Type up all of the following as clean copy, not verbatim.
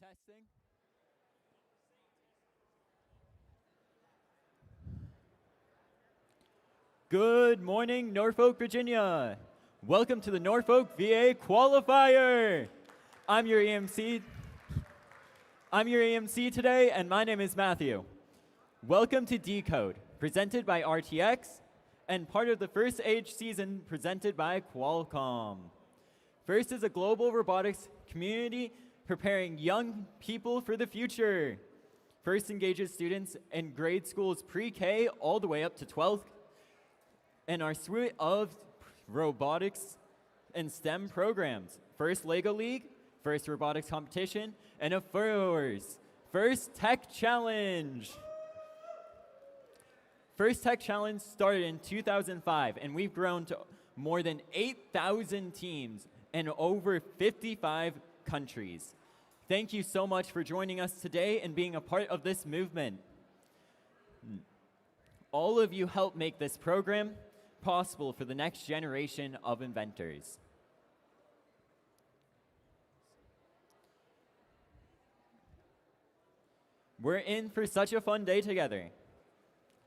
Testing. Good morning, Norfolk, Virginia. Welcome to the Norfolk VA Qualifier. I'm your EMC today, and my name is Matthew. Welcome to Decode, presented by RTX, and part of the First Age season presented by Qualcomm. First is a global robotics community preparing young people for the future. First engages students in grade schools pre-K all the way up to 12th, and our suite of robotics and STEM programs. First LEGO League, first robotics competition, and of course, First Tech Challenge. First Tech Challenge started in 2005, and we've grown to more than 8,000 teams in over 55 countries. Thank you so much for joining us today and being a part of this movement. All of you help make this program possible for the next generation of inventors. We're in for such a fun day together.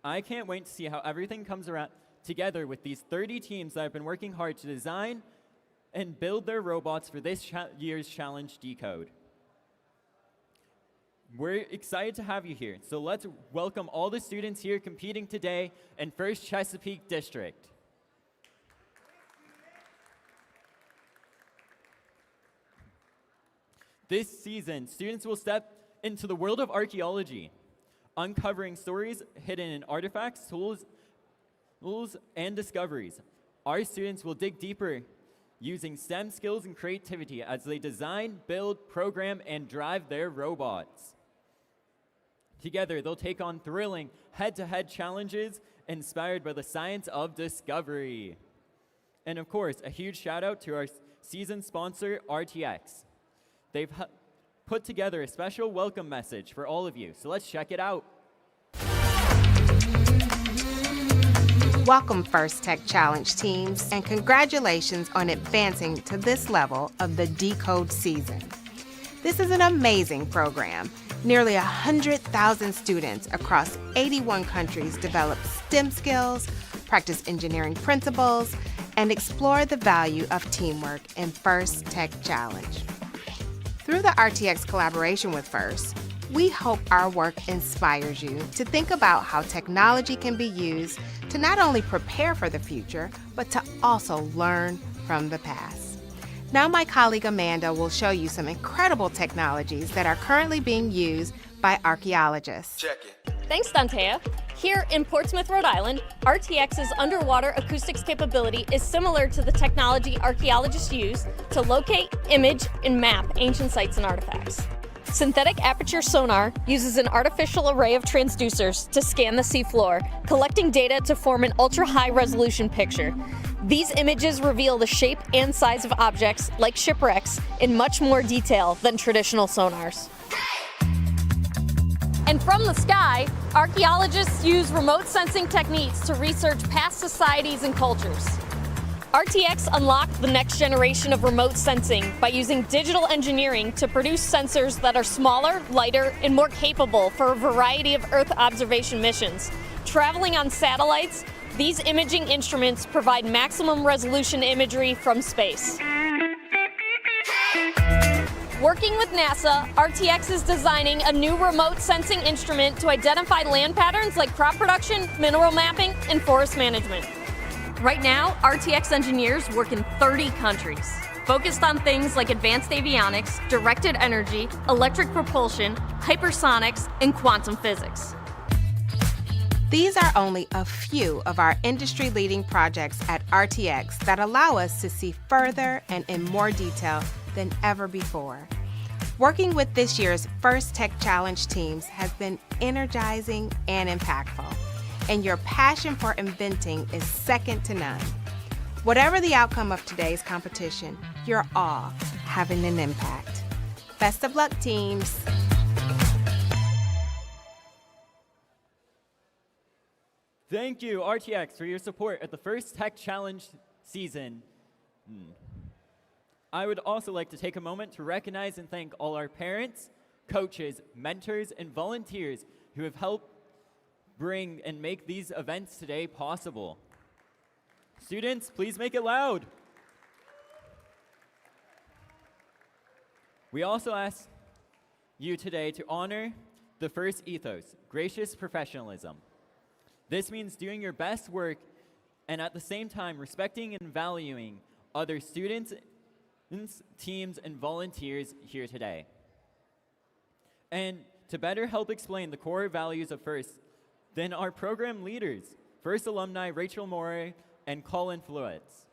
I can't wait to see how everything comes around together with these 30 teams that have been working hard to design and build their robots for this year's challenge, Decode. We're excited to have you here, so let's welcome all the students here competing today in First Chesapeake District. This season, students will step into the world of archaeology, uncovering stories hidden in artifacts, tools, and discoveries. Our students will dig deeper using STEM skills and creativity as they design, build, program, and drive their robots. Together, they'll take on thrilling head-to-head challenges inspired by the science of discovery. And of course, a huge shout out to our season sponsor, RTX. They've put together a special welcome message for all of you, so let's check it out. Welcome, First Tech Challenge teams, and congratulations on advancing to this level of the Decode season. This is an amazing program. Nearly 100,000 students across 81 countries develop STEM skills, practice engineering principles, and explore the value of teamwork in First Tech Challenge. Through the RTX collaboration with FIRST, we hope our work inspires you to think about how technology can be used to not only prepare for the future, but to also learn from the past. Now my colleague Amanda will show you some incredible technologies that are currently being used by archaeologists. Check it. Thanks, Dantea. Here in Portsmouth, Rhode Island, RTX's underwater acoustics capability is similar to the technology archaeologists use to locate, image, and map ancient sites and artifacts. Synthetic aperture sonar uses an artificial array of transducers to scan the seafloor, collecting data to form an ultra-high resolution picture. These images reveal the shape and size of objects, like shipwrecks, in much more detail than traditional sonars. And from the sky, archaeologists use remote sensing techniques to research past societies and cultures. RTX unlocked the next generation of remote sensing by using digital engineering to produce sensors that are smaller, lighter, and more capable for a variety of Earth observation missions. Traveling on satellites, these imaging instruments provide maximum resolution imagery from space. Working with NASA, RTX is designing a new remote sensing instrument to identify land patterns like crop production, mineral mapping, and forest management. Right now, RTX engineers work in 30 countries, focused on things like advanced avionics, directed energy, electric propulsion, hypersonics, and quantum physics. These are only a few of our industry-leading projects at RTX that allow us to see further and in more detail than ever before. Working with this year's First Tech Challenge teams has been energizing and impactful, and your passion for inventing is second to none. Whatever the outcome of today's competition, you're all having an impact. Best of luck, teams. Thank you, RTX, for your support at the First Tech Challenge season. I would also like to take a moment to recognize and thank all our parents, coaches, mentors, and volunteers who have helped bring and make these events today possible. Students, please make it loud. We also ask you today to honor the first ethos, gracious professionalism. This means doing your best work and at the same time respecting and valuing other students, teams, and volunteers here today. And to better help explain the core values of FIRST, then our program leaders, FIRST alumni Rachel Morey and Colin Fluetz.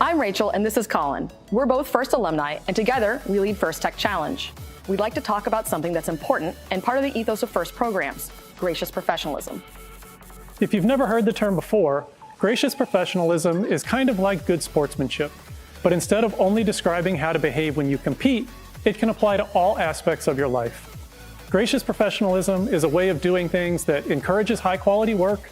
I'm Rachel and this is Colin. We're both FIRST alumni and together we lead FIRST Tech Challenge. We'd like to talk about something that's important and part of the ethos of FIRST programs, gracious professionalism. If you've never heard the term before, gracious professionalism is kind of like good sportsmanship. But instead of only describing how to behave when you compete, it can apply to all aspects of your life. Gracious professionalism is a way of doing things that encourages high-quality work,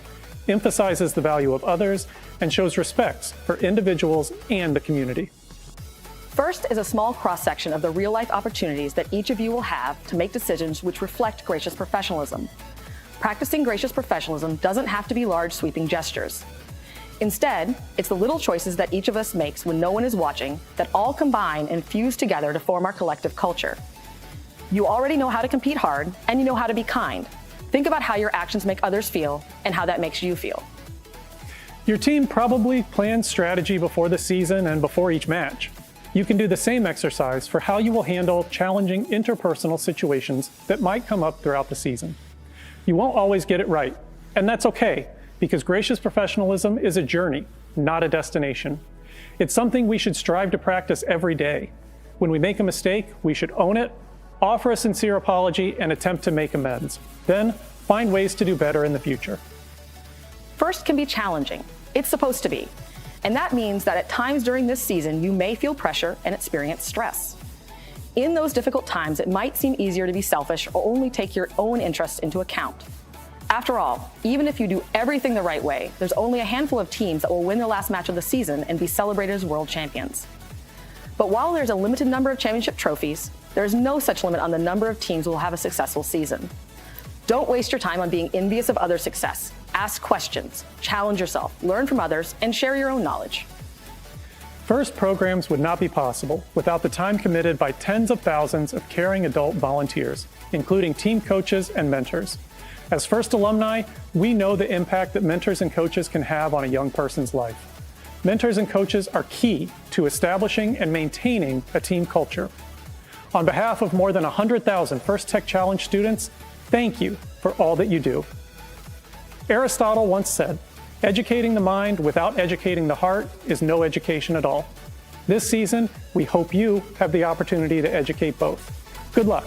emphasizes the value of others, and shows respect for individuals and the community. FIRST is a small cross-section of the real-life opportunities that each of you will have to make decisions which reflect gracious professionalism. Practicing gracious professionalism doesn't have to be large, sweeping gestures. Instead, it's the little choices that each of us makes when no one is watching that all combine and fuse together to form our collective culture. You already know how to compete hard, and you know how to be kind. Think about how your actions make others feel and how that makes you feel. Your team probably plans strategy before the season and before each match. You can do the same exercise for how you will handle challenging interpersonal situations that might come up throughout the season. You won't always get it right, and that's okay, because gracious professionalism is a journey, not a destination. It's something we should strive to practice every day. When we make a mistake, we should own it, offer a sincere apology, and attempt to make amends. Then, find ways to do better in the future. FIRST can be challenging. It's supposed to be. And that means that at times during this season, you may feel pressure and experience stress. In those difficult times, it might seem easier to be selfish or only take your own interests into account. After all, even if you do everything the right way, there's only a handful of teams that will win their last match of the season and be celebrated as world champions. But while there's a limited number of championship trophies, there's no such limit on the number of teams who will have a successful season. Don't waste your time on being envious of others' success. Ask questions, challenge yourself, learn from others, and share your own knowledge. FIRST programs would not be possible without the time committed by tens of thousands of caring adult volunteers, including team coaches and mentors. As FIRST alumni, we know the impact that mentors and coaches can have on a young person's life. Mentors and coaches are key to establishing and maintaining a team culture. On behalf of more than 100,000 FIRST Tech Challenge students, thank you for all that you do. Aristotle once said, "Educating the mind without educating the heart is no education at all." This season, we hope you have the opportunity to educate both. Good luck.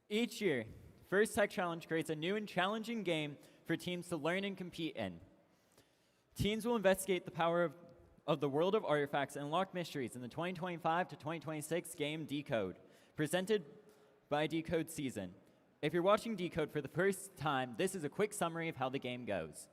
Each year, FIRST Tech Challenge creates a new and challenging game for teams to learn and compete in. Teams will investigate the power of the world of artifacts and unlock mysteries in the 2025 to 2026 game Decode, presented by Decode Season. If you're watching Decode for the first time, this is a quick summary of how the game goes.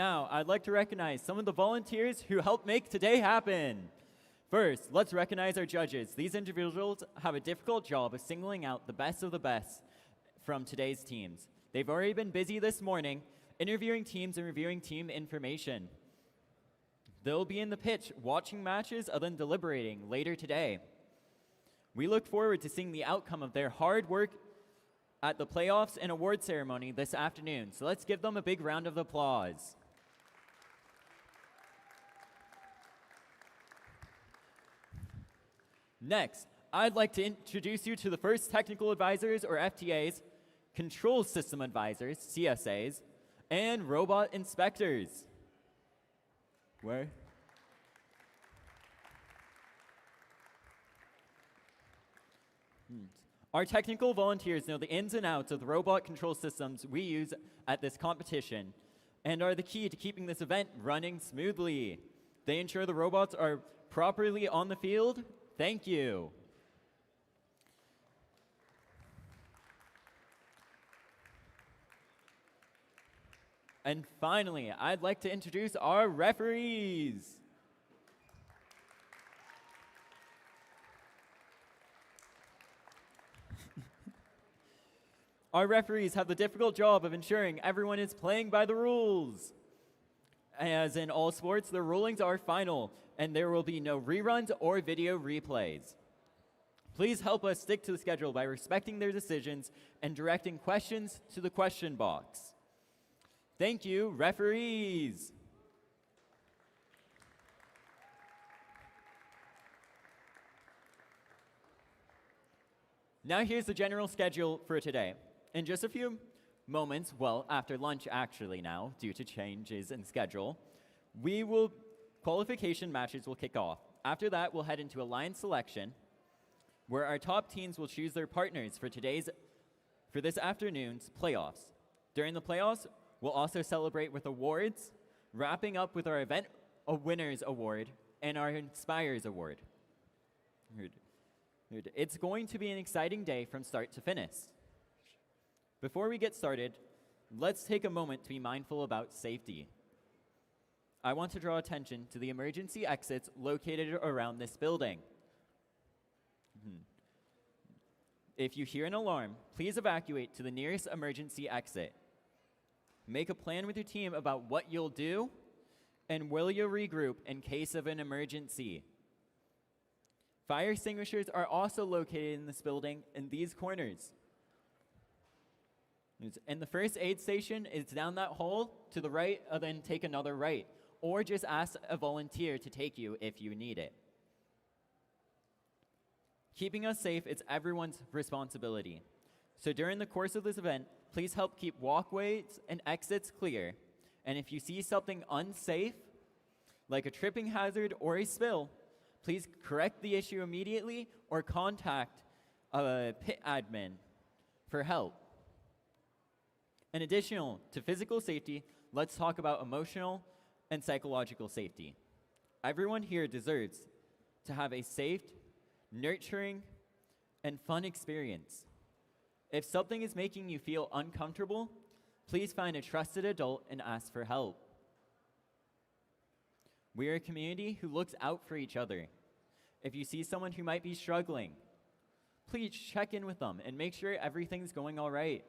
Now, I'd like to recognize some of the volunteers who helped make today happen. First, let's recognize our judges. These individuals have a difficult job of singling out the best of the best from today's teams. They've already been busy this morning, interviewing teams and reviewing team information. They'll be in the pitch watching matches and then deliberating later today. We look forward to seeing the outcome of their hard work at the playoffs and award ceremony this afternoon. So let's give them a big round of applause. Next, I'd like to introduce you to the first technical advisors, or FTAs, control system advisors, CSAs, and robot inspectors. Where? Our technical volunteers know the ins and outs of the robot control systems we use at this competition and are the key to keeping this event running smoothly. They ensure the robots are properly on the field. Thank you. And finally, I'd like to introduce our referees. Our referees have the difficult job of ensuring everyone is playing by the rules. As in all sports, the rulings are final, and there will be no reruns or video replays. Please help us stick to the schedule by respecting their decisions and directing questions to the question box. Thank you, referees. Now here's the general schedule for today. In just a few moments, well, after lunch actually now, due to changes in schedule, qualification matches will kick off. After that, we'll head into alliance selection, where our top teams will choose their partners for this afternoon's playoffs. During the playoffs, we'll also celebrate with awards, wrapping up with our event winners award and our Inspires award. It's going to be an exciting day from start to finish. Before we get started, let's take a moment to be mindful about safety. I want to draw attention to the emergency exits located around this building. If you hear an alarm, please evacuate to the nearest emergency exit. Make a plan with your team about what you'll do and will you regroup in case of an emergency. Fire extinguishers are also located in this building in these corners. And the first aid station is down that hall to the right, and then take another right. Or just ask a volunteer to take you if you need it. Keeping us safe is everyone's responsibility. So during the course of this event, please help keep walkways and exits clear. And if you see something unsafe, like a tripping hazard or a spill, please correct the issue immediately or contact a pit admin for help. In addition to physical safety, let's talk about emotional and psychological safety. Everyone here deserves to have a safe, nurturing, and fun experience. If something is making you feel uncomfortable, please find a trusted adult and ask for help. We are a community who looks out for each other. If you see someone who might be struggling, please check in with them and make sure everything's going all right.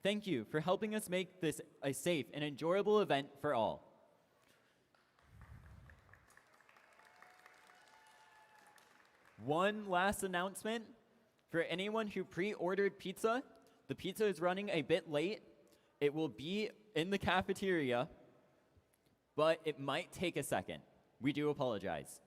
Thank you for helping us make this a safe and enjoyable event for all. One last announcement. For anyone who pre-ordered pizza, the pizza is running a bit late. It will be in the cafeteria, but it might take a second. We do apologize.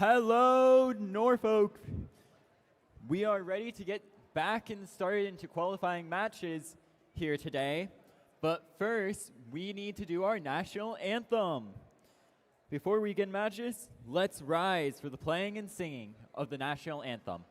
Hello, Norfolk. We are ready to get back and started into qualifying matches here today. But first, we need to do our national anthem. Before we begin matches, let's rise for the playing and singing of the national anthem.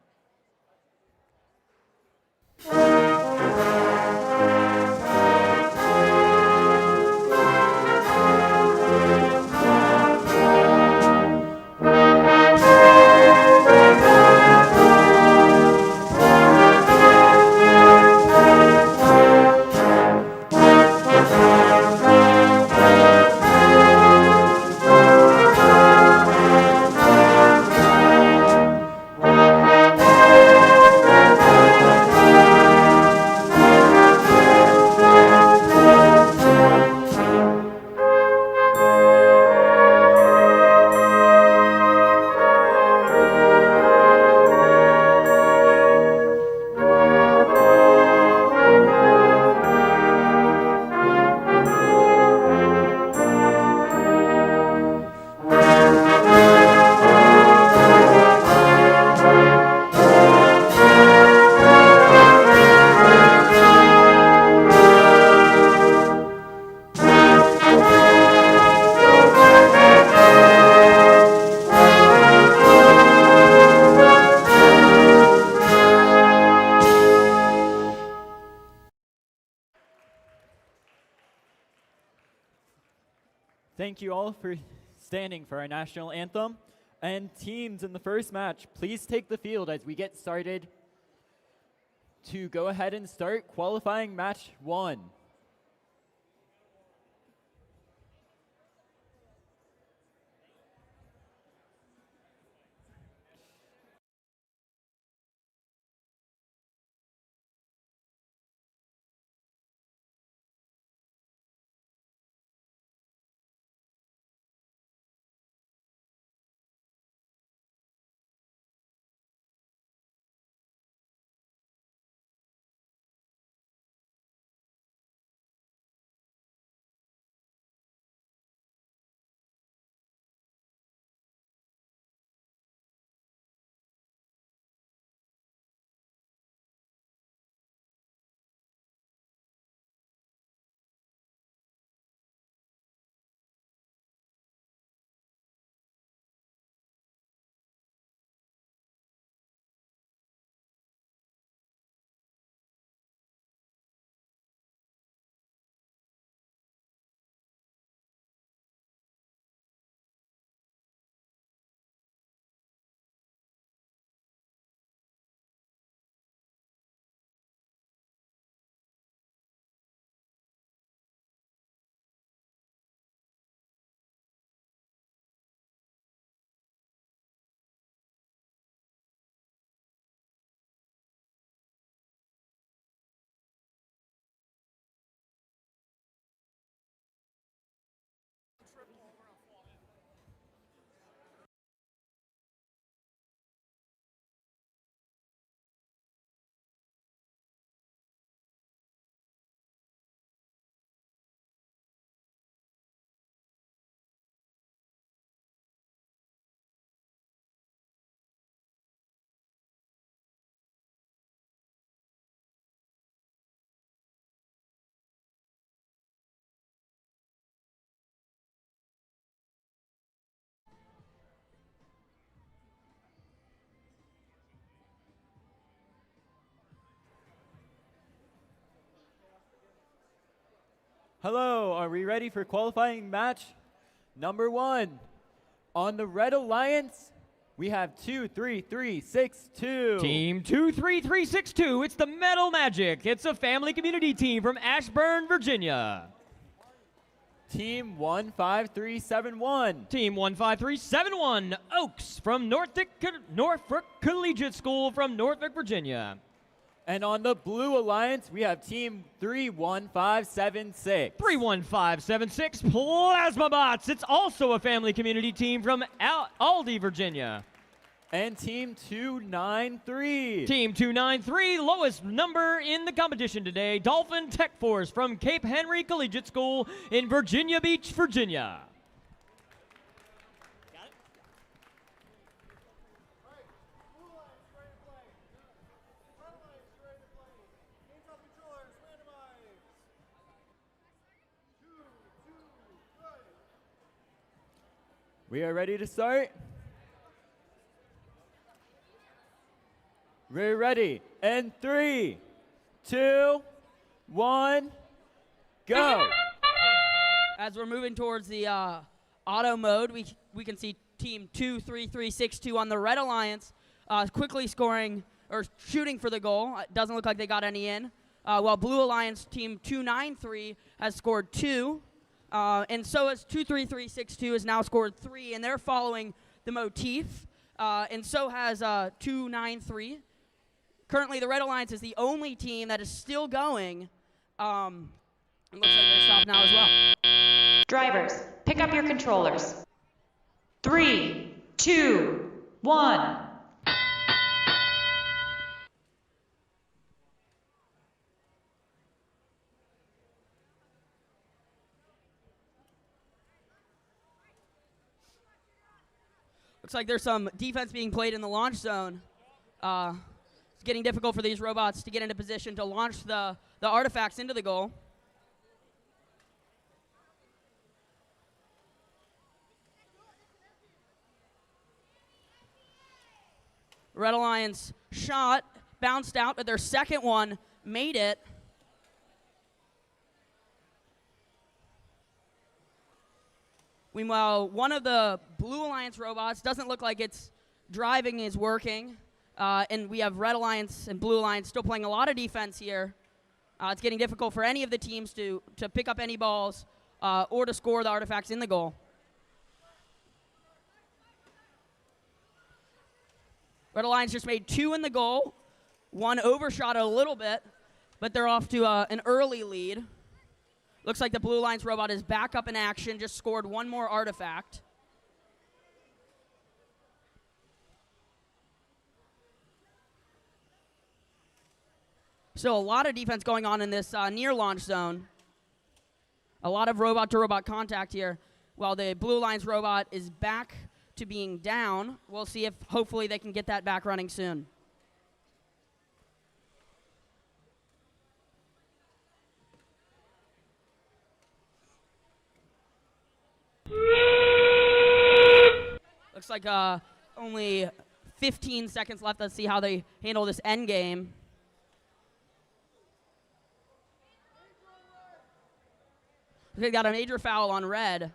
Thank you all for standing for our national anthem. And teams in the first match, please take the field as we get started to go ahead and start qualifying match 1. Hello, are we ready for qualifying match number 1? On the Red Alliance, we have 23362. Team 23362, it's the Metal Magic. It's a family community team from Ashburn, Virginia. Team 15371. Team 15371, Oaks from Norfolk Collegiate School from Norfolk, Virginia. And on the Blue Alliance, we have Team 31576. 31576, Plasma Bots. It's also a family community team from Aldie, Virginia. And Team 293. Team 293, lowest number in the competition today, Dolphin Tech Force from Cape Henry Collegiate School in Virginia Beach, Virginia. We are ready to start. We're ready. And 3, 2, 1, go. As we're moving towards the auto mode, we can see Team 23362 on the Red Alliance quickly scoring or shooting for the goal. It doesn't look like they got any in. While Blue Alliance Team 293 has scored 2. And so has 23362 has now scored 3, and they're following the motif. And so has 293. Currently, the Red Alliance is the only team that is still going. It looks like they're stopped now as well. Drivers, pick up your controllers. 3, 2, 1. Looks like there's some defense being played in the launch zone. It's getting difficult for these robots to get into position to launch the artifacts into the goal. Red Alliance shot, bounced out, but their second one made it. Meanwhile, one of the Blue Alliance robots doesn't look like its driving is working. And we have Red Alliance and Blue Alliance still playing a lot of defense here. It's getting difficult for any of the teams to pick up any balls or to score the artifacts in the goal. Red Alliance just made 2 in the goal. One overshot a little bit, but they're off to an early lead. Looks like the Blue Alliance robot is back up in action, just scored 1 more artifact. So a lot of defense going on in this near launch zone. A lot of robot-to-robot contact here. While the Blue Alliance robot is back to being down, we'll see if hopefully they can get that back running soon. Looks like only 15 seconds left. Let's see how they handle this end game. They got a major foul on red.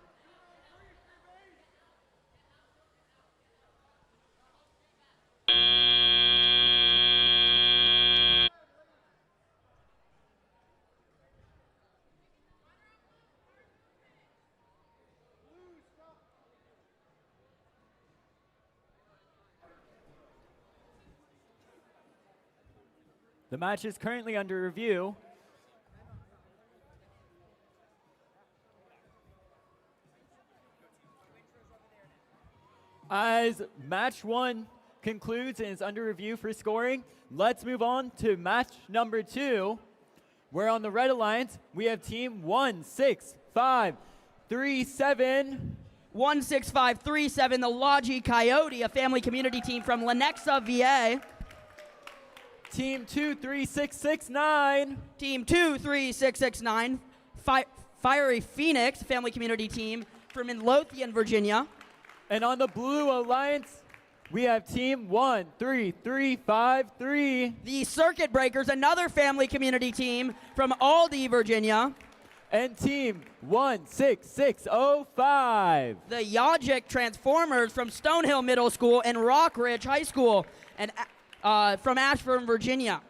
The match is currently under review. As match 1 concludes and is under review for scoring, let's move on to match number 2, where on the Red Alliance, we have team 16537. 16537, the Logi Coyote, a family community team from Lenexa, VA. Team 23669. Team 23669, Fiery Phoenix, family community team from Midlothian, Virginia. And on the Blue Alliance, we have team 13353. The Circuit Breakers, another family community team from Aldie, Virginia. And team 16605. The Yajic Transformers from Stonehill Middle School and Rock Ridge High School and from Ashburn, Virginia.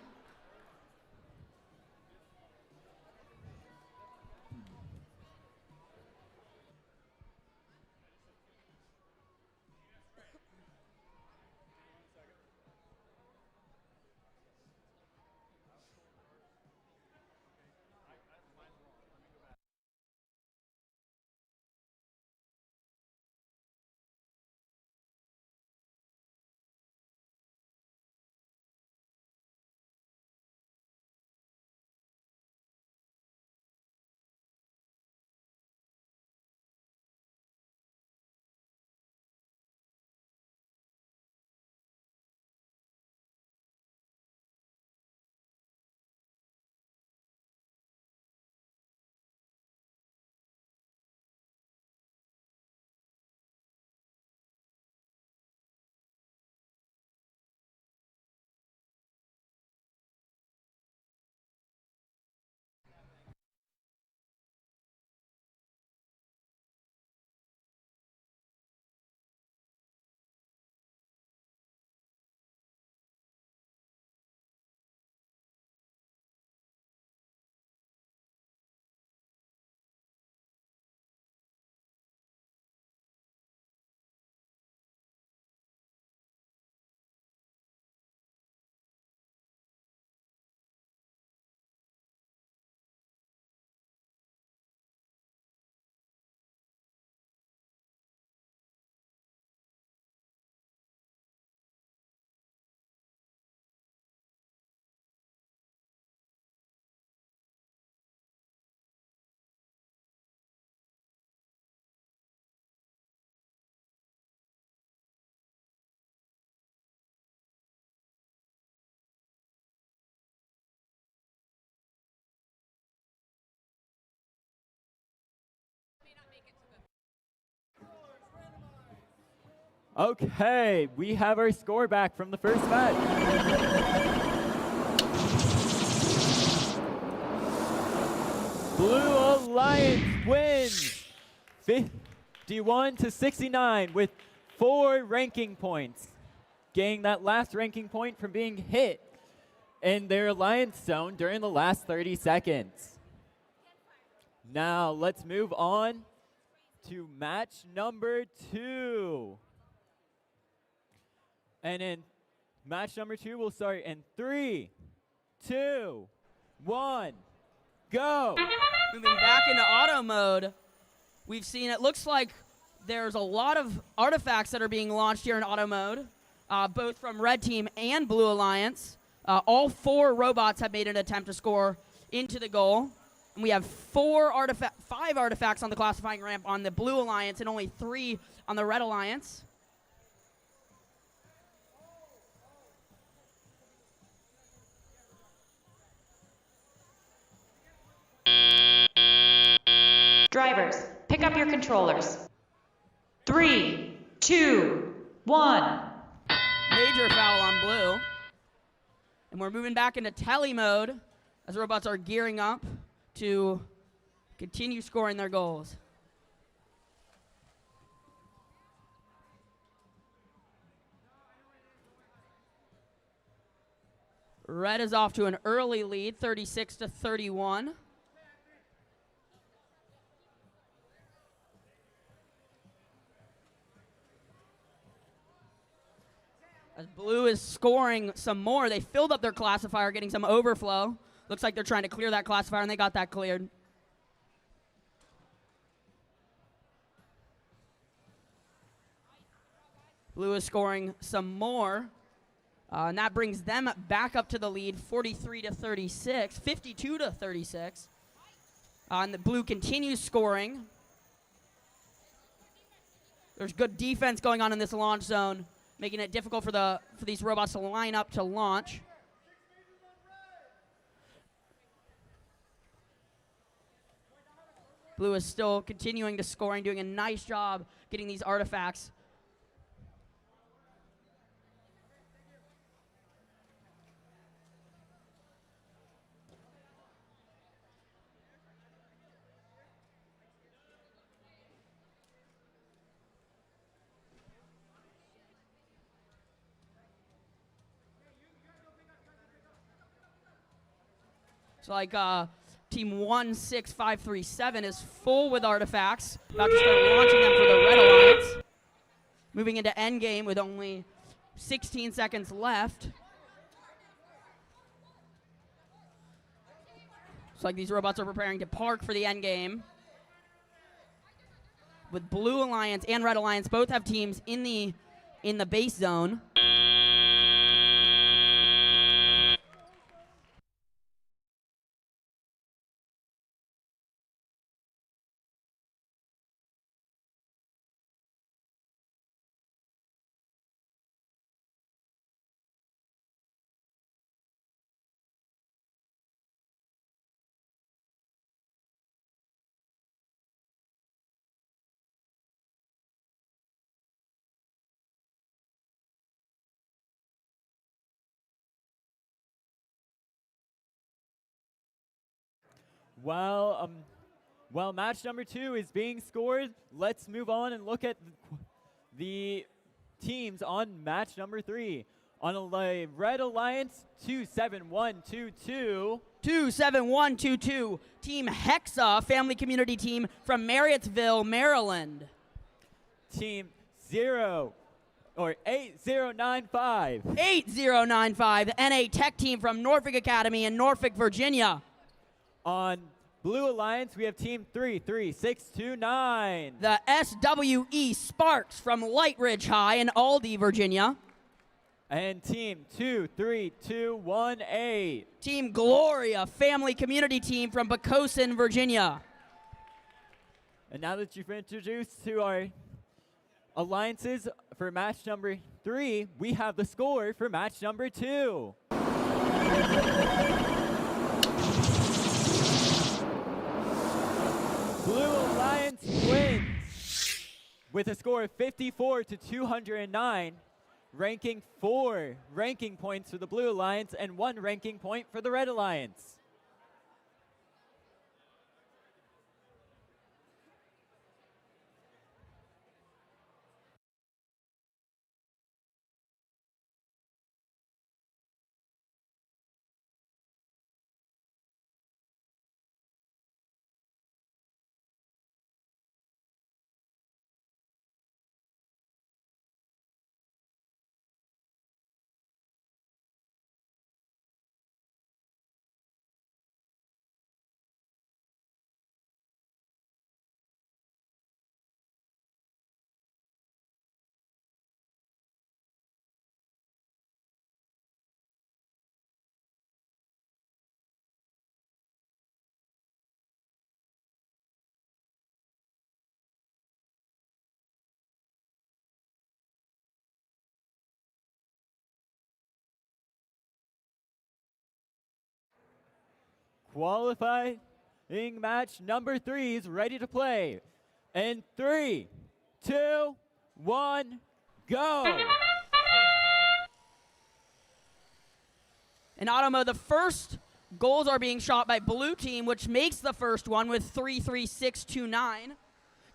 Okay, we have our score back from the first match. Blue Alliance wins 51-69 with 4 ranking points, gaining that last ranking point from being hit in their alliance zone during the last 30 seconds. Now let's move on to match number 2. And in match number 2, we'll start in 3, 2, 1, go. Moving back into auto mode, we've seen it looks like there's a lot of artifacts that are being launched here in auto mode, both from Red Team and Blue Alliance. All 4 robots have made an attempt to score into the goal. And we have 5 artifacts on the classifying ramp on the Blue Alliance and only 3 on the Red Alliance. Drivers, pick up your controllers. 3, 2, 1. Major foul on Blue. And we're moving back into tele mode as robots are gearing up to continue scoring their goals. Red is off to an early lead, 36-31. As Blue is scoring some more, they filled up their classifier, getting some overflow. Looks like they're trying to clear that classifier, and they got that cleared. Blue is scoring some more, and that brings them back up to the lead, 43-36, 52-36. And the Blue continues scoring. There's good defense going on in this launch zone, making it difficult for these robots to line up to launch. Blue is still continuing to score and doing a nice job getting these artifacts. So like team 16537 is full with artifacts, about to start launching them for the Red Alliance. Moving into endgame with only 16 seconds left. Looks like these robots are preparing to park for the endgame. With Blue Alliance and Red Alliance, both have teams in the base zone. While match number 2 is being scored, let's move on and look at the teams on match number 3. On the Red Alliance, 27122. 27122, Team Hexa, family community team from Marriottsville, Maryland. Team 8095. 8095, the NA Tech team from Norfolk Academy in Norfolk, Virginia. On Blue Alliance, we have Team 33629. The SWE Sparks from Light Ridge High in Aldie, Virginia. And Team 23218. Team Gloria, family community team from Poquoson, Virginia. And now that you've introduced to our alliances for match number 3, we have the score for match number 2. Blue Alliance wins with a score of 54 to 209, ranking 4 ranking points for the Blue Alliance and 1 ranking point for the Red Alliance. Qualifying match number 3 is ready to play. In 3, 2, 1, go! In auto mode, the first goals are being shot by blue team, which makes the first one with 3-3-6-2-9,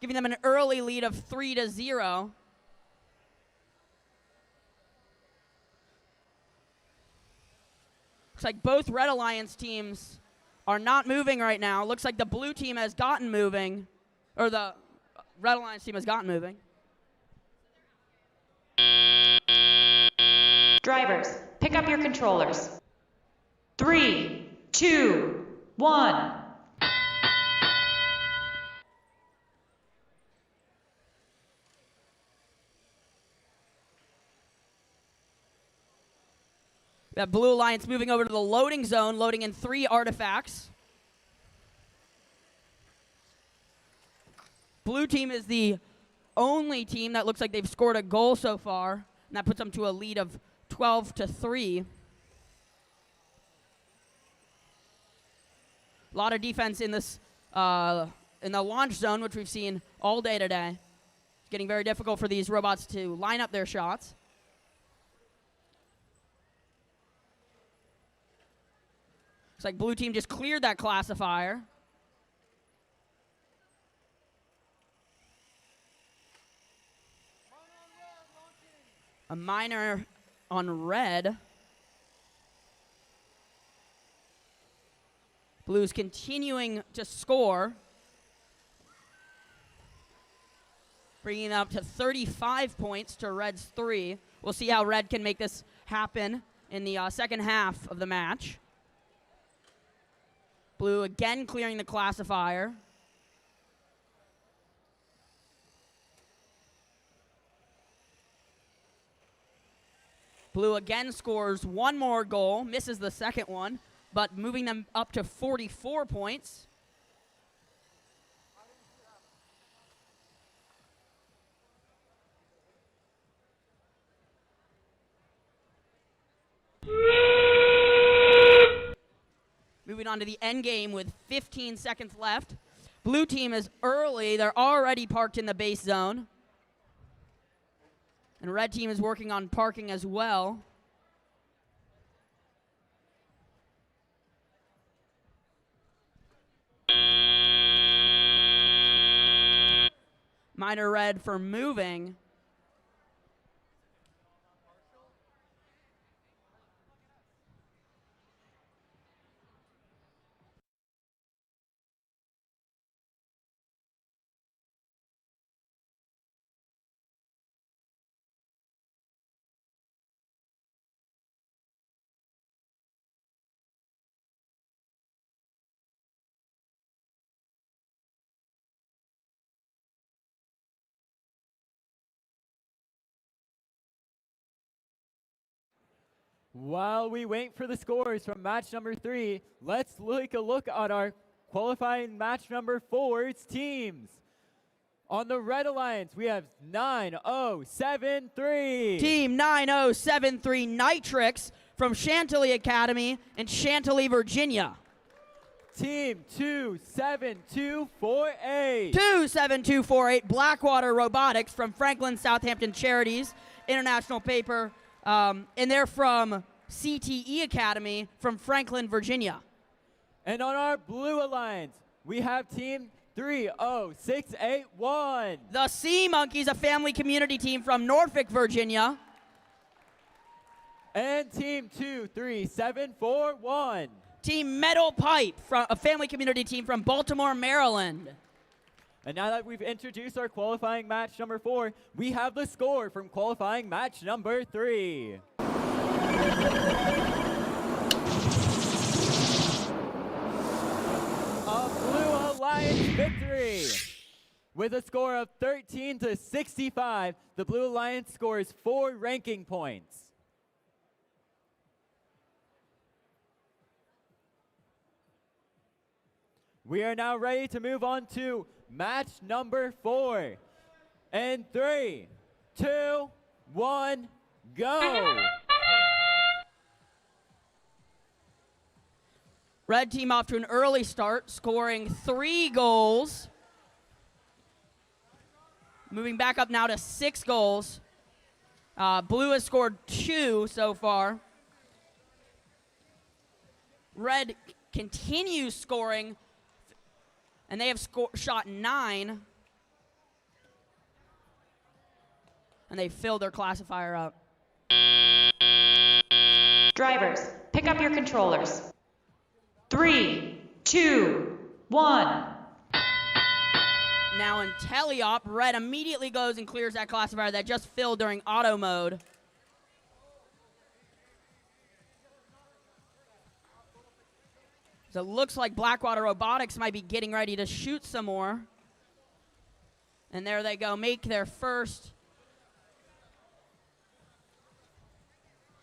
giving them an early lead of 3-0. Looks like both Red Alliance teams are not moving right now. Looks like the blue team has gotten moving, or the Red Alliance team has gotten moving. Drivers, pick up your controllers. 3, 2, 1. We have Blue Alliance moving over to the loading zone, loading in 3 artifacts. Blue team is the only team that looks like they've scored a goal so far, and that puts them to a lead of 12-3. A lot of defense in this in the launch zone, which we've seen all day today. It's getting very difficult for these robots to line up their shots. Looks like blue team just cleared that classifier. A minor on red. Blue's continuing to score, bringing it up to 35 points to Red's 3. We'll see how Red can make this happen in the second half of the match. Blue again clearing the classifier. Blue again scores one more goal, misses the second one, but moving them up to 44 points. Moving on to the end game with 15 seconds left. Blue team is early. They're already parked in the base zone. And red team is working on parking as well. Minor red for moving. While we wait for the scores from match number 3, let's take a look at our qualifying match number 4's teams. On the Red Alliance, we have 9073. Team 9073 Nitrix from Chantilly Academy in Chantilly, Virginia. Team 27248. 27248, Blackwater Robotics from Franklin Southampton Charities International Paper, and they're from CTE Academy from Franklin, Virginia. And on our blue alliance, we have team 30681. The Sea Monkeys, a family community team from Norfolk, Virginia. And team 23741. Team Metal Pipe, from a family community team from Baltimore, Maryland. And now that we've introduced our qualifying match number 4, we have the score from qualifying match number 3. A Blue Alliance victory! With a score of 13-65, the Blue Alliance scores 4 ranking points. We are now ready to move on to match number 4. And 3, 2, 1, go! Red team off to an early start, scoring 3 goals. Moving back up now to 6 goals. Blue has scored 2 so far. Red continues scoring, and they have shot 9. And they filled their classifier up. Drivers, pick up your controllers. 3, 2, 1. Now in teleop, Red immediately goes and clears that classifier that just filled during auto mode. So it looks like Blackwater Robotics might be getting ready to shoot some more. And there they go, make their first.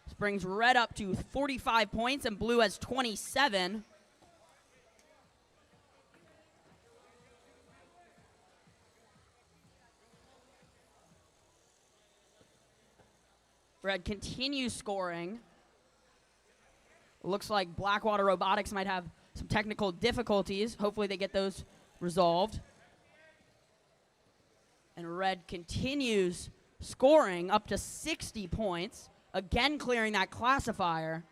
This brings Red up to 45 points and Blue has 27. Red continues scoring. Looks like Blackwater Robotics might have some technical difficulties. Hopefully they get those resolved. And Red continues scoring up to 60 points. Again clearing that classifier.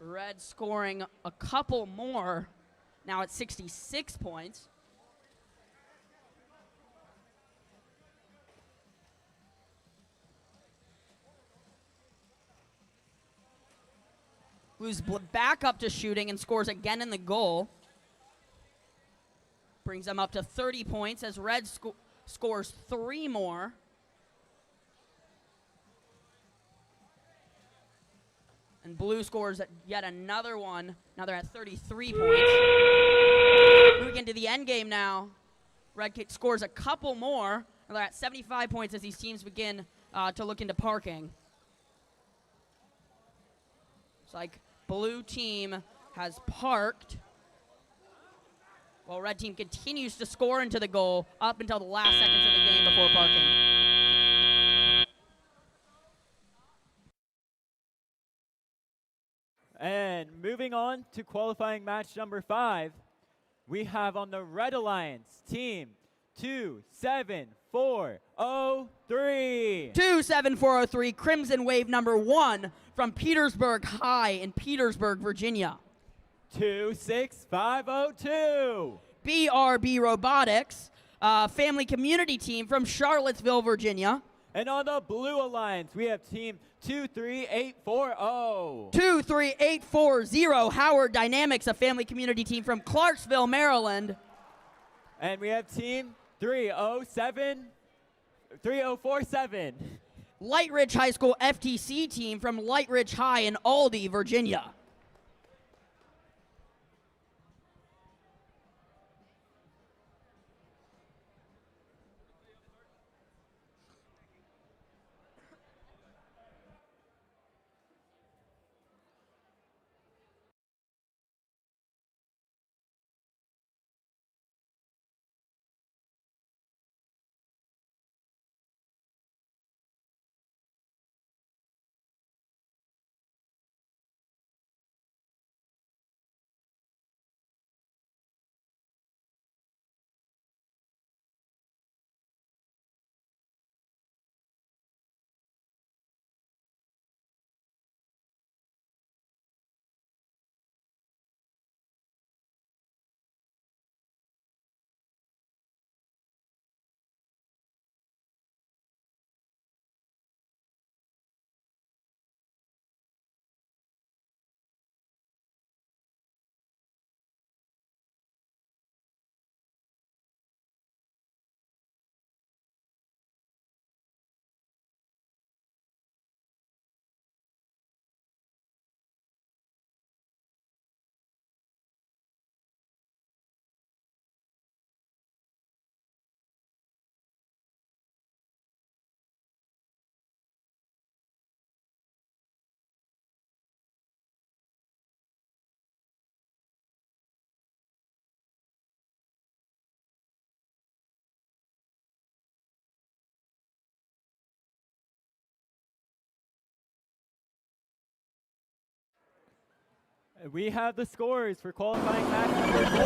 Red scoring a couple more, now at 66 points. Blue's back up to shooting and scores again in the goal. Brings them up to 30 points as Red scores 3 more. And Blue scores yet another one. Now they're at 33 points. Moving into the end game now. Red scores a couple more. And they're at 75 points as these teams begin to look into parking. It's like Blue team has parked, while Red team continues to score into the goal up until the last seconds of the game before parking. And moving on to qualifying match number 5, we have on the Red Alliance, team 27403. 27403, Crimson Wave number 1 from Petersburg High in Petersburg, Virginia. 26502. BRB Robotics, family community team from Charlottesville, Virginia. And on the Blue Alliance, we have team 23840. 23840, Howard Dynamics, a family community team from Clarksville, Maryland. And we have team 3047. Light Ridge High School FTC team from Light Ridge High in Aldie, Virginia. We have the scores for qualifying match number 4.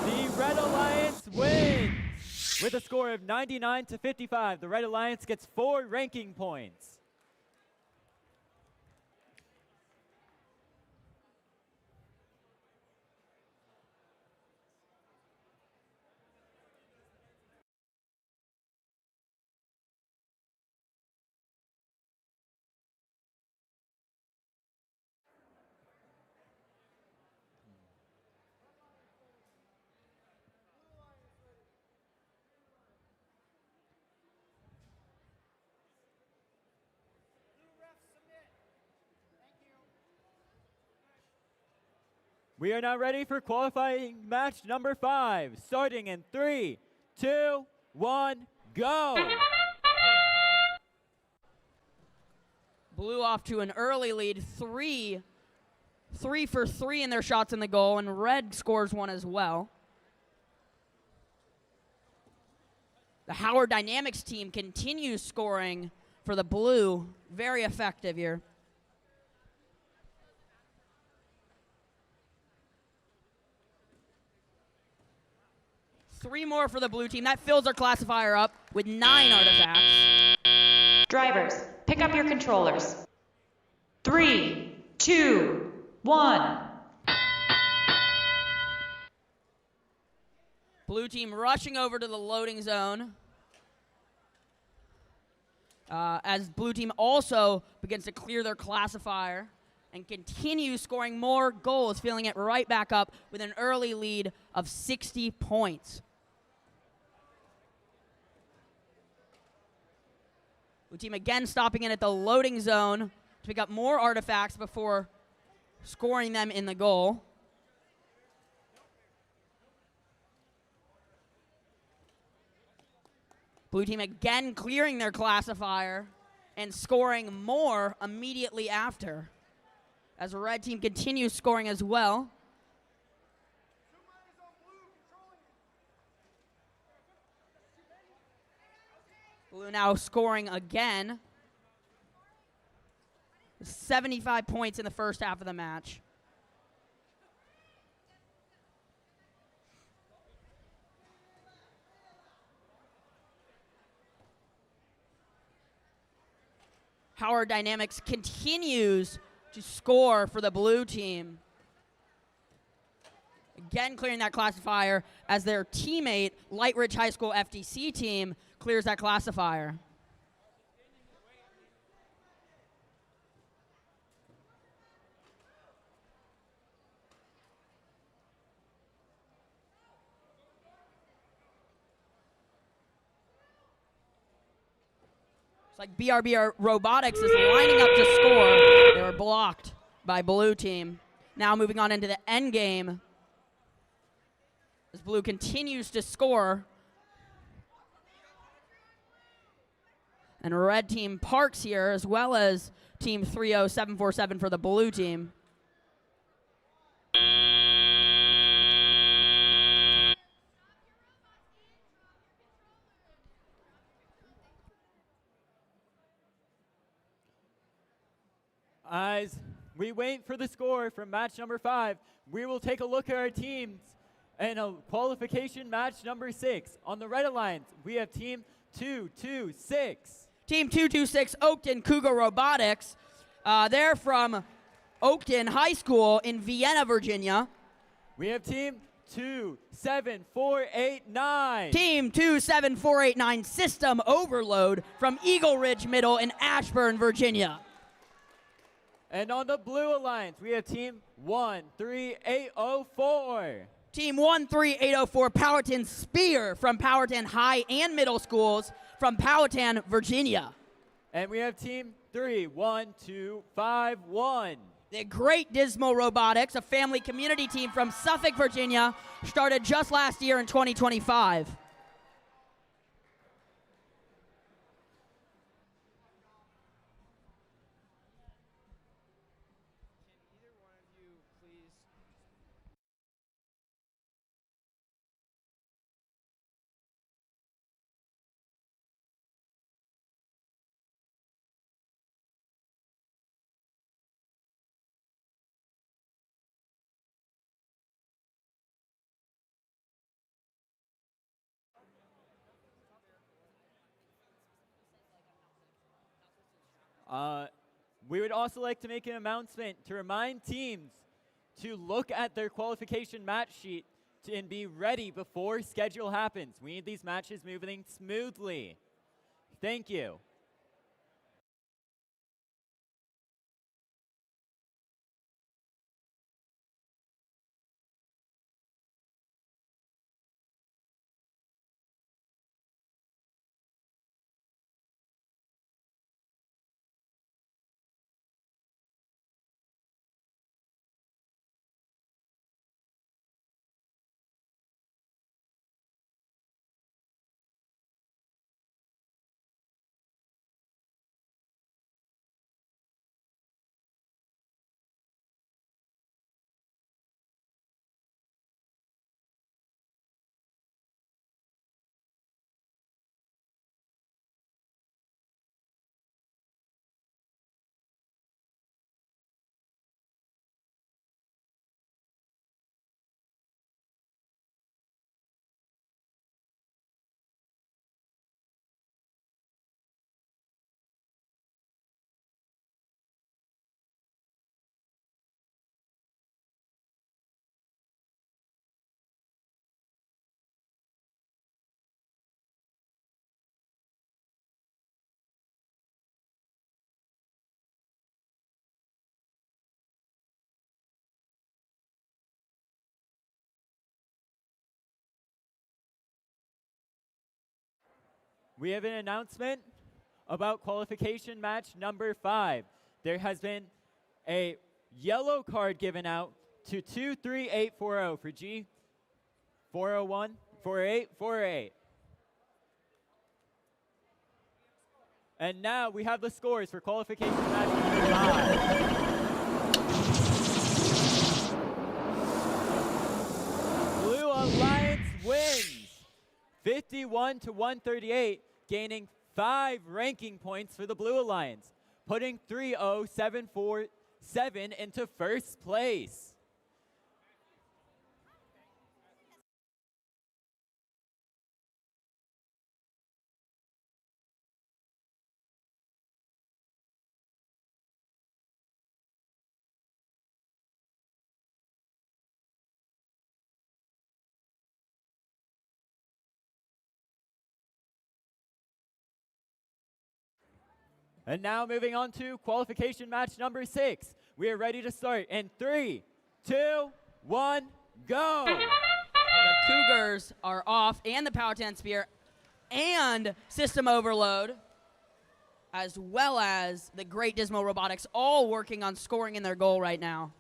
The Red Alliance wins with a score of 99-55. The Red Alliance gets 4 ranking points. We are now ready for qualifying match number 5, starting in 3, 2, 1, go! Blue off to an early lead, 3 for 3 in their shots in the goal, and red scores 1 as well. The Howard Dynamics team continues scoring for the blue. Very effective here. Three more for the blue team. That fills our classifier up with 9 artifacts. Drivers, pick up your controllers. 3, 2, 1. Blue team rushing over to the loading zone. As blue team also begins to clear their classifier and continues scoring more goals, filling it right back up with an early lead of 60 points. Blue team again stopping in at the loading zone to pick up more artifacts before scoring them in the goal. Blue team again clearing their classifier and scoring more immediately after, as red team continues scoring as well. Blue now scoring again. 75 points in the first half of the match. Howard Dynamics continues to score for the blue team. Again clearing that classifier as their teammate, Light Ridge High School FTC team, clears that classifier. It's like BRB Robotics is lining up to score. They were blocked by blue team. Now moving on into the end game, as blue continues to score. And red team parks here, as well as team 30747 for the blue team. As we wait for the score from match number 5, we will take a look at our teams in a qualification match number 6. On the Red Alliance, we have team 226. Team 226, Oakton Cougar Robotics. They're from Oakton High School in Vienna, Virginia. We have team 27489. Team 27489, System Overload from Eagle Ridge Middle in Ashburn, Virginia. And on the Blue Alliance, we have team 13804. Team 13804, Powhatan Spear from Powhatan High and Middle Schools from Powhatan, Virginia. And we have team 31251. The Great Dismal Robotics, a family community team from Suffolk, Virginia, started just last year in 2025. We would also like to make an announcement to remind teams to look at their qualification match sheet and be ready before schedule happens. We need these matches moving smoothly. Thank you. We have an announcement about qualification match number 5. There has been a yellow card given out to 23840 for G 401 4848. And now we have the scores for qualification match number 5. Blue Alliance wins 51-138, gaining 5 ranking points for the Blue Alliance, putting 30747 into first place. And now moving on to qualification match number 6. We are ready to start in 3, 2, 1, go! The Cougars are off, and the Power 10 Spear, and System Overload, as well as the Great Dismal Robotics, all working on scoring in their goal right now.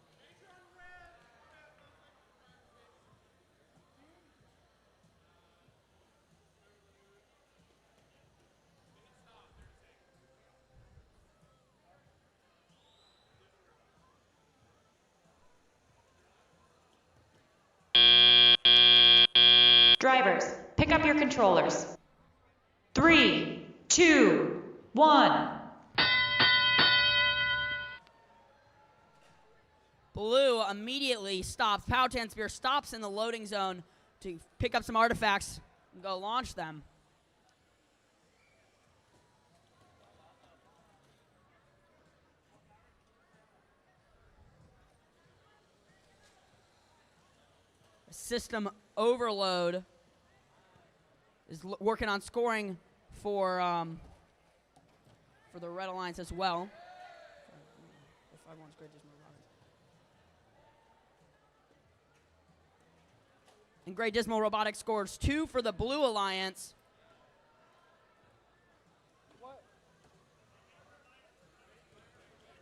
Drivers, pick up your controllers. 3, 2, 1. Blue immediately stops. Power 10 Spear stops in the loading zone to pick up some artifacts and go launch them. System Overload is working on scoring for the Red Alliance as well. And Great Dismal Robotics scores 2 for the Blue Alliance.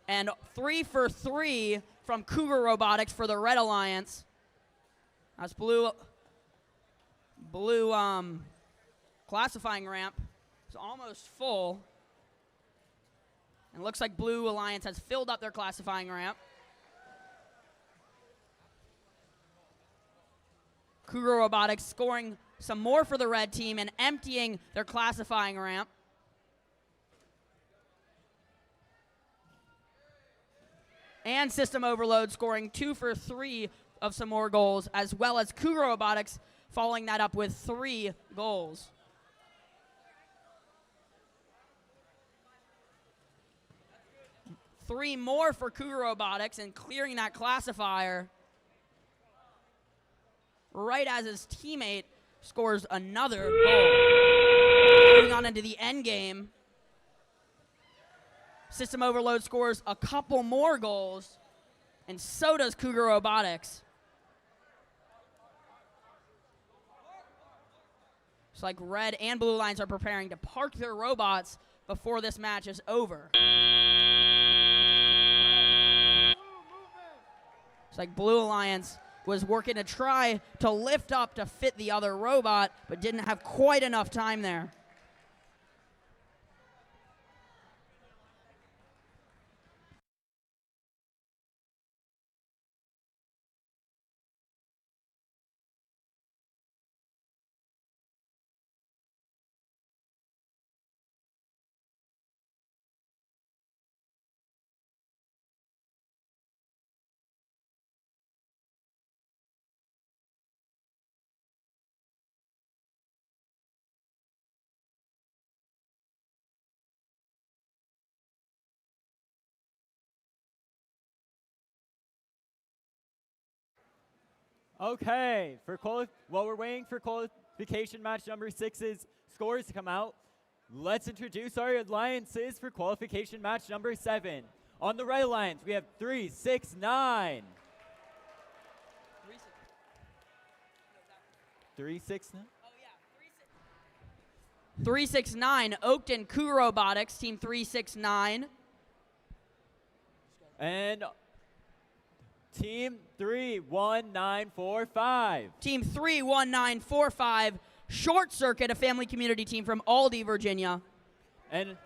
And 3 for 3 from Cougar Robotics for the Red Alliance. That's blue classifying ramp is almost full. And looks like Blue Alliance has filled up their classifying ramp. Cougar Robotics scoring some more for the red team and emptying their classifying ramp. And System Overload scoring 2 for 3 of some more goals, as well as Cougar Robotics following that up with 3 goals. 3 more for Cougar Robotics and clearing that classifier right as his teammate scores another goal. Moving on into the end game. System Overload scores a couple more goals, and so does Cougar Robotics. It's like Red and Blue Lions are preparing to park their robots before this match is over. It's like Blue Alliance was working to try to lift up to fit the other robot, but didn't have quite enough time there. Okay, while we're waiting for qualification match number 6's scores to come out, let's introduce our alliances for qualification match number 7. On the Red Alliance, we have 369. 369? 369, Oakton Cougar Robotics, team 369. And team 31945. Team 31945, Short Circuit, a family community team from Aldie, Virginia. And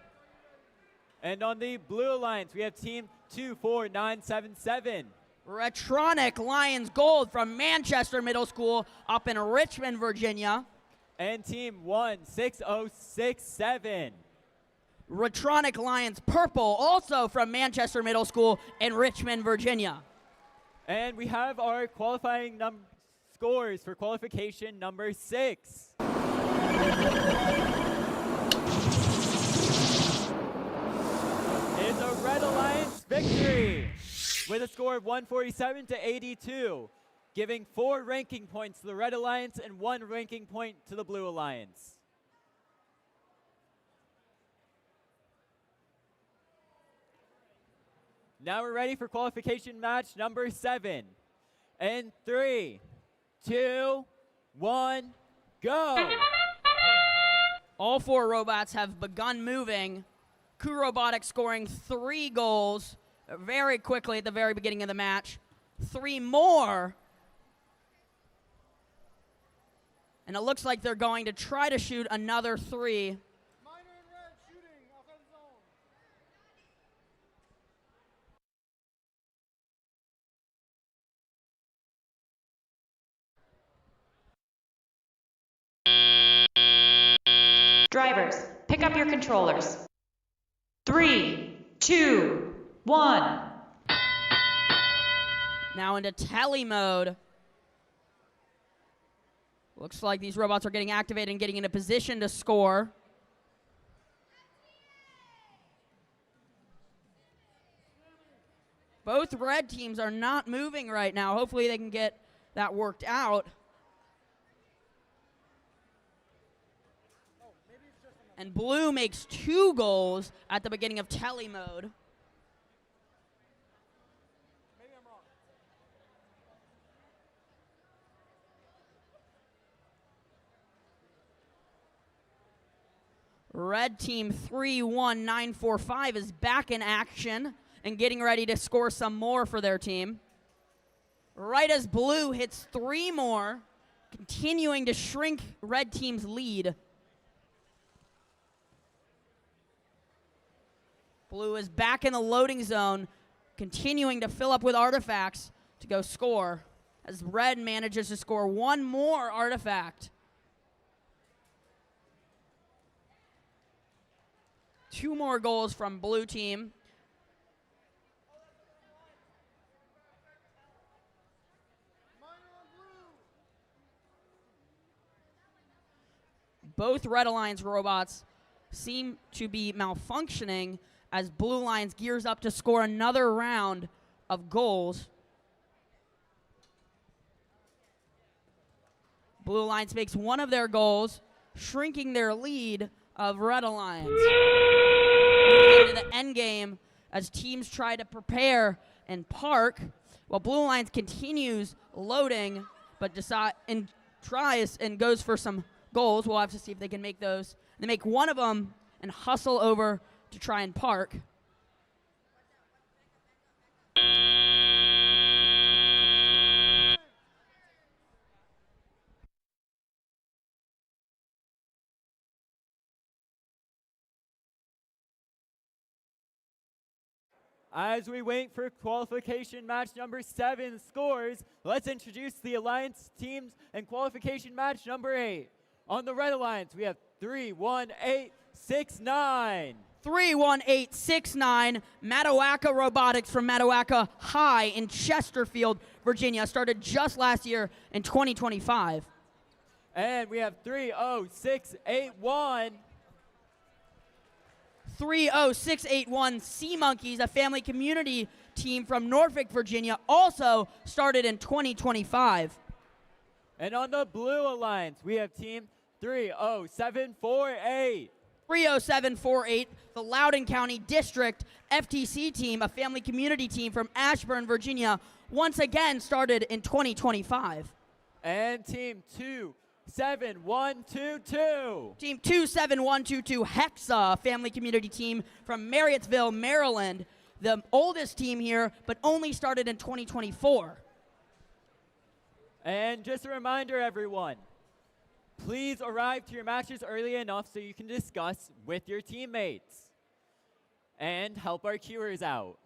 on the Blue Alliance, we have team 24977. Retronic Lions Gold from Manchester Middle School up in Richmond, Virginia. And team 16067. Retronic Lions Purple, also from Manchester Middle School in Richmond, Virginia. And we have our qualifying scores for qualification number 6. It's a Red Alliance victory with a score of 147 to 82, giving 4 ranking points to the Red Alliance and 1 ranking point to the Blue Alliance. Now we're ready for qualification match number 7. And 3, 2, 1, go! All 4 robots have begun moving. Cougar Robotics scoring 3 goals very quickly at the very beginning of the match. 3 more. And it looks like they're going to try to shoot another 3. Drivers, pick up your controllers. 3, 2, 1. Now into tele mode. Looks like these robots are getting activated and getting into position to score. Both red teams are not moving right now. Hopefully they can get that worked out. And blue makes 2 goals at the beginning of tele mode. Red team 31945 is back in action and getting ready to score some more for their team. Right as blue hits 3 more, continuing to shrink red team's lead. Blue is back in the loading zone, continuing to fill up with artifacts to go score, as red manages to score 1 more artifact. 2 more goals from blue team. Both Red Alliance robots seem to be malfunctioning as Blue Lions gears up to score another round of goals. Blue Lions makes one of their goals, shrinking their lead of Red Alliance. Moving into the end game as teams try to prepare and park, while Blue Lions continues loading, but tries and goes for some goals. We'll have to see if they can make those. They make one of them and hustle over to try and park. As we wait for qualification match number 7 scores, let's introduce the Alliance teams and qualification match number 8. On the Red Alliance, we have 31869. 31869, Matawaka Robotics from Matawaka High in Chesterfield, Virginia, started just last year in 2025. And we have 30681. 30681 Sea Monkeys, a family community team from Norfolk, Virginia, also started in 2025. And on the Blue Alliance, we have team 30748. 30748, the Loudoun County District FTC team, a family community team from Ashburn, Virginia, once again started in 2025. And team 27122. Team 27122 Hexa, a family community team from Marriottsville, Maryland, the oldest team here, but only started in 2024. And just a reminder, everyone, please arrive to your matches early enough so you can discuss with your teammates and help our queuers out.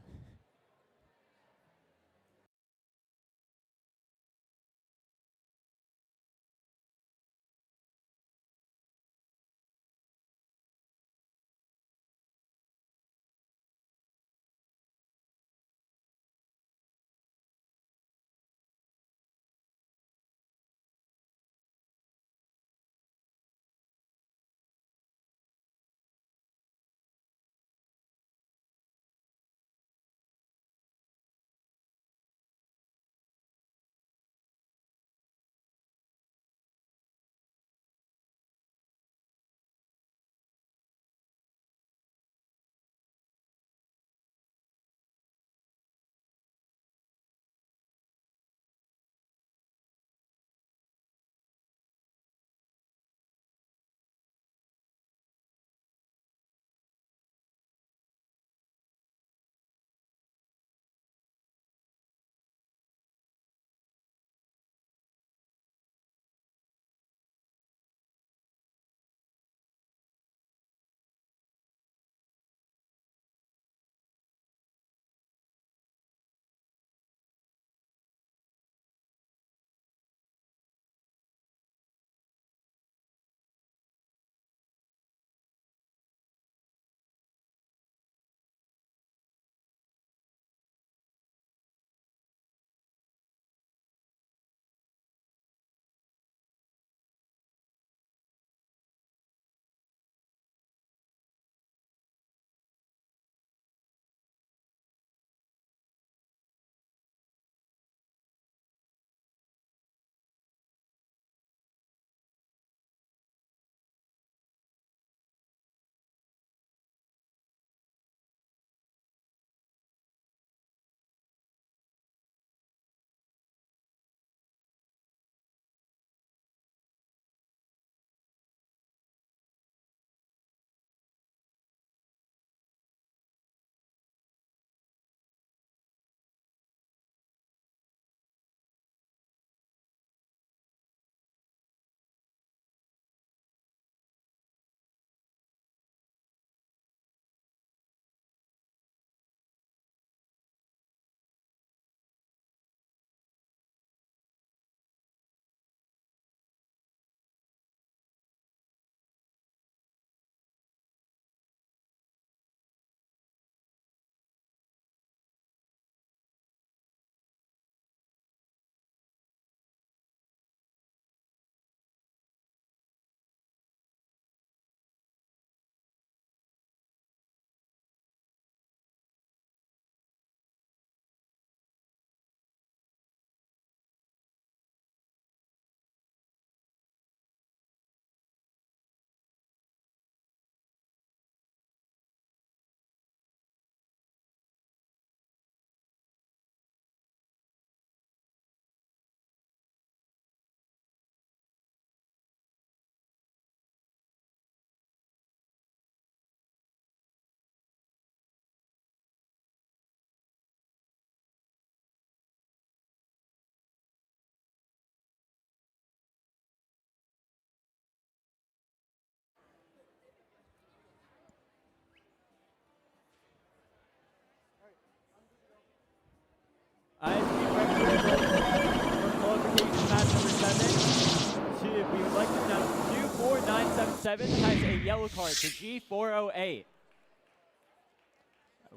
Qualification match number 7. We would like to announce 24977 has a yellow card for G408.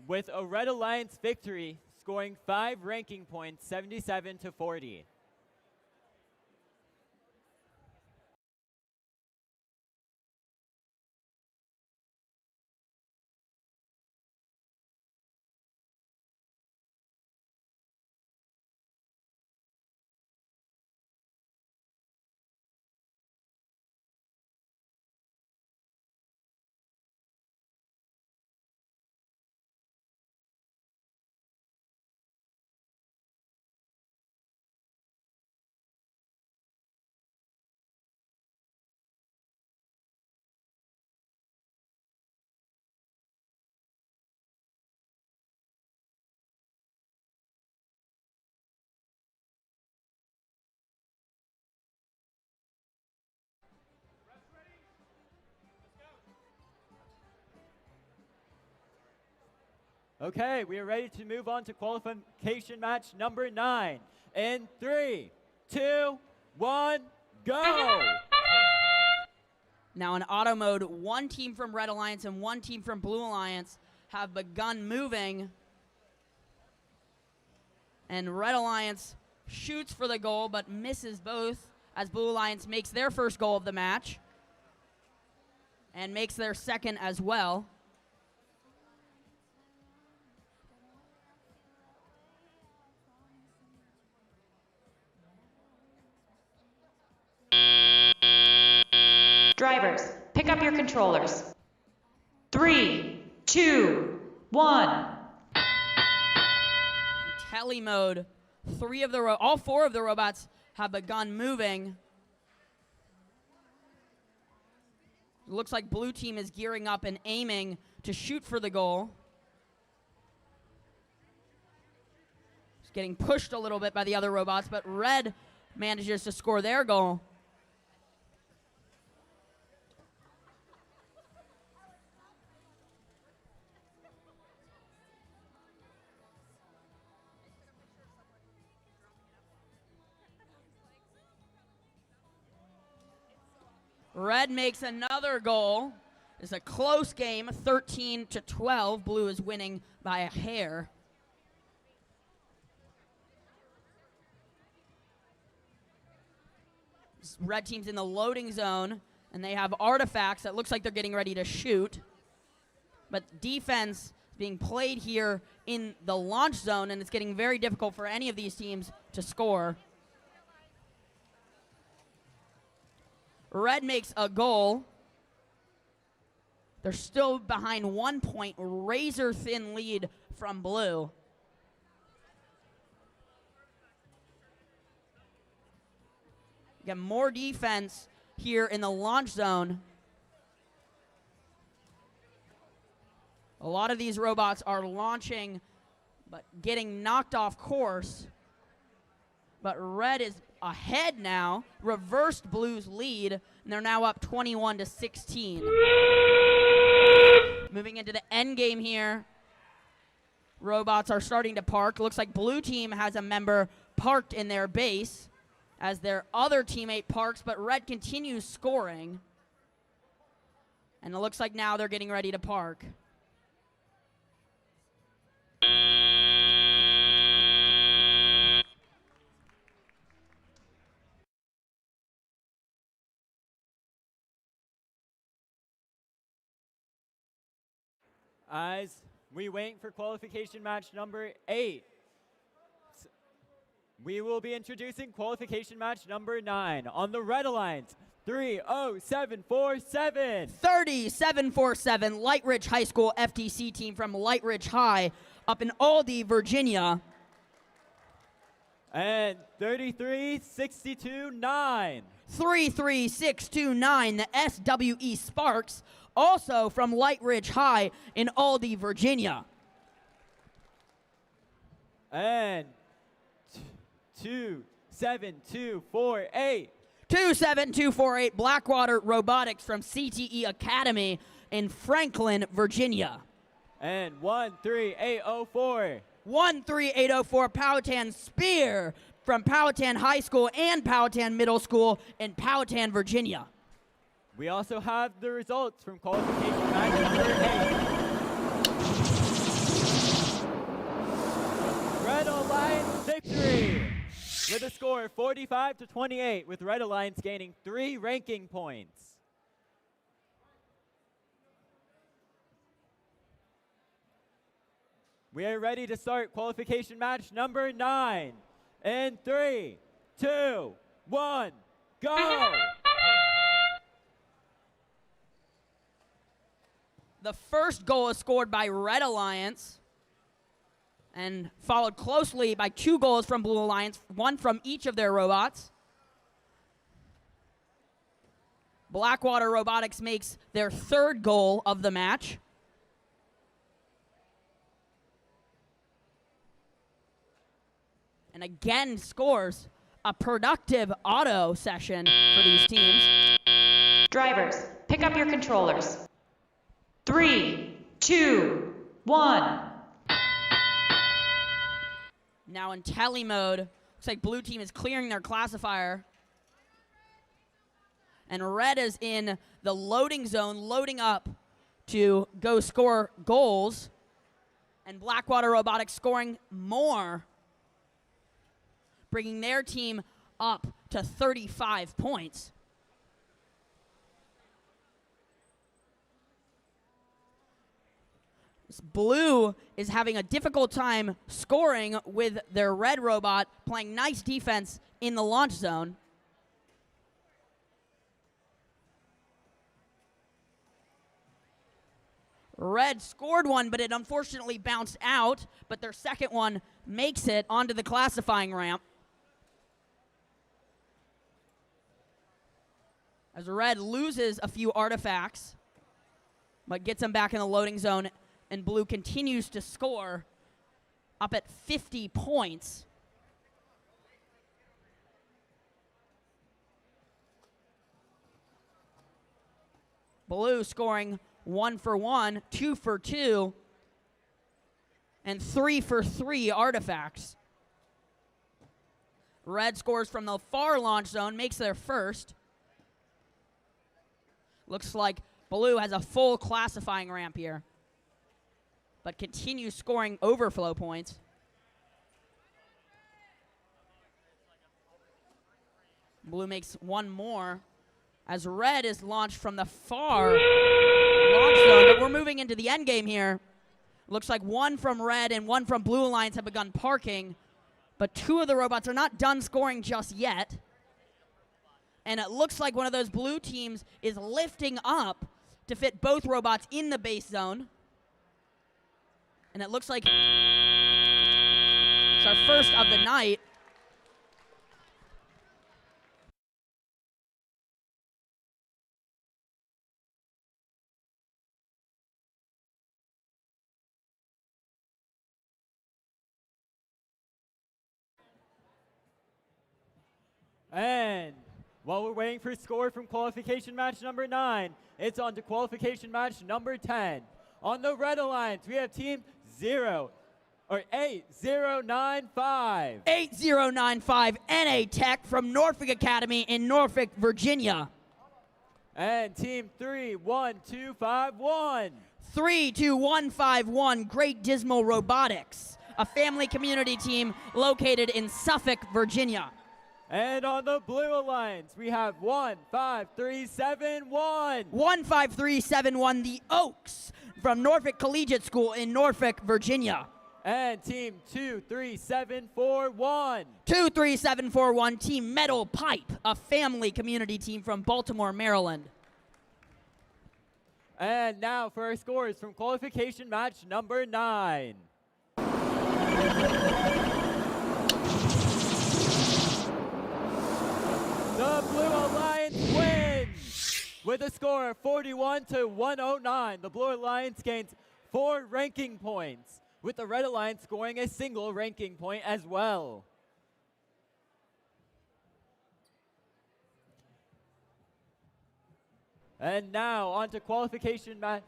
With a Red Alliance victory, scoring 5 ranking points, 77-40. Okay, we are ready to move on to qualification match number 9. In 3, 2, 1, go! Now in auto mode, one team from Red Alliance and one team from Blue Alliance have begun moving. And Red Alliance shoots for the goal but misses both as Blue Alliance makes their first goal of the match and makes their second as well. Drivers, pick up your controllers. 3, 2, 1. Tele mode. All four of the robots have begun moving. It looks like blue team is gearing up and aiming to shoot for the goal. It's getting pushed a little bit by the other robots, but red manages to score their goal. Red makes another goal. It's a close game, 13-12. Blue is winning by a hair. Red team's in the loading zone, and they have artifacts that looks like they're getting ready to shoot. But defense is being played here in the launch zone, and it's getting very difficult for any of these teams to score. Red makes a goal. They're still behind 1 point, razor thin lead from blue. Get more defense here in the launch zone. A lot of these robots are launching, but getting knocked off course. But red is ahead now, reversed blue's lead, and they're now up 21-16. Moving into the end game here. Robots are starting to park. Looks like blue team has a member parked in their base as their other teammate parks, but red continues scoring. And it looks like now they're getting ready to park. As we wait for qualification match number 8, we will be introducing qualification match number 9 on the Red Alliance. 30747. 3747, Light Ridge High School FTC team from Light Ridge High up in Aldie, Virginia. And 33629. 33629, the SWE Sparks, also from Light Ridge High in Aldie, Virginia. And 27248. 27248, Blackwater Robotics from CTE Academy in Franklin, Virginia. And 13804. 13804, Powhatan Spear, from Powhatan High School and Powhatan Middle School in Powhatan, Virginia. We also have the results from qualification match number 8. Red Alliance victory with a score of 45-28, with Red Alliance gaining 3 ranking points. We are ready to start qualification match number 9. In 3, 2, 1, go! The first goal is scored by Red Alliance and followed closely by 2 goals from Blue Alliance, 1 from each of their robots. Blackwater Robotics makes their 3rd goal of the match. And again scores a productive auto session for these teams. Drivers, pick up your controllers. 3, 2, 1. Now in tele mode, looks like blue team is clearing their classifier. And red is in the loading zone, loading up to go score goals. And Blackwater Robotics scoring more, bringing their team up to 35 points. Blue is having a difficult time scoring with their red robot, playing nice defense in the launch zone. Red scored one, but it unfortunately bounced out, but their second one makes it onto the classifying ramp. As red loses a few artifacts, but gets them back in the loading zone, and blue continues to score up at 50 points. Blue scoring 1 for 1, 2 for 2, and 3 for 3 artifacts. Red scores from the far launch zone, makes their first. Looks like blue has a full classifying ramp here, but continues scoring overflow points. Blue makes one more as red is launched from the far launch zone, but we're moving into the end game here. Looks like 1 from red and 1 from Blue Alliance have begun parking, but 2 of the robots are not done scoring just yet. And it looks like one of those blue teams is lifting up to fit both robots in the base zone. And it looks like it's our first of the night. And while we're waiting for score from qualification match number 9, it's on to qualification match number 10. On the Red Alliance, we have team 8095. 8095 NA Tech from Norfolk Academy in Norfolk, Virginia. And team 31251. 32151 Great Dismal Robotics, a family community team located in Suffolk, Virginia. And on the Blue Alliance, we have 15371. 15371, the Oaks from Norfolk Collegiate School in Norfolk, Virginia. And team 23741. 23741, Team Metal Pipe, a family community team from Baltimore, Maryland. And now for our scores from qualification match number 9. The Blue Alliance wins with a score of 41-109. The Blue Alliance gains 4 ranking points, with the Red Alliance scoring a single ranking point as well. And now on to qualification match.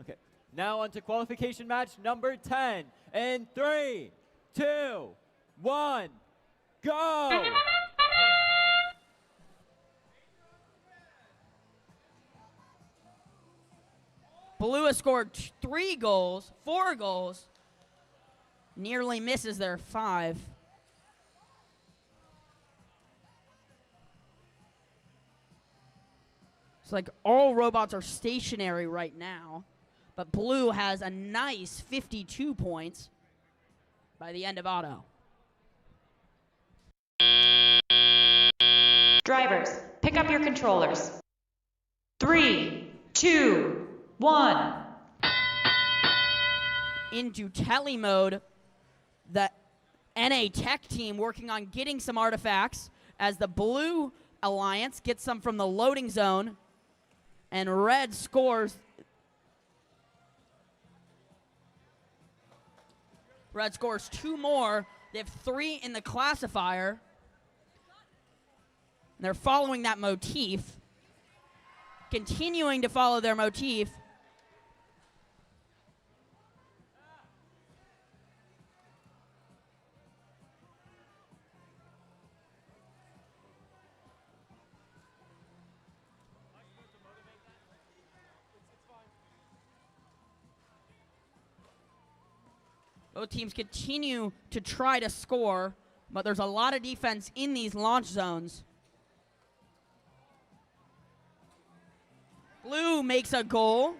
Okay. Now on to qualification match number 10. In 3, 2, 1, go! Blue has scored 4 goals. Nearly misses their 5. It's like all robots are stationary right now, but Blue has a nice 52 points by the end of auto. Drivers, pick up your controllers. 3, 2, 1. Into tele mode, the NA Tech team working on getting some artifacts as the Blue Alliance gets some from the loading zone, and Red scores. Red scores 2 more. They have 3 in the classifier. And they're following that motif, continuing to follow their motif. Both teams continue to try to score, but there's a lot of defense in these launch zones. Blue makes a goal.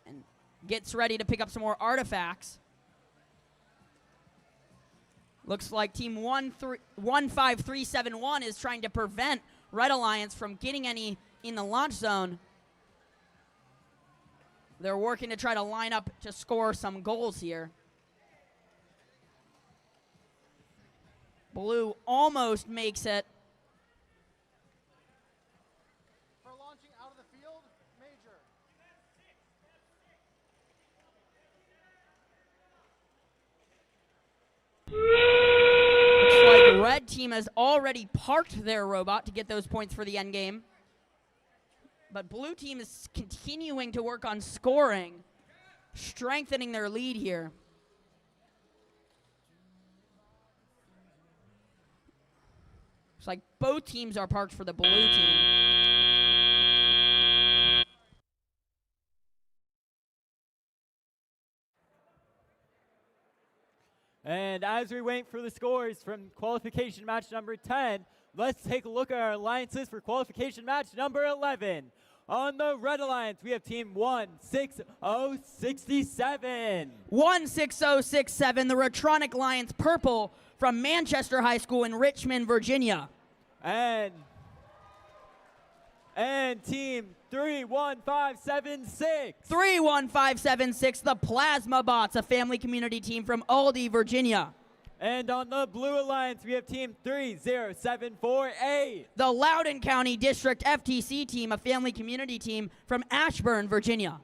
And gets ready to pick up some more artifacts. Looks like team 15371 is trying to prevent Red Alliance from getting any in the launch zone. They're working to try to line up to score some goals here. Blue almost makes it. For launching out of the field, major. Looks like Red team has already parked their robot to get those points for the end game. But Blue team is continuing to work on scoring, strengthening their lead here. It's like both teams are parked for the Blue team. And as we wait for the scores from qualification match number 10, let's take a look at our alliances for qualification match number 11. On the Red Alliance, we have team 16067. 16067, the Retronic Lions Purple from Manchester High School in Richmond, Virginia. And team 31576. 31576, the Plasma Bots, a family community team from Aldie, Virginia. And on the Blue Alliance, we have team 30748. The Loudoun County District FTC team, a family community team from Ashburn, Virginia.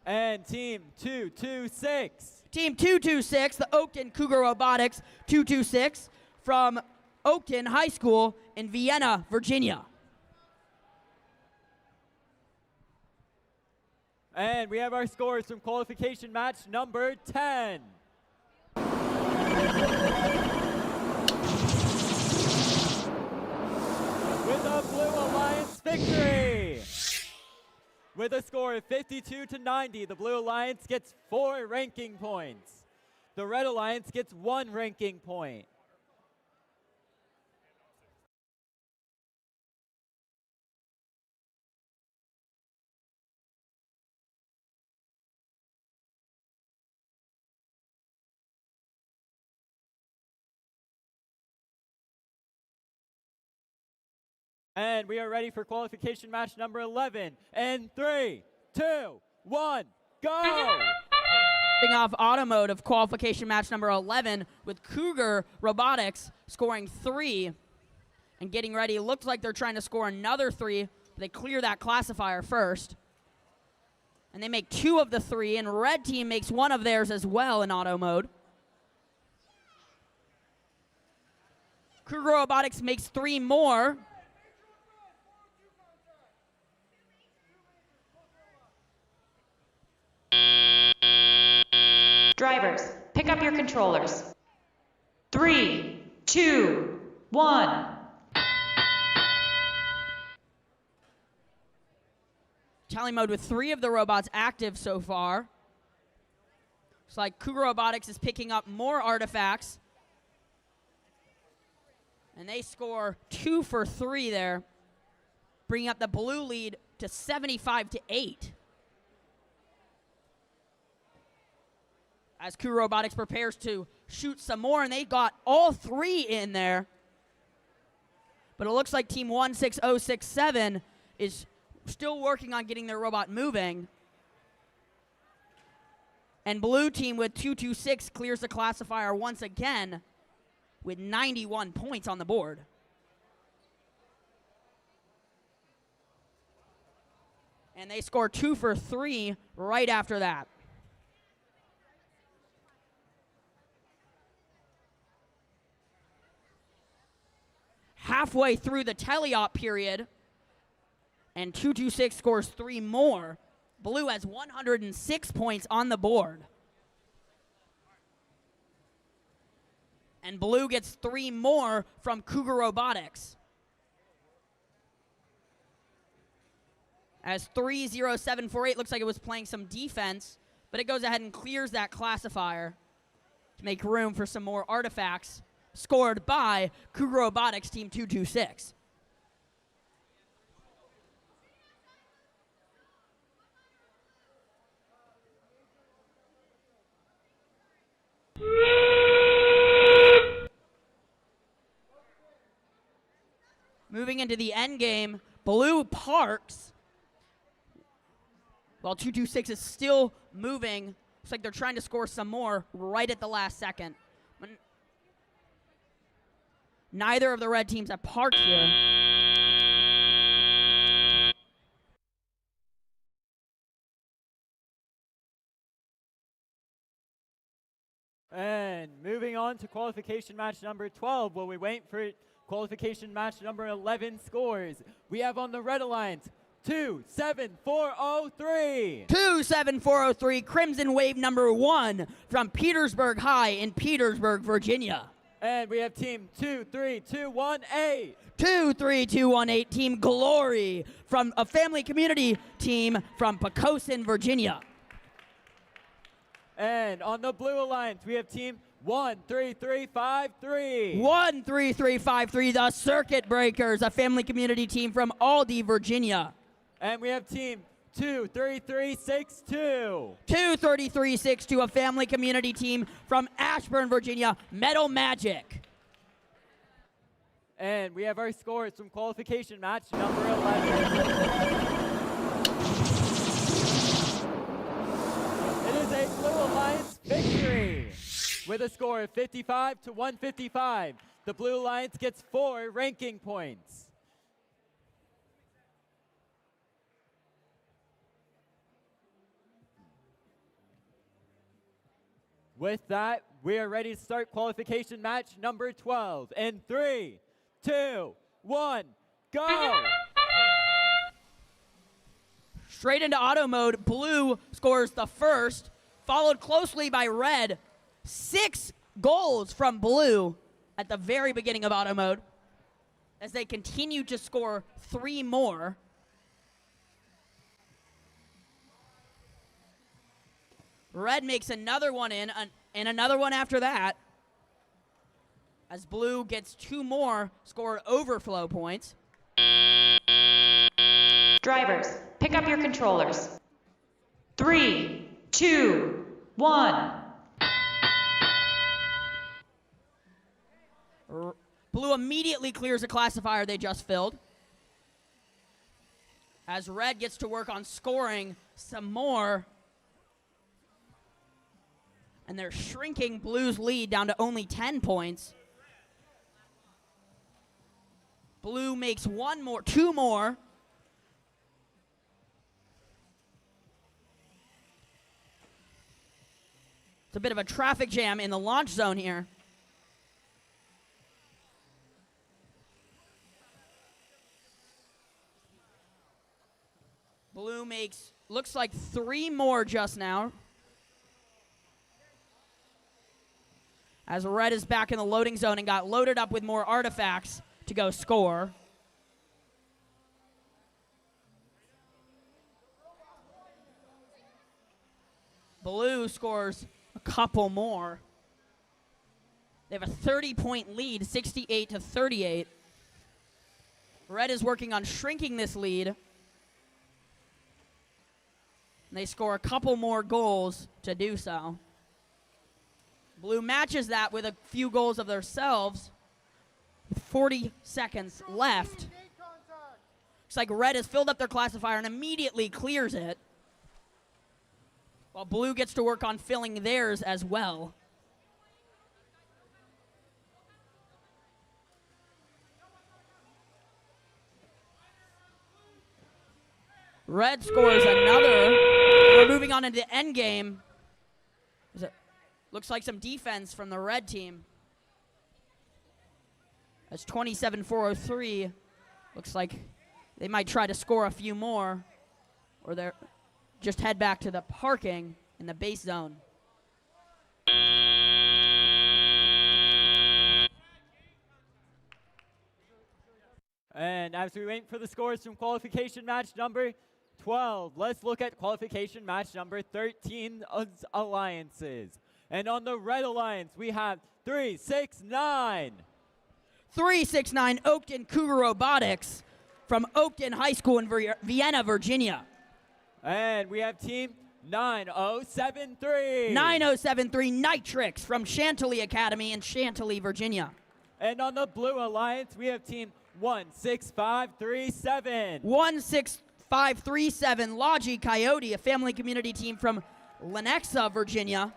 And team 226. Team 226, the Oakton Cougar Robotics 226 from Oakton High School in Vienna, Virginia. And we have our scores from qualification match number 10. With a Blue Alliance victory! With a score of 52-90, the Blue Alliance gets 4 ranking points. The Red Alliance gets 1 ranking point. And we are ready for qualification match number 11. And 3, 2, 1, go! Starting off auto mode of qualification match number 11 with Cougar Robotics scoring 3 and getting ready. Looks like they're trying to score another 3, but they clear that classifier first. And they make 2 of the 3, and Red team makes 1 of theirs as well in auto mode. Cougar Robotics makes 3 more. Drivers, pick up your controllers. 3, 2, 1. Tally mode with 3 of the robots active so far. It's like Cougar Robotics is picking up more artifacts. And they score 2 for 3 there, bringing up the blue lead to 75-8. As Cougar Robotics prepares to shoot some more, and they got all 3 in there. But it looks like Team 16067 is still working on getting their robot moving. And blue team with 226 clears the classifier once again with 91 points on the board. And they score 2 for 3 right after that. Halfway through the teleop period, and 226 scores 3 more. Blue has 106 points on the board. And blue gets 3 more from Cougar Robotics. As 30748 looks like it was playing some defense, but it goes ahead and clears that classifier to make room for some more artifacts scored by Cougar Robotics Team 226. Moving into the end game, blue parks while 226 is still moving. Looks like they're trying to score some more right at the last second. Neither of the red teams have parked here. And moving on to qualification match number 12, while we wait for qualification match number 11 scores, we have on the Red Alliance 27403. 27403, Crimson Wave number 1 from Petersburg High in Petersburg, Virginia. And we have team 23218. 23218, Team Glory from a family community team from Poquoson, Virginia. And on the Blue Alliance, we have team 13353. 13353, the Circuit Breakers, a family community team from Aldie, Virginia. And we have team 23362. 23362, a family community team from Ashburn, Virginia, Metal Magic. And we have our scores from qualification match number 11. It is a Blue Alliance victory with a score of 55-155. The Blue Alliance gets 4 ranking points. With that, we are ready to start qualification match number 12. In 3, 2, 1, go! Straight into auto mode, blue scores the first, followed closely by red. 6 goals from blue at the very beginning of auto mode as they continue to score 3 more. Red makes another one in, and another one after that, as blue gets 2 more score overflow points. Drivers, pick up your controllers. 3, 2, 1. Blue immediately clears a classifier they just filled, as red gets to work on scoring some more. And they're shrinking blue's lead down to only 10 points. Blue makes 2 more. It's a bit of a traffic jam in the launch zone here. Blue makes, looks like 3 more just now. as red is back in the loading zone and got loaded up with more artifacts to go score. Blue scores a couple more. They have a 30-point lead, 68-38. Red is working on shrinking this lead. And they score a couple more goals to do so. Blue matches that with a few goals of themselves. With 40 seconds left. Looks like red has filled up their classifier and immediately clears it, while blue gets to work on filling theirs as well. Red scores another. We're moving on into the end game. Looks like some defense from the red team. That's 27-403. Looks like they might try to score a few more, or they're just head back to the parking in the base zone. And as we wait for the scores from qualification match number 12, let's look at qualification match number 13 of alliances. And on the red alliance, we have 369. 369 Oakton Cougar Robotics from Oakton High School in Vienna, Virginia. And we have team 9073. 9073 Nitrix from Chantilly Academy in Chantilly, Virginia. And on the blue alliance, we have team 16537. 16537 Logi Coyote, a family community team from Lenexa, Virginia.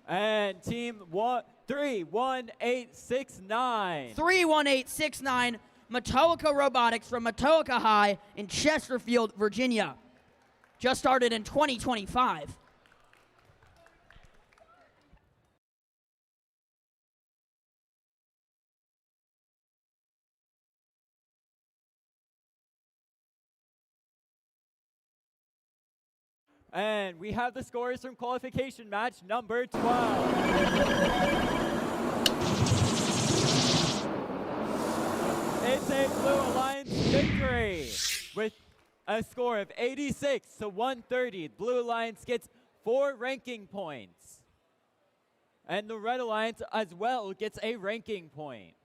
And team 31869. 31869 Matoaka Robotics from Matoaka High in Chesterfield, Virginia. Just started in 2025. And we have the scores from qualification match number 12. It's a Blue Alliance victory with a score of 86-130. Blue Alliance gets 4 ranking points. And the Red Alliance as well gets a ranking point.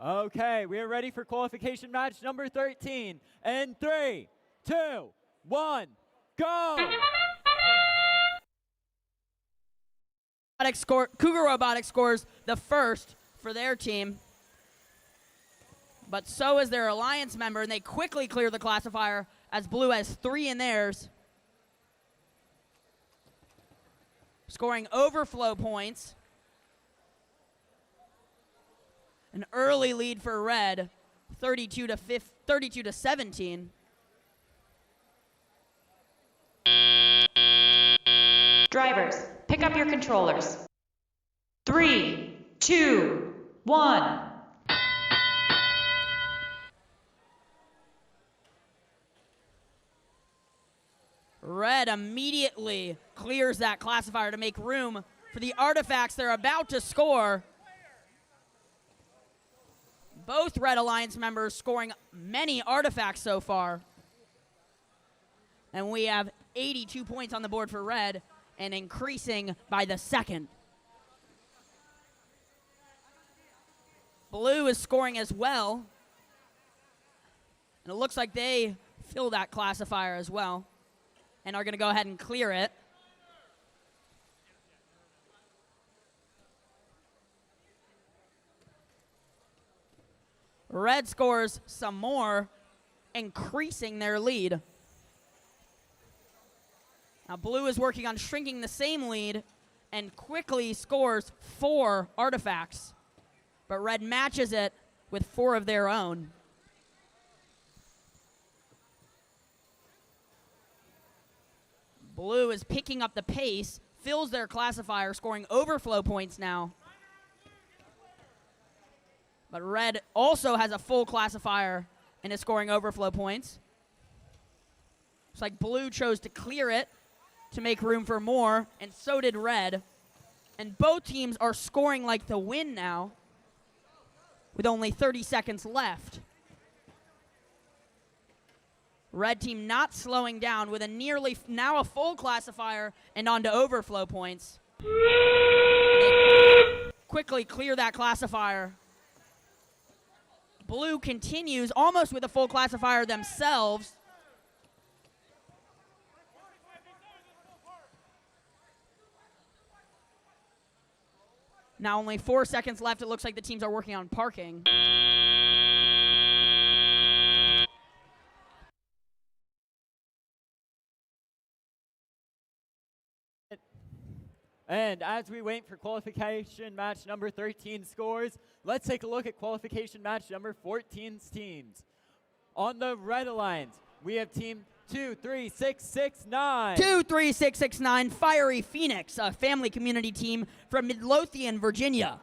Okay, we are ready for qualification match number 13. And 3, 2, 1, go! Cougar Robotics scores the first for their team. But so is their alliance member, and they quickly clear the classifier as Blue has 3 in theirs. Scoring overflow points. An early lead for Red, 32-17. Drivers, pick up your controllers. 3, 2, 1. Red immediately clears that classifier to make room for the artifacts they're about to score. Both Red Alliance members scoring many artifacts so far. And we have 82 points on the board for Red and increasing by the second. Blue is scoring as well. And it looks like they fill that classifier as well and are going to go ahead and clear it. Red scores some more, increasing their lead. Now Blue is working on shrinking the same lead and quickly scores 4 artifacts. But Red matches it with 4 of their own. Blue is picking up the pace, fills their classifier, scoring overflow points now. But Red also has a full classifier and is scoring overflow points. Looks like Blue chose to clear it to make room for more, and so did Red. And both teams are scoring like the win now, with only 30 seconds left. Red team not slowing down with now a full classifier and on to overflow points. They quickly clear that classifier. Blue continues almost with a full classifier themselves. Now only 4 seconds left. It looks like the teams are working on parking. And as we wait for qualification match number 13 scores, let's take a look at qualification match number 14's teams. On the Red Alliance, we have team 23669. 23669 Fiery Phoenix, a family community team from Midlothian, Virginia.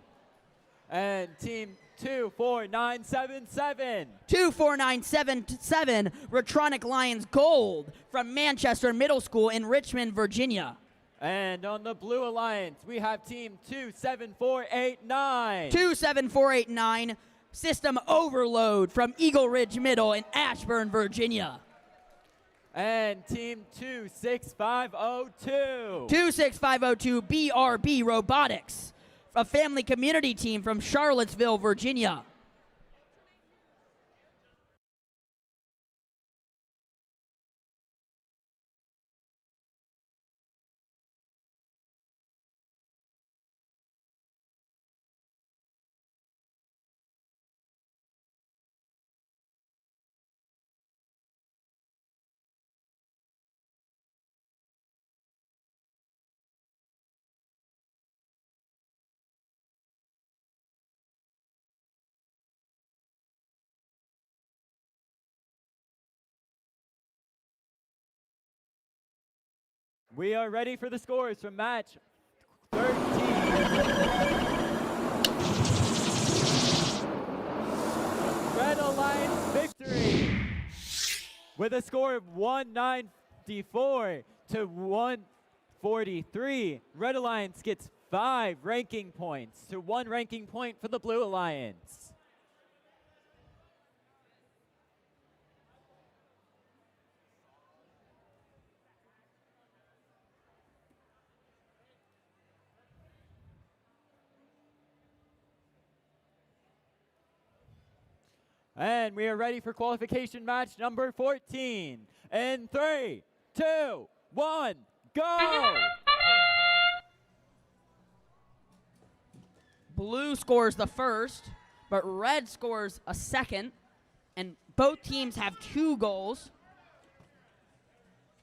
And team 24977. 24977 Retronic Lions Gold from Manchester Middle School in Richmond, Virginia. And on the Blue Alliance, we have team 27489. 27489 System Overload from Eagle Ridge Middle in Ashburn, Virginia. And team 26502. 26502 BRB Robotics, a family community team from Charlottesville, Virginia. We are ready for the scores from match 13. Red Alliance victory with a score of 194 to 143. Red Alliance gets 5 ranking points to 1 ranking point for the Blue Alliance. And we are ready for qualification match number 14. In 3, 2, 1, go! Blue scores the first, but Red scores a second, and both teams have 2 goals.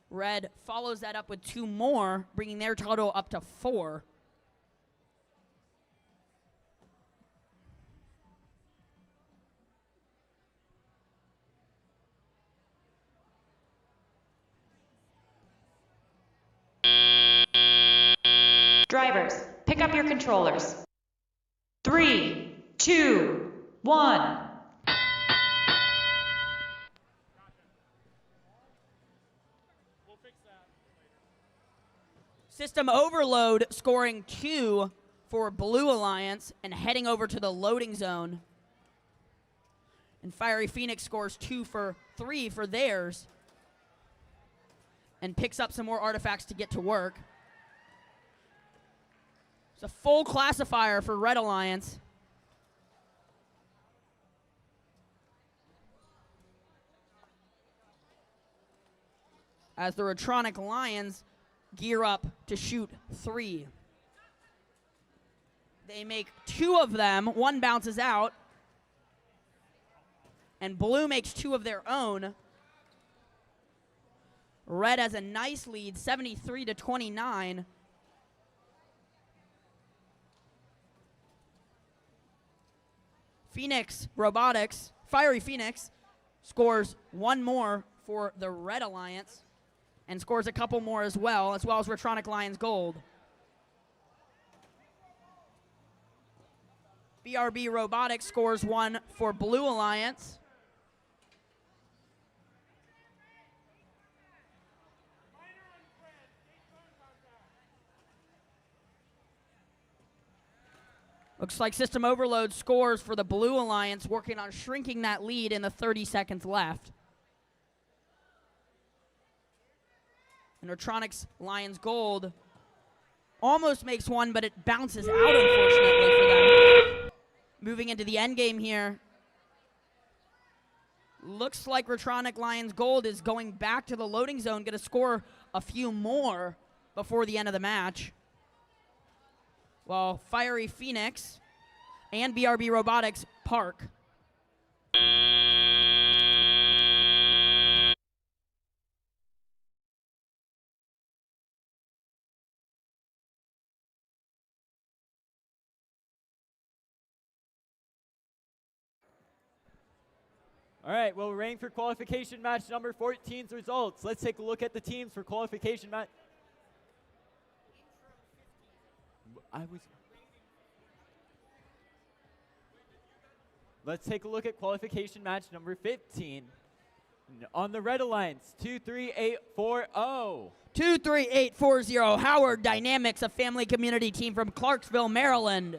Red follows that up with 2 more, bringing their total up to 4. Drivers, pick up your controllers. 3, 2, 1. System overload scoring 2 for Blue Alliance and heading over to the loading zone. And Fiery Phoenix scores 3 for theirs and picks up some more artifacts to get to work. It's a full classifier for Red Alliance. As the Retronic Lions gear up to shoot 3. They make 2 of them, 1 bounces out, and Blue makes 2 of their own. Red has a nice lead, 73-29. Phoenix Robotics, Fiery Phoenix, scores 1 more for the Red Alliance and scores a couple more as well as Retronic Lions Gold. BRB Robotics scores 1 for Blue Alliance. Looks like System Overload scores for the Blue Alliance, working on shrinking that lead in the 30 seconds left. And Retronics Lions Gold almost makes 1, but it bounces out, unfortunately, for them. Moving into the end game here. Looks like Retronic Lions Gold is going back to the loading zone, going to score a few more before the end of the match. While Fiery Phoenix and BRB Robotics park. All right, well, we're waiting for qualification match number 14's results. Let's take a look at the teams for qualification match. Let's take a look at qualification match number 15. On the Red Alliance, 23840. 23840, Howard Dynamics, a family community team from Clarksville, Maryland.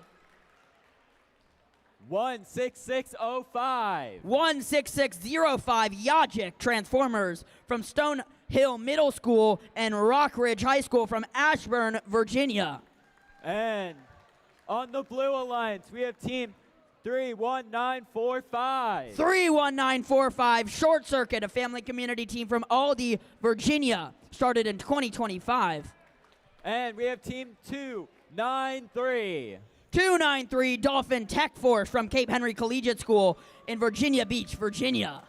16605. 16605, Yajic Transformers from Stonehill Middle School and Rockridge High School from Ashburn, Virginia. And on the Blue Alliance, we have team 31945. 31945, Short Circuit, a family community team from Aldie, Virginia, started in 2025. And we have team 293. 293, Dolphin Tech Force from Cape Henry Collegiate School in Virginia Beach, Virginia.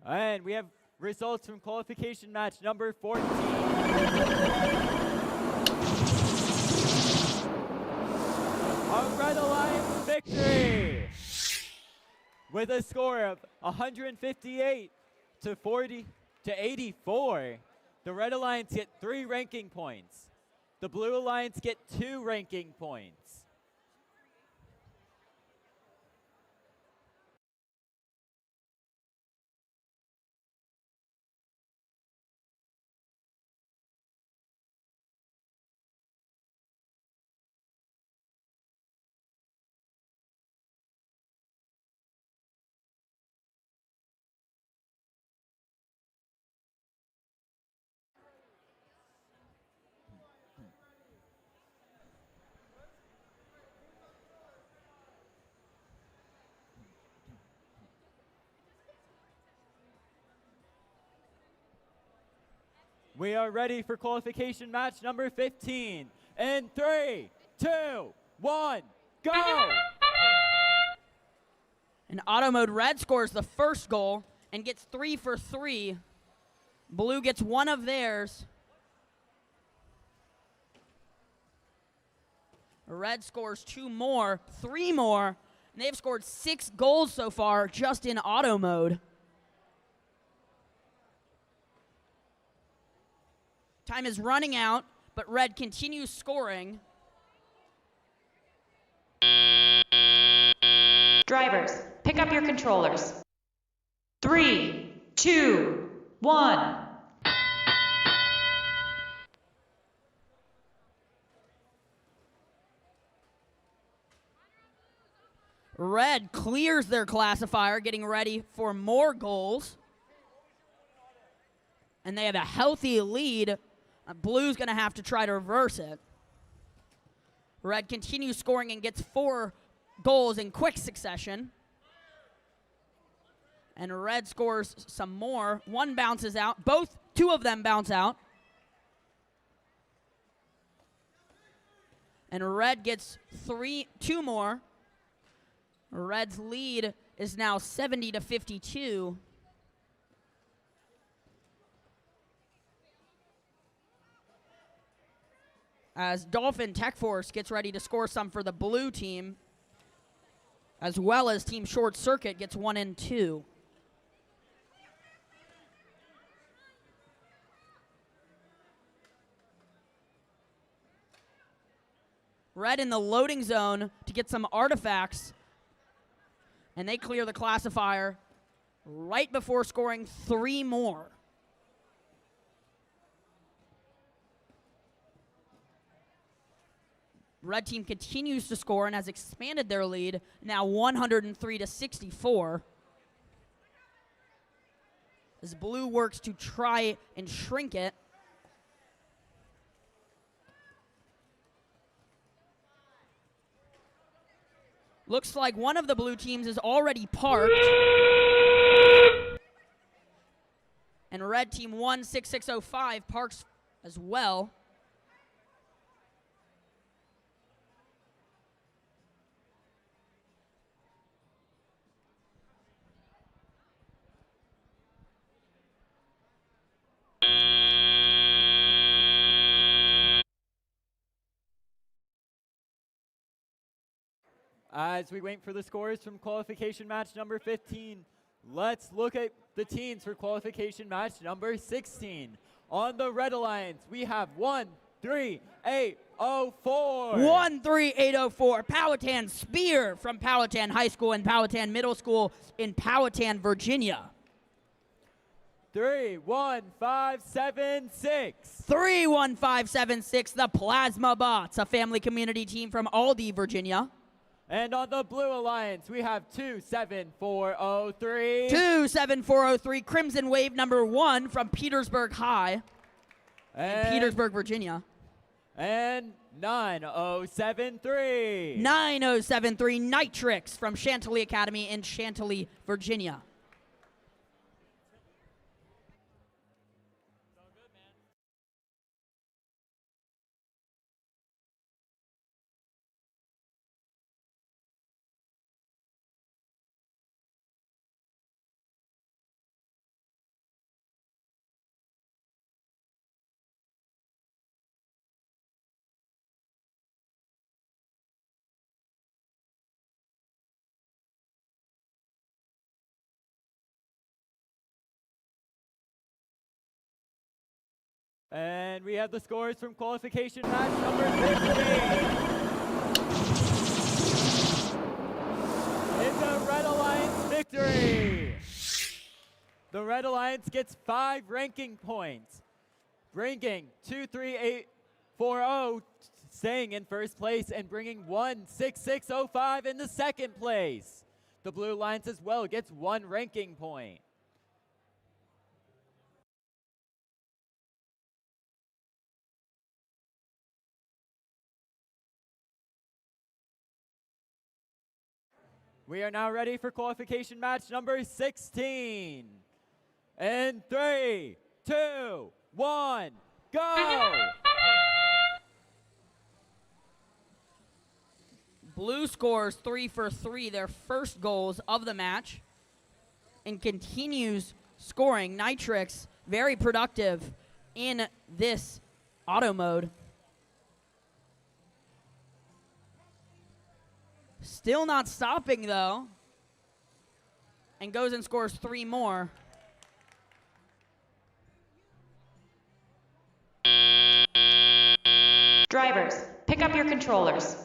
And we have results from qualification match number 14. Our Red Alliance victory with a score of 158 to 84. The Red Alliance get 3 ranking points. The Blue Alliance get 2 ranking points. We are ready for qualification match number 15. In 3, 2, 1, go! In auto mode, Red scores the first goal and gets 3 for 3. Blue gets 1 of theirs. Red scores 2 more, 3 more, and they've scored 6 goals so far just in auto mode. Time is running out, but Red continues scoring. Drivers, pick up your controllers. 3, 2, 1. Red clears their classifier, getting ready for more goals. And they have a healthy lead. Blue's going to have to try to reverse it. Red continues scoring and gets 4 goals in quick succession. And Red scores some more. One bounces out. Two of them bounce out. And Red gets 2 more. Red's lead is now 70-52. As Dolphin Tech Force gets ready to score some for the blue team, as well as Team Short Circuit gets 1 and 2. Red in the loading zone to get some artifacts, and they clear the classifier right before scoring 3 more. Red team continues to score and has expanded their lead, now 103-64. As Blue works to try and shrink it. Looks like one of the blue teams is already parked. And Red team 16605 parks as well. As we wait for the scores from qualification match number 15, let's look at the teams for qualification match number 16. On the Red Alliance, we have 13804. 13804, Powhatan Spear from Powhatan High School and Powhatan Middle School in Powhatan, Virginia. 31576. 31576, the Plasma Bots, a family community team from Aldie, Virginia. And on the Blue Alliance, we have 27403. 27403, Crimson Wave number 1 from Petersburg High in Petersburg, Virginia. And 9073. 9073, Nitrix from Chantilly Academy in Chantilly, Virginia. And we have the scores from qualification match number 15. It's a Red Alliance victory. The Red Alliance gets 5 ranking points, bringing 23840 staying in first place and bringing 16605 in the second place. The Blue Alliance as well gets 1 ranking point. We are now ready for qualification match number 16. And 3, 2, 1, go! Blue scores 3 for 3, their first goals of the match, and continues scoring. Nitrix, very productive in this auto mode. Still not stopping, though, and goes and scores 3 more. your controllers.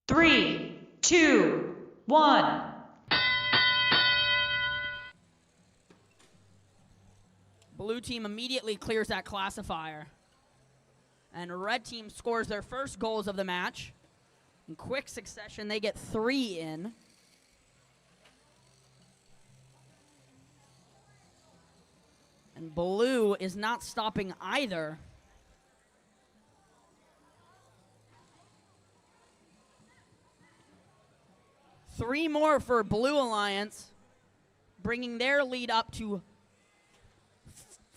3, 2, 1. Blue team immediately clears that classifier. And red team scores their first goals of the match. In quick succession, they get 3 in. And blue is not stopping either. Three more for Blue Alliance, bringing their lead up to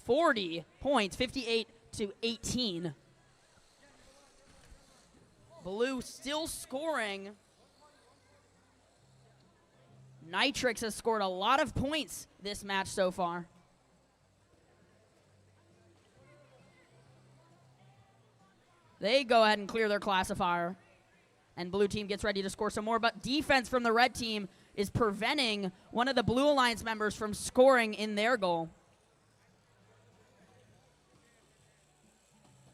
40 points, 58-18. Blue still scoring. Nitrix has scored a lot of points this match so far. They go ahead and clear their classifier. And blue team gets ready to score some more. But defense from the red team is preventing one of the Blue Alliance members from scoring in their goal.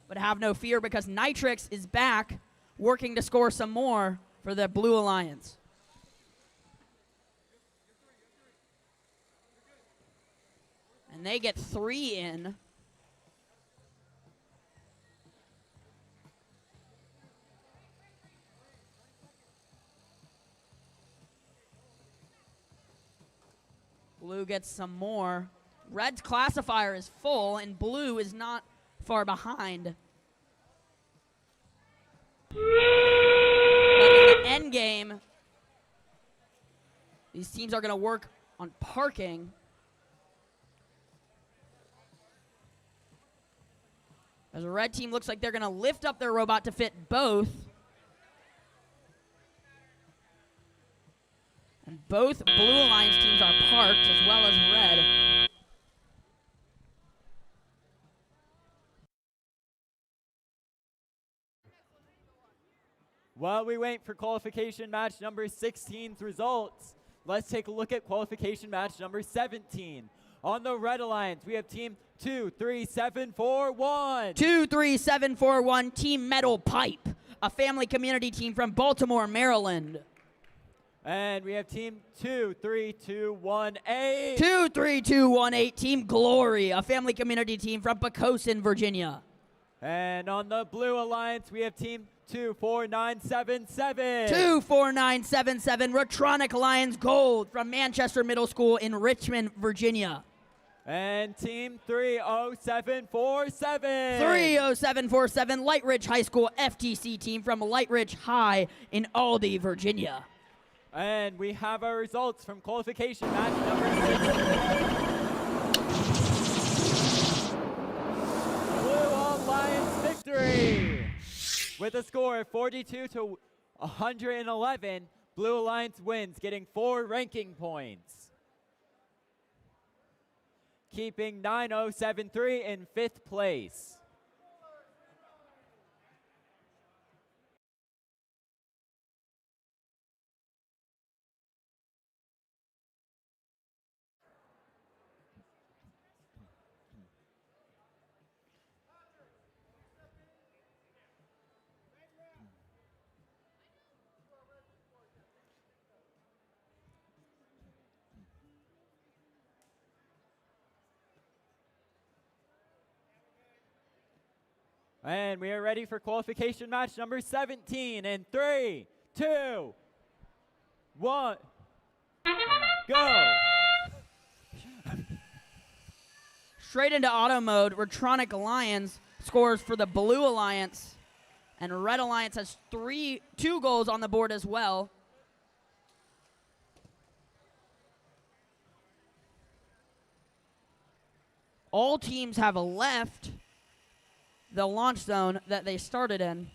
But have no fear, because Nitrix is back working to score some more for the Blue Alliance. And they get 3 in. Blue gets some more. Red's classifier is full, and blue is not far behind. But in the end game, these teams are going to work on parking. As the red team looks like they're going to lift up their robot to fit both. And both Blue Alliance teams are parked, as well as red. While we wait for qualification match number 16's results, let's take a look at qualification match number 17. On the Red Alliance, we have team 23741. 23741, Team Metal Pipe, a family community team from Baltimore, Maryland. And we have team 23218. 23218, Team Glory, a family community team from Pocosin, Virginia. And on the Blue Alliance, we have team 24977. 24977, Retronic Lions Gold from Manchester Middle School in Richmond, Virginia. And team 30747. 30747, Light Ridge High School FTC team from Light Ridge High in Aldie, Virginia. And we have our results from qualification match number 16. Blue Alliance victory! With a score of 42-111, Blue Alliance wins, getting 4 ranking points. Keeping 9073 in 5th place. And we are ready for qualification match number 17 in 3, 2, 1, go! Straight into auto mode, Retronic Lions scores for the Blue Alliance, and Red Alliance has 2 goals on the board as well. All teams have left the launch zone that they started in.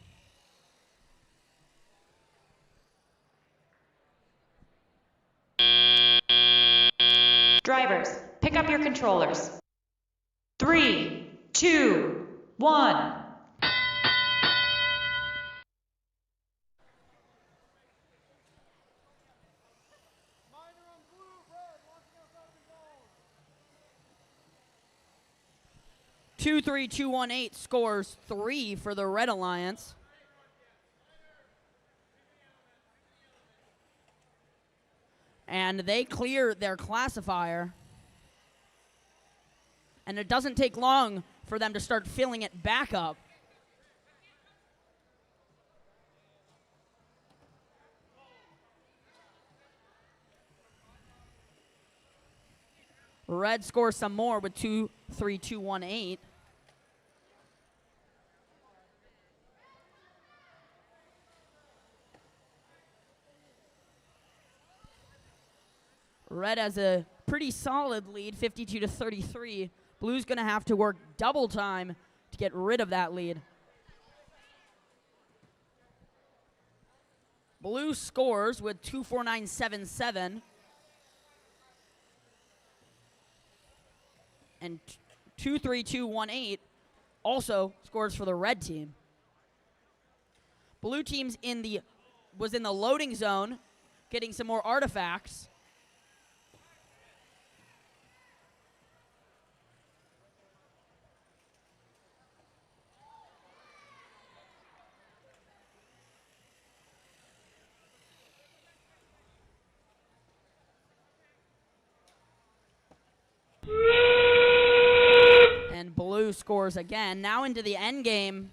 Drivers, pick up your controllers. 3, 2, 1. Two, 3, 2, 1, 8 scores 3 for the Red Alliance. And they clear their classifier. And it doesn't take long for them to start filling it back up. Red scores some more with 2-3-2-1-8. Red has a pretty solid lead, 52-33. Blue's going to have to work double time to get rid of that lead. Blue scores with 2-4-9-7-7. And 2-3-2-1-8 also scores for the red team. Blue team's was in the loading zone, getting some more artifacts. And blue scores again. Now into the end game.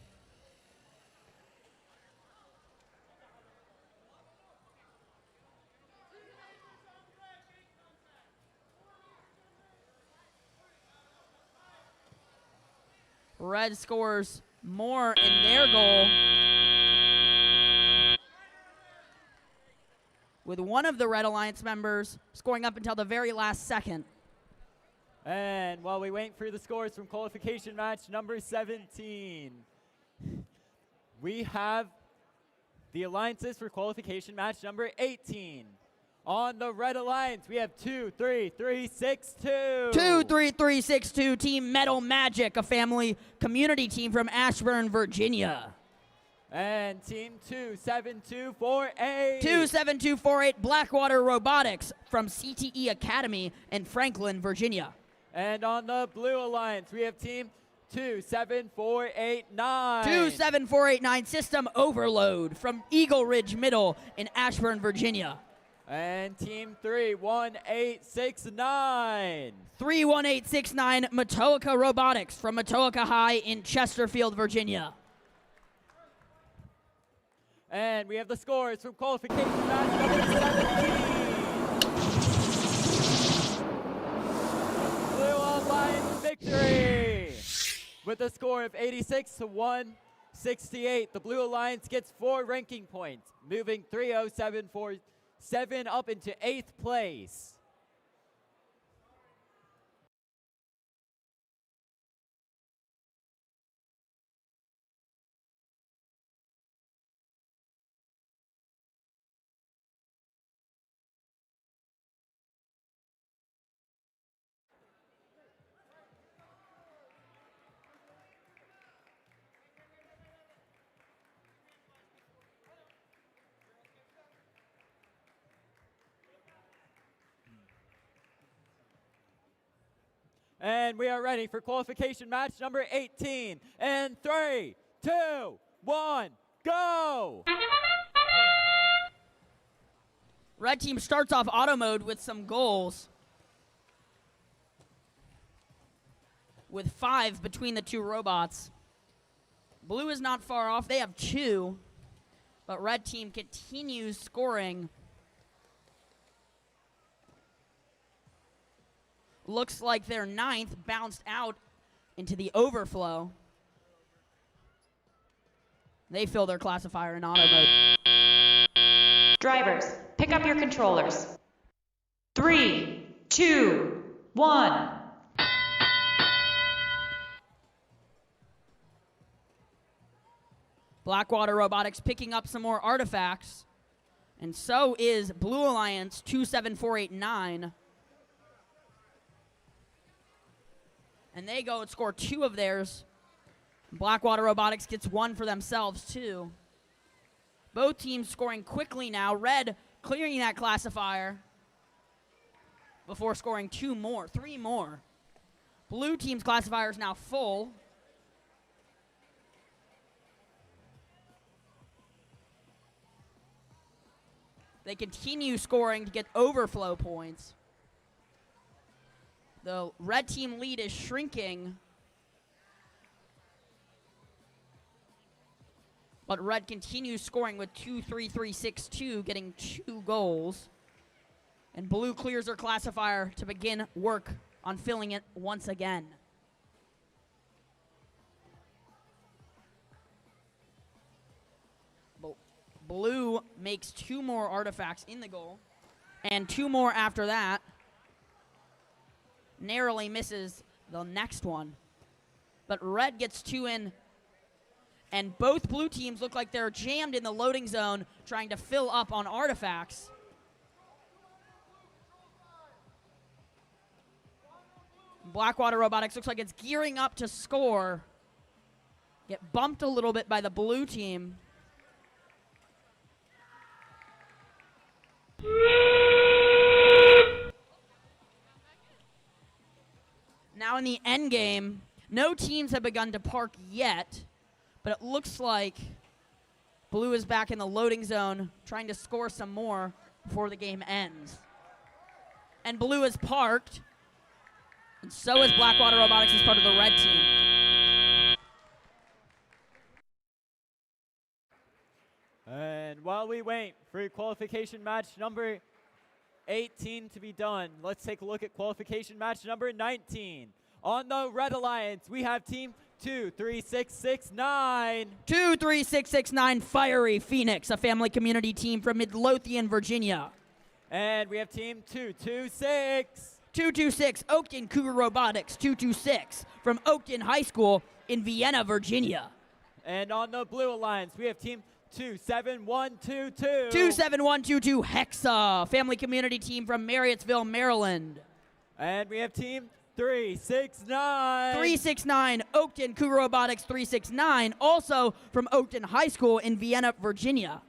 Red scores more in their goal, with one of the Red Alliance members scoring up until the very last second. And while we wait for the scores from qualification match number 17, we have the alliances for qualification match number 18. On the Red Alliance, we have 2-3-3-6-2. 2-3-3-6-2, Team Metal Magic, a family community team from Ashburn, Virginia. And Team 2-7-2-4-8. 2-7-2-4-8, Blackwater Robotics from CTE Academy in Franklin, Virginia. And on the Blue Alliance, we have Team 2-7-4-8-9. 2-7-4-8-9, System Overload from Eagle Ridge Middle in Ashburn, Virginia. And Team 3-1-8-6-9. 3-1-8-6-9, Matoaka Robotics from Matoaka High in Chesterfield, Virginia. And we have the scores from qualification match number 17. Blue Alliance victory with a score of 86-168. The Blue Alliance gets 4 ranking points, moving 3-0-7-4-7 up into 8th place. And we are ready for qualification match number 18. And 3, 2, 1, go! Red team starts off auto mode with some goals, with 5 between the 2 robots. Blue is not far off. They have 2, but red team continues scoring. Looks like their 9th bounced out into the overflow. They fill their classifier in auto mode. Drivers, pick up your controllers. 3, 2, 1. Blackwater Robotics picking up some more artifacts. And so is Blue Alliance 27489. And they go and score 2 of theirs. Blackwater Robotics gets 1 for themselves, too. Both teams scoring quickly now. Red clearing that classifier before scoring 3 more. Blue team's classifier is now full. They continue scoring to get overflow points. The red team lead is shrinking, but red continues scoring with 2-3-3-6-2, getting 2 goals. And blue clears their classifier to begin work on filling it once again. Blue makes 2 more artifacts in the goal, and 2 more after that. Narrowly misses the next one. But red gets 2 in, and both blue teams look like they're jammed in the loading zone trying to fill up on artifacts. Blackwater Robotics looks like it's gearing up to score. Get bumped a little bit by the blue team. Now in the end game, no teams have begun to park yet, but it looks like blue is back in the loading zone trying to score some more before the game ends. And blue is parked, and so is Blackwater Robotics as part of the red team. And while we wait for qualification match number 18 to be done, let's take a look at qualification match number 19. On the Red Alliance, we have team 23669. 23669 Fiery Phoenix, a family community team from Midlothian, Virginia. And we have team 226. 226 Oakton Cougar Robotics, 226 from Oakton High School in Vienna, Virginia. And on the Blue Alliance, we have team 27122. 27122 Hexa, family community team from Marriottsville, Maryland. And we have team 369. 369 Oakton Cougar Robotics 369, also from Oakton High School in Vienna, Virginia.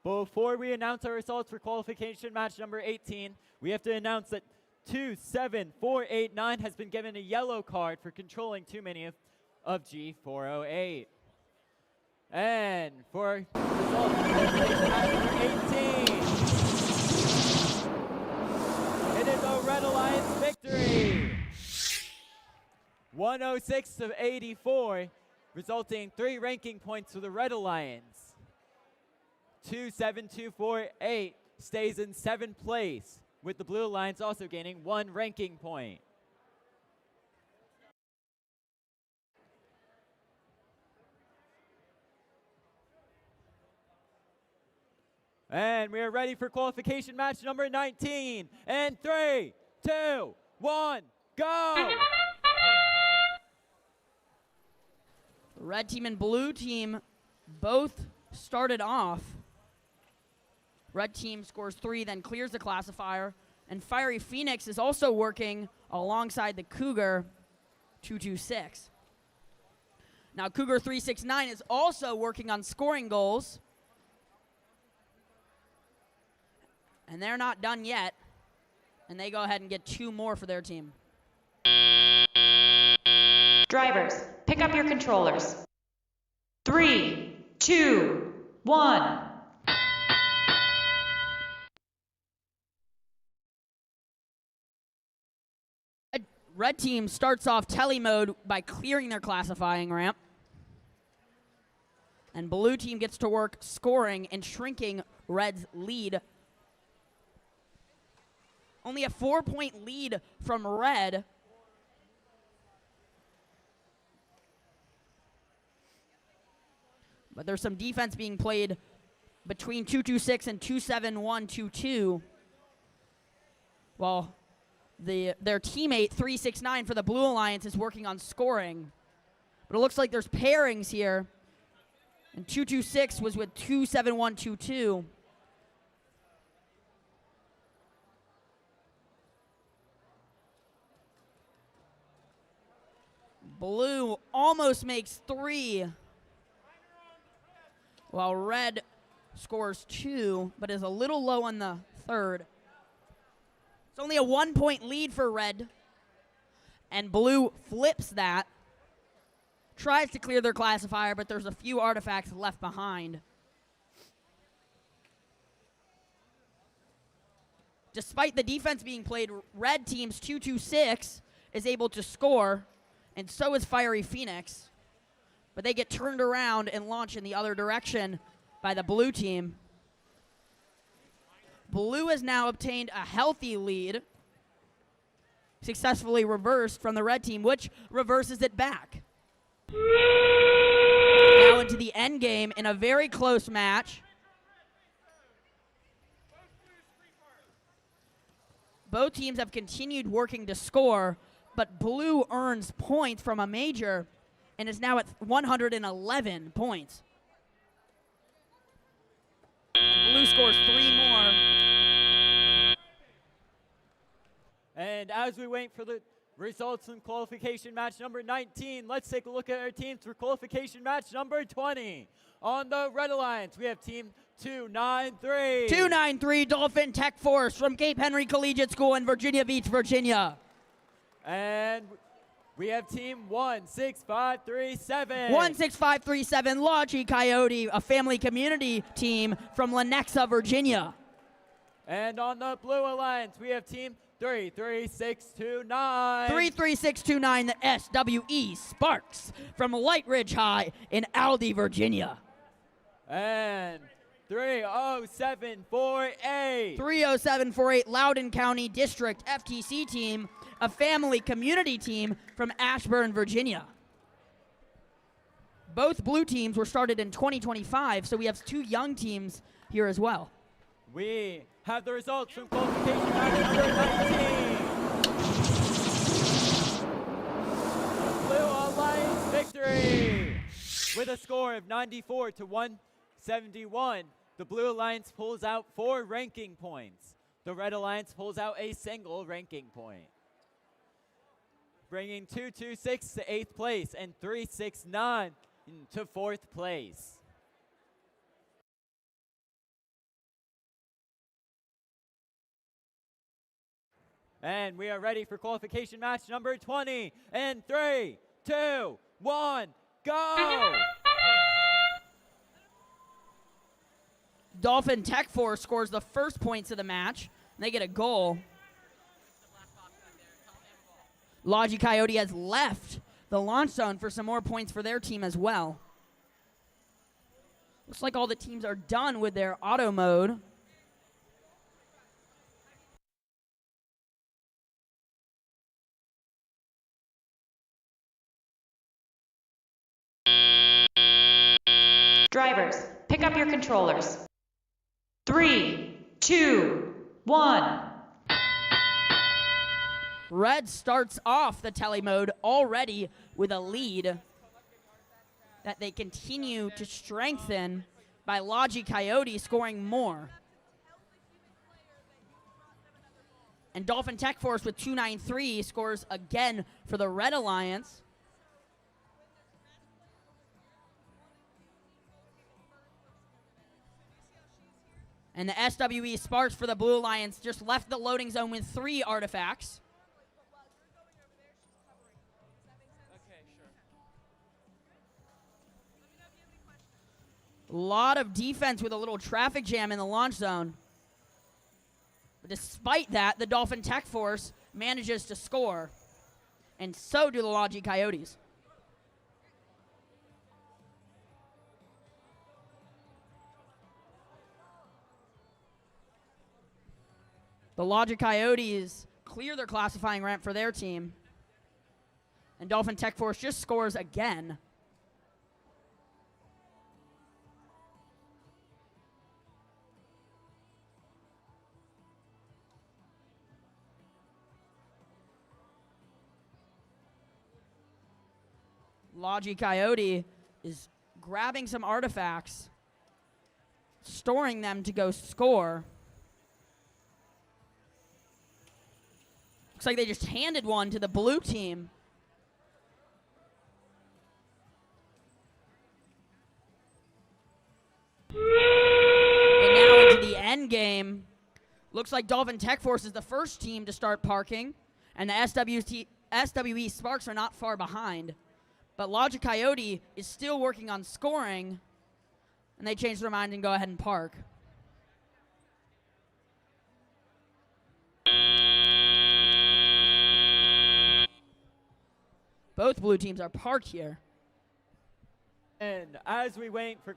Before we announce our results for qualification match number 18, we have to announce that 27489 has been given a yellow card for controlling too many of G408. And for results for qualification match number 18, it is a Red Alliance victory. 106-84, resulting 3 ranking points for the Red Alliance. 27248 stays in 7th place, with the Blue Alliance also gaining 1 ranking point. And we are ready for qualification match number 19. And 3, 2, 1, go! Red team and blue team both started off. Red team scores 3, then clears the classifier. And Fiery Phoenix is also working alongside the Cougar 226. Now Cougar 369 is also working on scoring goals. And they're not done yet. And they go ahead and get 2 more for their team. Drivers, pick up your controllers. 3, 2, 1. Red team starts off tele mode by clearing their classifying ramp. And blue team gets to work scoring and shrinking red's lead. Only a 4-point lead from red. But there's some defense being played between 226 and 27122. While their teammate 369 for the Blue Alliance is working on scoring. But it looks like there's pairings here. And 226 was with 27122. Blue almost makes 3. While red scores 2, but is a little low on the third. It's only a 1-point lead for red. And blue flips that. Tries to clear their classifier, but there's a few artifacts left behind. Despite the defense being played, red team's 226 is able to score, and so is Fiery Phoenix. But they get turned around and launch in the other direction by the blue team. Blue has now obtained a healthy lead, successfully reversed from the red team, which reverses it back. Now into the end game in a very close match. Both teams have continued working to score, but blue earns points from a major and is now at 111 points. And blue scores 3 more. And as we wait for the results in qualification match number 19, let's take a look at our teams for qualification match number 20. On the Red Alliance, we have team 293. 293 Dolphin Tech Force from Cape Henry Collegiate School in Virginia Beach, Virginia. And we have team 16537. 16537 Logi Coyote, a family community team from Lenexa, Virginia. And on the Blue Alliance, we have team 33629. 33629, the SWE Sparks from Light Ridge High in Aldie, Virginia. And 30748. 30748 Loudoun County District FTC team, a family community team from Ashburn, Virginia. Both blue teams were started in 2025, so we have 2 young teams here as well. We have the results from qualification match number 19. Blue Alliance victory with a score of 94 to 171. The Blue Alliance pulls out 4 ranking points. The Red Alliance pulls out a single ranking point, bringing 226 to 8th place and 369 to 4th place. And we are ready for qualification match number 20. And 3, 2, 1, go! Dolphin Tech Force scores the first points of the match. And they get a goal. Logi Coyote has left the launch zone for some more points for their team as well. Looks like all the teams are done with their auto mode. Drivers, pick up your controllers. 3, 2, 1. Red starts off the tele mode already with a lead that they continue to strengthen by Logi Coyote scoring more. And Dolphin Tech Force with 293 scores again for the Red Alliance. And the SWE Sparks for the Blue Alliance just left the loading zone with 3 artifacts. A lot of defense with a little traffic jam in the launch zone. But despite that, the Dolphin Tech Force manages to score. And so do the Logi Coyotes. The Logi Coyotes clear their classifying ramp for their team. And Dolphin Tech Force just scores again. Logi Coyote is grabbing some artifacts, storing them to go score. Looks like they just handed one to the blue team. And now into the end game. Looks like Dolphin Tech Force is the first team to start parking, and the SWE Sparks are not far behind. But Logi Coyote is still working on scoring, and they change their mind and go ahead and park. Both blue teams are parked here. And as we wait for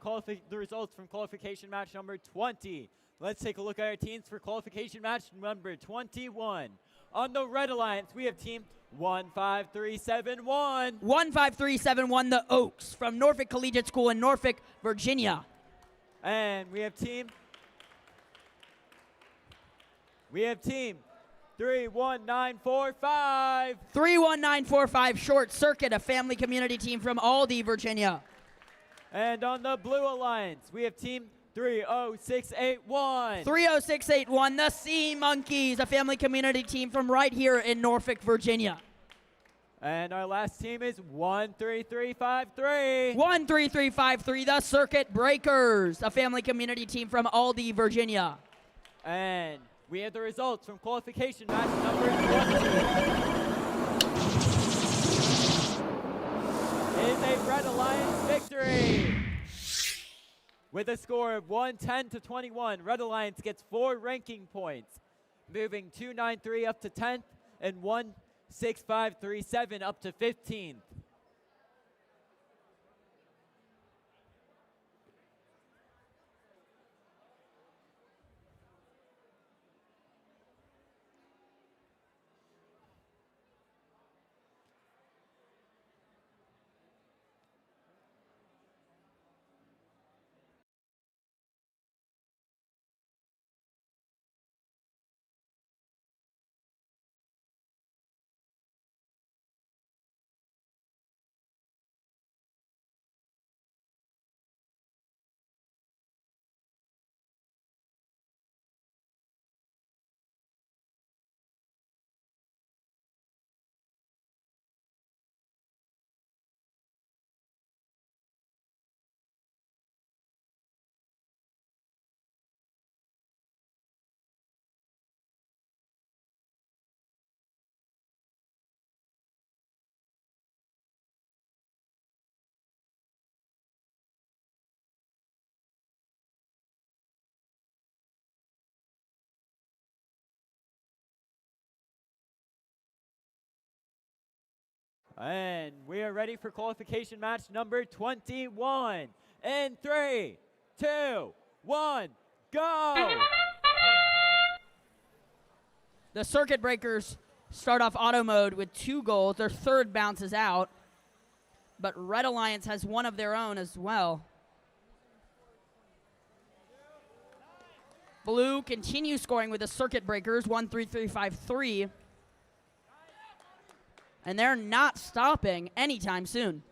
the results from qualification match number 20, let's take a look at our teams for qualification match number 21. On the Red Alliance, we have team 15371. 15371, the Oaks from Norfolk Collegiate School in Norfolk, Virginia. And we have team 31945. 31945 Short Circuit, a family community team from Aldie, Virginia. And on the Blue Alliance, we have team 30681. 30681, the Sea Monkeys, a family community team from right here in Norfolk, Virginia. And our last team is 13353. 13353, the Circuit Breakers, a family community team from Aldie, Virginia. And we have the results from qualification match number 20. It is a Red Alliance victory. With a score of 110-21, Red Alliance gets 4 ranking points, moving 293 up to 10th and 16537 up to 15th. And we are ready for qualification match number 21. In 3, 2, 1, go! The Circuit Breakers start off auto mode with 2 goals. Their third bounces out, but Red Alliance has one of their own as well. Blue continues scoring with the Circuit Breakers, 13353. And they're not stopping anytime soon.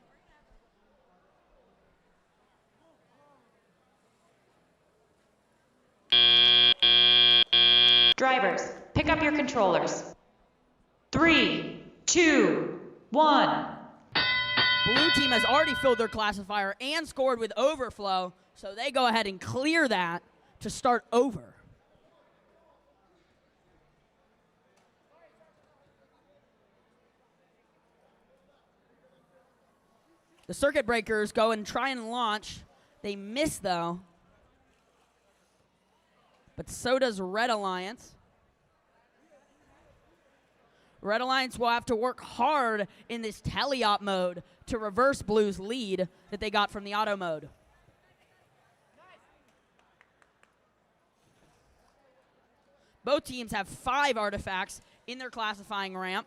Drivers, pick up your controllers. 3, 2, 1. Blue team has already filled their classifier and scored with overflow, so they go ahead and clear that to start over. The circuit breakers go and try and launch. They miss, though. But so does Red Alliance. Red Alliance will have to work hard in this teleop mode to reverse Blue's lead that they got from the auto mode. Both teams have 5 artifacts in their classifying ramp.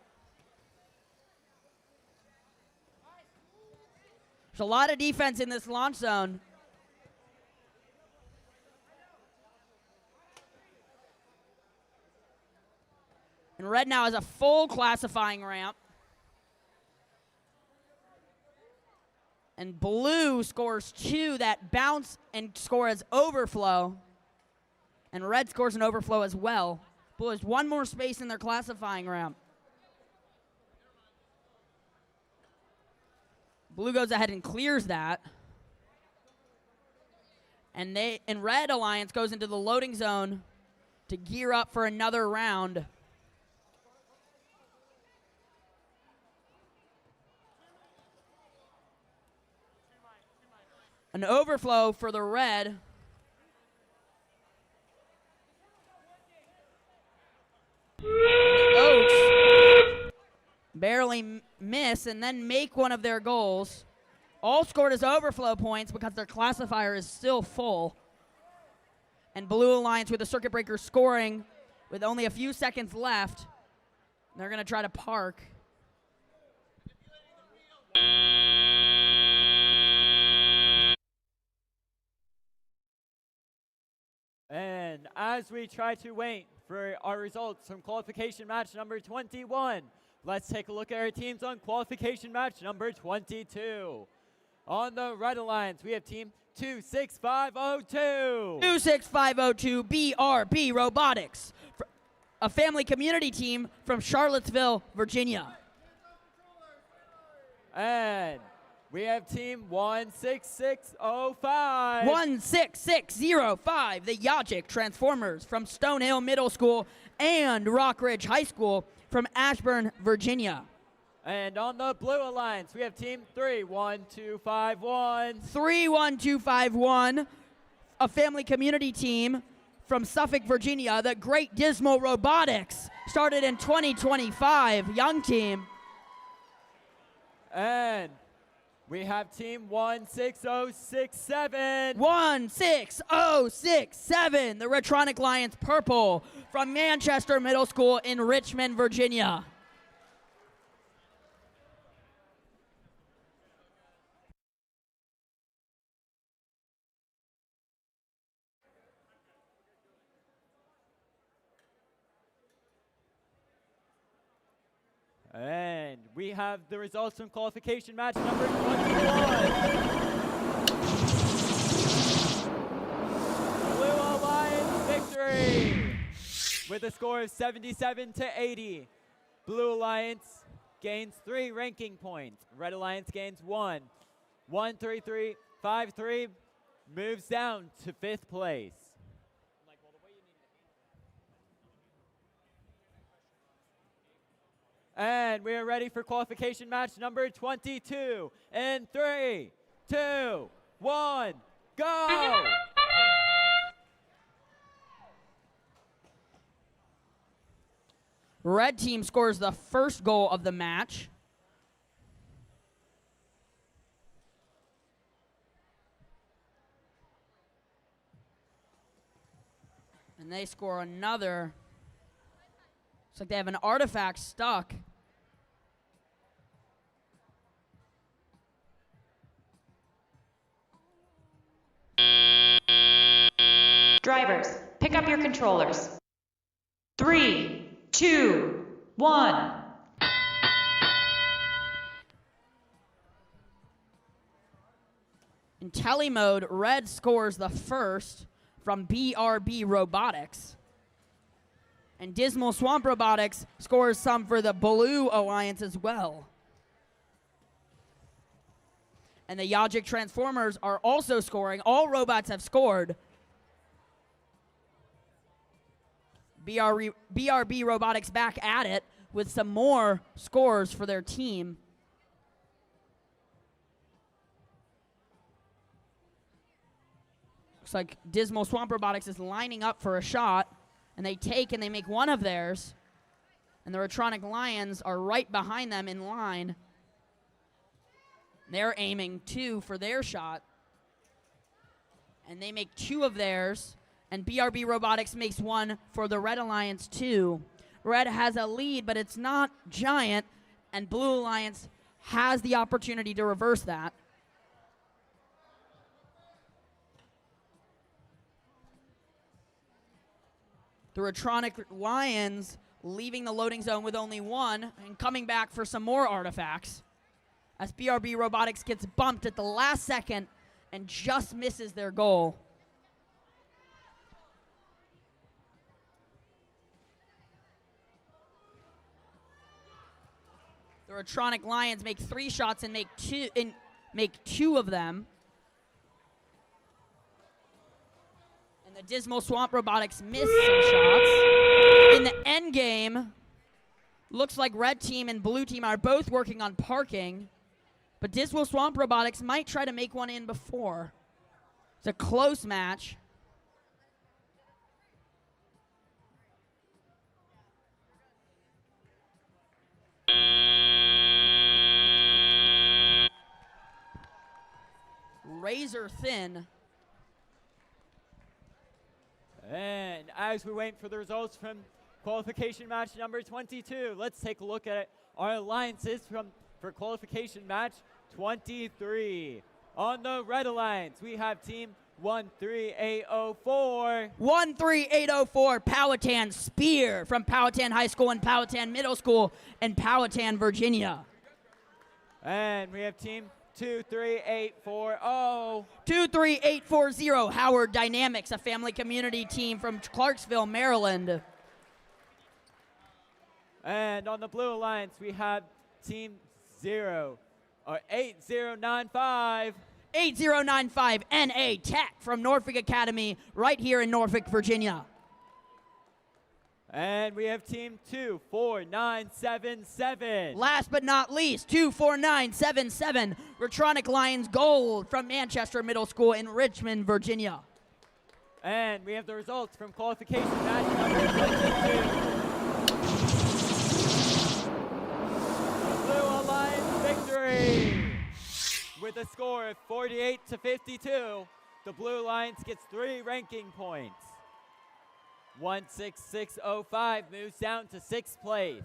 There's a lot of defense in this launch zone. And Red now has a full classifying ramp. And Blue scores 2 that bounce and score as overflow. And Red scores an overflow as well. Blue has 1 more space in their classifying ramp. Blue goes ahead and clears that. And Red Alliance goes into the loading zone to gear up for another round. An overflow for the Red. Oaks barely miss and then make one of their goals. All scored as overflow points because their classifier is still full. And Blue Alliance with the circuit breaker scoring with only a few seconds left. They're going to try to park. And as we try to wait for our results from qualification match number 21, let's take a look at our teams on qualification match number 22. On the Red Alliance, we have team 26502. 26502 BRB Robotics, a family community team from Charlottesville, Virginia. And we have team 16605. 16605, the Yajic Transformers from Stonehill Middle School and Rockridge High School from Ashburn, Virginia. And on the Blue Alliance, we have team 31251. 31251, a family community team from Suffolk, Virginia. The Great Dismal Robotics started in 2025, young team. And we have team 16067. 16067, the Retronic Lions Purple from Manchester Middle School in Richmond, Virginia. And we have the results from qualification match number 21. Blue Alliance victory with a score of 77-80. Blue Alliance gains 3 ranking points. Red Alliance gains 1. 13353 moves down to 5th place. And we are ready for qualification match number 22. In 3, 2, 1, go! Red team scores the first goal of the match. And they score another. Looks like they have an artifact stuck. Drivers, pick up your controllers. 3, 2, 1. In tele mode, Red scores the first from BRB Robotics. And Dismal Swamp Robotics scores some for the Blue Alliance as well. And the Yajic Transformers are also scoring. All robots have scored. BRB Robotics back at it with some more scores for their team. Looks like Dismal Swamp Robotics is lining up for a shot, and they take and they make one of theirs. And the Retronic Lions are right behind them in line. They're aiming 2 for their shot. And they make 2 of theirs. And BRB Robotics makes 1 for the Red Alliance, 2. Red has a lead, but it's not giant. And Blue Alliance has the opportunity to reverse that. The Retronic Lions leaving the loading zone with only 1 and coming back for some more artifacts. As BRB Robotics gets bumped at the last second and just misses their goal. The Retronic Lions make 3 shots and make 2 of them. And the Dismal Swamp Robotics miss some shots. In the end game, looks like Red Team and Blue Team are both working on parking. But Dismal Swamp Robotics might try to make one in before. It's a close match. Razor thin. And as we wait for the results from qualification match number 22, let's take a look at our alliances for qualification match 23. On the Red Alliance, we have team 13804. 13804, Powhatan Spear from Powhatan High School and Powhatan Middle School in Powhatan, Virginia. And we have team 23840. 23840, Howard Dynamics, a family community team from Clarksville, Maryland. And on the Blue Alliance, we have team 8095. 8095 NA Tech from Norfolk Academy right here in Norfolk, Virginia. And we have team 24977. Last but not least, 24977, Retronic Lions Gold from Manchester Middle School in Richmond, Virginia. And we have the results from qualification match number 22. The Blue Alliance victory with a score of 48-52. The Blue Alliance gets 3 ranking points. 16605 moves down to 6th place.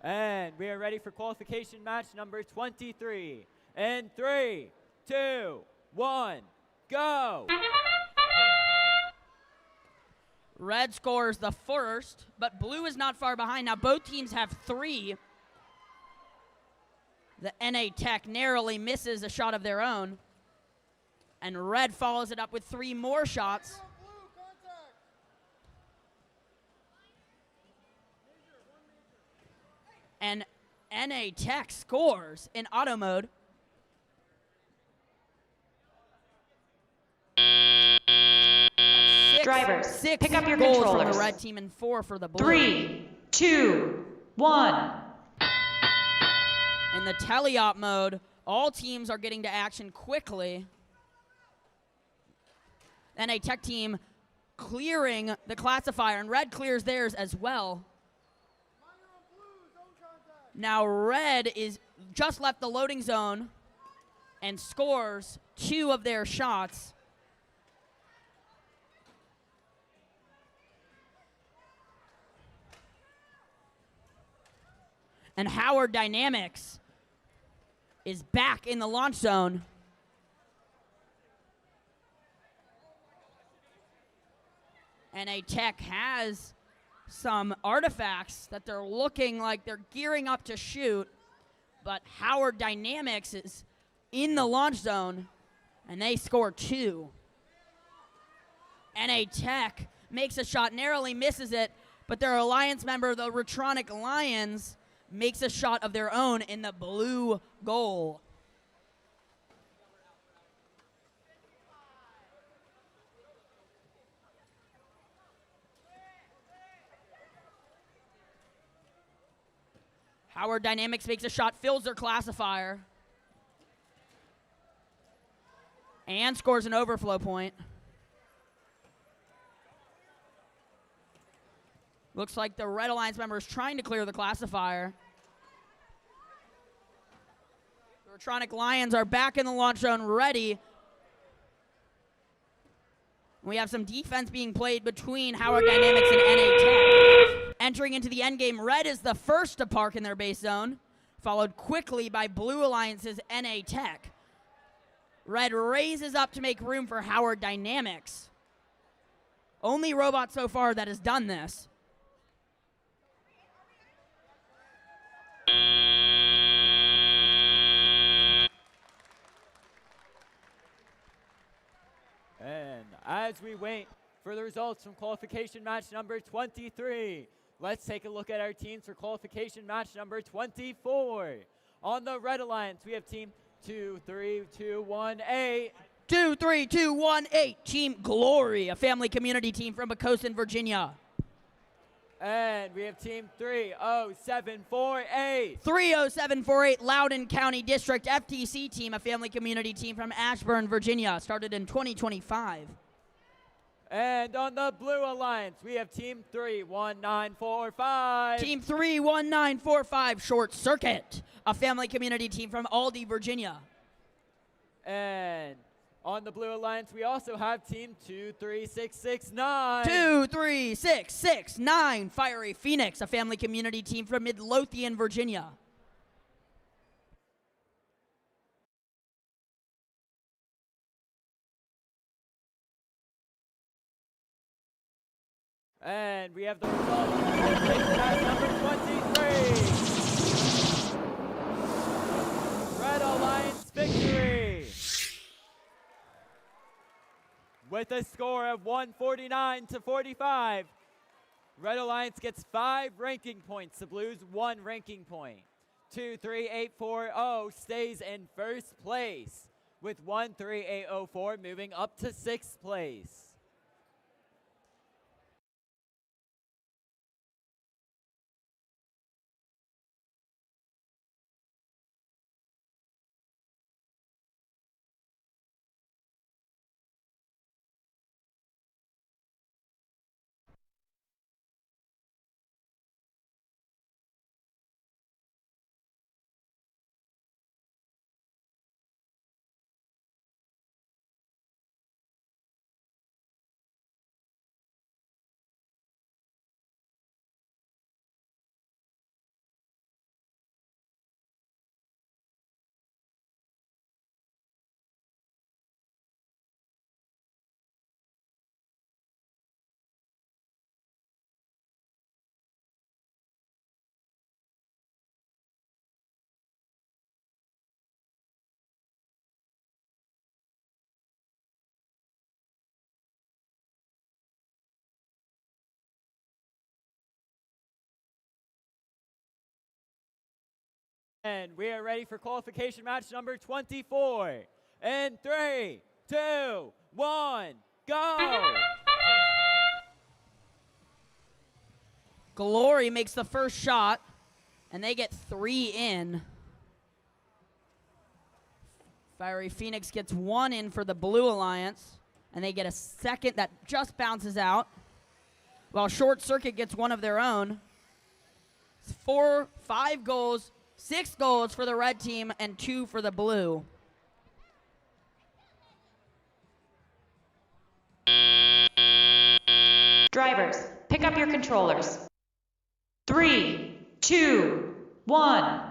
And we are ready for qualification match number 23. In 3, 2, 1, go! Red scores the first, but Blue is not far behind. Now both teams have 3. The NA Tech narrowly misses a shot of their own. And Red follows it up with 3 more shots. And NA Tech scores in auto mode. Drivers, pick up your goals controllers. from the Red team and 4 for the Blue. 3, 2, 1. In the teleop mode, all teams are getting to action quickly. NA Tech team clearing the classifier, and Red clears theirs as well. Now Red is just left the loading zone and scores 2 of their shots. And Howard Dynamics is back in the launch zone. NA Tech has some artifacts that they're looking like they're gearing up to shoot, but Howard Dynamics is in the launch zone, and they score 2. NA Tech makes a shot, narrowly misses it, but their alliance member, the Retronic Lions, makes a shot of their own in the blue goal. Howard Dynamics makes a shot, fills their classifier, and scores an overflow point. Looks like the Red Alliance member is trying to clear the classifier. The Retronic Lions are back in the launch zone, ready. We have some defense being played between Howard Dynamics and NA Tech. Entering into the endgame, Red is the first to park in their base zone, followed quickly by Blue Alliance's NA Tech. Red raises up to make room for Howard Dynamics. Only robot so far that has done this. And as we wait for the results from qualification match number 23, let's take a look at our teams for qualification match number 24. On the Red Alliance, we have team 2-3-2-1-8. 2-3-2-1-8, Team Glory, a family community team from Pocosin, Virginia. And we have team 30748. 30748, Loudoun County District FTC team, a family community team from Ashburn, Virginia, started in 2025. And on the Blue Alliance, we have team 31945. Team 31945, Short Circuit, a family community team from Aldie, Virginia. And on the Blue Alliance, we also have team 23669. 23669, Fiery Phoenix, a family community team from Midlothian, Virginia. And we have the result of qualification match number 23. Red Alliance victory with a score of 149-45. Red Alliance gets 5 ranking points. The Blues 1 ranking point. 23840 stays in first place with 13804 moving up to 6th place. And we are ready for qualification match number 24. In 3, 2, 1, go! Glory makes the first shot, and they get 3 in. Fiery Phoenix gets 1 in for the Blue Alliance, and they get a second that just bounces out, while Short Circuit gets 1 of their own. 5 goals, 6 goals for the red team, and 2 for the blue. Drivers, pick up your controllers. 3, 2, 1.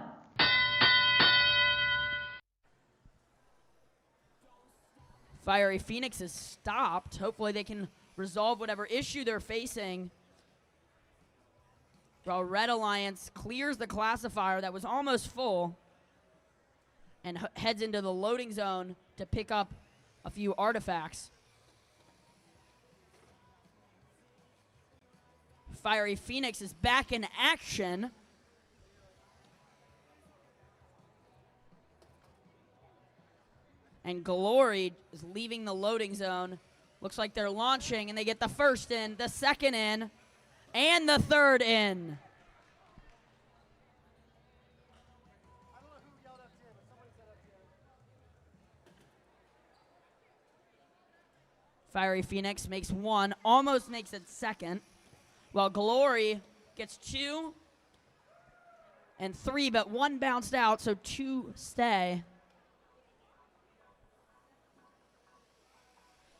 Fiery Phoenix is stopped. Hopefully they can resolve whatever issue they're facing. While Red Alliance clears the classifier that was almost full and heads into the loading zone to pick up a few artifacts. Fiery Phoenix is back in action. And Glory is leaving the loading zone. Looks like they're launching, and they get the first in, the second in, and the third in. I don't know who yelled FTA, but somebody said FTA. Fiery Phoenix makes one, almost makes it second, while Glory gets 2 and 3, but 1 bounced out, so 2 stay.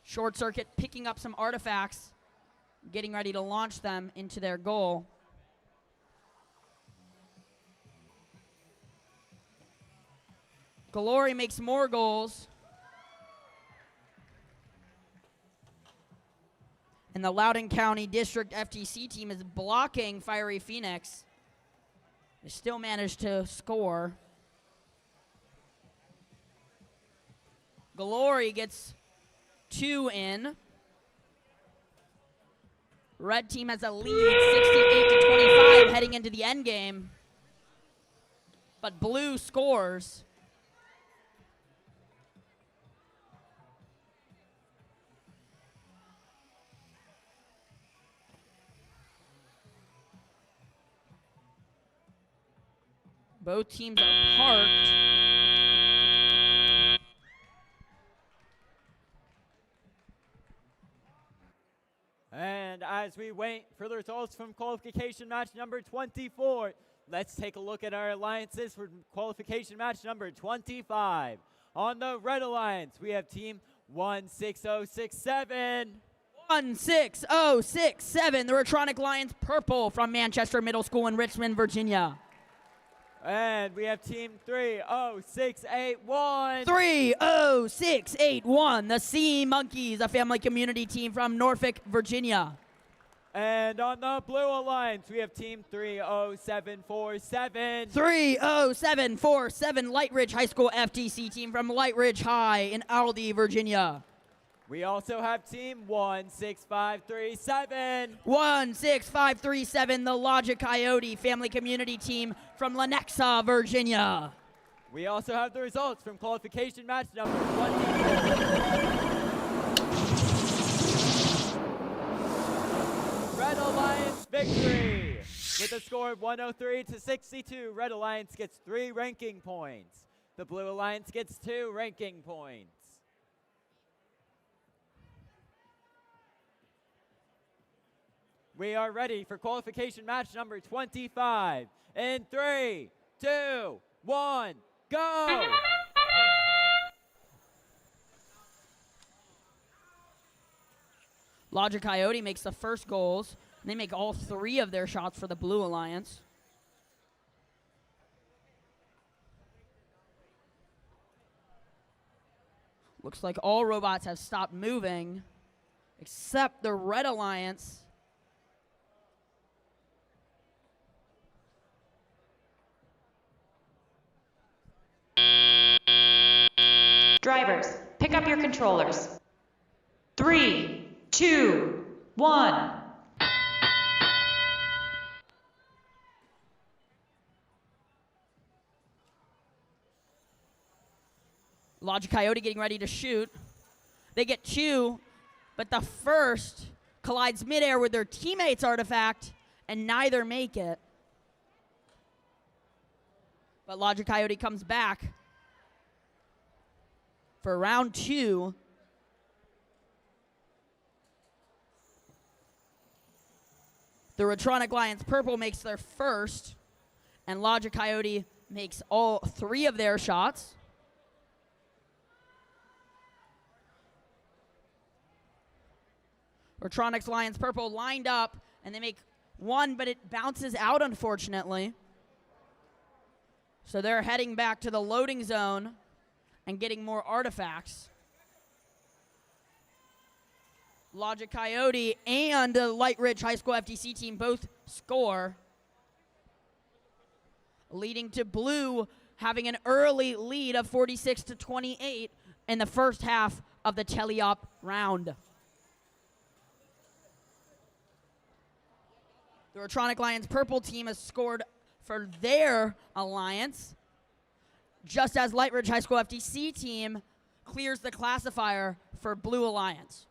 Short Circuit picking up some artifacts, getting ready to launch them into their goal. Glory makes more goals. And the Loudoun County District FTC team is blocking Fiery Phoenix. They still managed to score. Glory gets 2 in. Red team has a lead, 68-25, heading into the end game. But Blue scores. Both teams are parked. And as we wait for the results from qualification match number 24, let's take a look at our alliances for qualification match number 25. On the Red Alliance, we have team 16067. 16067, the Retronic Lions Purple from Manchester Middle School in Richmond, Virginia. And we have team 30681. 30681, the Sea Monkeys, a family community team from Norfolk, Virginia. And on the Blue Alliance, we have team 30747. 30747, Light Ridge High School FTC team from Light Ridge High in Aldi, Virginia. We also have team 16537. 16537, the Logic Coyote family community team from Lenexa, Virginia. We also have the results from qualification match number 20. Red Alliance victory! With a score of 103-62, Red Alliance gets 3 ranking points. The Blue Alliance gets 2 ranking points. We are ready for qualification match number 25. In 3, 2, 1, go! Logic Coyote makes the first goals. And they make all 3 of their shots for the Blue Alliance. Looks like all robots have stopped moving, except the Red Alliance. Drivers, pick up your controllers. 3, 2, 1. Logic Coyote getting ready to shoot. They get 2, but the first collides midair with their teammate's artifact, and neither make it. But Logic Coyote comes back for round 2. The Retronic Lions Purple makes their first, and Logic Coyote makes all 3 of their shots. Retronics Lions Purple lined up, and they make 1, but it bounces out, unfortunately. So they're heading back to the loading zone and getting more artifacts. Logic Coyote and the Light Ridge High School FTC team both score. leading to Blue having an early lead of 46-28 in the first half of the teleop round. The Rotronic Lions purple team has scored for their alliance, just as Light Ridge High School FTC team clears the classifier for Blue Alliance.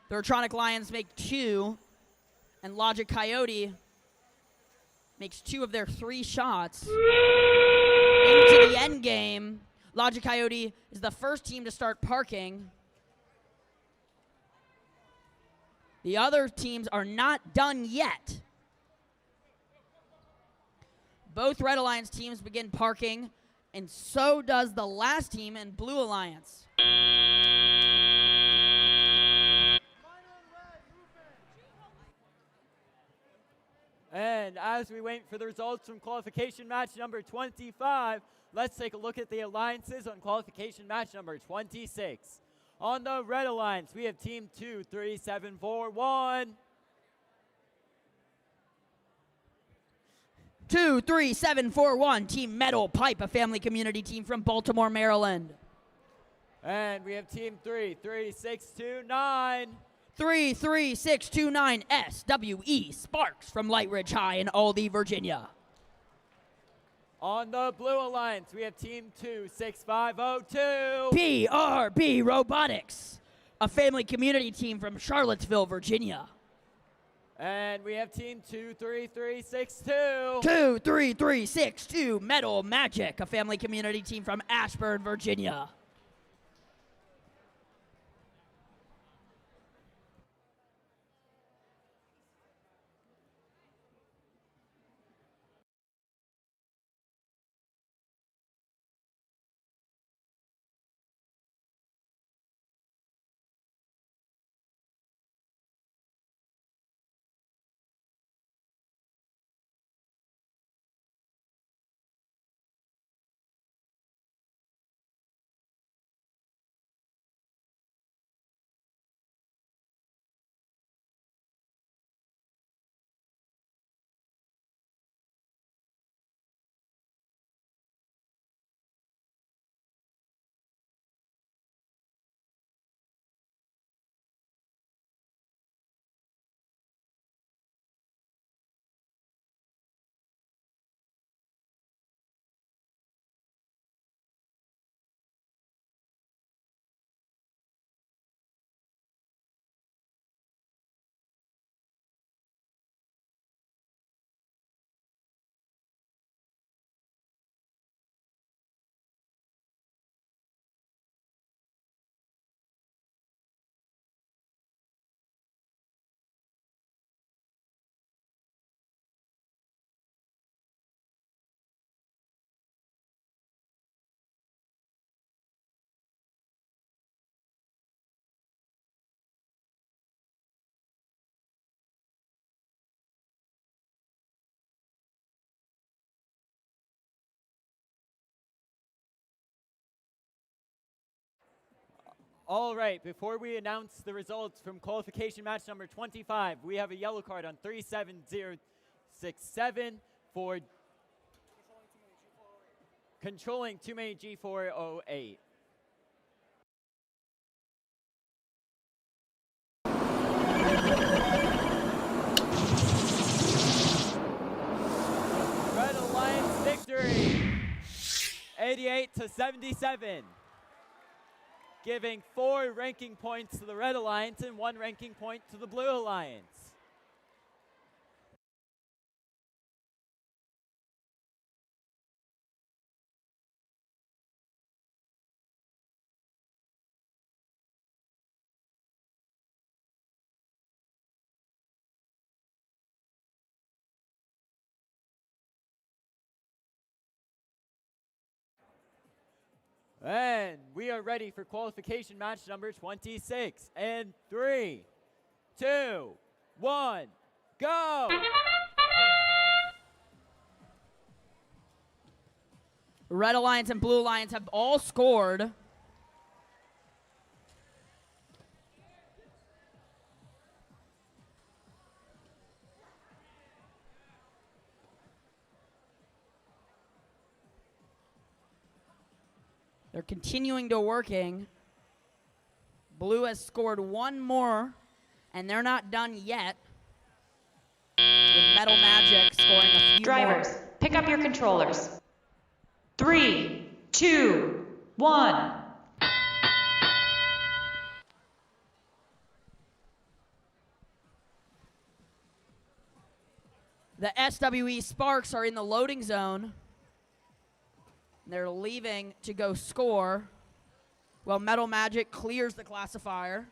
The Rotronic Lions make 2, and Logic Coyote makes 2 of their 3 shots. Into the end game, Logic Coyote is the first team to start parking. The other teams are not done yet. Both Red Alliance teams begin parking, and so does the last team in Blue Alliance. And as we wait for the results from qualification match number 25, let's take a look at the alliances on qualification match number 26. On the Red Alliance, we have Team 23741. 23741, Team Metal Pipe, a family community team from Baltimore, Maryland. And we have Team 33629. 33629 SWE Sparks from Light Ridge High in Aldie, Virginia. On the Blue Alliance, we have Team 26502. PRB Robotics, a family community team from Charlottesville, Virginia. And we have Team 23362. 23362 Metal Magic, a family community team from Ashburn, Virginia. All right, before we announce the results from qualification match number 25, we have a yellow card on 37067 for controlling too many G408. Red Alliance victory, 88-77. Giving 4 ranking points to the Red Alliance and 1 ranking point to the Blue Alliance. And we are ready for qualification match number 26. And 3, 2, 1, go! Red Alliance and Blue Alliance have all scored. They're continuing to working. Blue has scored one more, and they're not done yet. With Metal Magic scoring a few Drivers, more. pick up your controllers. 3, 2, 1. The SWE Sparks are in the loading zone. They're leaving to go score. Well, Metal Magic clears the classifier.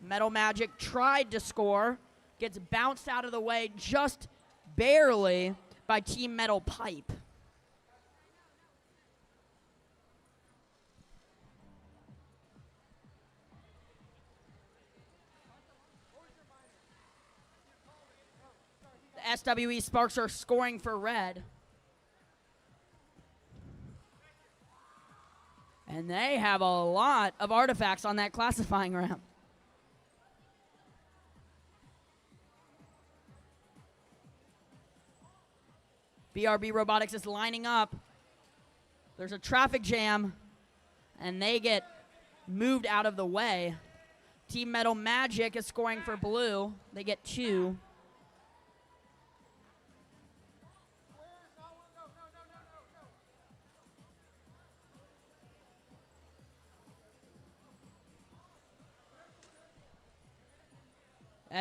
Metal Magic tried to score, gets bounced out of the way just barely by Team Metal Pipe. The SWE Sparks are scoring for red. And they have a lot of artifacts on that classifying round. BRB Robotics is lining up. There's a traffic jam, and they get moved out of the way. Team Metal Magic is scoring for blue. They get 2.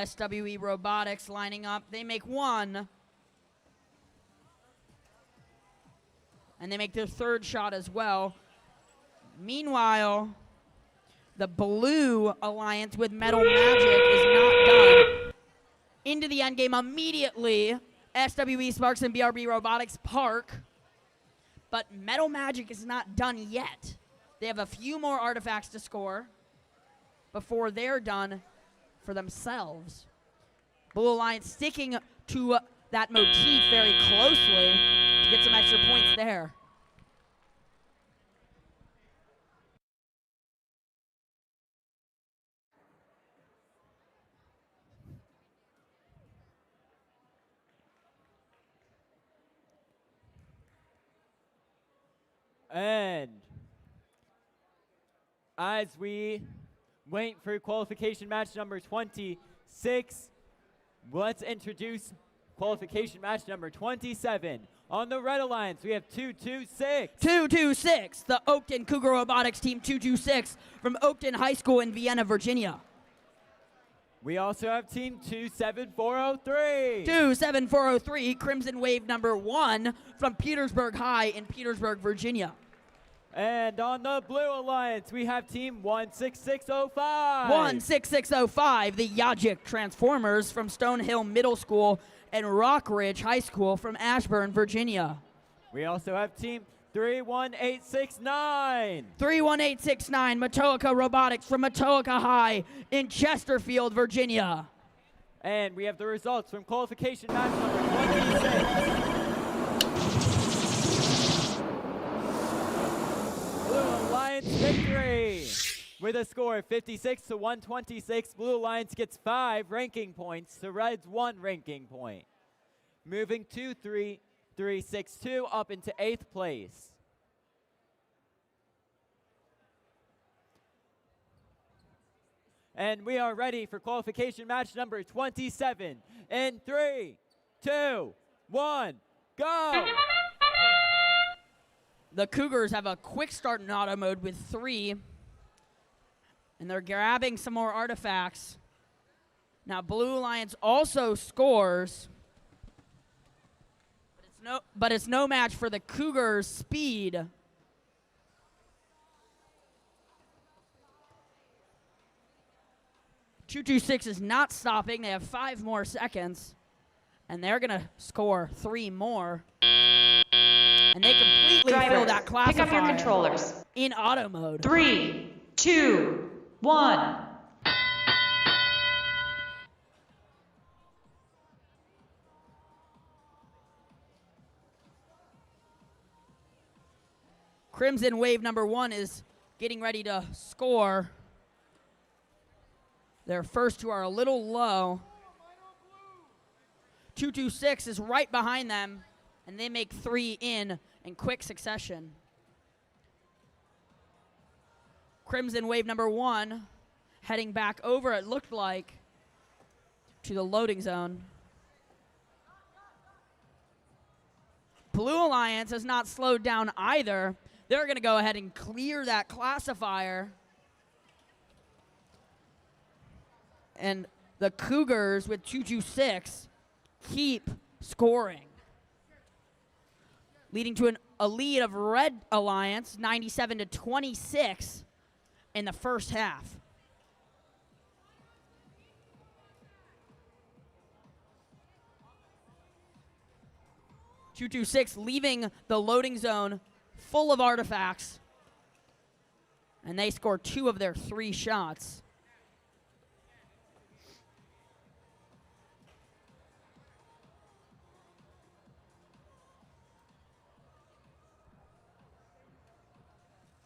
SWE Robotics lining up. They make 1. And they make their 3rd shot as well. Meanwhile, the Blue Alliance with Metal Magic is not done. Into the end game immediately, SWE Sparks and BRB Robotics park. But Metal Magic is not done yet. They have a few more artifacts to score before they're done for themselves. Blue Alliance sticking to that motif very closely to get some extra points there. And as we wait for qualification match number 26, let's introduce qualification match number 27. On the Red Alliance, we have 226. 226, the Oakton Cougar Robotics Team 226 from Oakton High School in Vienna, Virginia. We also have Team 27403. 27403, Crimson Wave number 1 from Petersburg High in Petersburg, Virginia. And on the Blue Alliance, we have Team 16605. 16605, the Yajic Transformers from Stonehill Middle School and Rockridge High School from Ashburn, Virginia. We also have Team 31869. 31869, Matoaka Robotics from Matoaka High in Chesterfield, Virginia. And we have the results from qualification match number 26. Blue Alliance victory with a score of 56 to 126. Blue Alliance gets 5 ranking points to Red's 1 ranking point, moving 2-3-3-6-2 up into 8th place. And we are ready for qualification match number 27 in 3, 2, 1, go! The Cougars have a quick start in auto mode with 3, and they're grabbing some more artifacts. Now Blue Alliance also scores, but it's no match for the Cougars' speed. 226 is not stopping. They have 5 more seconds, and they're gonna score 3 more. And they completely fill that classifier. Pick up your controllers. In auto mode. 3, 2, 1. Crimson Wave number 1 is getting ready to score. Their first 2 are a little low. 226 is right behind them, and they make 3 in quick succession. Crimson wave number 1 heading back over, it looked like, to the loading zone. Blue Alliance has not slowed down either. They're going to go ahead and clear that classifier. And the Cougars with 226 keep scoring, leading to a lead of Red Alliance, 97-26 in the first half. .226 leaving the loading zone full of artifacts, and they score 2 of their 3 shots.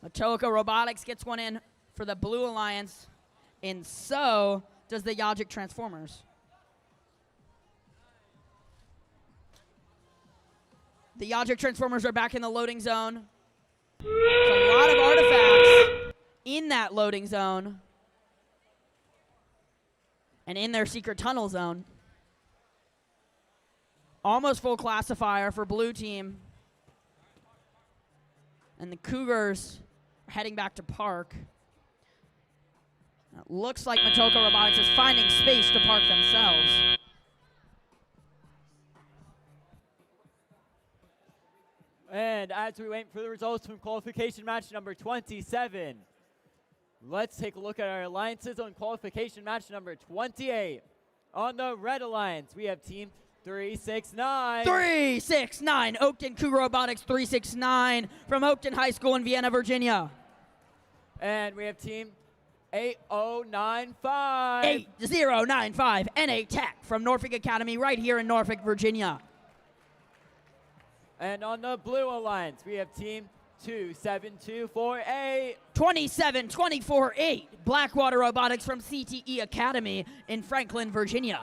Atoka Robotics gets one in for the Blue Alliance, and so does the Yajic Transformers. The Yajic Transformers are back in the loading zone. There's a lot of artifacts in that loading zone and in their secret tunnel zone. Almost full classifier for blue team. And the Cougars are heading back to park. It looks like Matoka Robotics is finding space to park themselves. And as we wait for the results from qualification match number 27, let's take a look at our alliances on qualification match number 28. On the Red Alliance, we have team 369. 369, Oakton Cougar Robotics 369 from Oakton High School in Vienna, Virginia. And we have team 8095. 8095, NA Tech from Norfolk Academy right here in Norfolk, Virginia. And on the Blue Alliance, we have team 27248. 27248, Blackwater Robotics from CTE Academy in Franklin, Virginia.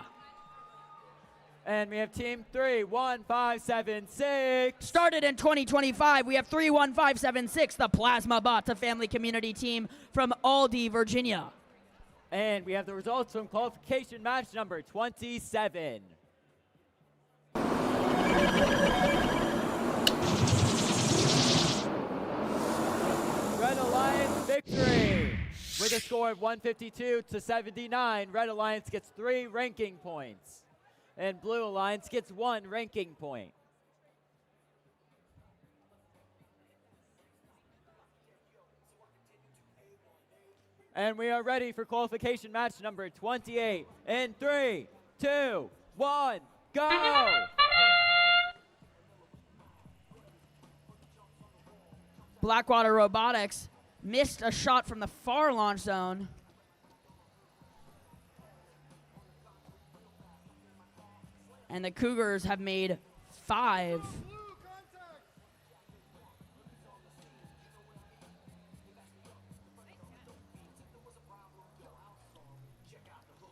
And we have team 31576. Started in 2025, we have 31576, the Plasma Bots, a family community team from Aldie, Virginia. And we have the results from qualification match number 27. Red Alliance victory with a score of 152-79. Red Alliance gets 3 ranking points, and Blue Alliance gets 1 ranking point. And we are ready for qualification match number 28. In 3, 2, 1, go! Blackwater Robotics missed a shot from the far launch zone. And the Cougars have made 5.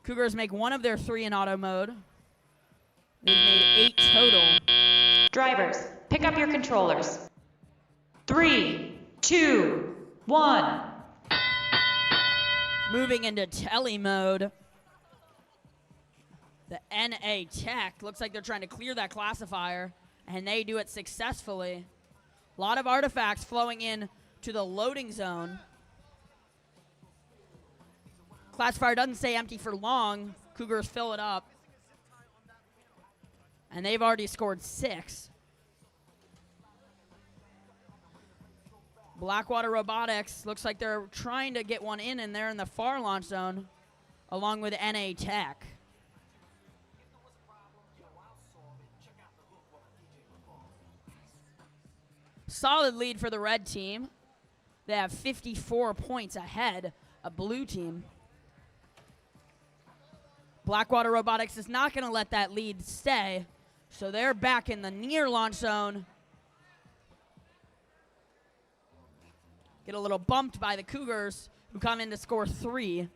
Cougars make 1 of their 3 in auto mode. They've made 8 total. Drivers, pick up your controllers. 3, 2, 1. Moving into tele mode. The NA Tech looks like they're trying to clear that classifier, and they do it successfully. A lot of artifacts flowing in to the loading zone. Classifier doesn't stay empty for long. Cougars fill it up. And they've already scored 6. Blackwater Robotics looks like they're trying to get one in there in the far launch zone, along with NA Tech. Solid lead for the red team. They have 54 points ahead of blue team. Blackwater Robotics is not going to let that lead stay, so they're back in the near launch zone. Get a little bumped by the Cougars, who come in to score 3.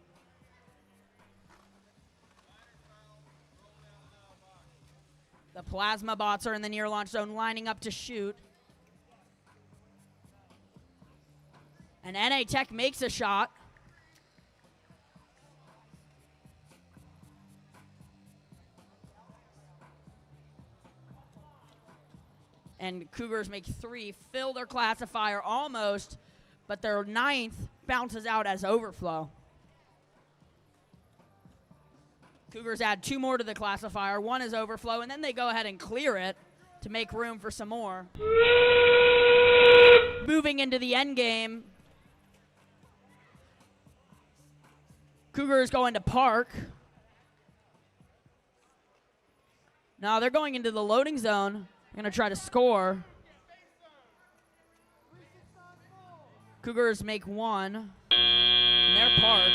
The plasma bots are in the near launch zone lining up to shoot. And NA Tech makes a shot. And Cougars make 3, fill their classifier almost, but their 9th bounces out as overflow. Cougars add 2 more to the classifier. 1 is overflow, and then they go ahead and clear it to make room for some more. Moving into the end game, Cougars going to park. Now they're going into the loading zone. They're going to try to score. Cougars make 1. And they're parked.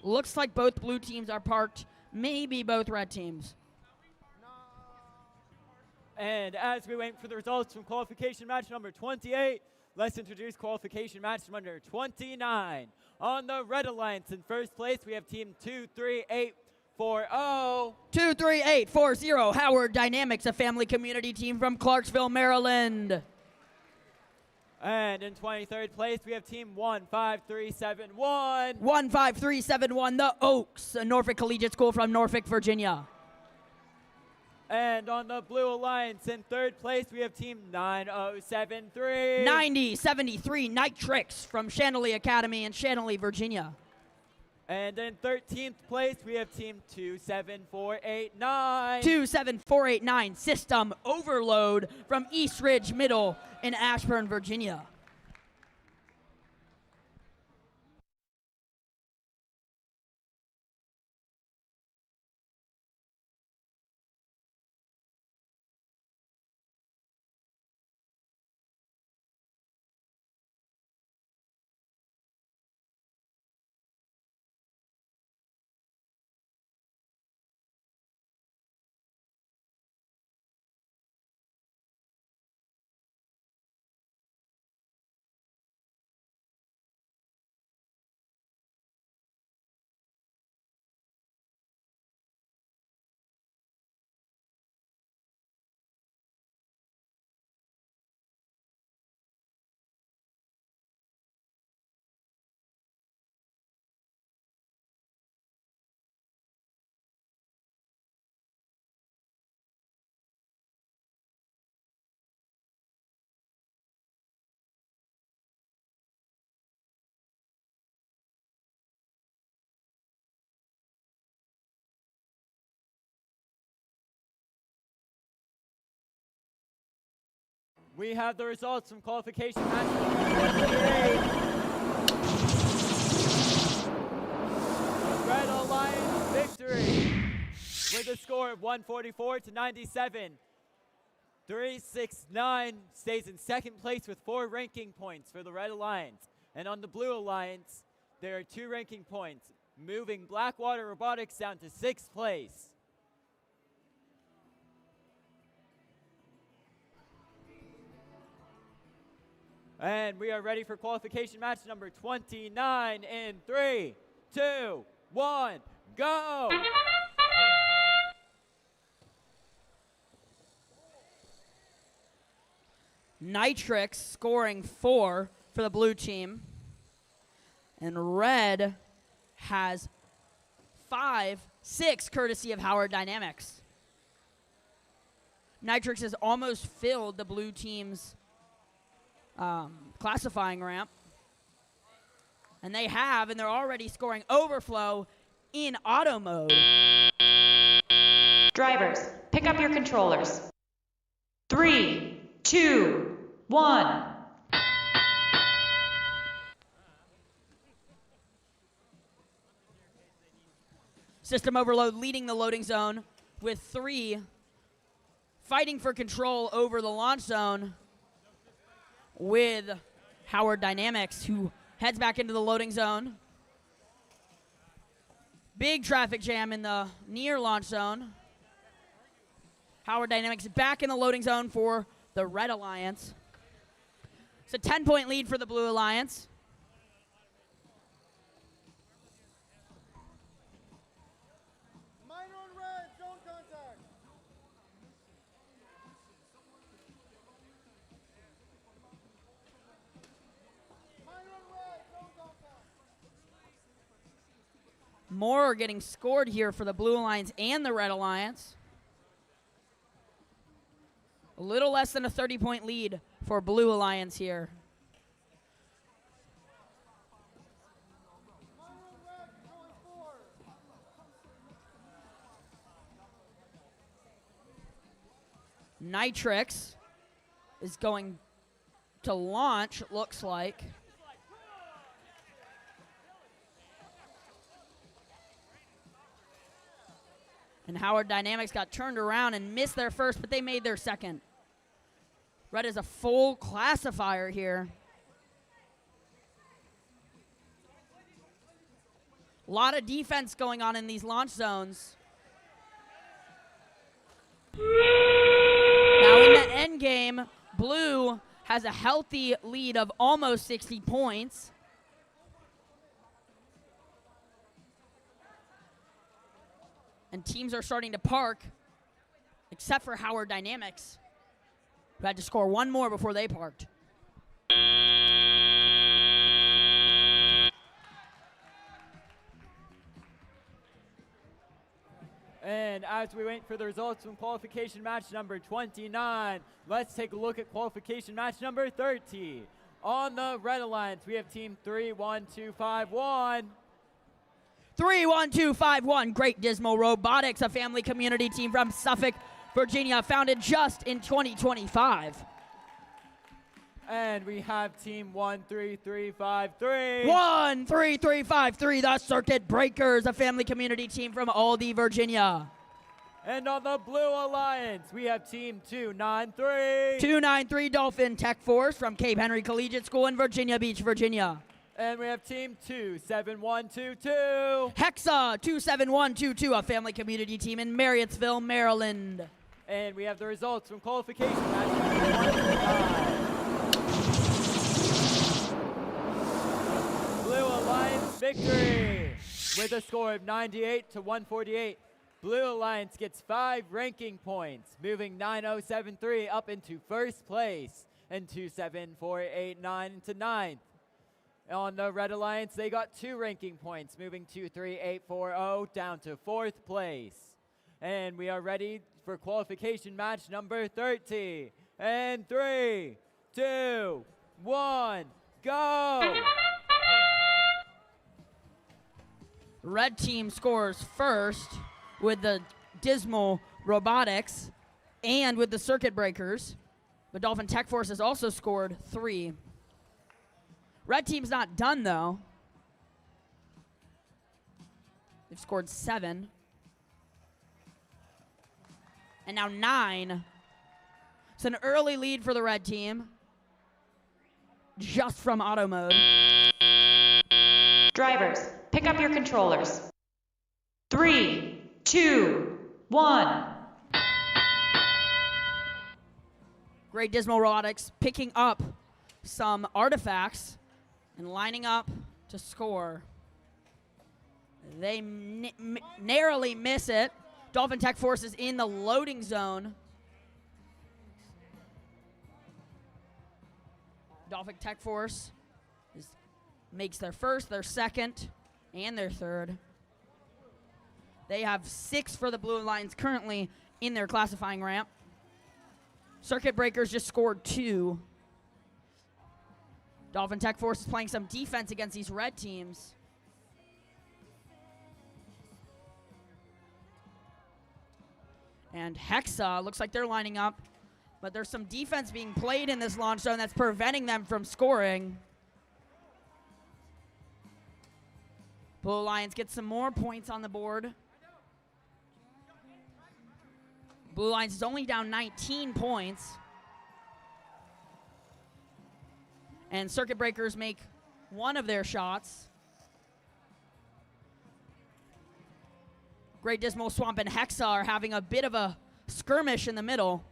Looks like both blue teams are parked. Maybe both red teams. And as we wait for the results from qualification match number 28, let's introduce qualification match number 29. On the Red Alliance in first place, we have team 23840. 23840, Howard Dynamics, a family community team from Clarksville, Maryland. And in 23rd place, we have team 15371. 15371, the Oaks, a Norfolk Collegiate School from Norfolk, Virginia. And on the Blue Alliance in third place, we have team 9073. 9073, Nitrix from Shanley Academy in Shanley, Virginia. And in 13th place, we have team 27489. 27489, System Overload from East Ridge Middle in Ashburn, Virginia. We have the results from qualification match number 28. Red Alliance victory with a score of 144-97. 369 stays in second place with 4 ranking points for the Red Alliance. And on the Blue Alliance, there are 2 ranking points, moving Blackwater Robotics down to 6th place. And we are ready for qualification match number 29 in 3, 2, 1, go! Nitrix scoring 4 for the blue team. And red has 5, 6 courtesy of Howard Dynamics. Nitrix has almost filled the blue team's classifying ramp. And they have, and they're already scoring overflow in auto mode. Drivers, pick up your controllers. 3, 2, 1. System overload leading the loading zone with 3 fighting for control over the launch zone with Howard Dynamics, who heads back into the loading zone. Big traffic jam in the near launch zone. Howard Dynamics back in the loading zone for the Red Alliance. It's a 10-point lead for the Blue Alliance. Minor on red, zone contact. more are getting scored here for the Blue Alliance and the Red Alliance. A little less than a 30-point lead for Blue Alliance here. Nitrix is going to launch, it looks like. And Howard Dynamics got turned around and missed their first, but they made their second. Red is a full classifier here. A lot of defense going on in these launch zones. Now in the end game, Blue has a healthy lead of almost 60 points. And teams are starting to park, except for Howard Dynamics, who had to score one more before they parked. And as we wait for the results from qualification match number 29, let's take a look at qualification match number 30. On the Red Alliance, we have team 31251. 31251, Great Dismal Robotics, a family community team from Suffolk, Virginia, founded just in 2025. And we have team 13353. 13353, the Circuit Breakers, a family community team from Aldie, Virginia. And on the Blue Alliance, we have team 293. 293 Dolphin Tech Force from Cape Henry Collegiate School in Virginia Beach, Virginia. And we have team 27122. Hexa 27122, a family community team in Marriottsville, Maryland. And we have the results from qualification match. Blue Alliance victory with a score of 98 to 148. Blue Alliance gets 5 ranking points, moving 9073 up into first place and 27489 into ninth. On the Red Alliance, they got 2 ranking points, moving 23840 down to 4th place. And we are ready for qualification match number 30. And 3, 2, 1, go! Red team scores first with the Dismal Robotics and with the Circuit Breakers. The Dolphin Tech Force has also scored 3. Red team's not done, though. They've scored 7. And now 9. It's an early lead for the red team, just from auto mode. Drivers, pick up your controllers. 3, 2, 1. Great Dismal Robotics picking up some artifacts and lining up to score. They narrowly miss it. Dolphin Tech Force is in the loading zone. Dolphin Tech Force makes their first, their second, and their third. They have 6 for the Blue Alliance currently in their classifying ramp. Circuit Breakers just scored 2. Dolphin Tech Force is playing some defense against these red teams. And Hexa, looks like they're lining up, but there's some defense being played in this launch zone that's preventing them from scoring. Blue Alliance gets some more points on the board. Blue Alliance is only down 19 points. And Circuit Breakers make one of their shots. Great Dismal Swamp and Hexa are having a bit of a skirmish in the middle.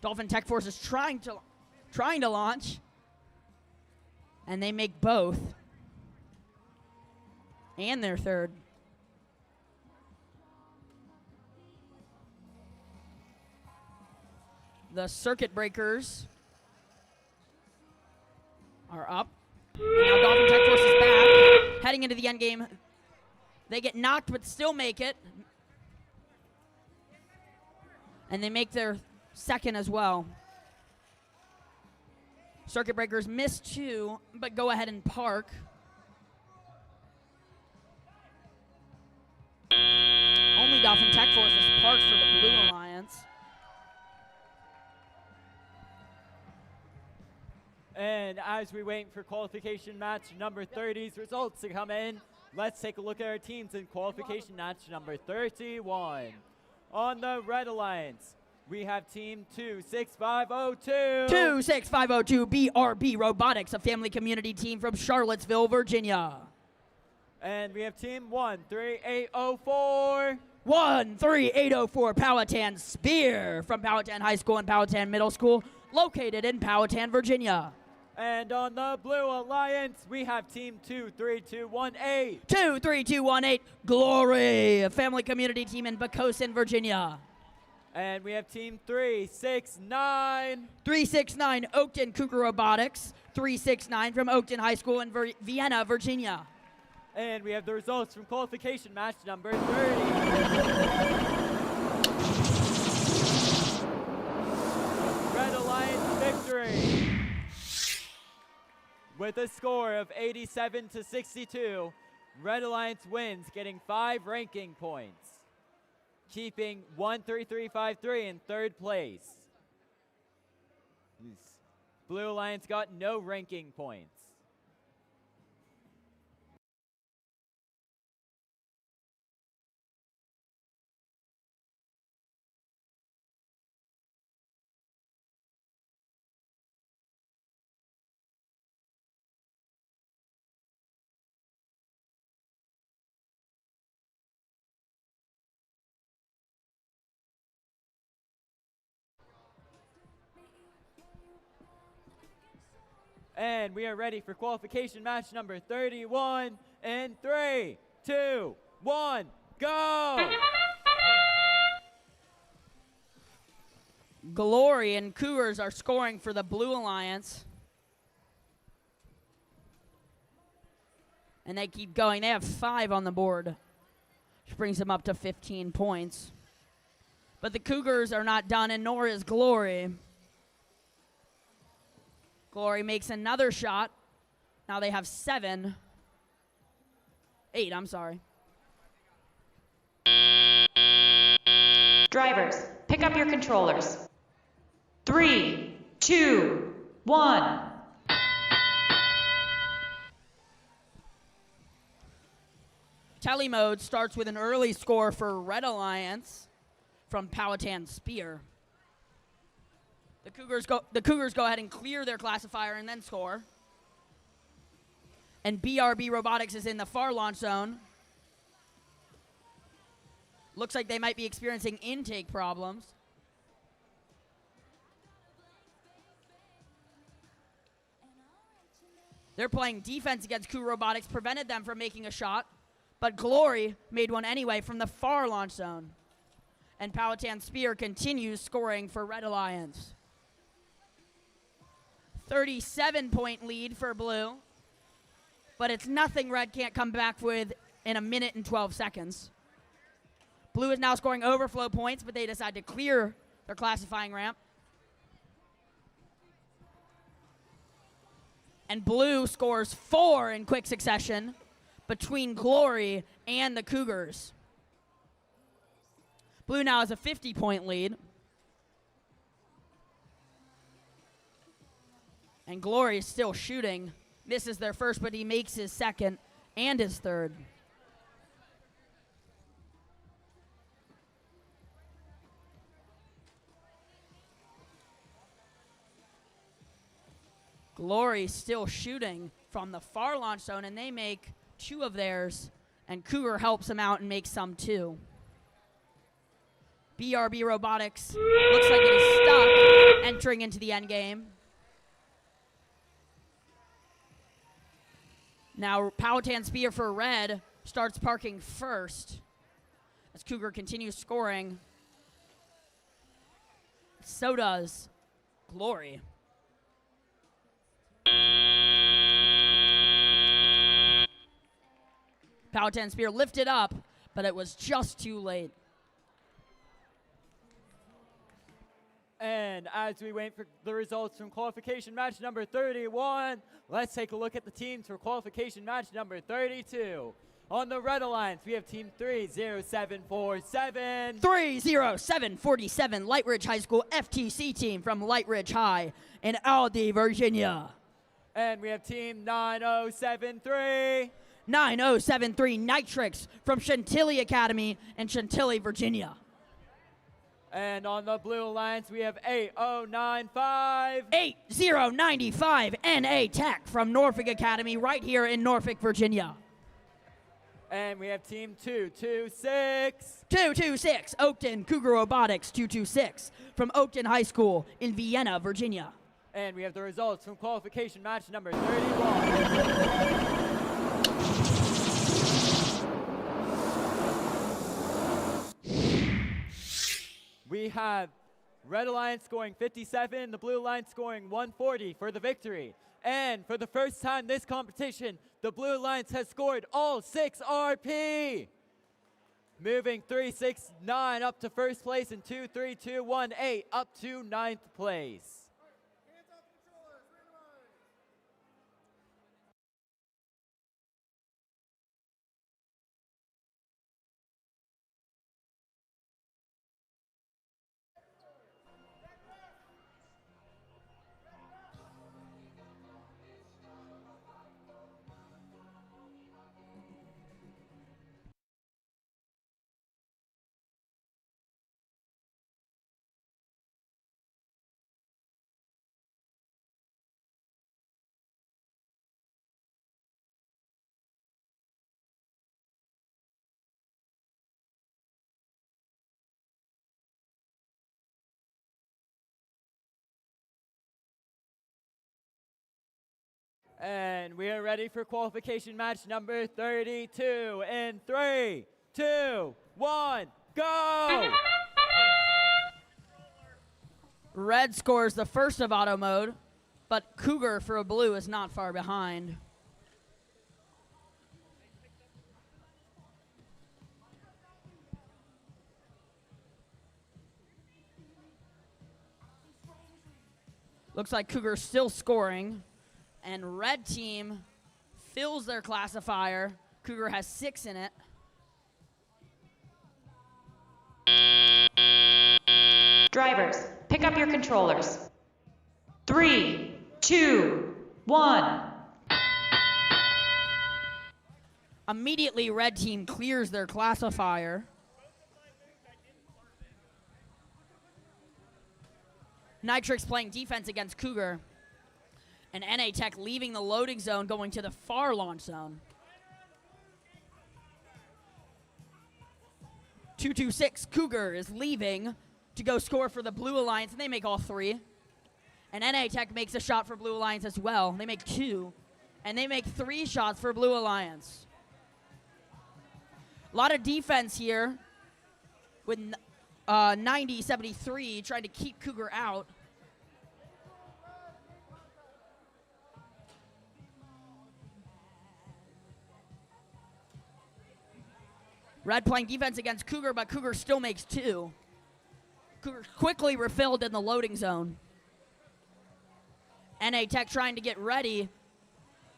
Dolphin Tech Force is trying to launch, and they make both. And their third. The Circuit Breakers are up And now Dolphin Tech Force is back, heading into the end game. They get knocked but still make it. And they make their second as well. Circuit Breakers miss 2, but go ahead and park. Only Dolphin Tech Force is parked for the Blue Alliance. And as we wait for qualification match number 30's results to come in, let's take a look at our teams in qualification match number 31. On the Red Alliance, we have team 26502. 26502 BRB Robotics, a family community team from Charlottesville, Virginia. And we have team 13804. 13804 Powhatan Spear from Powhatan High School and Powhatan Middle School, located in Powhatan, Virginia. And on the Blue Alliance, we have team 23218. 23218 Glory, a family community team in Poquoson, Virginia. And we have team 369. 369 Oakton Cougar Robotics. 369 from Oakton High School in Vienna, Virginia. And we have the results from qualification match number 30. Red Alliance victory with a score of 87-62. Red Alliance wins, getting 5 ranking points, keeping 13353 in 3rd place. Blue Alliance got no ranking points. And we are ready for qualification match number 31 in 3, 2, 1, go! Glory and Cougars are scoring for the Blue Alliance. And they keep going. They have 5 on the board, which brings them up to 15 points. But the Cougars are not done, and nor is Glory. Glory makes another shot. Now they have 8, I'm sorry. Drivers, pick up your controllers. 3, 2, 1. Tele mode starts with an early score for Red Alliance from Powhatan Spear. The Cougars go ahead and clear their classifier and then score. And BRB Robotics is in the far launch zone. Looks like they might be experiencing intake problems. They're playing defense against Cougar Robotics, prevented them from making a shot. But Glory made one anyway from the far launch zone. And Powhatan Spear continues scoring for Red Alliance. 37-point lead for Blue. But it's nothing Red can't come back with in a minute and 12 seconds. Blue is now scoring overflow points, but they decide to clear their classifying ramp. And Blue scores 4 in quick succession between Glory and the Cougars. Blue now has a 50-point lead. And Glory is still shooting. Misses their first, but he makes his second and his third. Glory still shooting from the far launch zone, and they make 2 of theirs, and Cougar helps them out and makes some too. BRB Robotics looks like it is stuck entering into the end game. Now Powhatan Spear for Red starts parking first as Cougar continues scoring. So does Glory. Powhatan spear lifted up, but it was just too late. And as we wait for the results from qualification match number 31, let's take a look at the teams for qualification match number 32. On the Red Alliance, we have Team 30747. 30747 Light Ridge High School FTC team from Light Ridge High in Aldie, Virginia. And we have Team 9073. 9073 Nitrix from Chantilly Academy in Chantilly, Virginia. And on the Blue Alliance, we have 8095. 8095 NA Tech from Norfolk Academy right here in Norfolk, Virginia. And we have Team 226. 226 Oakton Cougar Robotics 226 from Oakton High School in Vienna, Virginia. And we have the results from qualification match number 31. We have Red Alliance scoring 57, the Blue Alliance scoring 140 for the victory. And for the first time this competition, the Blue Alliance has scored all 6 RP. Moving 369 up to first place and 23218 up to 9th place. And we are ready for qualification match number 32 in 3, 2, 1, go! Red scores the first of auto mode, but Cougar for a blue is not far behind. Looks like Cougar's still scoring. And red team fills their classifier. Cougar has 6 in it. Drivers, pick up your controllers. 3, 2, 1. Immediately, red team clears their classifier. Nitrix playing defense against Cougar. And NA Tech leaving the loading zone, going to the far launch zone. 226 Cougar is leaving to go score for the Blue Alliance, and they make all 3. And NA Tech makes a shot for Blue Alliance as well. They make 2, and they make 3 shots for Blue Alliance. A lot of defense here with 90-73 trying to keep Cougar out. Red playing defense against Cougar, but Cougar still makes 2. Cougar quickly refilled in the loading zone. NA Tech trying to get ready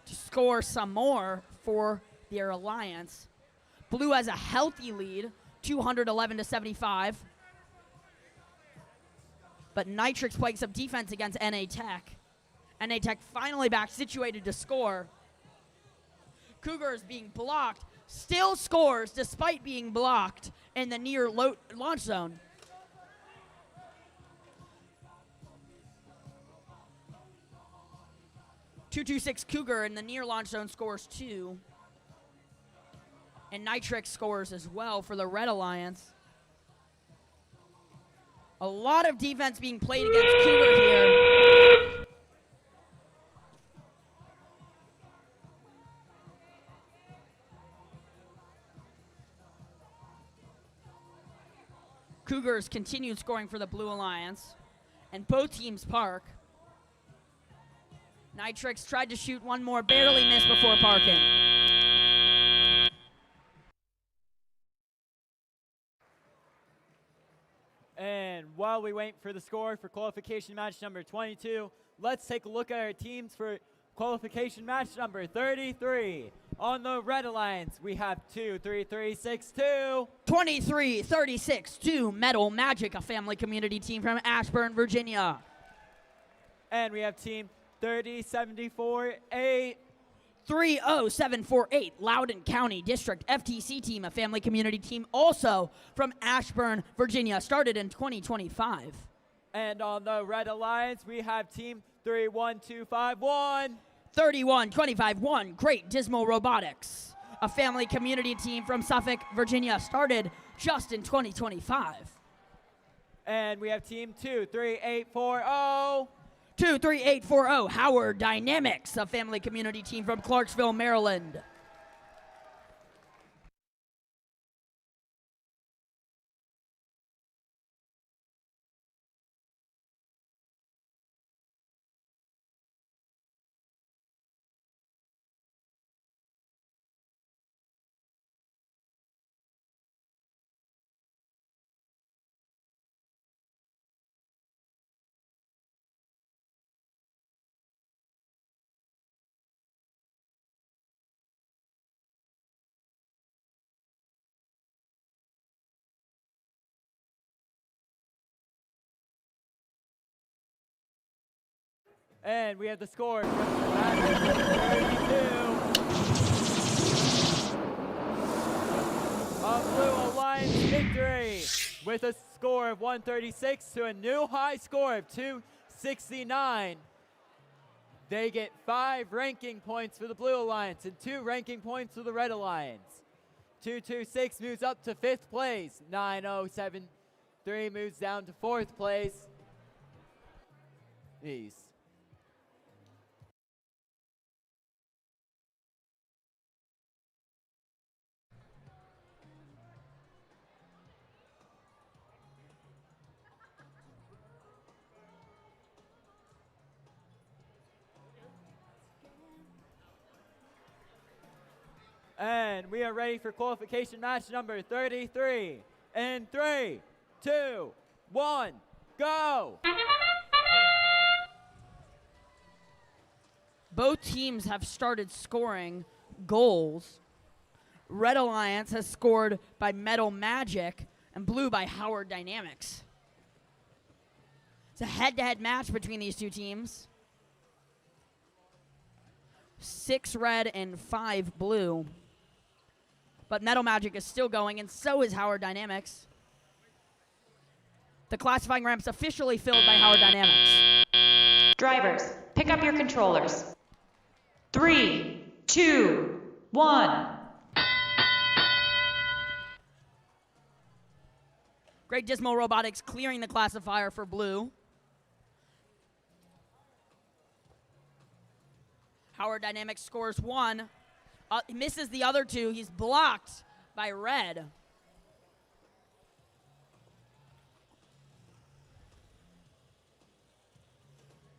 to score some more for their alliance. Blue has a healthy lead, 211-75. But Nitrix playing some defense against NA Tech. NA Tech finally back situated to score. Cougar is being blocked. Still scores despite being blocked in the near launch zone. .226 Cougar in the near launch zone scores 2. And Nitrix scores as well for the Red Alliance. A lot of defense being played against Cougar here. Cougars continued scoring for the Blue Alliance, and both teams park. Nitrix tried to shoot one more, barely missed before parking. And while we wait for the score for qualification match number 22, let's take a look at our teams for qualification match number 33. On the Red Alliance, we have 23362. 23-36-2, Metal Magic, a family community team from Ashburn, Virginia. And we have team 3074-8. 30748, Loudoun County District FTC team, a family community team also from Ashburn, Virginia, started in 2025. And on the Red Alliance, we have team 31251. 31-25-1, Great Dismal Robotics, a family community team from Suffolk, Virginia, started just in 2025. And we have team 23840. 23840, Howard Dynamics, a family community team from Clarksville, Maryland. And we have the score from match 32. A Blue Alliance victory with a score of 136 to a new high score of 269. They get 5 ranking points for the Blue Alliance and 2 ranking points for the Red Alliance. 226 moves up to 5th place. 9073 moves down to 4th place. Peace. And we are ready for qualification match number 33. In 3, 2, 1, go! Both teams have started scoring goals. Red Alliance has scored by Metal Magic and Blue by Howard Dynamics. It's a head-to-head match between these two teams. 6 red and 5 blue. But Metal Magic is still going, and so is Howard Dynamics. The classifying ramp's officially filled by Howard Dynamics. Drivers, pick up your controllers. 3, 2, 1. Great Dismal Robotics clearing the classifier for blue. Howard Dynamics scores 1. Misses the other 2. He's blocked by red.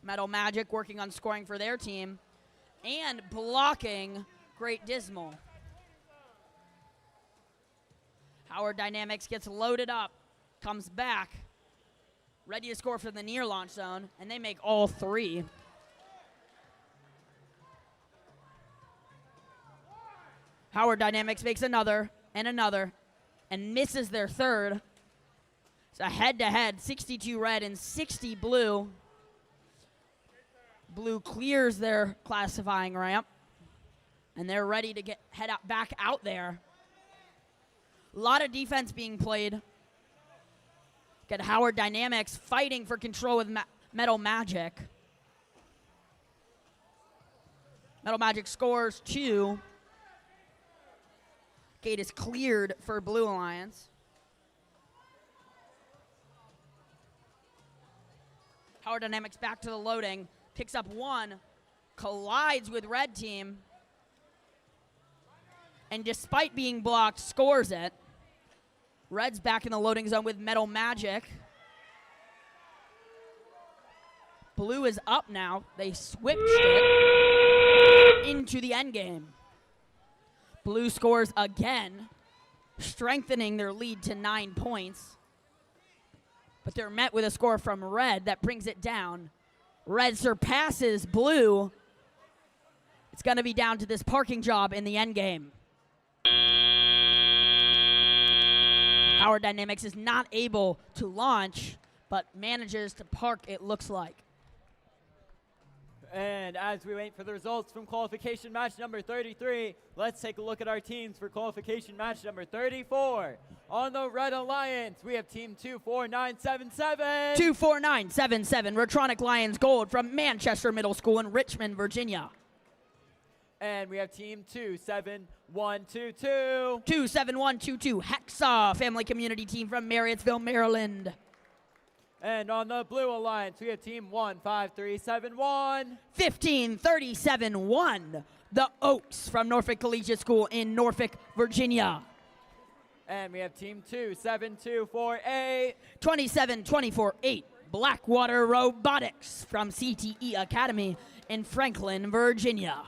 Metal Magic working on scoring for their team and blocking Great Dismal. Howard Dynamics gets loaded up, comes back, ready to score for the near launch zone, and they make all 3. Howard Dynamics makes another, and misses their 3rd. It's a head-to-head, 62 red and 60 blue. Blue clears their classifying ramp, and they're ready to head back out there. A lot of defense being played. Got Howard Dynamics fighting for control with Metal Magic. Metal Magic scores 2. Gate is cleared for Blue Alliance. Howard Dynamics back to the loading. Picks up 1. Collides with red team. And despite being blocked, scores it. Red's back in the loading zone with Metal Magic. Blue is up now. They switched it into the end game. Blue scores again, strengthening their lead to 9 points. but they're met with a score from red that brings it down. Red surpasses blue. It's going to be down to this parking job in the end game. Power Dynamics is not able to launch, but manages to park, it looks like. And as we wait for the results from qualification match number 33, let's take a look at our teams for qualification match number 34. On the Red Alliance, we have Team 24977. 24977, Rotronic Lions Gold from Manchester Middle School in Richmond, Virginia. And we have Team 27122. 27122, Hexa Family Community Team from Marriottsville, Maryland. And on the Blue Alliance, we have Team 15371. 15371, the Oaks from Norfolk Collegiate School in Norfolk, Virginia. And we have Team 27248. 27248, Blackwater Robotics from CTE Academy in Franklin, Virginia.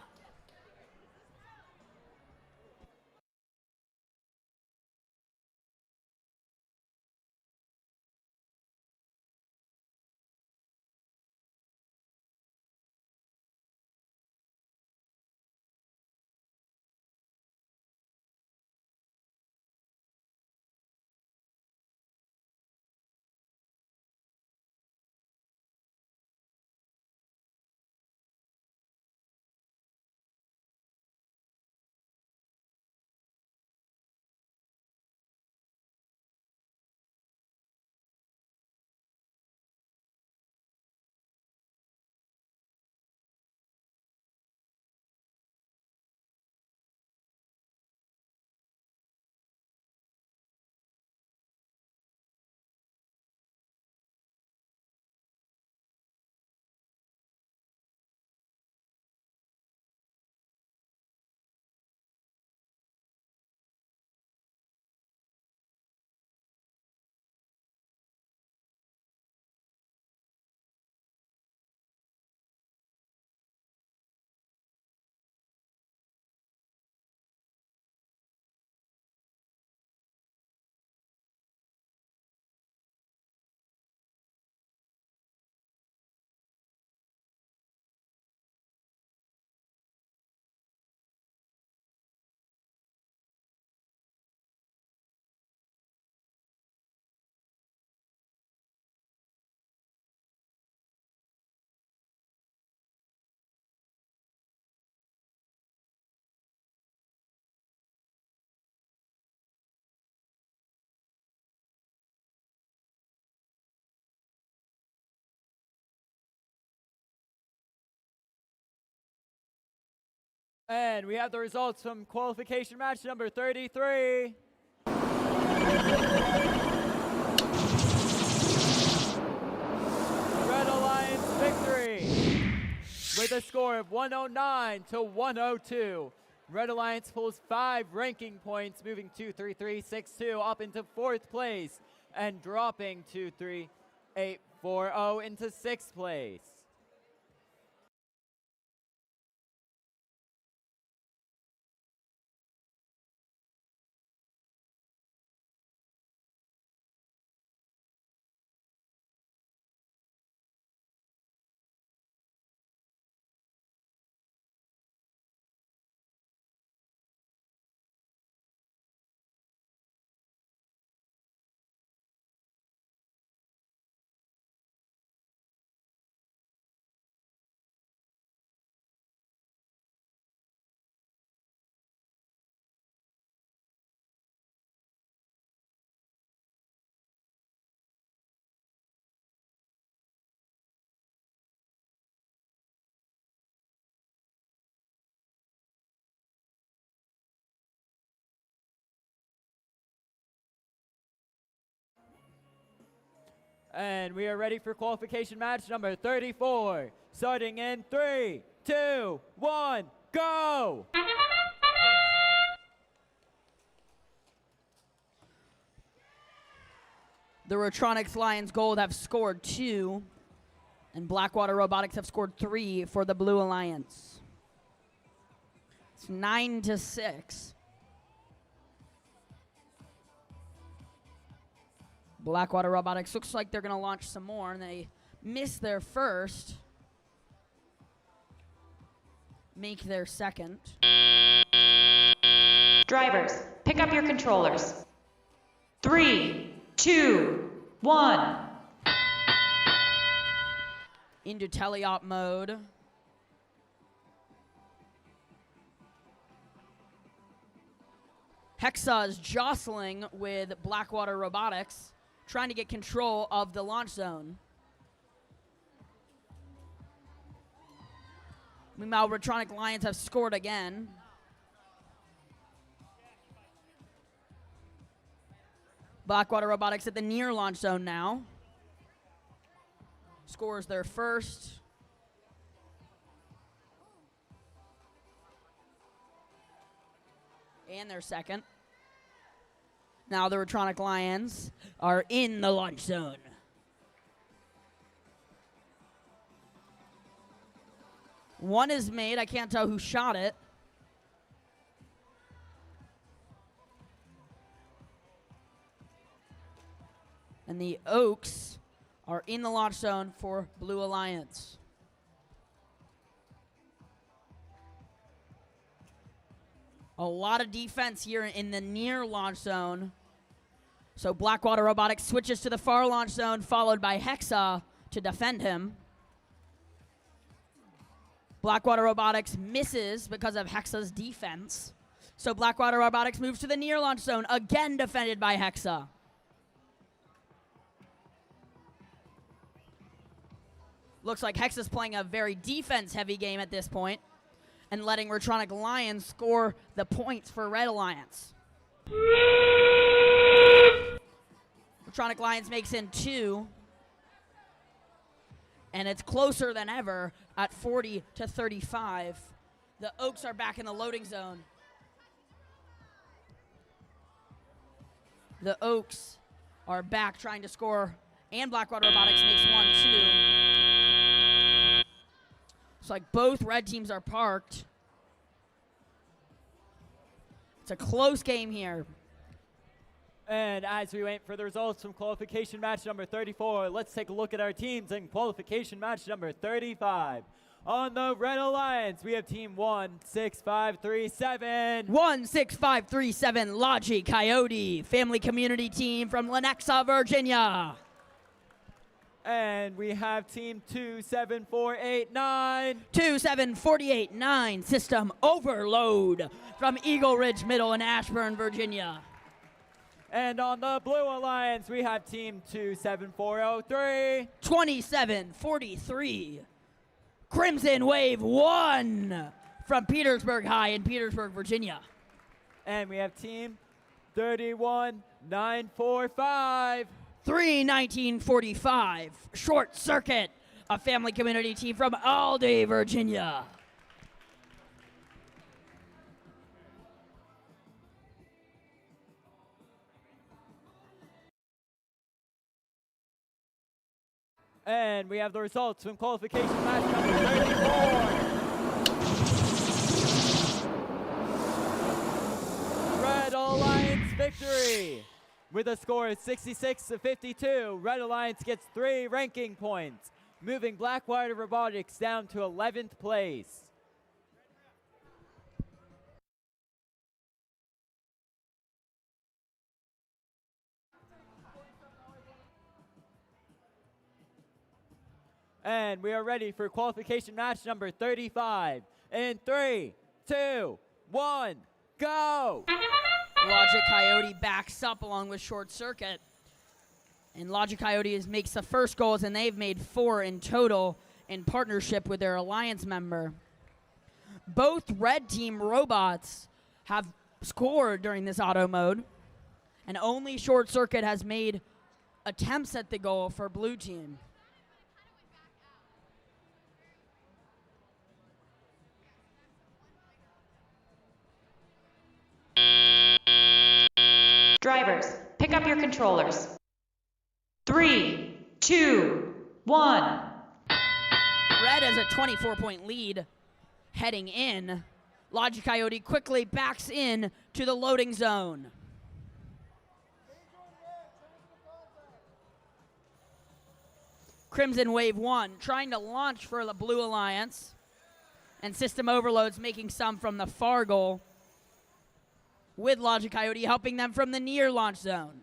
And we have the results from qualification match number 33. Red Alliance victory with a score of 109 to 102. Red Alliance pulls 5 ranking points, moving 23362 up into 4th place and dropping 23840 into 6th place. And we are ready for qualification match number 34. Starting in 3, 2, 1, go! The Rotronics Lions Gold have scored 2, and Blackwater Robotics have scored 3 for the Blue Alliance. It's 9-6. Blackwater Robotics looks like they're going to launch some more, and they miss their first. Make their second. Drivers, pick up your controllers. 3, 2, 1. Into teleop mode. Hexa is jostling with Blackwater Robotics, trying to get control of the launch zone. Meanwhile, Retronic Lions have scored again. Blackwater Robotics at the near launch zone now. Scores their first. And their second. Now the Retronic Lions are in the launch zone. One is made. I can't tell who shot it. And the Oaks are in the launch zone for Blue Alliance. A lot of defense here in the near launch zone. So Blackwater Robotics switches to the far launch zone, followed by Hexa to defend him. Blackwater Robotics misses because of Hexa's defense. So Blackwater Robotics moves to the near launch zone, again defended by Hexa. Looks like Hexa's playing a very defense-heavy game at this point and letting Retronic Lions score the points for Red Alliance. Retronic Lions makes in 2. And it's closer than ever at 40-35. The Oaks are back in the loading zone. The Oaks are back trying to score, and Blackwater Robotics makes 1-2. It's like both red teams are parked. It's a close game here. And as we wait for the results from qualification match number 34, let's take a look at our teams in qualification match number 35. On the Red Alliance, we have team 16537. 16537 Logi Coyote, family community team from Lenexa, Virginia. And we have team 27489. 27489 System Overload from Eagle Ridge Middle in Ashburn, Virginia. And on the Blue Alliance, we have team 27403. 2743 Crimson Wave 1 from Petersburg High in Petersburg, Virginia. And we have team 31945. 31945 Short Circuit, a family community team from Aldie, Virginia. And we have the results from qualification match number 34. Red Alliance victory. With a score of 66-52, Red Alliance gets 3 ranking points, moving Blackwater Robotics down to 11th place. And we are ready for qualification match number 35. In 3, 2, 1, go! Logic Coyote backs up along with Short Circuit. And Logic Coyote makes the first goals, and they've made 4 in total in partnership with their alliance member. Both red team robots have scored during this auto mode, and only Short Circuit has made attempts at the goal for blue team. Drivers, pick up your controllers. 3, 2, 1. Red has a 24-point lead heading in. Logic Coyote quickly backs in to the loading zone. Crimson Wave 1 trying to launch for the Blue Alliance. And System Overload's making some from the far goal, with Logic Coyote helping them from the near launch zone.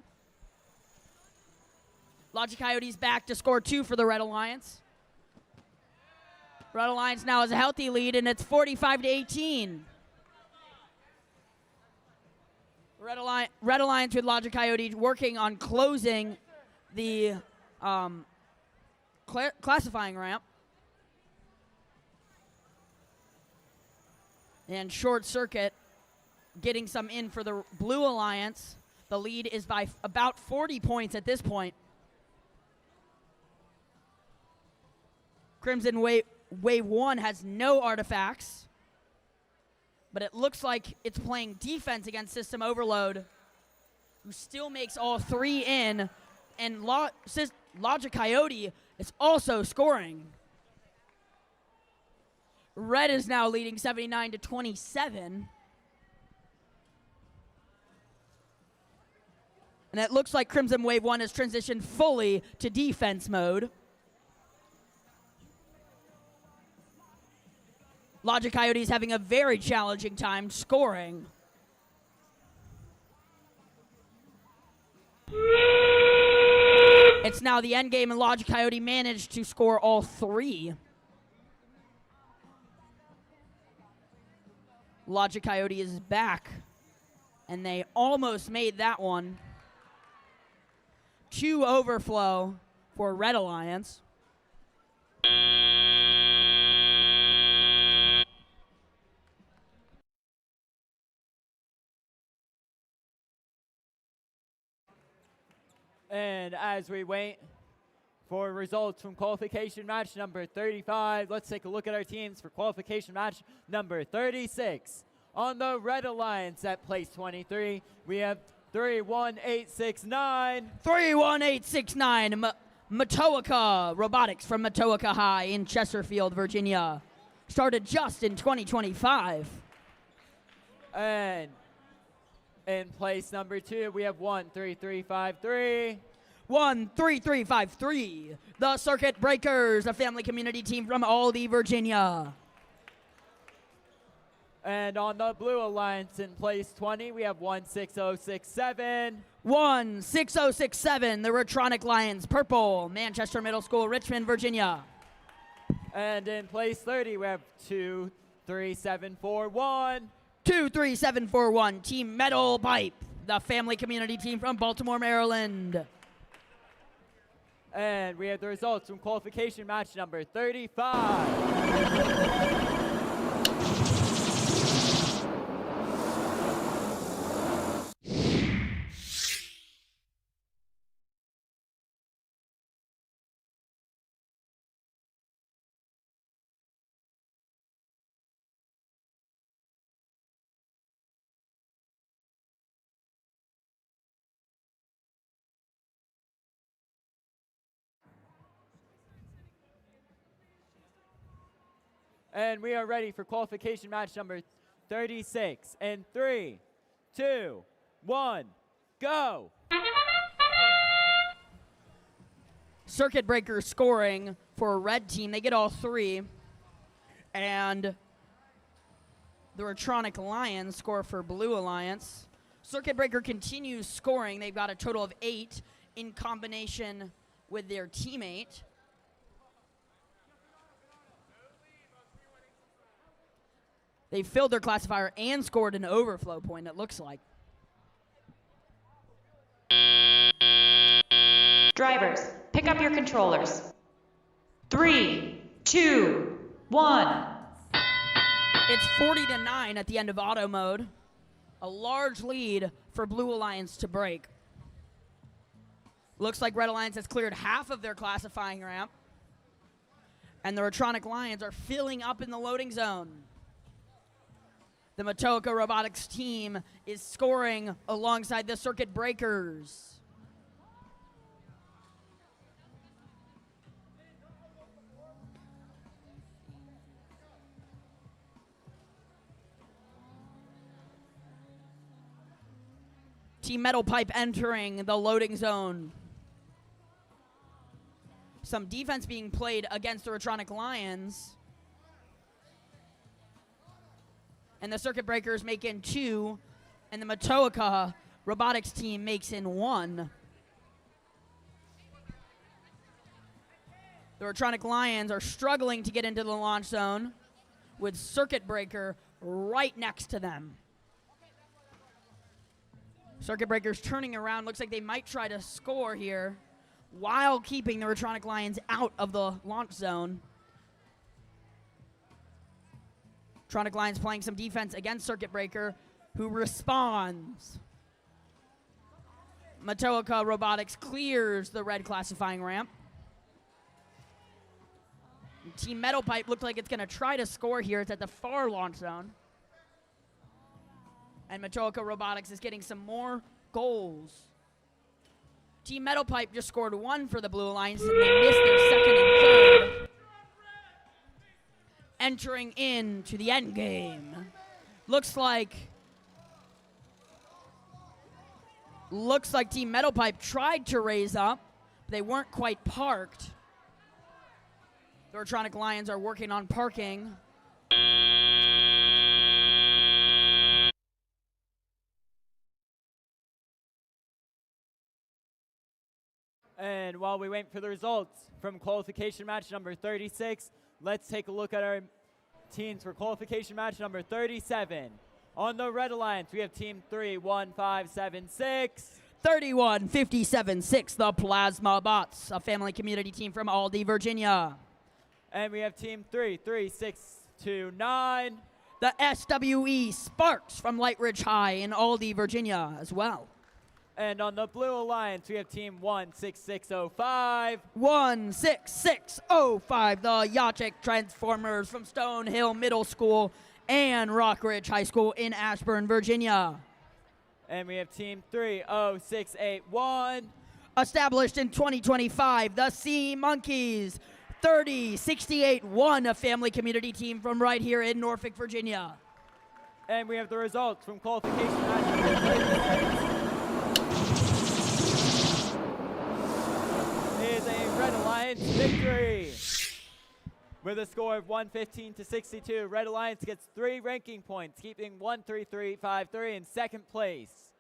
Logic Coyote's back to score 2 for the Red Alliance. Red Alliance now has a healthy lead, and it's 45-18. Red Alliance with Logic Coyote working on closing the classifying ramp. And Short Circuit getting some in for the Blue Alliance. The lead is by about 40 points at this point. Crimson Wave 1 has no artifacts, but it looks like it's playing defense against System Overload, who still makes all 3 in, and Logic Coyote is also scoring. Red is now leading 79-27. And it looks like Crimson Wave 1 has transitioned fully to defense mode. Logic Coyote is having a very challenging time scoring. It's now the end game, and Logic Coyote managed to score all 3. Logic Coyote is back, and they almost made that one. 2 overflow for Red Alliance. And as we wait for results from qualification match number 35, let's take a look at our teams for qualification match number 36. On the Red Alliance at place 23, we have 31869. 31869, Matoaka Robotics from Matoaka High in Chesapeake, Virginia. Started just in 2025. And in place number 2, we have 13353. 13353, the Circuit Breakers, a family community team from Aldie, Virginia. And on the Blue Alliance in place 20, we have 16067. 16067, the Retronic Lions, Purple, Manchester Middle School, Richmond, Virginia. And in place 30, we have 23741. 23741, Team Metal Pipe, the family community team from Baltimore, Maryland. And we have the results from qualification match number 35. And we are ready for qualification match number 36. In 3, 2, 1, go! Circuit Breaker scoring for a red team. They get all 3. And the Retronic Lions score for Blue Alliance. Circuit Breaker continues scoring. They've got a total of 8 in combination with their teammate. They filled their classifier and scored an overflow point, it looks like. Drivers, pick up your controllers. 3, 2, 1. It's 40-9 at the end of auto mode. A large lead for Blue Alliance to break. Looks like Red Alliance has cleared half of their classifying ramp. And the Retronic Lions are filling up in the loading zone. The Matoaka Robotics team is scoring alongside the Circuit Breakers. Team Metal Pipe entering the loading zone. some defense being played against the Retronic Lions. And the Circuit Breakers make in 2, and the Matoaka Robotics team makes in 1. The Retronic Lions are struggling to get into the launch zone with Circuit Breaker right next to them. Circuit Breaker's turning around. Looks like they might try to score here while keeping the Retronic Lions out of the launch zone. Retronic Lions playing some defense against Circuit Breaker, who responds. Matoaka Robotics clears the red classifying ramp. Team Metal Pipe looked like it's going to try to score here. It's at the far launch zone. And Matoaka Robotics is getting some more goals. Team Metal Pipe just scored 1 for the Blue Alliance, and they missed their second and third. Entering into the end game. Looks like Team Metal Pipe tried to raise up, but they weren't quite parked. The Retronic Lions are working on parking. And while we wait for the results from qualification match number 36, let's take a look at our teams for qualification match number 37. On the Red Alliance, we have team 31576. 31-57-6, the Plasma Bots, a family community team from Aldie, Virginia. And we have team 33629. The SWE Sparks from Light Ridge High in Aldie, Virginia as well. And on the Blue Alliance, we have team 16605. 16605, the Yachik Transformers from Stonehill Middle School and Rockridge High School in Ashburn, Virginia. And we have team 30681. Established in 2025, the Sea Monkeys. 30-68-1, a family community team from right here in Norfolk, Virginia. And we have the results from qualification match number 36. Is a Red Alliance victory. With a score of 115-62, Red Alliance gets 3 ranking points, keeping 13353 in second place.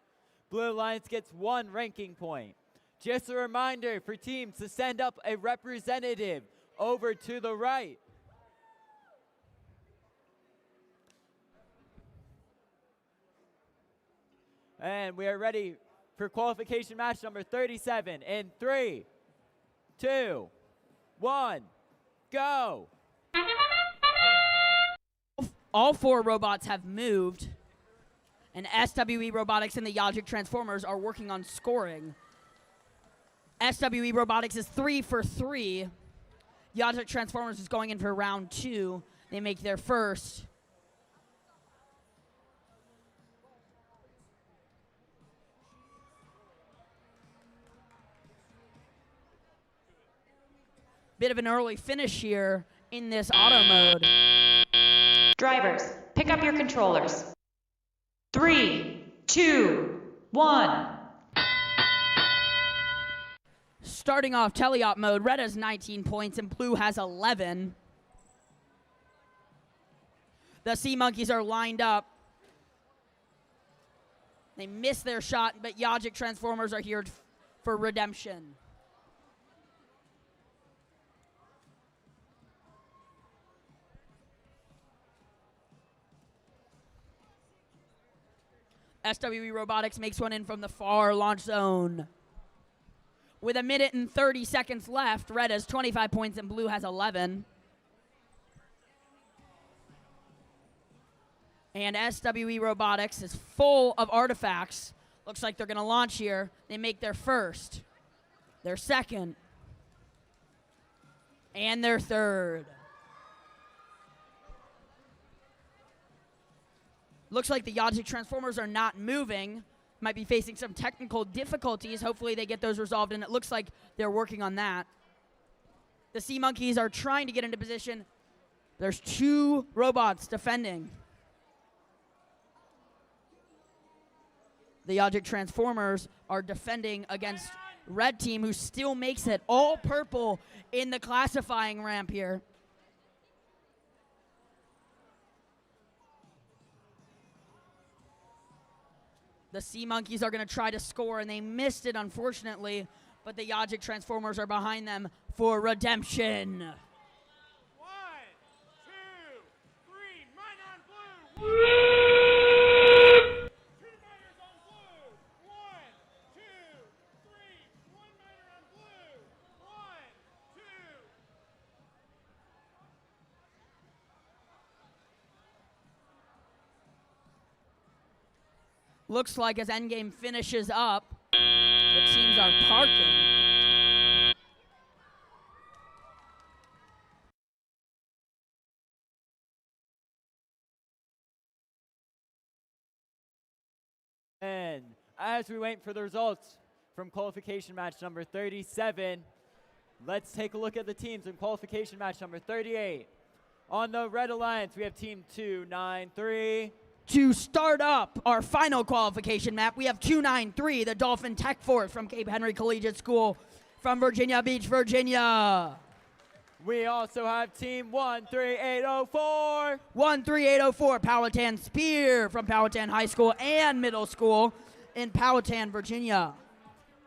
Blue Alliance gets 1 ranking point. Just a reminder for teams to send up a representative over to the right. And we are ready for qualification match number 37 in 3, 2, 1, go. All 4 robots have moved, and SWE Robotics and the Yajik Transformers are working on scoring. SWE Robotics is 3 for 3. Yachik Transformers is going in for round 2. They make their first. Bit of an early finish here in this auto mode. Drivers, pick up your controllers. 3, 2, 1. Starting off teleop mode, red has 19 points and blue has 11. The Sea Monkeys are lined up. They miss their shot, but Yajik Transformers are here for redemption. SWE Robotics makes one in from the far launch zone. With 1 minute and 30 seconds left, red has 25 points and blue has 11. And SWE Robotics is full of artifacts. Looks like they're going to launch here. They make their first, their second, and their third. Looks like the Yajik Transformers are not moving. Might be facing some technical difficulties. Hopefully they get those resolved, and it looks like they're working on that. The Sea Monkeys are trying to get into position. There's 2 robots defending. The Yajik Transformers are defending against red team, who still makes it all purple in the classifying ramp here. The Sea Monkeys are going to try to score, and they missed it, unfortunately, but the Yajic Transformers are behind them for redemption. 1, 2, 3, mine on blue. 2 miners on blue. 1, 2, 3, 1 miner on blue. 1, 2. Looks like as Endgame finishes up, the teams are parking. And as we wait for the results from qualification match number 37, let's take a look at the teams in qualification match number 38. On the Red Alliance, we have Team 293. To start up our final qualification map, we have 293, the Dolphin Tech Force from Cape Henry Collegiate School from Virginia Beach, Virginia. We also have Team 13804. 13804, Powhatan Spear from Powhatan High School and Middle School in Powhatan, Virginia.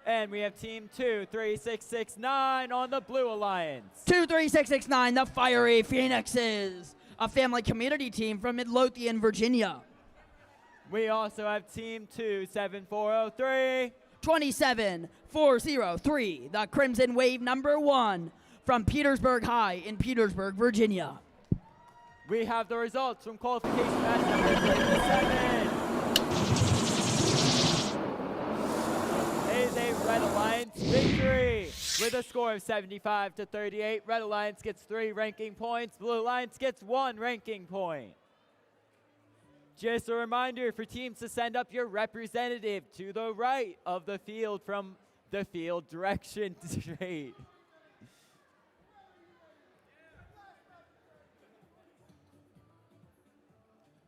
And we have Team 23669 on the Blue Alliance. 23669, the Fiery Phoenixes, a family community team from Midlothian, Virginia. We also have Team 27403. 27403, the Crimson Wave number 1 from Petersburg High in Petersburg, Virginia. We have the results from qualification match number 37. It is a Red Alliance victory with a score of 75-38. Red Alliance gets 3 ranking points. Blue Alliance gets 1 ranking point. Just a reminder for teams to send up your representative to the right of the field from the field direction straight.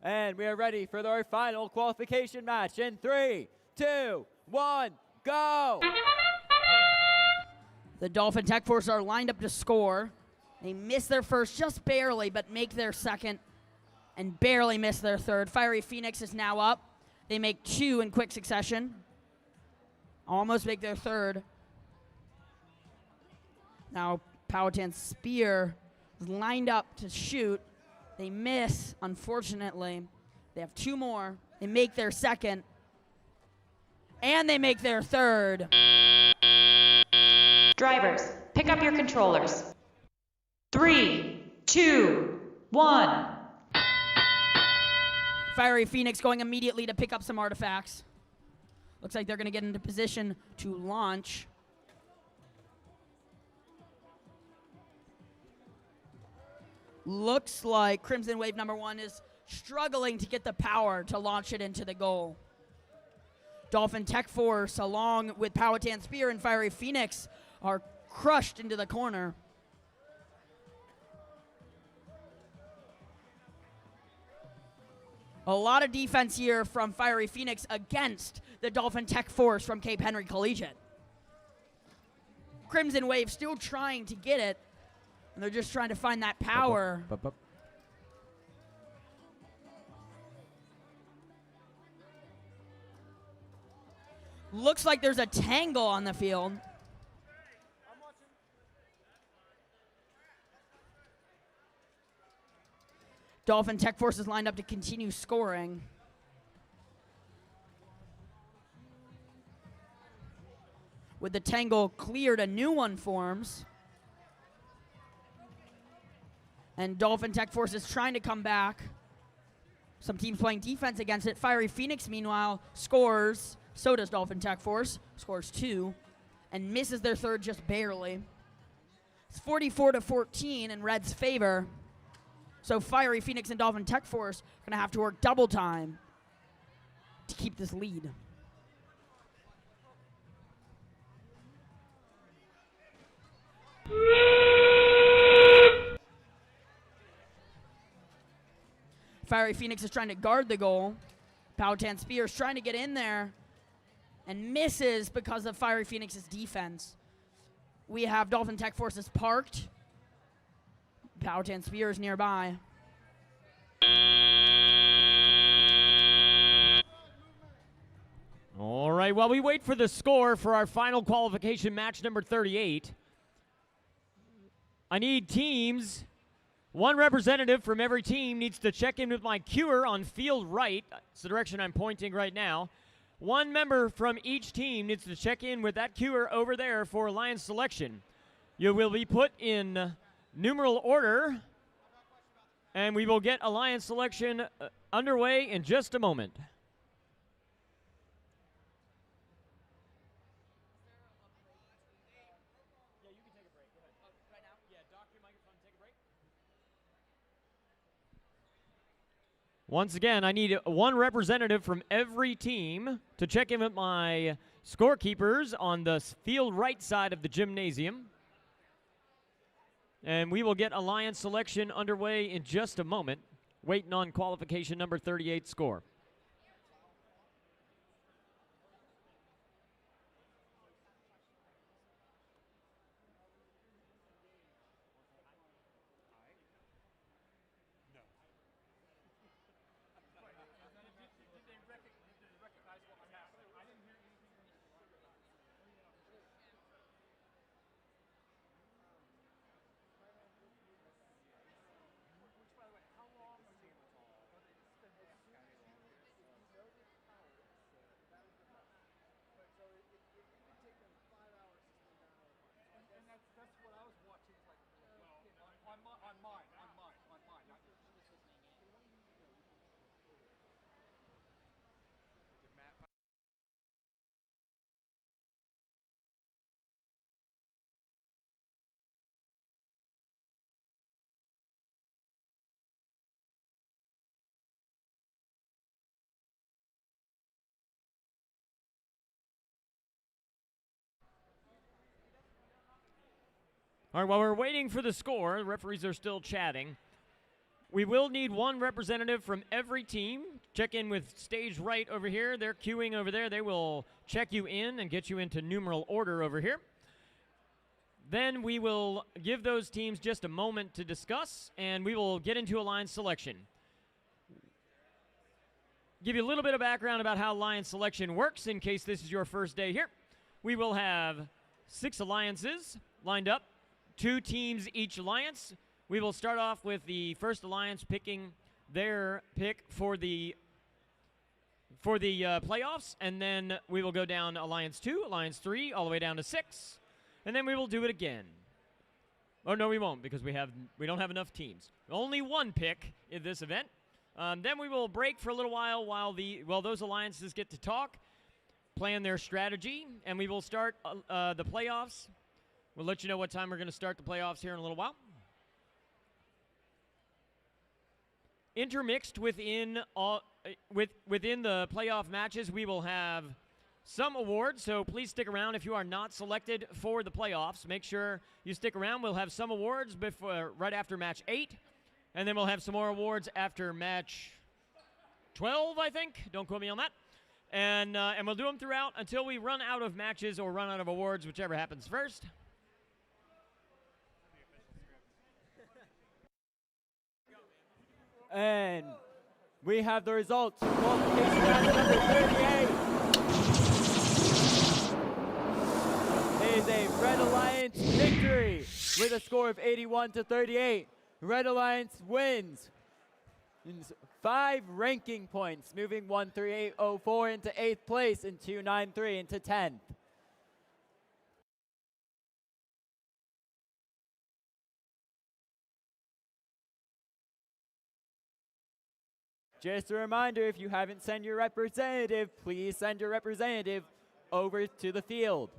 And we are ready for our final qualification match in 3, 2, 1, go! The Dolphin Tech Force are lined up to score. They miss their first just barely, but make their second and barely miss their third. Fiery Phoenix is now up. They make 2 in quick succession. Almost make their third. Now Powhatan Spear is lined up to shoot. They miss, unfortunately. They have 2 more. They make their second. And they make their third. Drivers, pick up your controllers. 3, 2, 1. Fiery Phoenix going immediately to pick up some artifacts. Looks like they're going to get into position to launch. Looks like Crimson Wave number 1 is struggling to get the power to launch it into the goal. Dolphin Tech Force, along with Powhatan Spear and Fiery Phoenix, are crushed into the corner. A lot of defense here from Fiery Phoenix against the Dolphin Tech Force from Cape Henry Collegiate. Crimson Wave still trying to get it, and they're just trying to find that power. Looks like there's a tangle on the field. Dolphin Tech Force is lined up to continue scoring. With the tangle cleared, a new one forms. And Dolphin Tech Force is trying to come back. Some teams playing defense against it. Fiery Phoenix, meanwhile, scores. So does Dolphin Tech Force. Scores 2 and misses their third just barely. It's 44-14 in Red's favor. So Fiery Phoenix and Dolphin Tech Force are going to have to work double time to keep this lead. Fiery Phoenix is trying to guard the goal. Powhatan Spear is trying to get in there and misses because of Fiery Phoenix's defense. We have Dolphin Tech Forces parked. Powhatan Spears nearby. All right, while we wait for the score for our final qualification match number 38, I need teams. One representative from every team needs to check in with my cuer on field right. It's the direction I'm pointing right now. One member from each team needs to check in with that cuer over there for alliance selection. You will be put in numeral order, and we will get alliance selection underway in just a moment. Once again, I need one representative from every team to check in with my scorekeepers on the field right side of the gymnasium. And we will get alliance selection underway in just a moment, waiting on qualification number 38 score. All right, while we're waiting for the score, the referees are still chatting. We will need one representative from every team. Check in with stage right over here. They're queuing over there. They will check you in and get you into numeral order over here. Then we will give those teams just a moment to discuss, and we will get into alliance selection. Give you a little bit of background about how alliance selection works in case this is your first day here. We will have 6 alliances lined up, 2 teams each alliance. We will start off with the first alliance picking their pick for the playoffs, and then we will go down Alliance 2, Alliance 3, all the way down to 6, and then we will do it again. Oh, no, we won't, because we don't have enough teams. Only one pick in this event. Then we will break for a little while those alliances get to talk, plan their strategy, and we will start the playoffs. We'll let you know what time we're going to start the playoffs here in a little while. Intermixed within the playoff matches, we will have some awards, so please stick around if you are not selected for the playoffs. Make sure you stick around. We'll have some awards right after match 8, and then we'll have some more awards after match 12, I think. Don't quote me on that. And we'll do them throughout until we run out of matches or run out of awards, whichever happens first. And we have the results. Qualification match number 38 is a Red Alliance victory with a score of 81-38. Red Alliance wins 5 ranking points, moving 138.04 into 8th place and 293 into 10th. Just a reminder, if you haven't sent your representative, please send your representative over to the field.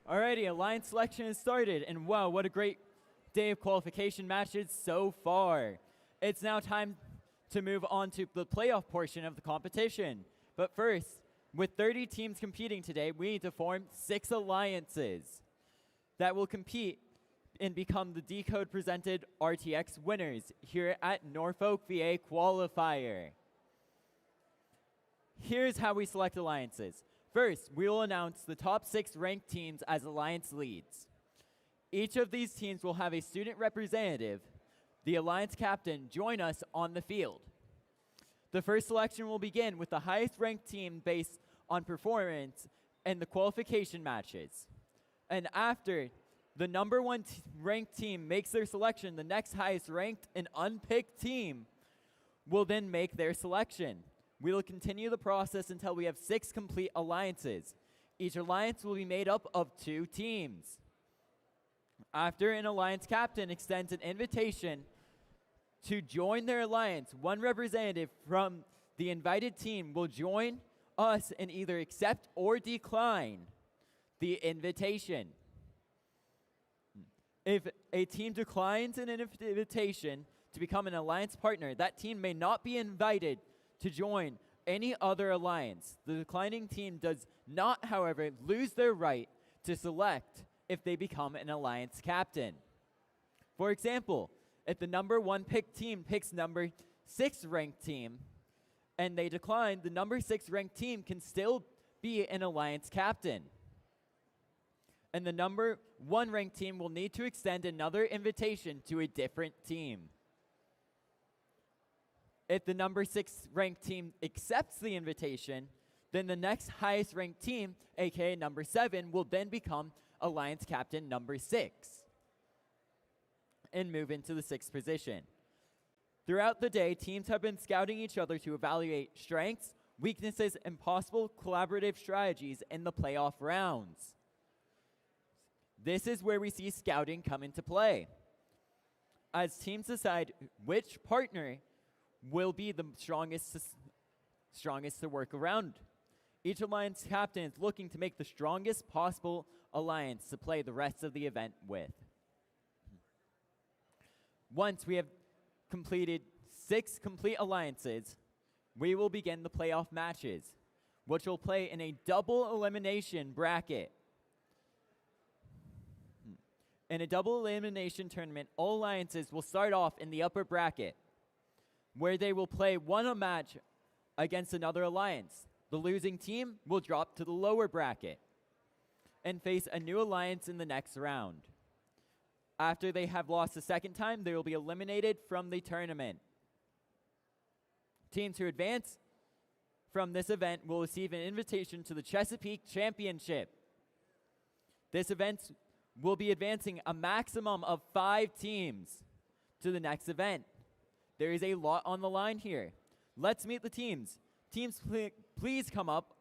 Alrighty, alliance selection has started, and wow, what a great day of qualification matches so far. It's now time to move on to the playoff portion of the competition. But first, with 30 teams competing today, we need to form 6 alliances that will compete and become the Decode presented RTX winners here at Norfolk VA Qualifier. Here's how we select alliances. First, we will announce the top 6 ranked teams as alliance leads. Each of these teams will have a student representative, the alliance captain, join us on the field. The first selection will begin with the highest ranked team based on performance and the qualification matches. And after the number 1 ranked team makes their selection, the next highest ranked and unpicked team will then make their selection. We will continue the process until we have 6 complete alliances. Each alliance will be made up of 2 teams. After an alliance captain extends an invitation to join their alliance, one representative from the invited team will join us and either accept or decline the invitation. If a team declines an invitation to become an alliance partner, that team may not be invited to join any other alliance. The declining team does not, however, lose their right to select if they become an alliance captain. For example, if the number 1 picked team picks number 6 ranked team and they decline, the number 6 ranked team can still be an alliance captain. And the number 1 ranked team will need to extend another invitation to a different team. If the number 6 ranked team accepts the invitation, then the next highest ranked team, aka number 7, will then become alliance captain number 6 and move into the 6th position. Throughout the day, teams have been scouting each other to evaluate strengths, weaknesses, and possible collaborative strategies in the playoff rounds. This is where we see scouting come into play, as teams decide which partner will be the strongest to work around. Each alliance captain is looking to make the strongest possible alliance to play the rest of the event with. Once we have completed 6 complete alliances, we will begin the playoff matches, which will play in a double elimination bracket. In a double elimination tournament, all alliances will start off in the upper bracket, where they will play one match against another alliance. The losing team will drop to the lower bracket and face a new alliance in the next round. After they have lost a second time, they will be eliminated from the tournament. Teams who advance from this event will receive an invitation to the Chesapeake Championship. This event will be advancing a maximum of 5 teams to the next event. There is a lot on the line here. Let's meet the teams. Teams, please come up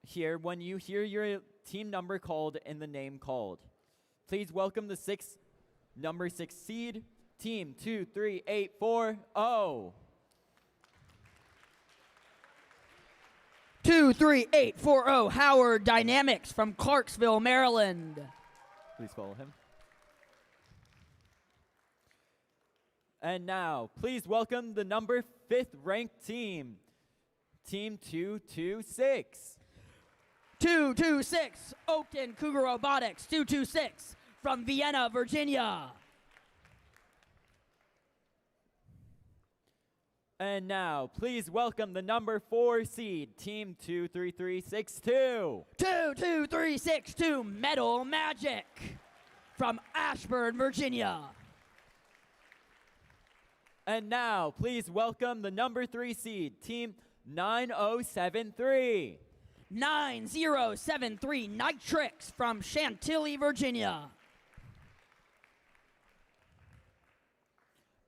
here when you hear your team number called and the name called. Please welcome the number 6 seed, team 23840. 23840 Howard Dynamics from Clarksville, Maryland. Please follow him. And now, please welcome the number 5th ranked team, team 226. 226 Oakton Cougar Robotics, 226 from Vienna, Virginia. And now, please welcome the number 4 seed, team 23362. 22362 Metal Magic from Ashburn, Virginia. And now, please welcome the number 3 seed, team 9073. 9073 Nitrix from Chantilly, Virginia.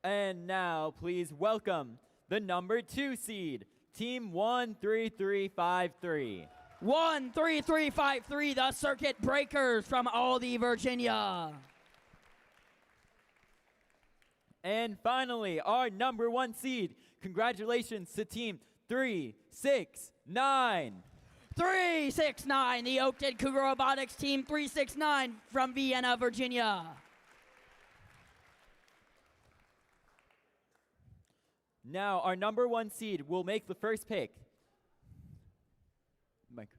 And now, please welcome the number 2 seed, team 13353. 13353 the Circuit Breakers from Aldie, Virginia. And finally, our number 1 seed. Congratulations to team 369. 369, the Oakton Cougar Robotics team 369 from Vienna, Virginia. Now, our number 1 seed will make the first pick. Mike.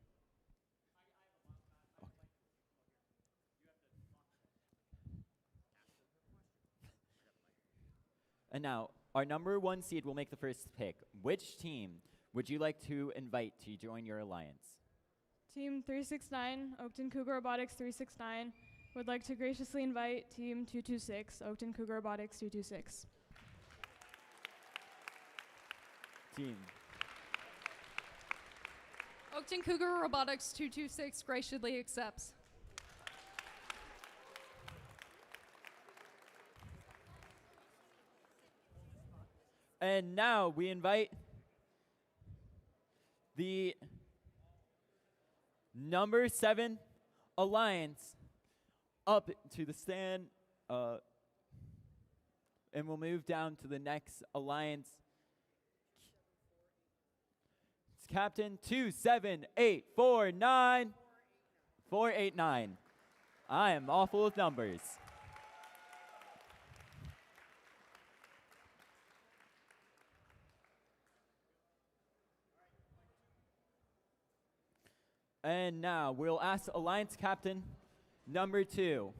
And now, our number 1 seed will make the first pick. Which team would you like to invite to join your alliance? Team 369, Oakton Cougar Robotics 369, would like to graciously invite Team 226, Oakton Cougar Robotics 226. Team. Oakton Cougar Robotics 226 graciously accepts. And now we invite the number 7 alliance up to the stand, and we'll move down to the next alliance. It's Captain 27849. 489. I am awful with numbers. And now we'll ask Alliance Captain number 2.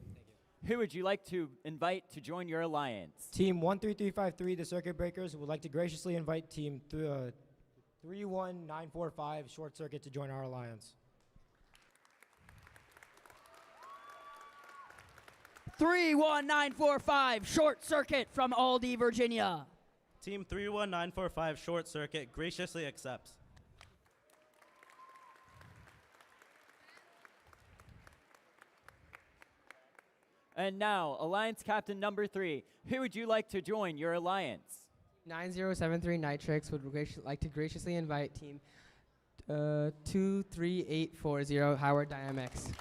Who would you like to invite to join your alliance? Team 13353, the Circuit Breakers, would like to graciously invite Team 31945, Short Circuit, to join our alliance. 31945, Short Circuit from Aldie, Virginia. Team 31945, Short Circuit, graciously accepts. And now, Alliance Captain number 3. Who would you like to join your alliance? 9073 Nitrix would like to graciously invite Team 23840 Howard Dynamics.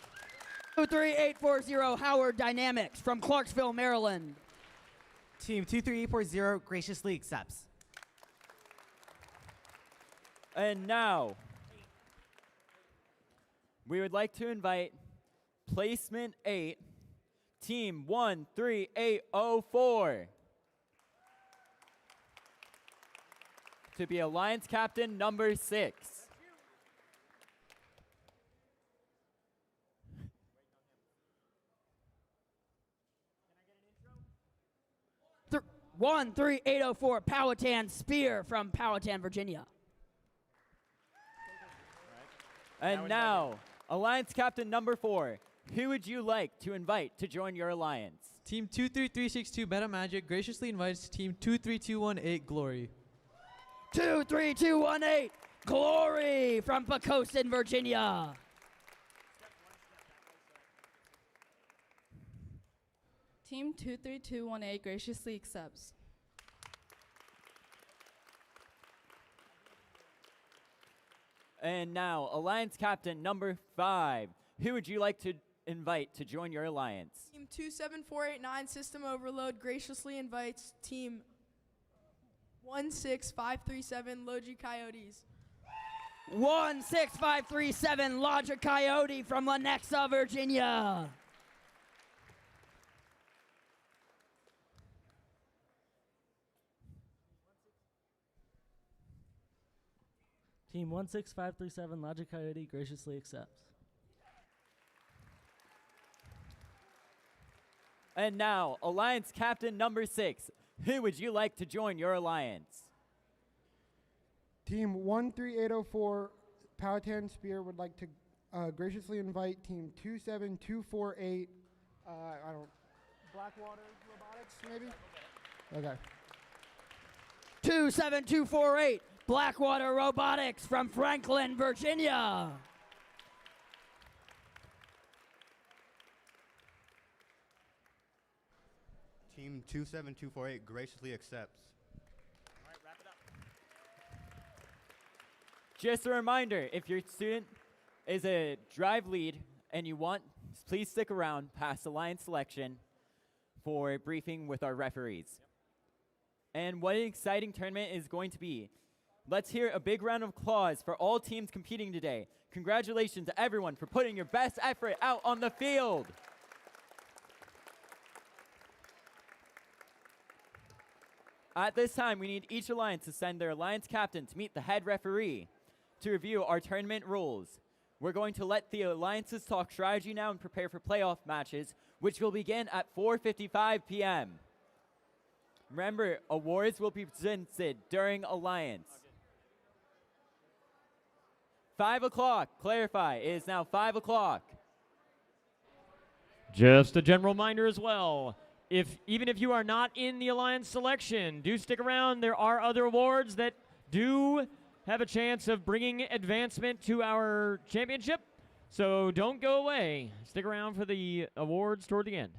23840 Howard Dynamics from Clarksville, Maryland. Team 23840 graciously accepts. And now, we would like to invite Placement 8, Team 13804, to be Alliance Captain number 6. 13804 Powhatan Spear from Powhatan, Virginia. And now, Alliance Captain number 4. Who would you like to invite to join your alliance? Team 23362 Meta Magic graciously invites Team 23218 Glory. 23218 Glory from Poquoson, Virginia. Team 23218 graciously accepts. And now, Alliance Captain number 5. Who would you like to invite to join your alliance? Team 27489 System Overload graciously invites Team 16537 Logic Coyotes. 16537 Logic Coyote from Lenexa, Virginia. Team 16537 Logic Coyote graciously accepts. And now, Alliance Captain number 6. Who would you like to join your alliance? Team 13804 Powhatan Spear would like to graciously invite Team 27248, Blackwater Robotics, maybe? Okay. 27248 Blackwater Robotics from Franklin, Virginia. Team 27248 graciously accepts. All right, wrap it up. Just a reminder, if your student is a drive lead and you want, please stick around past alliance selection for a briefing with our referees. And what an exciting tournament is going to be. Let's hear a big round of applause for all teams competing today. Congratulations to everyone for putting your best effort out on the field. At this time, we need each alliance to send their alliance captain to meet the head referee to review our tournament rules. We're going to let the alliances talk strategy now and prepare for playoff matches, which will begin at 4:55 p.m. Remember, awards will be presented during alliance. 5 o'clock, clarify, it is now 5 o'clock. Just a general reminder as well. Even if you are not in the alliance selection, do stick around. There are other awards that do have a chance of bringing advancement to our championship. So don't go away. Stick around for the awards toward the end.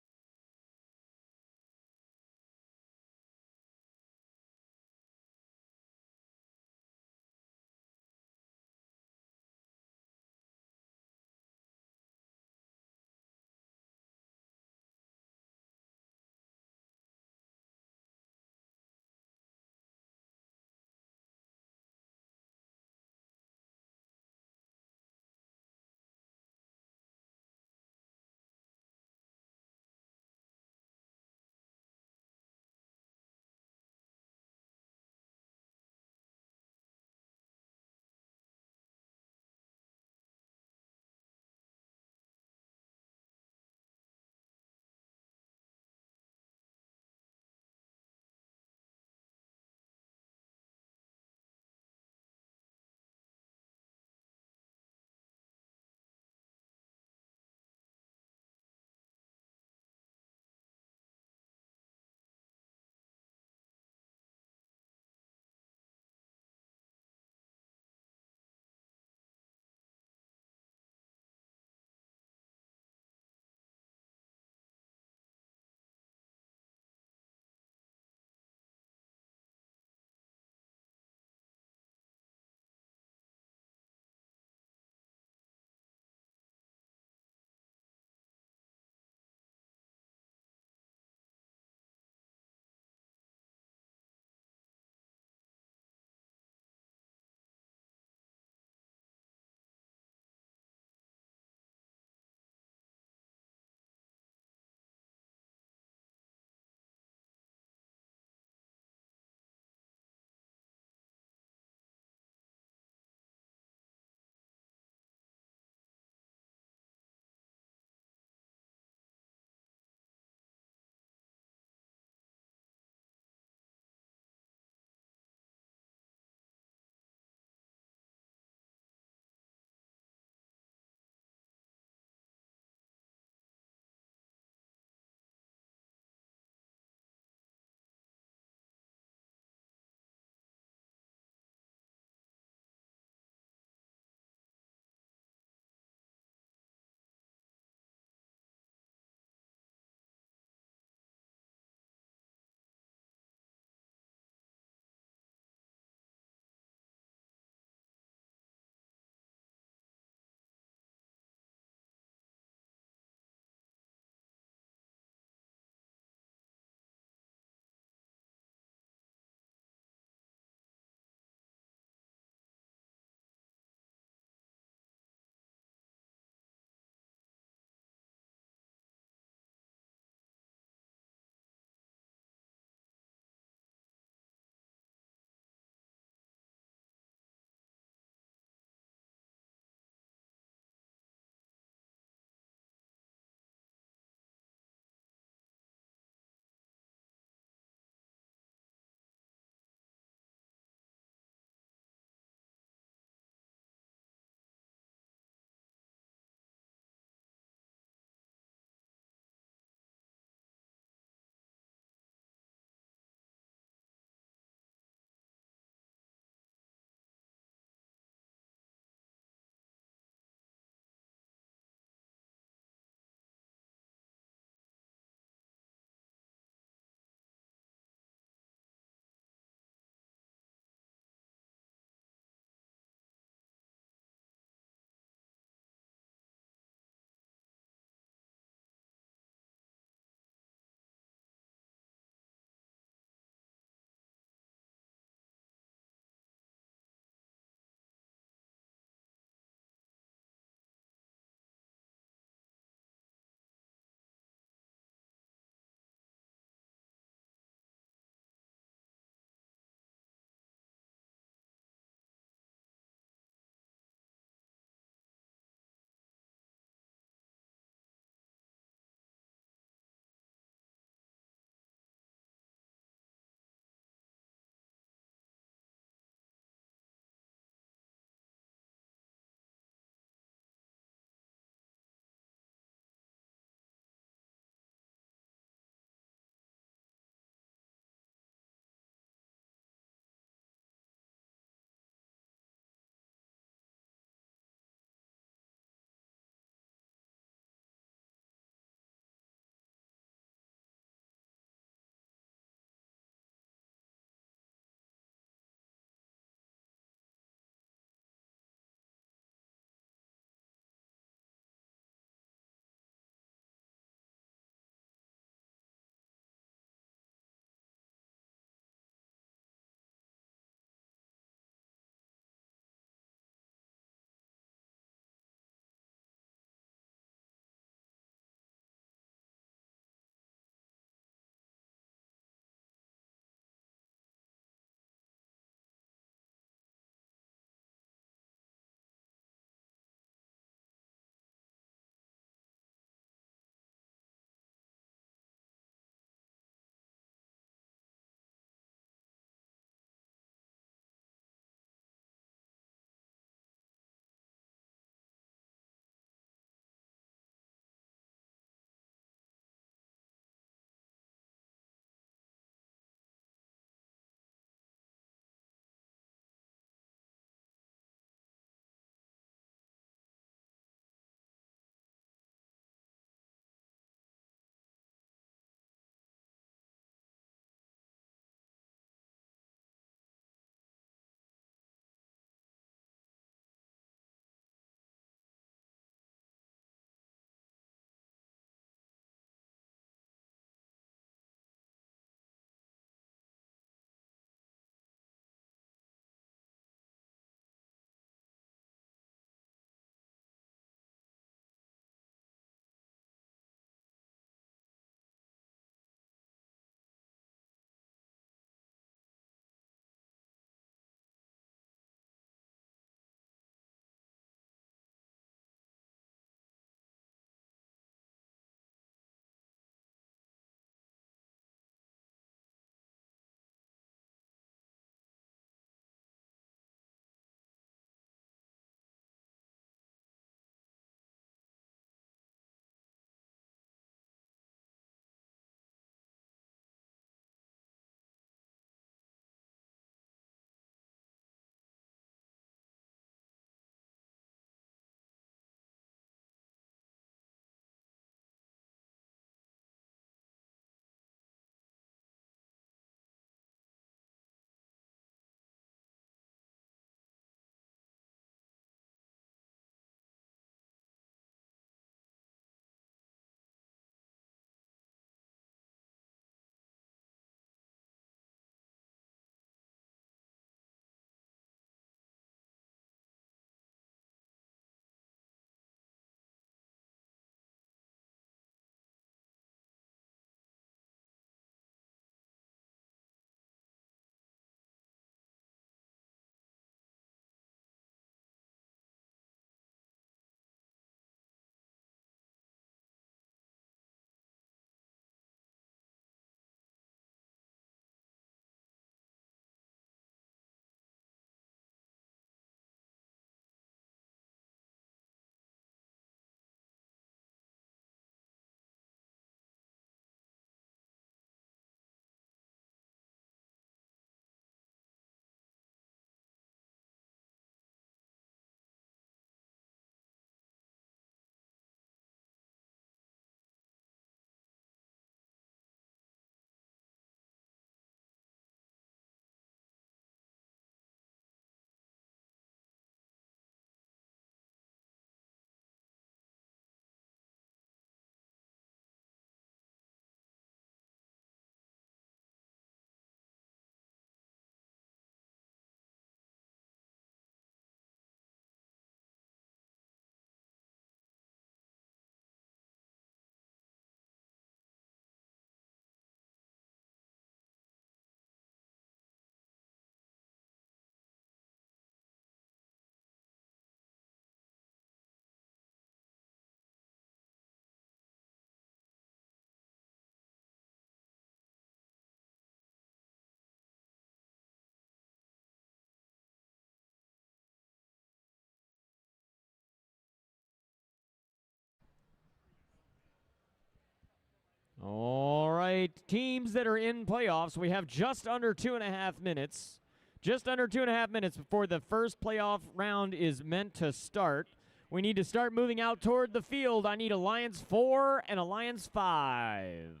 right, teams that are in playoffs, we have just under 2.5 minutes. Just under 2.5 minutes before the first playoff round is meant to start. We need to start moving out toward the field. I need Alliance 4 and Alliance 5.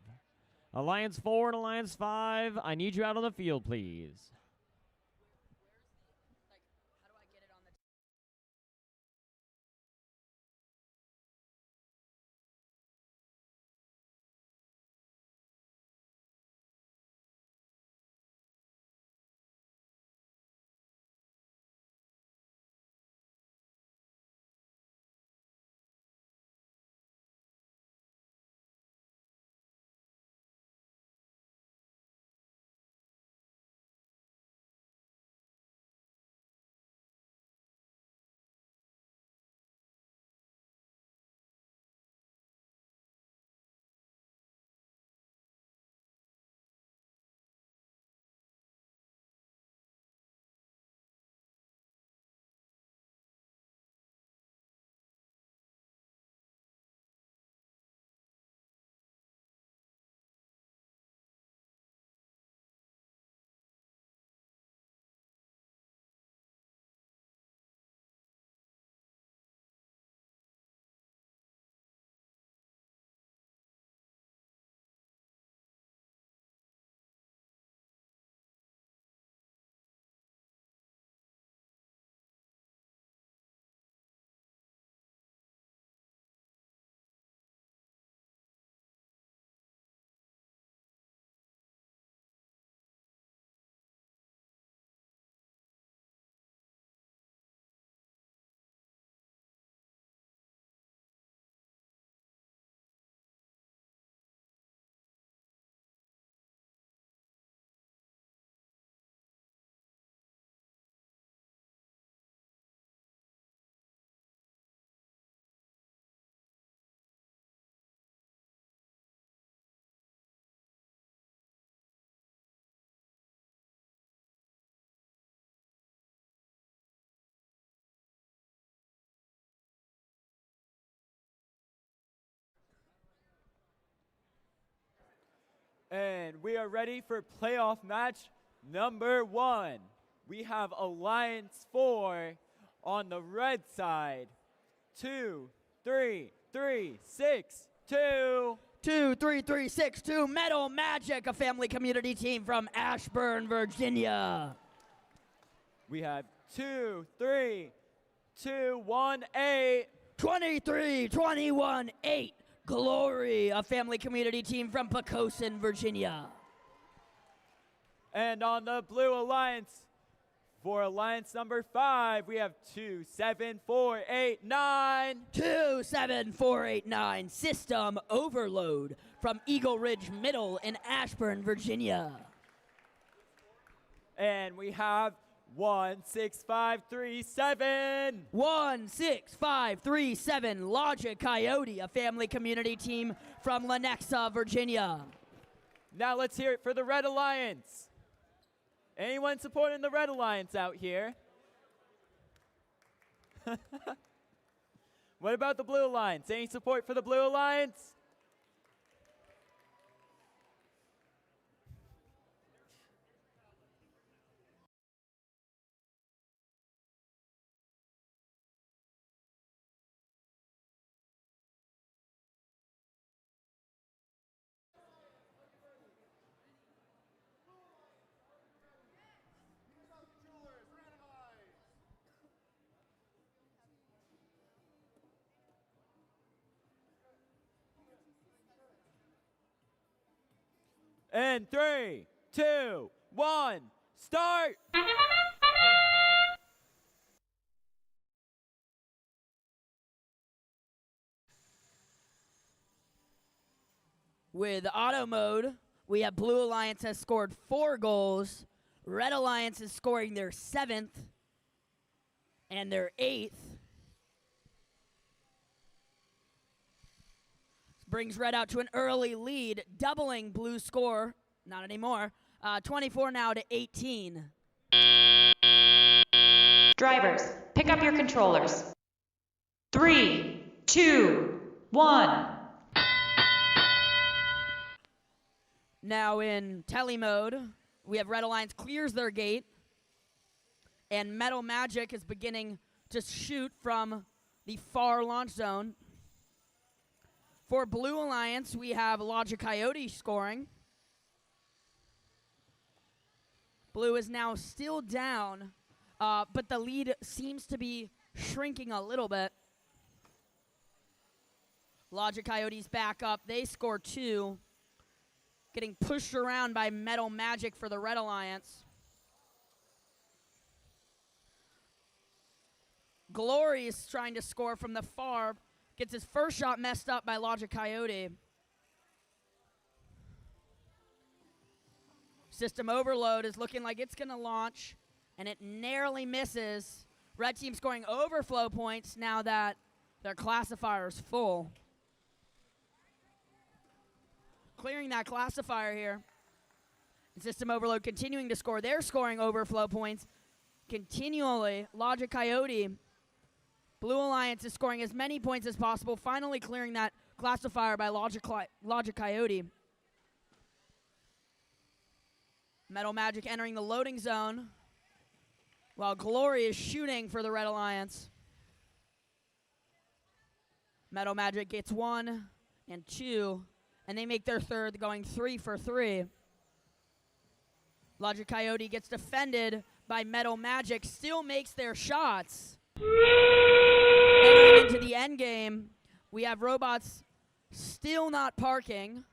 Alliance 4 and Alliance 5, I need you out on the field, please. And we are ready for playoff match number 1. We have Alliance 4 on the red side. 2, 3, 3, 6, 2. 2-3-3-6-2 Metal Magic, a family community team from Ashburn, Virginia. We have 2, 3, 2, 1, 8. 23-21-8. Glory, a family community team from Poquoson, Virginia. And on the blue alliance, for alliance number 5, we have 2, 7, 4, 8, 9. 2, 7, 4, 8, 9. System Overload from Eagle Ridge Middle in Ashburn, Virginia. And we have 1, 6, 5, 3, 7. 1, 6, 5, 3, 7. Logic Coyote, a family community team from Lenexa, Virginia. Now let's hear it for the Red Alliance. Anyone supporting the Red Alliance out here? What about the Blue Alliance? Any support for the Blue Alliance? And 3, 2, 1, start! With auto mode, we have Blue Alliance has scored 4 goals. Red Alliance is scoring their 7th and their 8th. Brings Red out to an early lead, doubling Blue's score. Not anymore. 24 now to 18. Drivers, pick up your controllers. 3, 2, 1. Now in tele mode, we have Red Alliance clears their gate, and Metal Magic is beginning to shoot from the far launch zone. For Blue Alliance, we have Logic Coyote scoring. Blue is now still down, but the lead seems to be shrinking a little bit. Logic Coyotes back up. They score 2. Getting pushed around by Metal Magic for the Red Alliance. Glory is trying to score from the far. Gets his first shot messed up by Logic Coyote. System overload is looking like it's going to launch, and it narrowly misses. Red team scoring overflow points now that their classifier is full. Clearing that classifier here. And System overload continuing to score. They're scoring overflow points continually. Logic Coyote. Blue Alliance is scoring as many points as possible, finally clearing that classifier by Logic Coyote. Metal Magic entering the loading zone, while Glory is shooting for the Red Alliance. Metal Magic gets 1 and 2, and they make their third, going 3 for 3. Logic Coyote gets defended by Metal Magic, still makes their shots. Entering into the end game, we have Robots still not parking,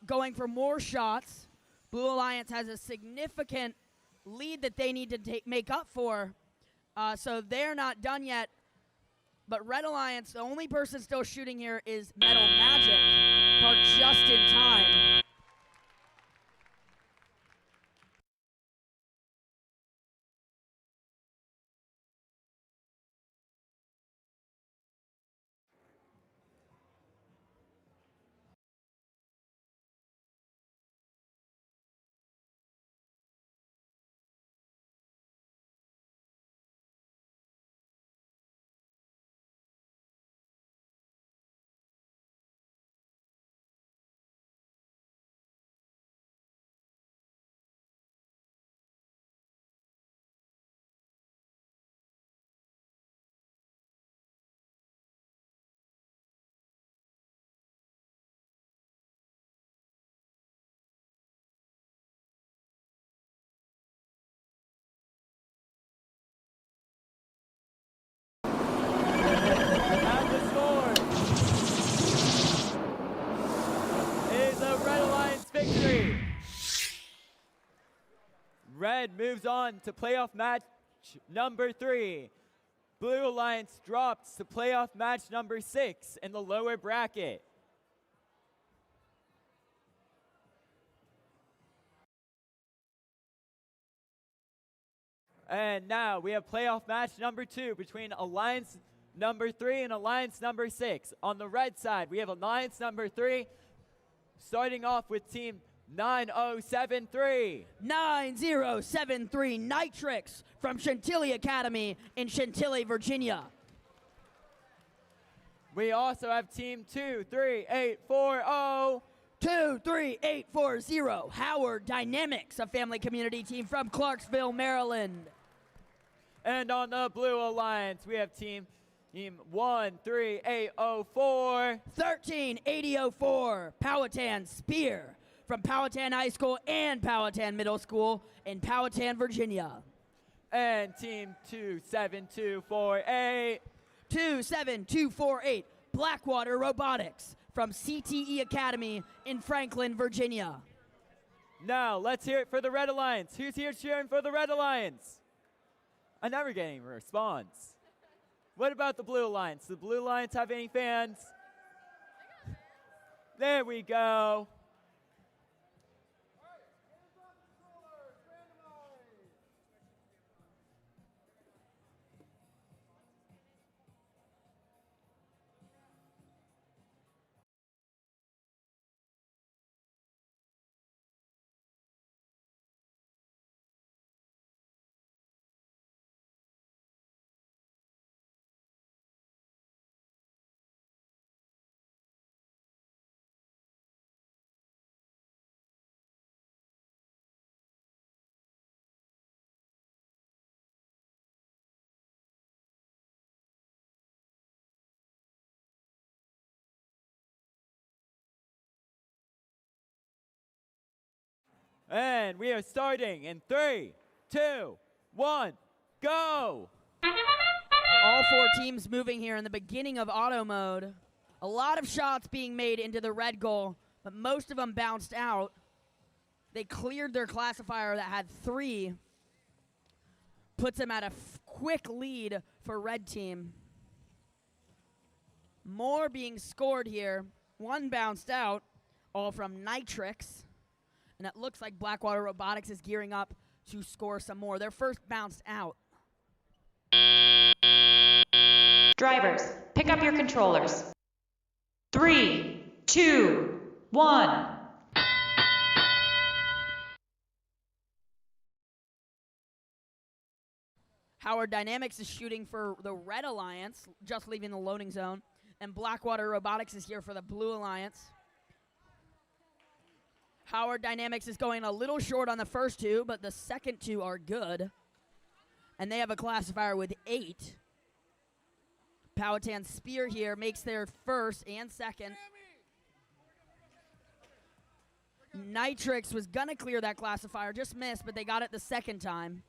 going for more shots. Blue Alliance has a significant lead that they need to make up for, so they're not done yet. But Red Alliance, the only person still shooting here is Metal Magic, parked just in time. And the score is a Red Alliance victory. Red moves on to playoff match number 3. Blue Alliance drops to playoff match number 6 in the lower bracket. And now we have playoff match number 2 between Alliance number 3 and Alliance number 6. On the red side, we have Alliance number 3, starting off with team 9073. 9073 Nitrix from Chantilly Academy in Chantilly, Virginia. We also have team 23840. 23840 Howard Dynamics, a family community team from Clarksville, Maryland. And on the Blue Alliance, we have team 13804. 138004 Powhatan Spear from Powhatan High School and Powhatan Middle School in Powhatan, Virginia. And team 27248. 27248 Blackwater Robotics from CTE Academy in Franklin, Virginia. Now, let's hear it for the Red Alliance. Who's here cheering for the Red Alliance? I'm never getting a response. What about the Blue Alliance? Does the Blue Alliance have any fans? There we go. And we are starting in 3, 2, 1, go! All four teams moving here in the beginning of auto mode. A lot of shots being made into the red goal, but most of them bounced out. They cleared their classifier that had 3. Puts them at a quick lead for red team. More being scored here. 1 bounced out, all from Nitrix. And it looks like Blackwater Robotics is gearing up to score some more. Their first bounced out. Drivers, pick up your controllers. 3, 2, 1. Howard Dynamics is shooting for the Red Alliance, just leaving the loading zone. And Blackwater Robotics is here for the Blue Alliance. Howard Dynamics is going a little short on the first 2, but the second 2 are good. And they have a classifier with 8. Powhatan Spear here makes their first and second. Nitrix was going to clear that classifier, just missed, but they got it the second time.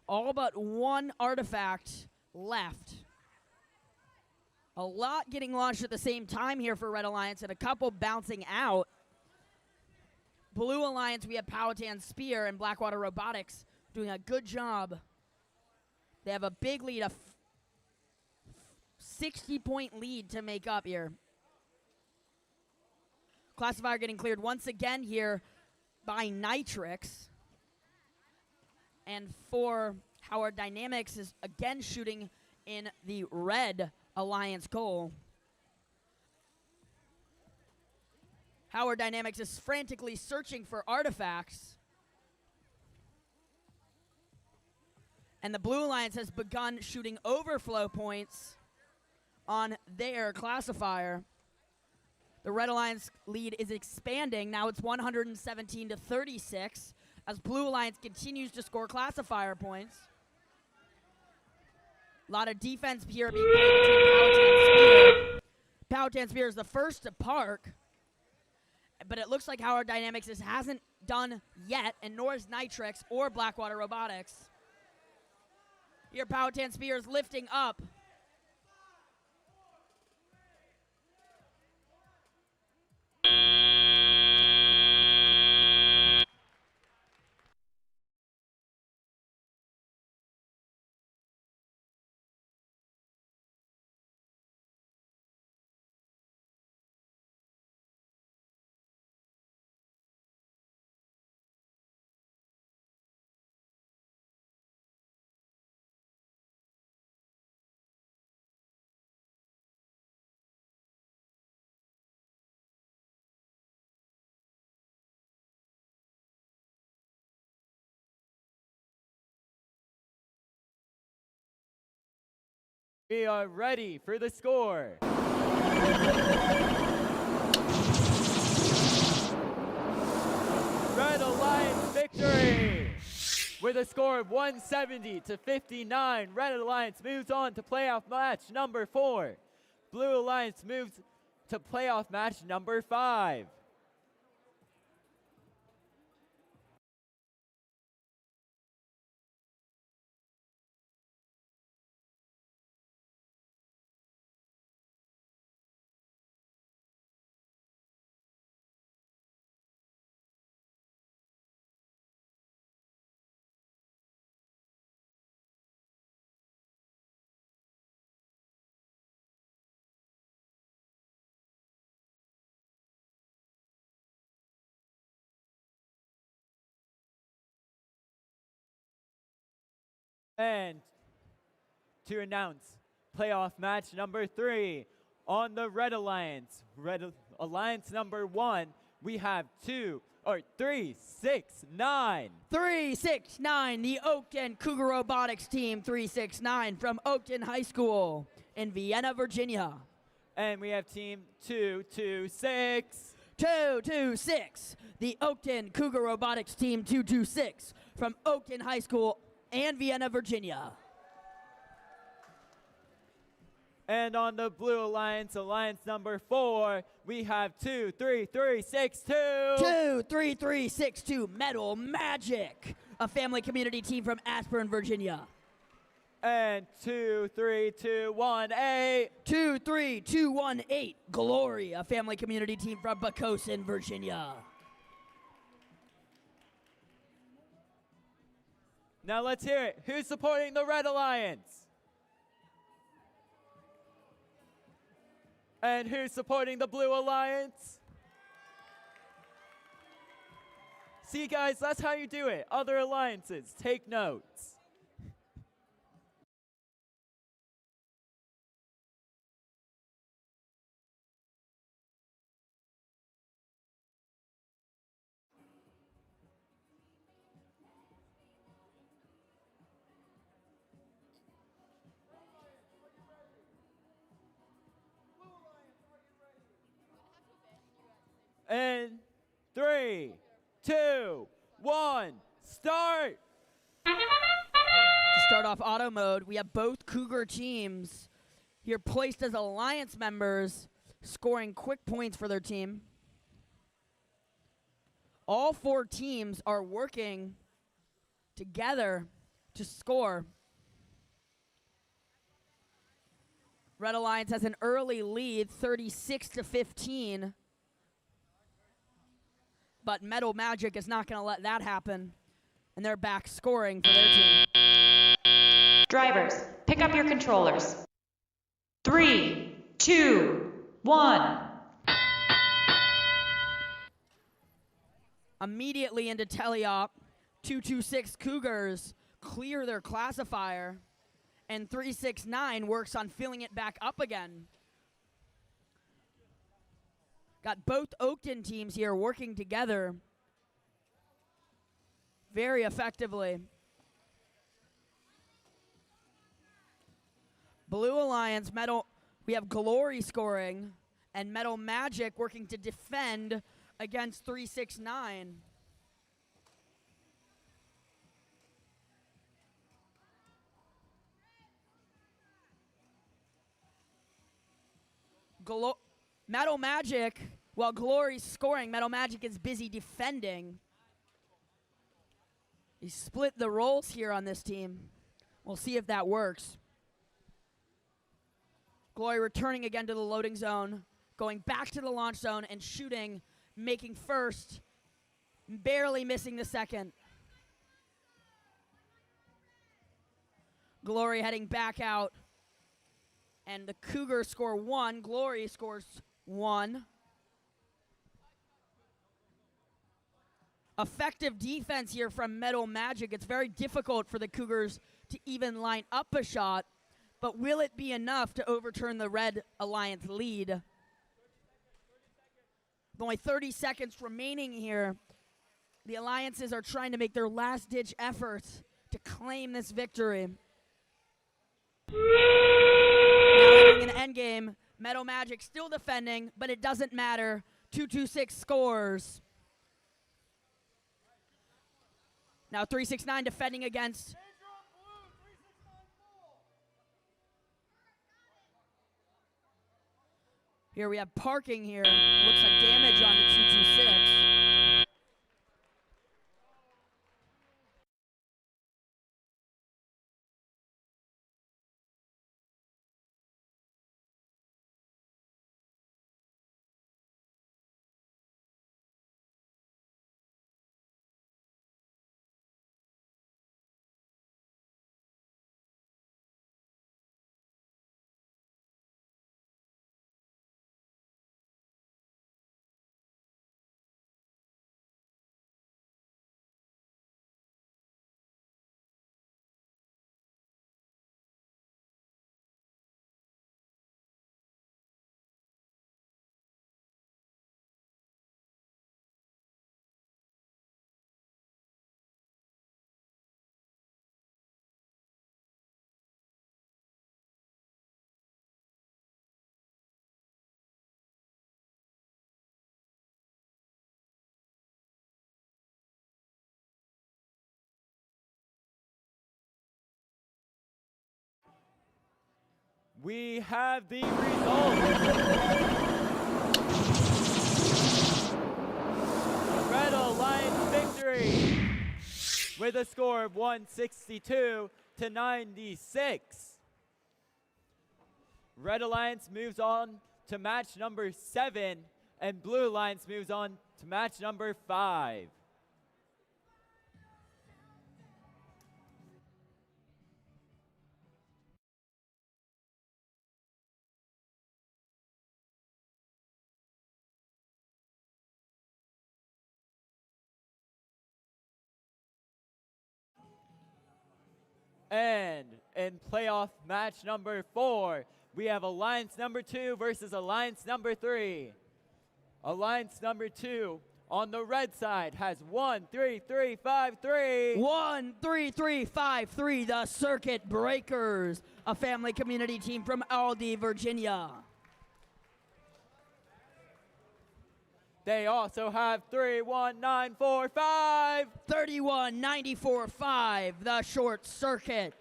All but 1 artifact left. A lot getting launched at the same time here for Red Alliance and a couple bouncing out. Blue Alliance, we have Powhatan Spear and Blackwater Robotics doing a good job. They have a big lead, a 60-point lead to make up here. Classifier getting cleared once again here by Nitrix. And for Howard Dynamics is again shooting in the Red Alliance goal. Howard Dynamics is frantically searching for artifacts. And the Blue Alliance has begun shooting overflow points on their classifier. The Red Alliance lead is expanding. Now it's 117 to 36 as Blue Alliance continues to score classifier points. A lot of defense here being played between Powhatan Spear. Powhatan Spear is the first to park, but it looks like Howard Dynamics hasn't done yet, and nor is Nitrix or Blackwater Robotics. Here Powhatan Spear is lifting up. We are ready for the score. Red Alliance victory! With a score of 170 to 59, Red Alliance moves on to playoff match number 4. Blue Alliance moves to playoff match number 5. And to announce playoff match number 3 on the Red Alliance. Red Alliance number 1, we have 369. 369, the Oakton Cougar Robotics team, 369 from Oakton High School in Vienna, Virginia. And we have team 226. 226, the Oakton Cougar Robotics team, 226 from Oakton High School and Vienna, Virginia. And on the Blue Alliance, Alliance number 4, we have 23362. 23362 Metal Magic, a family community team from Ashburn, Virginia. And 23218. 23218 Glory, a family community team from Poquoson, Virginia. Now let's hear it. Who's supporting the Red Alliance? And who's supporting the Blue Alliance? See, guys, that's how you do it. Other alliances, take notes. And 3, 2, 1, start! To start off auto mode, we have both Cougar teams here placed as alliance members, scoring quick points for their team. All 4 teams are working together to score. Red Alliance has an early lead, 36-15. But Metal Magic is not going to let that happen, and they're back scoring for their team. Drivers, pick up your controllers. 3, 2, 1. Immediately into teleop, 226 Cougars clear their classifier, and 369 works on filling it back up again. Got both Oakton teams here working together very effectively. Blue Alliance, we have Glory scoring, and Metal Magic working to defend against 369. Metal Magic, while Glory's scoring, Metal Magic is busy defending. He split the roles here on this team. We'll see if that works. Glory returning again to the loading zone, going back to the launch zone and shooting, making first, barely missing the second. Glory heading back out, and the Cougars score 1. Glory scores 1. Effective defense here from Metal Magic. It's very difficult for the Cougars to even line up a shot, but will it be enough to overturn the Red Alliance lead? With only 30 seconds remaining here, the Alliances are trying to make their last-ditch efforts to claim this victory. Now entering an endgame, Metal Magic still defending, but it doesn't matter. 226 scores. Now 369 defending against. Here we have parking here. Looks like damage on the 226. We have the results. The Red Alliance victory with a score of 162 to 96. Red Alliance moves on to match number 7, and Blue Alliance moves on to match number 5. And in playoff match number 4, we have Alliance number 2 versus Alliance number 3. Alliance number 2 on the red side has 1-3-3-5-3. 1-3-3-5-3, the Circuit Breakers, a family community team from Aldie, Virginia. They also have 3-1-9-4-5. 31-94-5, the Short Circuit,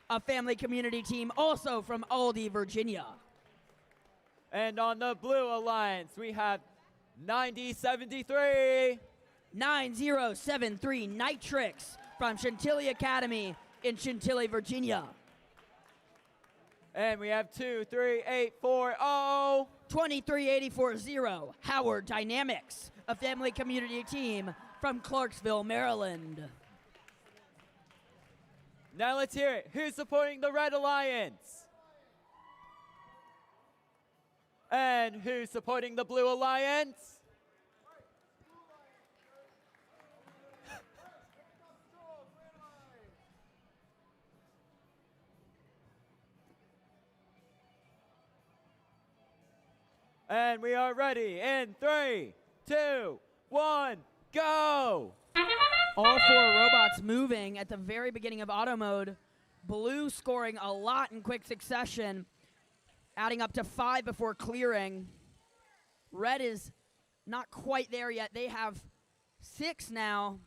a family community team also from Aldie, Virginia. And on the Blue Alliance, we have 90-73. 9073 Nitrix from Chantilly Academy in Chantilly, Virginia. And we have 23840. 23840 Howard Dynamics, a family community team from Clarksville, Maryland. Now let's hear it. Who's supporting the Red Alliance? And who's supporting the Blue Alliance? And we are ready in 3, 2, 1, go! All 4 robots moving at the very beginning of auto mode. Blue scoring a lot in quick succession, adding up to 5 before clearing. Red is not quite there yet. They have 6 now,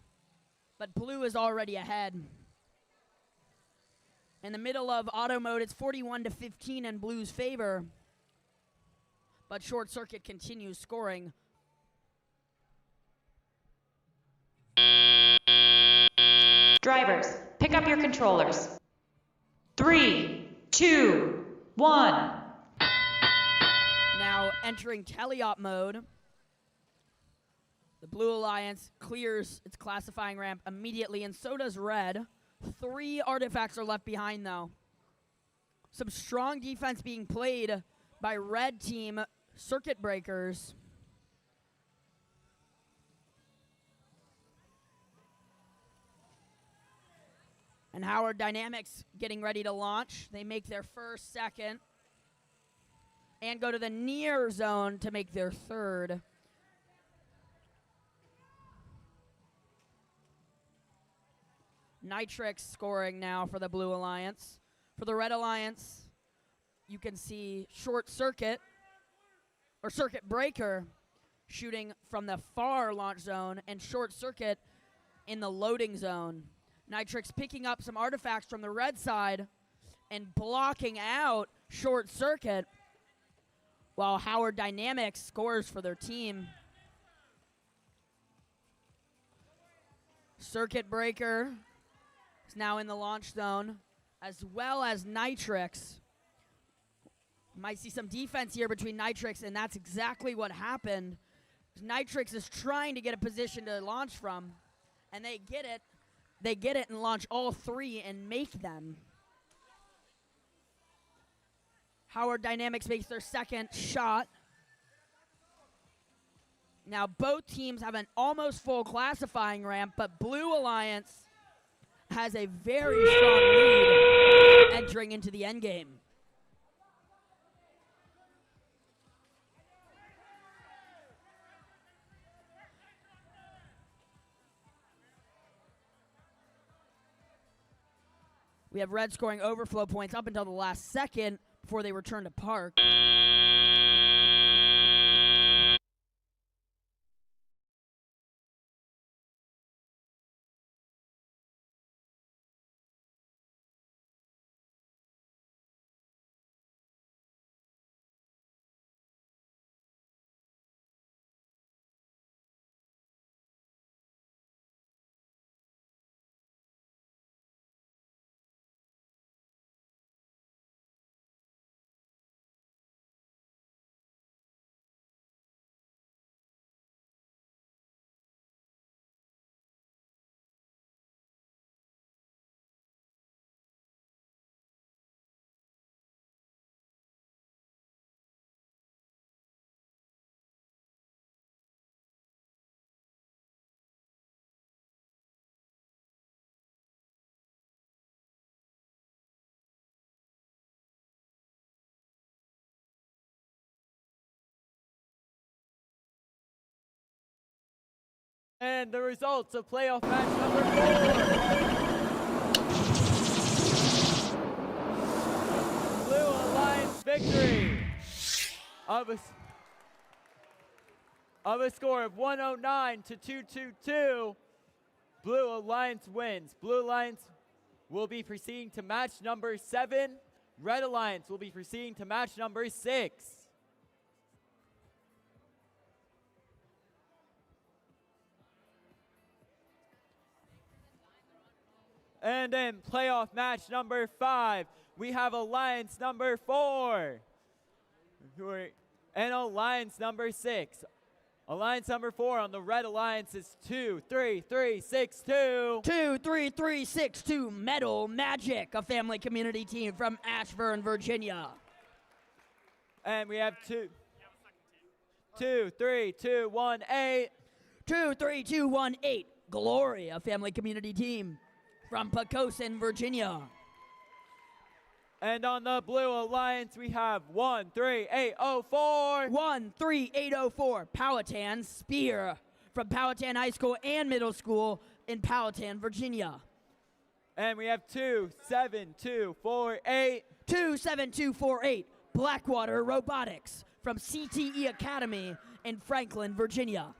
but Blue is already ahead. In the middle of auto mode, it's 41-15 in Blue's favor, but Short Circuit continues scoring. Drivers, pick up your controllers. 3, 2, 1. Now entering teleop mode. The Blue Alliance clears its classifying ramp immediately, and so does Red. 3 artifacts are left behind, though. Some strong defense being played by Red Team Circuit Breakers. And Howard Dynamics getting ready to launch. They make their first, second, and go to the near zone to make their third. Nitrix scoring now for the Blue Alliance. For the Red Alliance, you can see Short Circuit, or Circuit Breaker, shooting from the far launch zone, and Short Circuit in the loading zone. Nitrix picking up some artifacts from the red side and blocking out Short Circuit, while Howard Dynamics scores for their team. Circuit Breaker is now in the launch zone, as well as Nitrix. Might see some defense here between Nitrix, and that's exactly what happened. Nitrix is trying to get a position to launch from, and they get it. They get it and launch all 3 and make them. Howard Dynamics makes their second shot. Now both teams have an almost full classifying ramp, but Blue Alliance has a very strong lead entering into the end game. We have Red scoring overflow points up until the last second before they return to park. And the results of playoff match number 4. Blue Alliance victory of a score of 109 to 222. Blue Alliance wins. Blue Alliance will be proceeding to match number 7. Red Alliance will be proceeding to match number 6. And in playoff match number 5, we have Alliance number 4 and Alliance number 6. Alliance number 4 on the Red Alliance is 2-3-3-6-2. 2-3-3-6-2 Metal Magic, a family community team from Ashburn, Virginia. And we have 2-3-2-1-8. 2-3-2-1-8 Glory, a family community team from Poquoson, Virginia. And on the Blue Alliance, we have 1-3-8-0-4. 1-3-8-0-4 Powhatan Spear from Powhatan High School and Middle School in Powhatan, Virginia. And we have 2-7-2-4-8. 2-7-2-4-8 Blackwater Robotics from CTE Academy in Franklin, Virginia.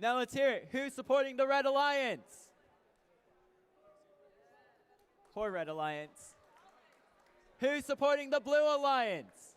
Now let's hear it. Who's supporting the Red Alliance? Poor Red Alliance. Who's supporting the Blue Alliance?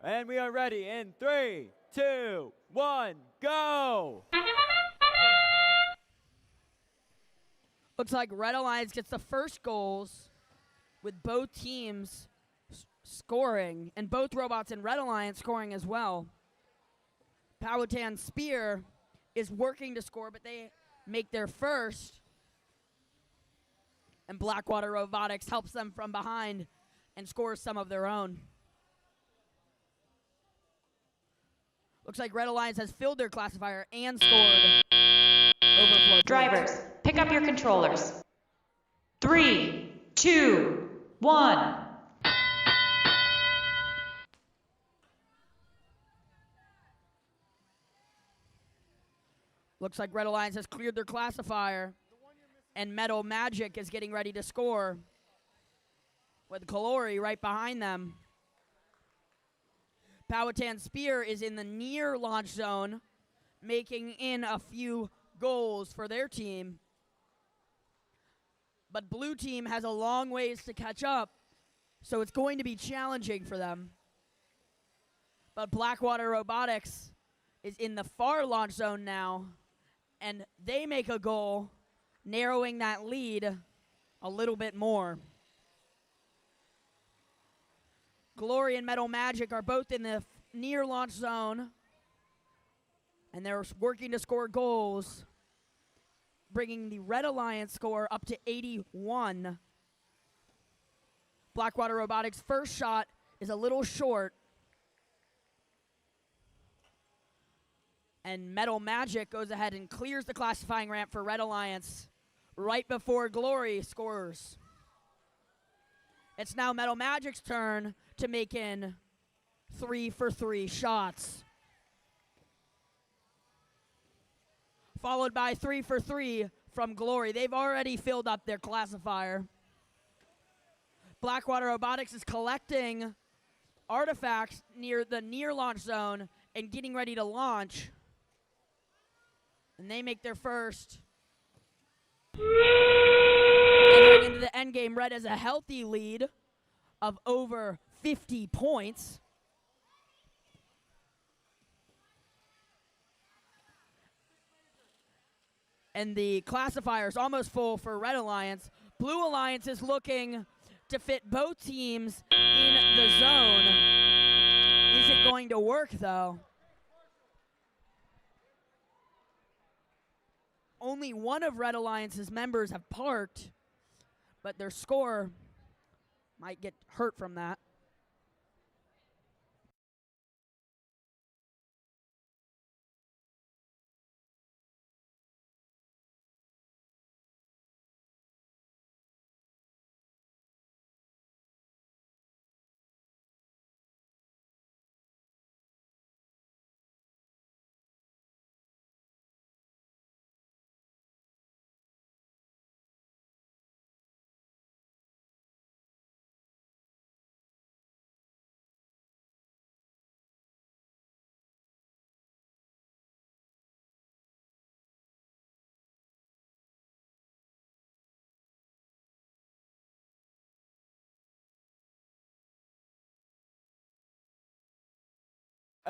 And we are ready in 3, 2, 1, go! Looks like Red Alliance gets the first goals with both teams scoring and both robots in Red Alliance scoring as well. Powhatan Spear is working to score, but they make their first. And Blackwater Robotics helps them from behind and scores some of their own. Looks like Red Alliance has filled their classifier and scored. Overflow. Drivers, pick up your controllers. 3, 2, 1. Looks like Red Alliance has cleared their classifier, and Metal Magic is getting ready to score with Glory right behind them. Powhatan Spear is in the near launch zone, making in a few goals for their team. But Blue Team has a long ways to catch up, so it's going to be challenging for them. But Blackwater Robotics is in the far launch zone now, and they make a goal, narrowing that lead a little bit more. Glory and Metal Magic are both in the near launch zone, and they're working to score goals, bringing the Red Alliance score up to 81. Blackwater Robotics' first shot is a little short, and Metal Magic goes ahead and clears the classifying ramp for Red Alliance right before Glory scores. It's now Metal Magic's turn to make in 3-for-3 shots. Followed by 3-for-3 from Glory. They've already filled up their classifier. Blackwater Robotics is collecting artifacts near the near launch zone and getting ready to launch. And they make their first. Entering into the end game, Red has a healthy lead of over 50 points. And the classifier is almost full for Red Alliance. Blue Alliance is looking to fit both teams in the zone. Is it going to work, though? only one of Red Alliance's members have parked, but their score might get hurt from that.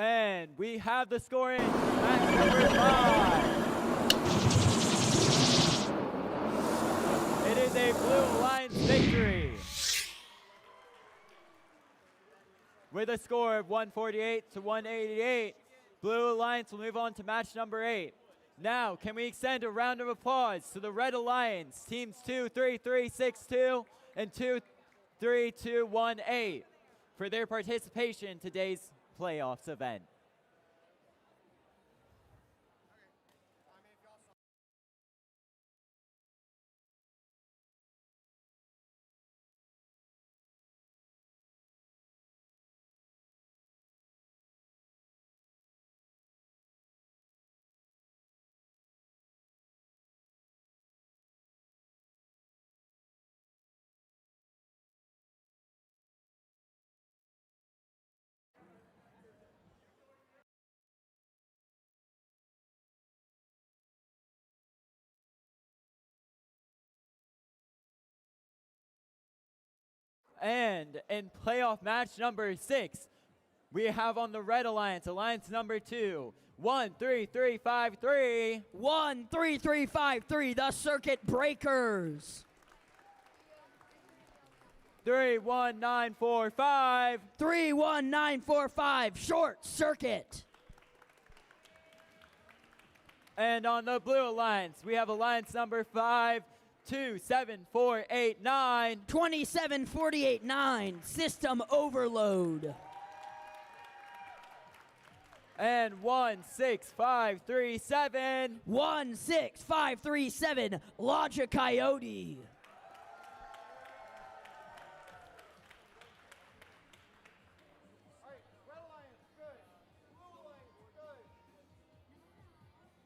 And we have the score in match number 5. It is a Blue Alliance victory with a score of 148 to 188. Blue Alliance will move on to match number 8. Now, can we extend a round of applause to the Red Alliance, teams 23362 and 23218 for their participation in today's playoffs event. And in playoff match number 6, we have on the Red Alliance, Alliance number 2, 13353. 13353, the Circuit Breakers. 31945. 31945, Short Circuit. And on the Blue Alliance, we have Alliance number 5, 27489. 27489, System Overload. And 16537. 16537, Logic Coyote.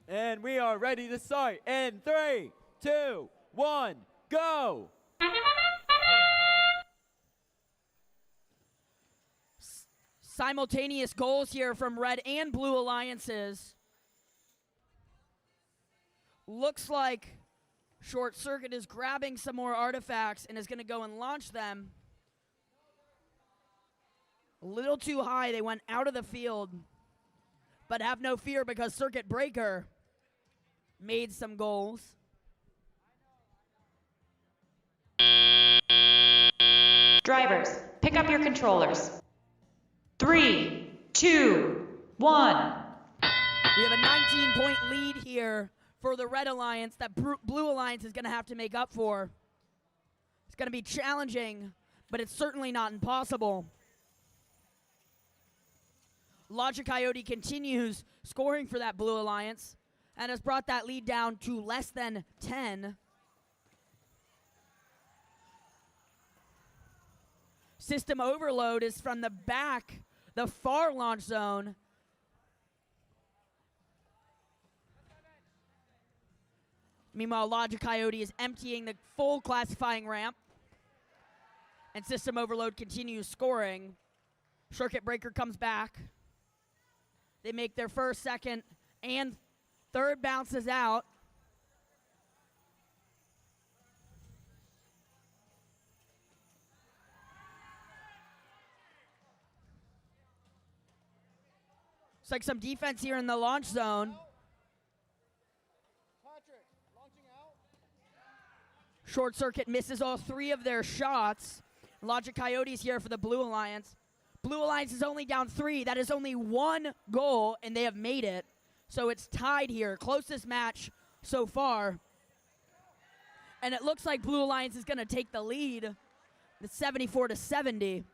And we are ready to start in 3, 2, 1, go! Simultaneous goals here from Red and Blue Alliances. Looks like Short Circuit is grabbing some more artifacts and is going to go and launch them. A little too high, they went out of the field. But have no fear because Circuit Breaker made some goals. Drivers, pick up your controllers. 3, 2, 1. We have a 19-point lead here for the Red Alliance that Blue Alliance is going to have to make up for. It's going to be challenging, but it's certainly not impossible. Logic Coyote continues scoring for that Blue Alliance and has brought that lead down to less than 10. System Overload is from the back, the far launch zone. Meanwhile, Logic Coyote is emptying the full classifying ramp. And System Overload continues scoring. Circuit Breaker comes back. They make their first, second, and third bounces out. It's like some defense here in the launch zone. Short Circuit misses all 3 of their shots. Logic Coyotes here for the Blue Alliance. Blue Alliance is only down 3. That is only 1 goal, and they have made it. So it's tied here. Closest match so far. And it looks like Blue Alliance is going to take the lead. It's 74-70.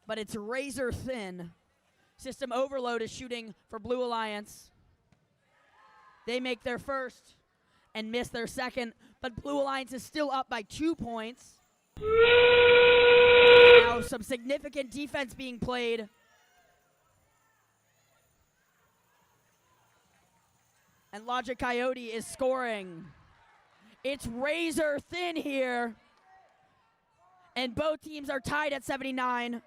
But it's razor thin. System Overload is shooting for Blue Alliance. They make their first and miss their second, but Blue Alliance is still up by 2 points. Now some significant defense being played. And Logic Coyote is scoring. It's razor thin here. And both teams are tied at 79.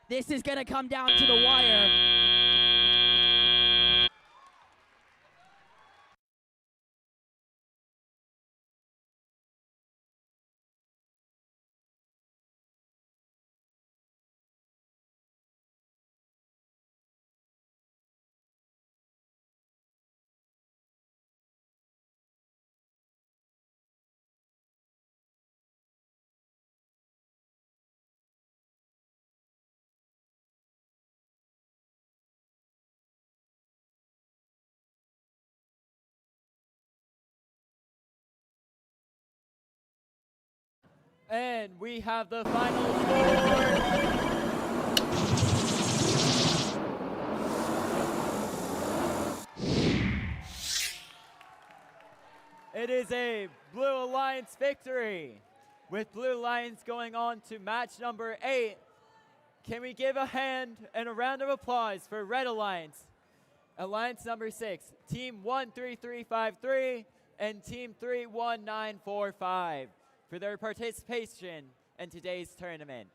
This is going to come down to the wire. And we have the final score. It is a Blue Alliance victory, with Blue Alliance going on to match number 8. Can we give a hand and a round of applause for Red Alliance, Alliance number 6, Team 13353, and Team 31945 for their participation in today's tournament.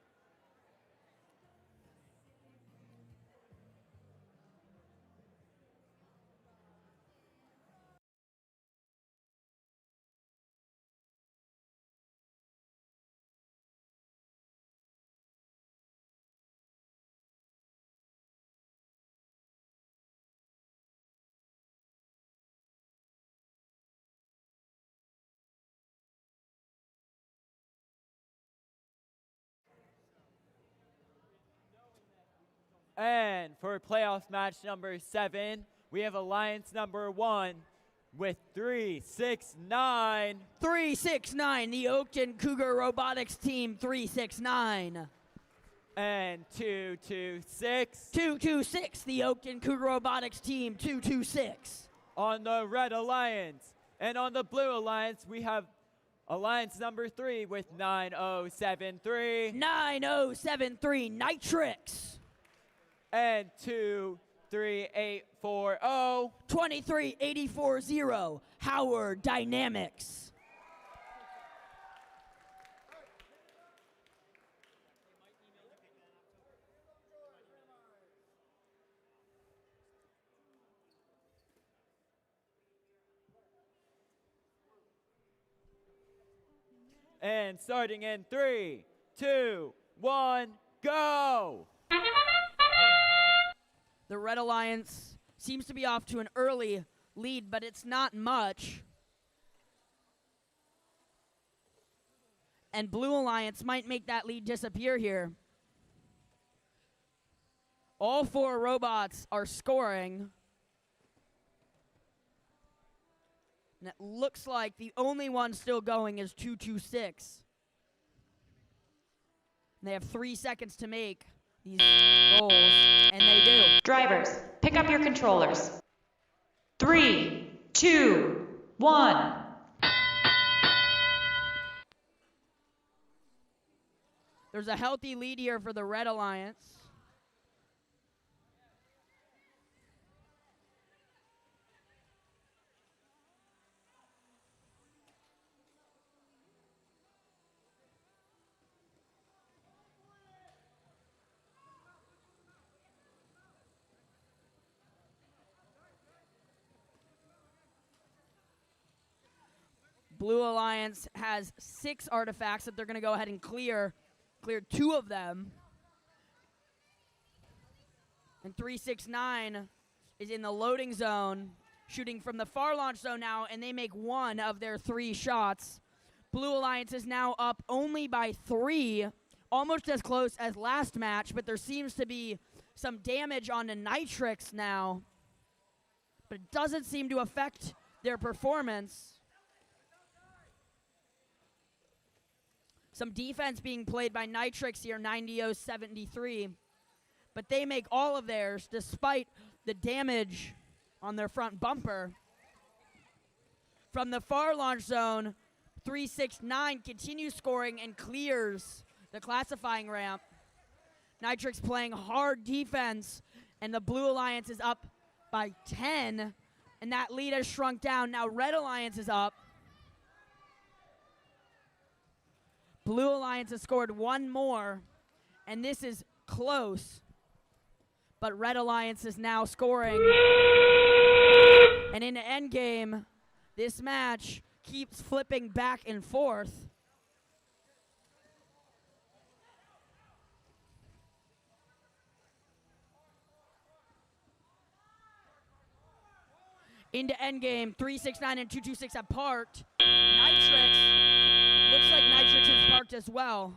And for playoff match number 7, we have Alliance number 1 with 369. 369, the Oakton Cougar Robotics team, 369. And 226. 226, the Oakton Cougar Robotics team, 226. On the Red Alliance. And on the Blue Alliance, we have Alliance number 3 with 9073. 9073, Nitrix. And 23840. 23840, Howard Dynamics. And starting in 3, 2, 1, go! The Red Alliance seems to be off to an early lead, but it's not much. And Blue Alliance might make that lead disappear here. All 4 robots are scoring. And it looks like the only one still going is 226. And they have 3 seconds to make these goals, and they do. Drivers, pick up your controllers. 3, 2, 1. There's a healthy lead here for the Red Alliance. Blue Alliance has 6 artifacts that they're going to go ahead and clear. Cleared 2 of them. And 369 is in the loading zone, shooting from the far launch zone now, and they make 1 of their 3 shots. Blue Alliance is now up only by 3, almost as close as last match, but there seems to be some damage on the Nitrix now. but it doesn't seem to affect their performance. Some defense being played by Nitrix here, 90-73. But they make all of theirs despite the damage on their front bumper. From the far launch zone, 369 continues scoring and clears the classifying ramp. Nitrix playing hard defense, and the Blue Alliance is up by 10, and that lead has shrunk down. Now Red Alliance is up. Blue Alliance has scored one more, and this is close. But Red Alliance is now scoring. And in the end game, this match keeps flipping back and forth. Into endgame, 369 and 226 have parked. Nitrix, looks like Nitrix has parked as well.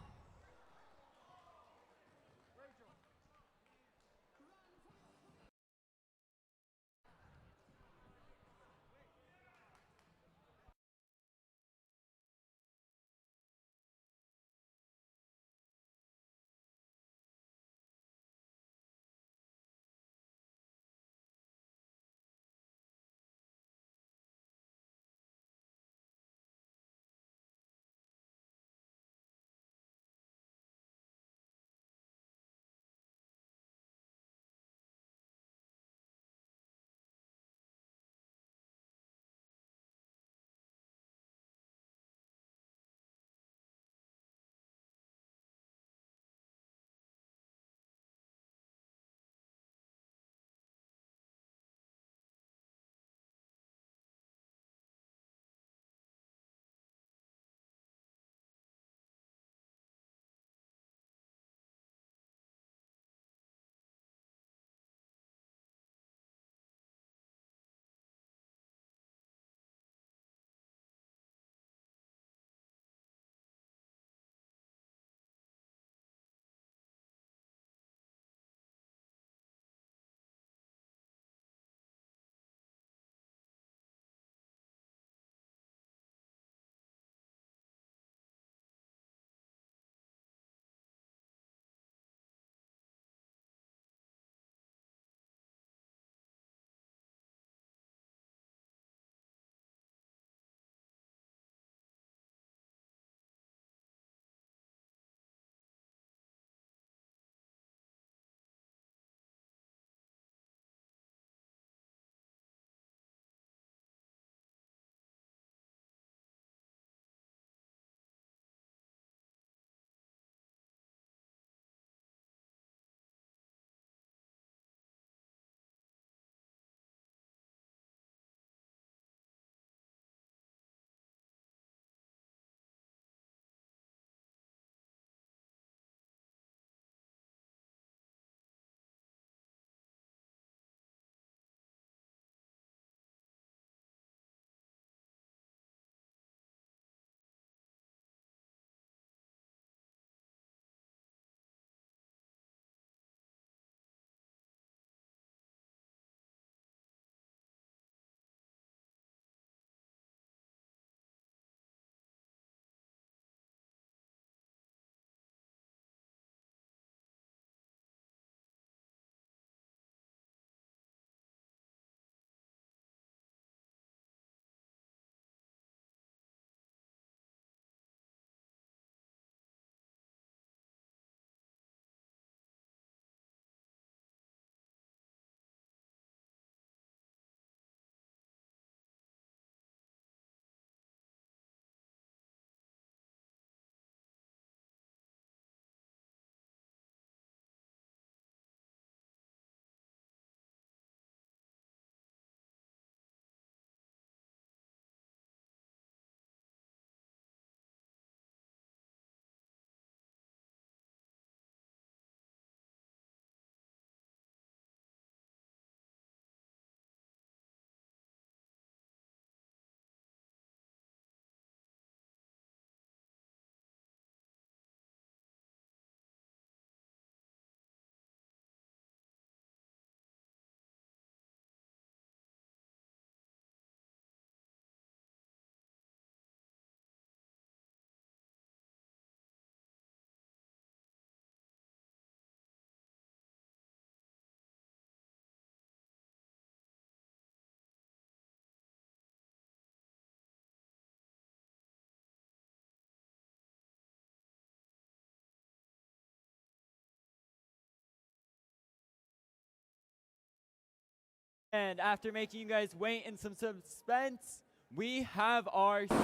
And after making you guys wait in some suspense, we have our score.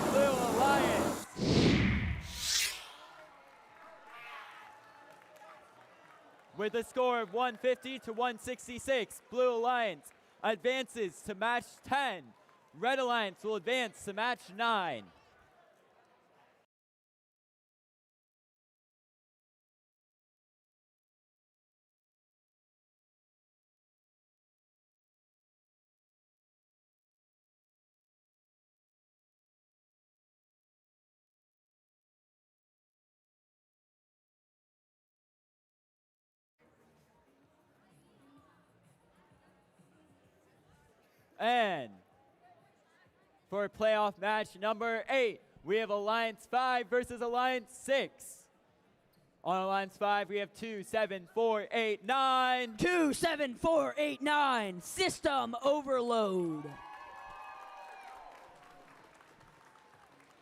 Blue Alliance with a score of 150 to 166, Blue Alliance advances to match 10. Red Alliance will advance to match 9. And for playoff match number 8, we have Alliance 5 versus Alliance 6. On Alliance 5, we have 2, 7, 4, 8, 9. 2, 7, 4, 8, 9. System overload.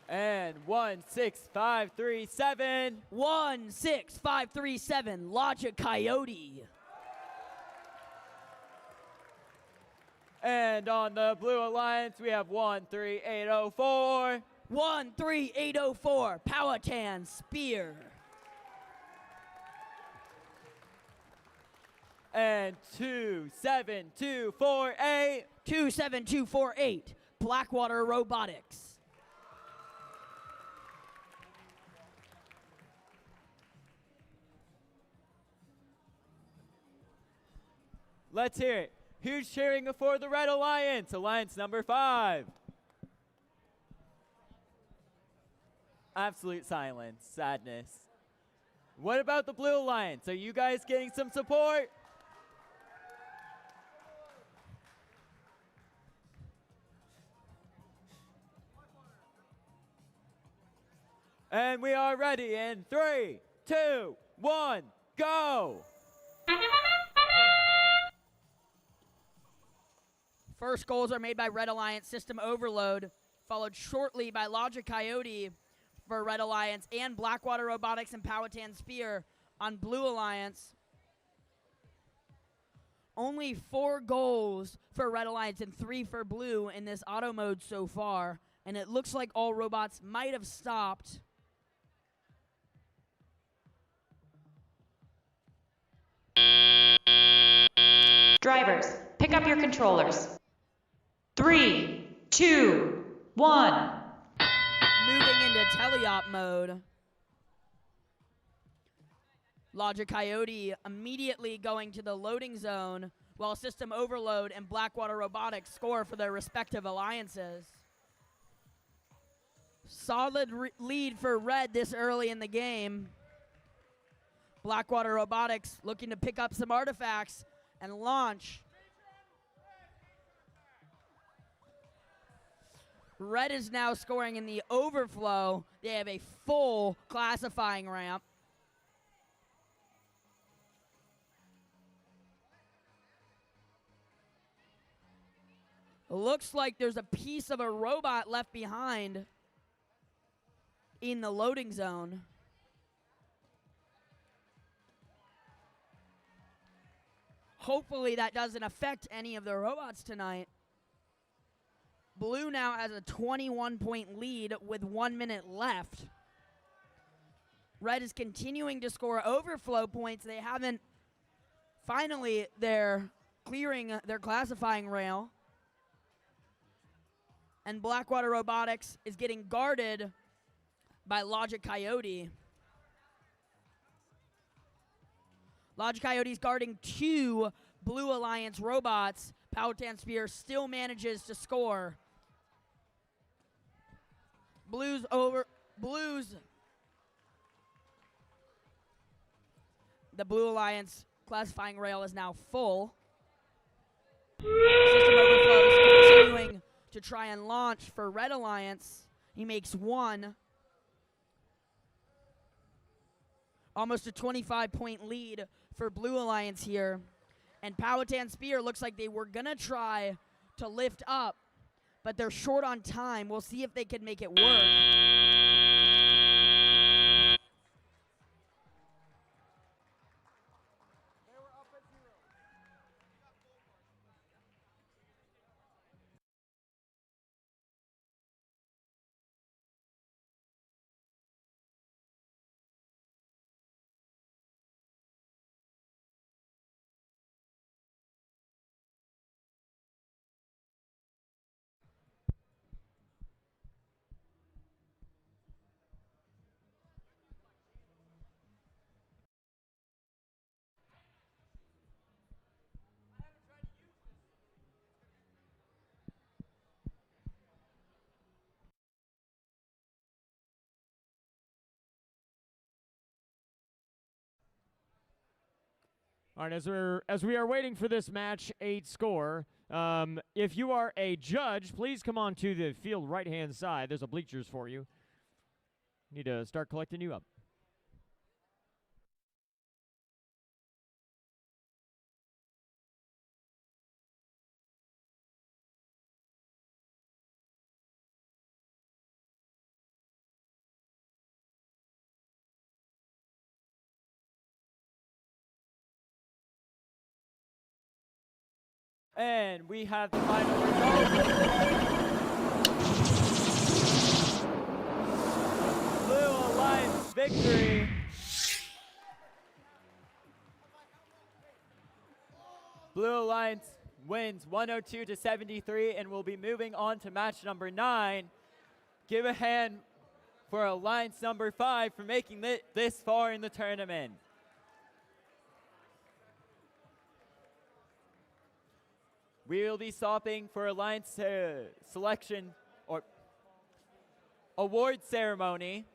And 1, 6, 5, 3, 7. 1, 6, 5, 3, 7. Logic Coyote. And on the Blue Alliance, we have 13804. 13804. Powhatan Spear. And 27248. 27248. Blackwater Robotics. Let's hear it. Who's cheering for the Red Alliance? Alliance number 5. Absolute silence, sadness. What about the Blue Alliance? Are you guys getting some support? And we are ready in 3, 2, 1, go! First goals are made by Red Alliance System Overload, followed shortly by Logic Coyote for Red Alliance and Blackwater Robotics and Powhatan Spear on Blue Alliance. Only 4 goals for Red Alliance and 3 for Blue in this auto mode so far, and it looks like all robots might have stopped. Drivers, pick up your controllers. 3, 2, 1. Moving into teleop mode. Logic Coyote immediately going to the loading zone while System Overload and Blackwater Robotics score for their respective alliances. Solid lead for Red this early in the game. Blackwater Robotics looking to pick up some artifacts and launch. Red is now scoring in the overflow. They have a full classifying ramp. Looks like there's a piece of a robot left behind in the loading zone. Hopefully that doesn't affect any of the robots tonight. Blue now has a 21-point lead with 1 minute left. Red is continuing to score overflow points. They haven't, finally, they're clearing their classifying rail. And Blackwater Robotics is getting guarded by Logic Coyote. Logic Coyote's guarding 2 Blue Alliance robots. Powhatan Spear still manages to score. Blues. The Blue Alliance classifying rail is now full. System Overflow is continuing to try and launch for Red Alliance. He makes 1. Almost a 25-point lead for Blue Alliance here. And Powhatan Spear looks like they were going to try to lift up, but they're short on time. We'll see if they can make it work. All right, as we are waiting for this match 8 score, if you are a judge, please come on to the field right-hand side. There's a bleachers for you. Need to start collecting you up. And we have the final result. Blue Alliance victory. Blue Alliance wins 102-73 and will be moving on to match number 9. Give a hand for Alliance number 5 for making it this far in the tournament. We will be stopping for Alliance selection or award ceremony.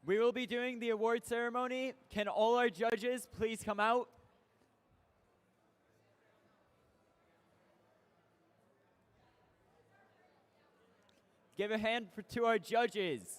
We will be doing the award ceremony. Can all our judges please come out? Give a hand to our judges.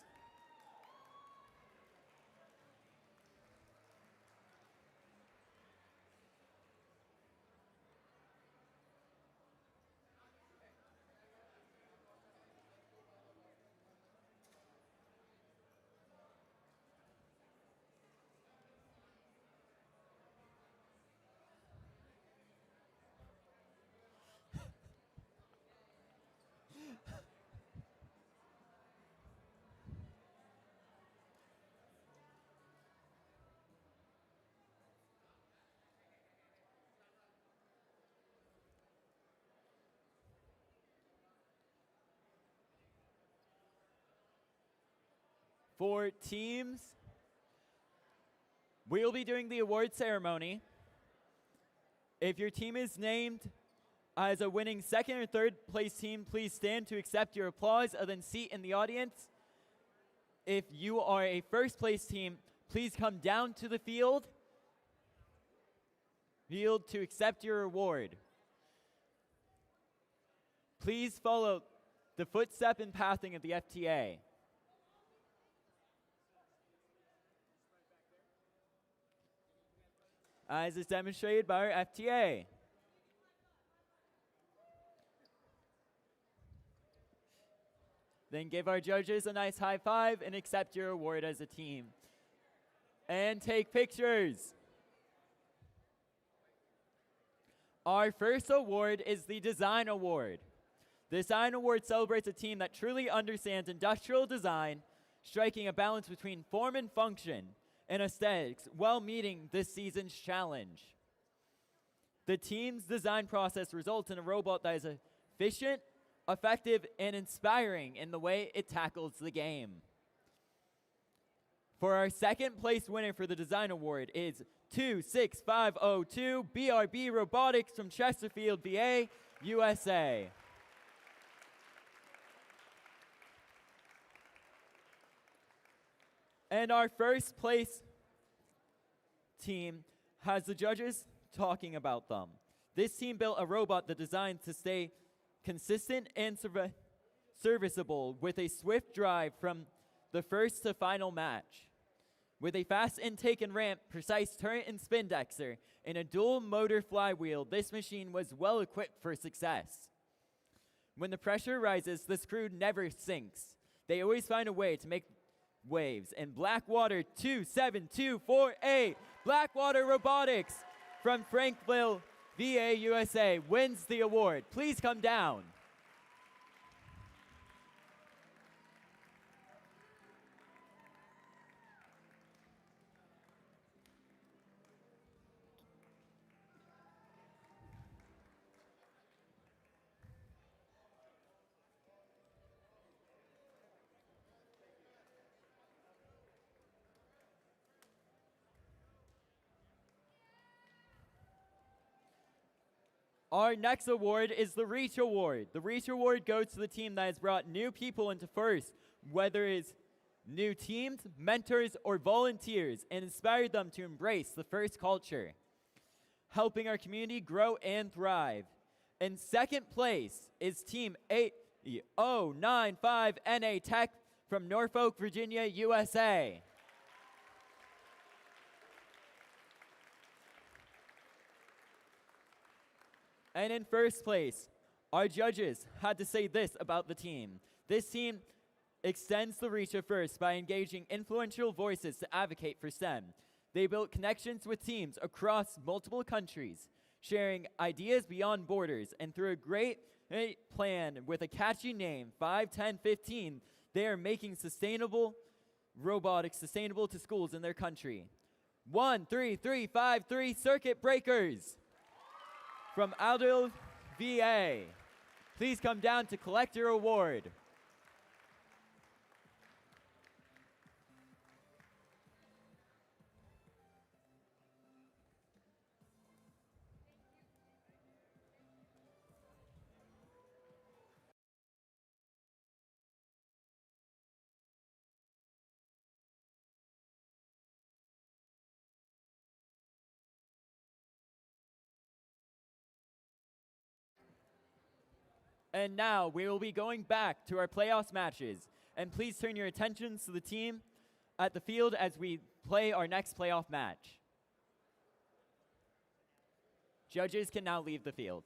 For teams, we'll be doing the award ceremony. If your team is named as a winning second or third place team, please stand to accept your applause and then seat in the audience. If you are a first place team, please come down to the field to accept your award. Please follow the footstep and pathing of the FTA. As is demonstrated by our FTA. Then give our judges a nice high five and accept your award as a team. And take pictures. Our first award is the Design Award. The Design Award celebrates a team that truly understands industrial design, striking a balance between form and function and aesthetics while meeting this season's challenge. The team's design process results in a robot that is efficient, effective, and inspiring in the way it tackles the game. For our second place winner for the Design Award is 26502 BRB Robotics from Chesapeake, VA, USA. And our first place team has the judges talking about them. This team built a robot that designed to stay consistent and serviceable with a swift drive from the first to final match. With a fast intake and ramp, precise turret and spin dexter, and a dual motor flywheel, this machine was well equipped for success. When the pressure rises, this crew never sinks. They always find a way to make waves. And Blackwater 27248, Blackwater Robotics from Frankville, VA, USA, wins the award. Please come down. Our next award is the Reach Award. The Reach Award goes to the team that has brought new people into FIRST, whether it's new teams, mentors, or volunteers, and inspired them to embrace the FIRST culture, helping our community grow and thrive. In second place is Team 8095 NA Tech from Norfolk, Virginia, USA. And in first place, our judges had to say this about the team. This team extends the reach of FIRST by engaging influential voices to advocate for STEM. They built connections with teams across multiple countries, sharing ideas beyond borders, and through a great plan with a catchy name, 51015, they are making sustainable robotics sustainable to schools in their country. 13353 Circuit Breakers from Aldo, VA. Please come down to collect your award. And now we will be going back to our playoffs matches. And please turn your attentions to the team at the field as we play our next playoff match. Judges can now leave the field.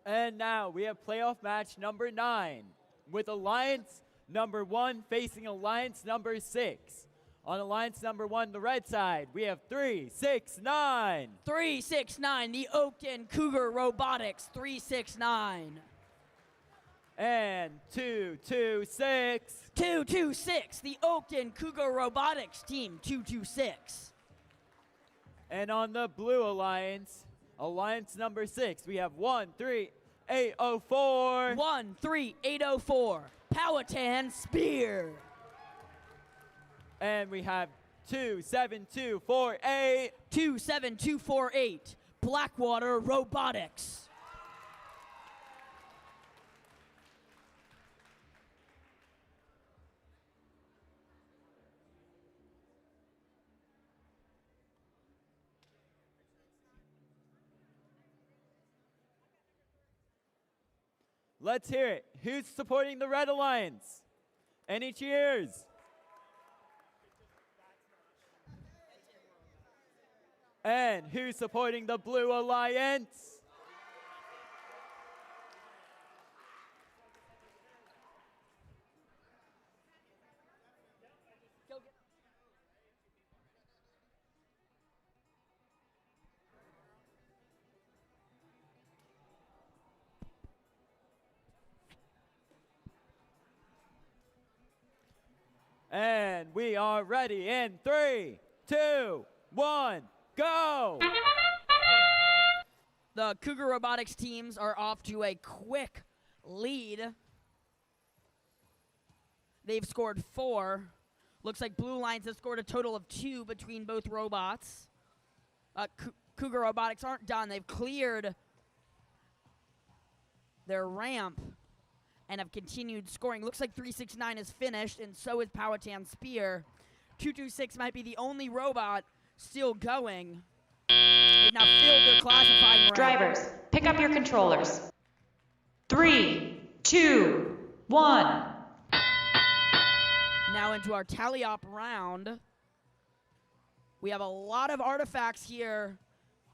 And now we have playoff match number 9 with Alliance number 1 facing Alliance number 6. On Alliance number 1, the red side, we have 369. 369, the Oakton Cougar Robotics 369. And 226. 226, the Oakton Cougar Robotics team 226. And on the blue alliance, Alliance number 6, we have 13804. 13804, Powhatan Spear. And we have 27248. 27248, Blackwater Robotics. Let's hear it. Who's supporting the Red Alliance? Any cheers? And who's supporting the Blue Alliance? And we are ready in 3, 2, 1, go! The Cougar Robotics teams are off to a quick lead. They've scored 4. Looks like Blue Alliance has scored a total of 2 between both robots. Cougar Robotics aren't done. They've cleared their ramp and have continued scoring. Looks like 369 is finished, and so is Powhatan Spear. 226 might be the only robot still going. They've now filled their classifying ramp. Drivers, pick up your controllers. 3, 2, 1. Now into our tally-op round. We have a lot of artifacts here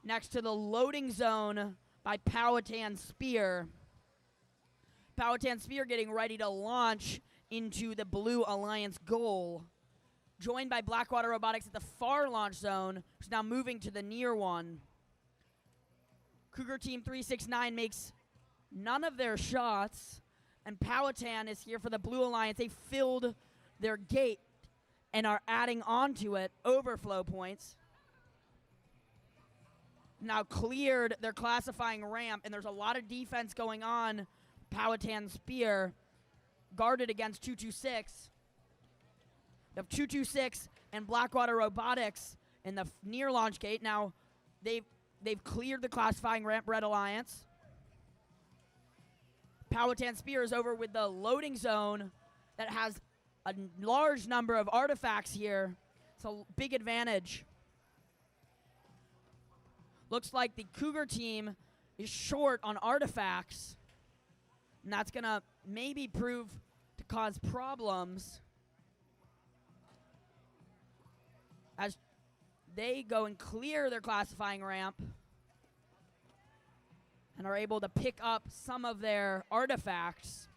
next to the loading zone by Powhatan Spear. Powhatan Spear getting ready to launch into the Blue Alliance goal. Joined by Blackwater Robotics at the far launch zone, who's now moving to the near one. Cougar Team 369 makes none of their shots, and Powhatan is here for the Blue Alliance. They filled their gate and are adding onto it overflow points. Now cleared their classifying ramp, and there's a lot of defense going on. Powhatan Spear guarded against 226. They have 226 and Blackwater Robotics in the near launch gate. Now they've cleared the classifying ramp, Red Alliance. Powhatan Spear is over with the loading zone that has a large number of artifacts here. It's a big advantage. Looks like the Cougar team is short on artifacts, and that's going to maybe prove to cause problems as they go and clear their classifying ramp and are able to pick up some of their artifacts.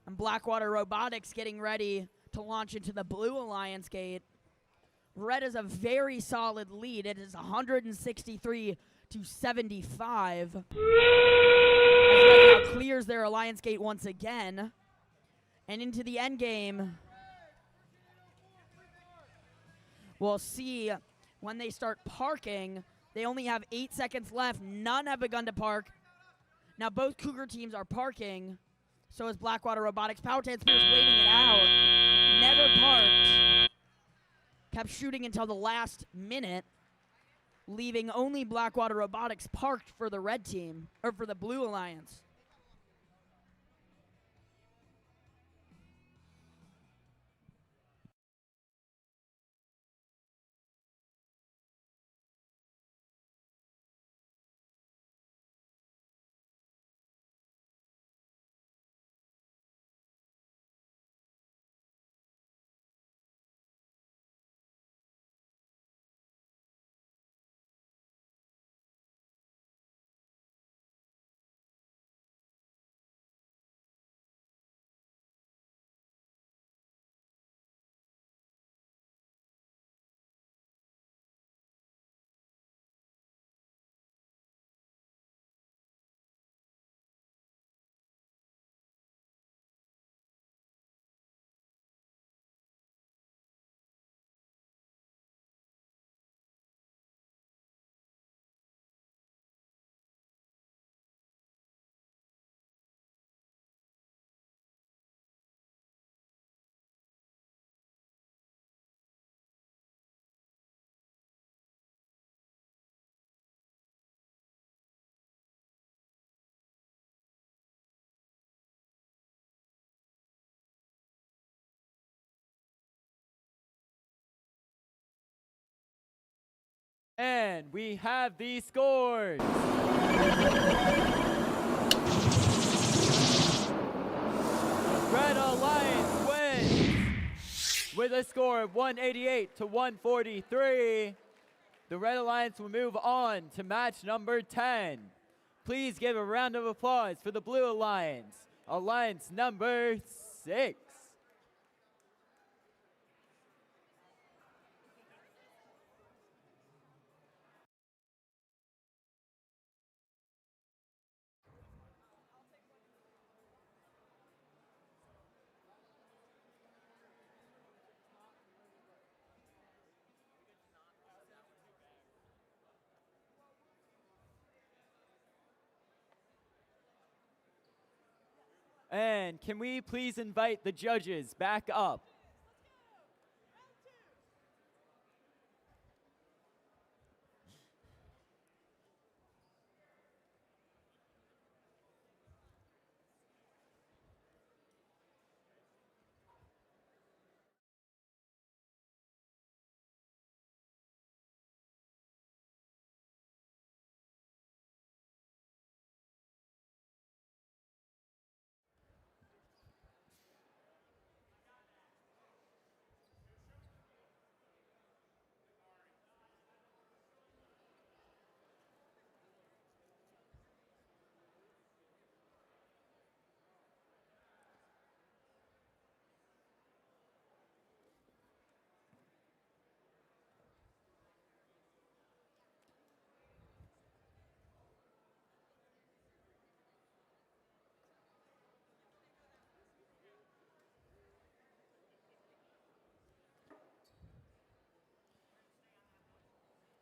And Blackwater Robotics getting ready to launch into the Blue Alliance gate. Red is a very solid lead. It is 163 to 75. As Red now clears their Alliance gate once again. And into the end game, we'll see when they start parking. They only have 8 seconds left. None have begun to park. Now both Cougar teams are parking. So is Blackwater Robotics. Powhatan Spear is waiting it out. Never parked. Kept shooting until the last minute, leaving only Blackwater Robotics parked for the red team, or for the Blue Alliance. And we have the scores. Red Alliance wins with a score of 188 to 143. The Red Alliance will move on to match number 10. Please give a round of applause for the Blue Alliance, Alliance number 6. And can we please invite the judges back up?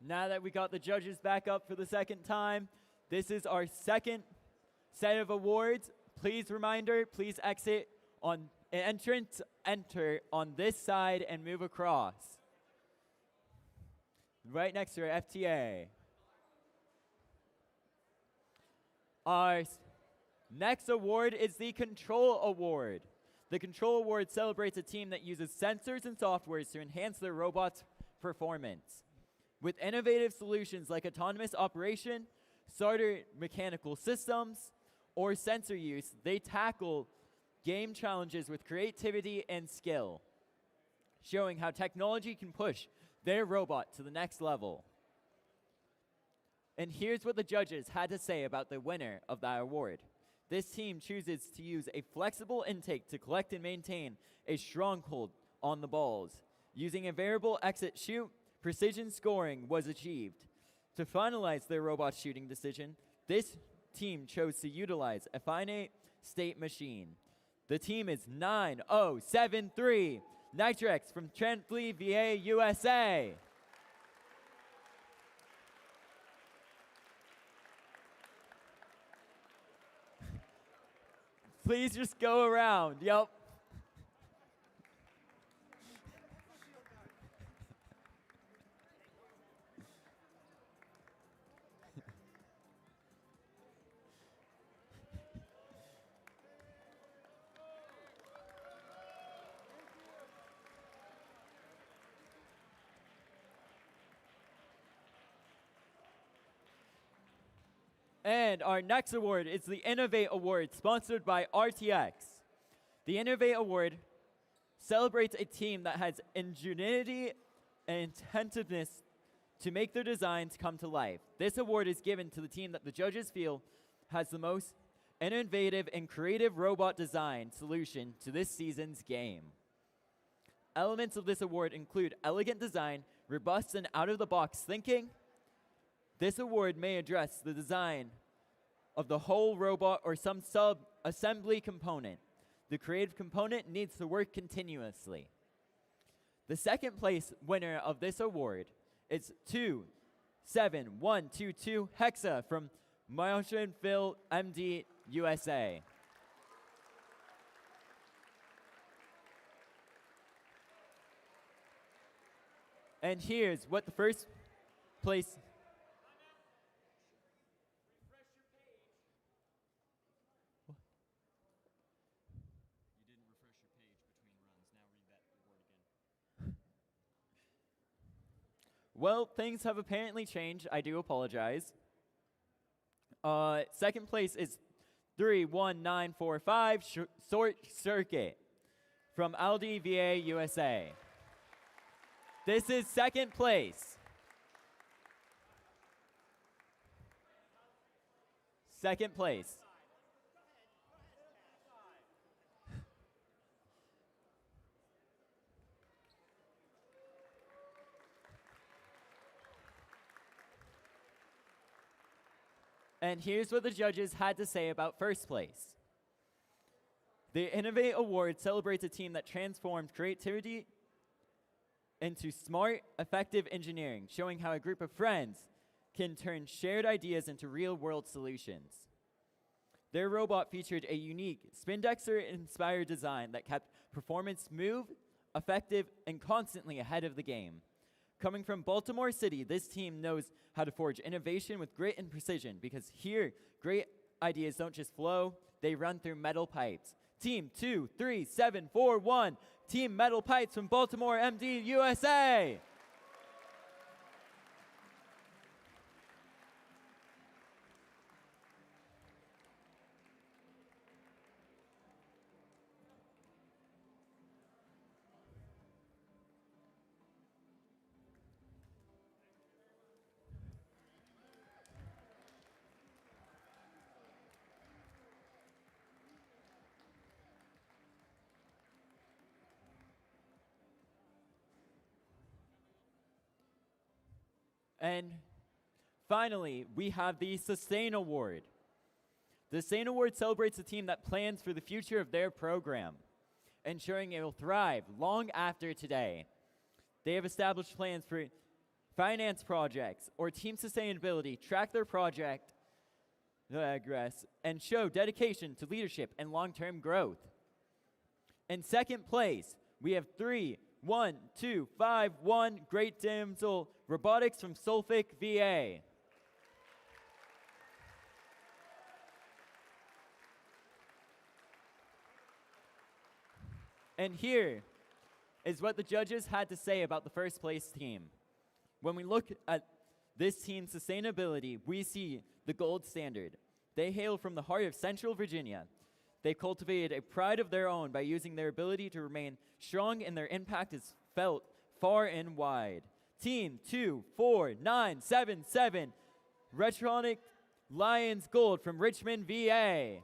Now that we got the judges back up for the second time, this is our second set of awards. Please please exit on enter on this side and move across. Right next to our FTA. Our next award is the Control Award. The Control Award celebrates a team that uses sensors and softwares to enhance their robot's performance. With innovative solutions like autonomous operation, smarter mechanical systems, or sensor use, they tackle game challenges with creativity and skill, showing how technology can push their robot to the next level. And here's what the judges had to say about the winner of that award. This team chooses to use a flexible intake to collect and maintain a stronghold on the balls. Using a variable exit shoot, precision scoring was achieved. To finalize their robot shooting decision, this team chose to utilize a finite state machine. The team is 9073 Nitrex from Trentfleet, VA, USA. Please just go around. Yep. And our next award is the Innovate Award, sponsored by RTX. The Innovate Award celebrates a team that has ingenuity and attentiveness to make their designs come to life. This award is given to the team that the judges feel has the most innovative and creative robot design solution to this season's game. Elements of this award include elegant design, robust and out-of-the-box thinking. This award may address the design of the whole robot or some sub-assembly component. The creative component needs to work continuously. The second place winner of this award is 27122 Hexa from Motionville, MD, USA. And here's what the first place. Well, things have apparently changed. I do apologize. Second place is 31945 Short Circuit from Aldi, VA, USA. This is second place. Second place. And here's what the judges had to say about first place. The Innovate Award celebrates a team that transformed creativity into smart, effective engineering, showing how a group of friends can turn shared ideas into real-world solutions. Their robot featured a unique Spindexter-inspired design that kept performance smooth, effective, and constantly ahead of the game. Coming from Baltimore City, this team knows how to forge innovation with grit and precision, because here, great ideas don't just flow, they run through metal pipes. Team 23741, Team Metal Pipes from Baltimore, MD, USA. And finally, we have the Sustain Award. The Sustain Award celebrates a team that plans for the future of their program, ensuring it will thrive long after today. They have established plans for finance projects or team sustainability, track their project progress, and show dedication to leadership and long-term growth. In second place, we have 31251 Great Damsel Robotics from Norfolk, VA. And here is what the judges had to say about the first place team. When we look at this team's sustainability, we see the gold standard. They hail from the heart of Central Virginia. They cultivated a pride of their own by using their ability to remain strong, and their impact is felt far and wide. Team 24977, Retronic Lions Gold from Richmond, VA.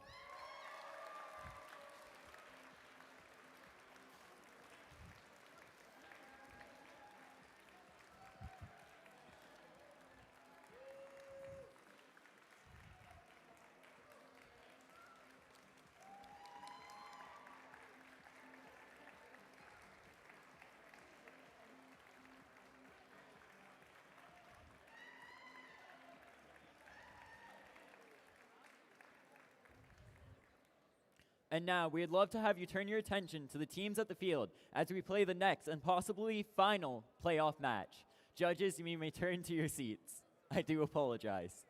And now, we'd love to have you turn your attention to the teams at the field as we play the next and possibly final playoff match. Judges, you may return to your seats. I do apologize.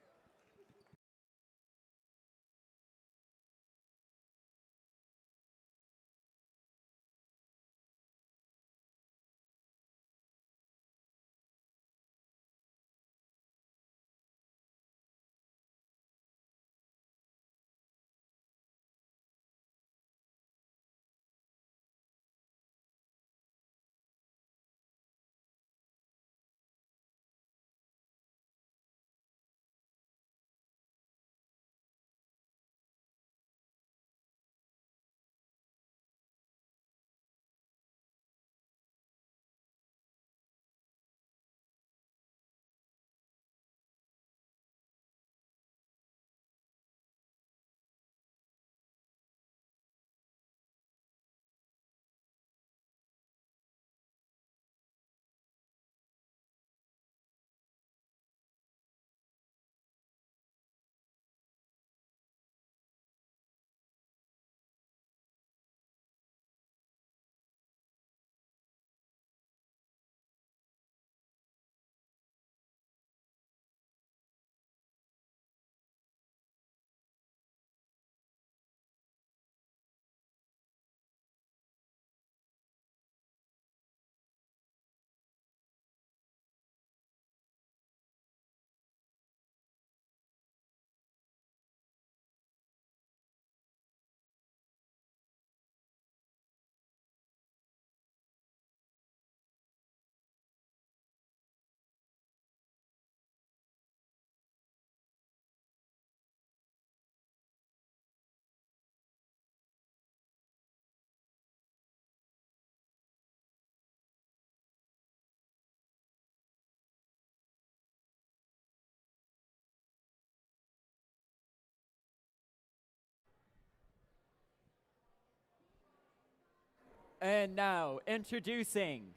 And now, introducing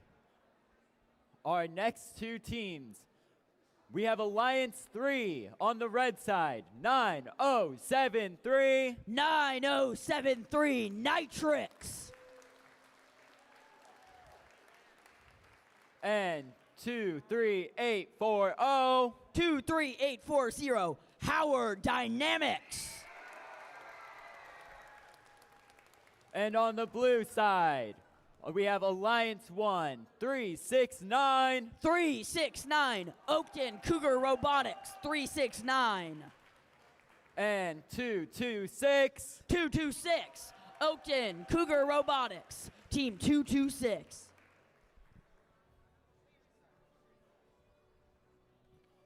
our next two teams. We have Alliance 3 on the red side, 9073. 9073 Nitrix. And 23840. 23840 Howard Dynamics. And on the blue side, we have Alliance 1, 369. 369 Oakton Cougar Robotics, 369. And 226. 226 Oakton Cougar Robotics, Team 226.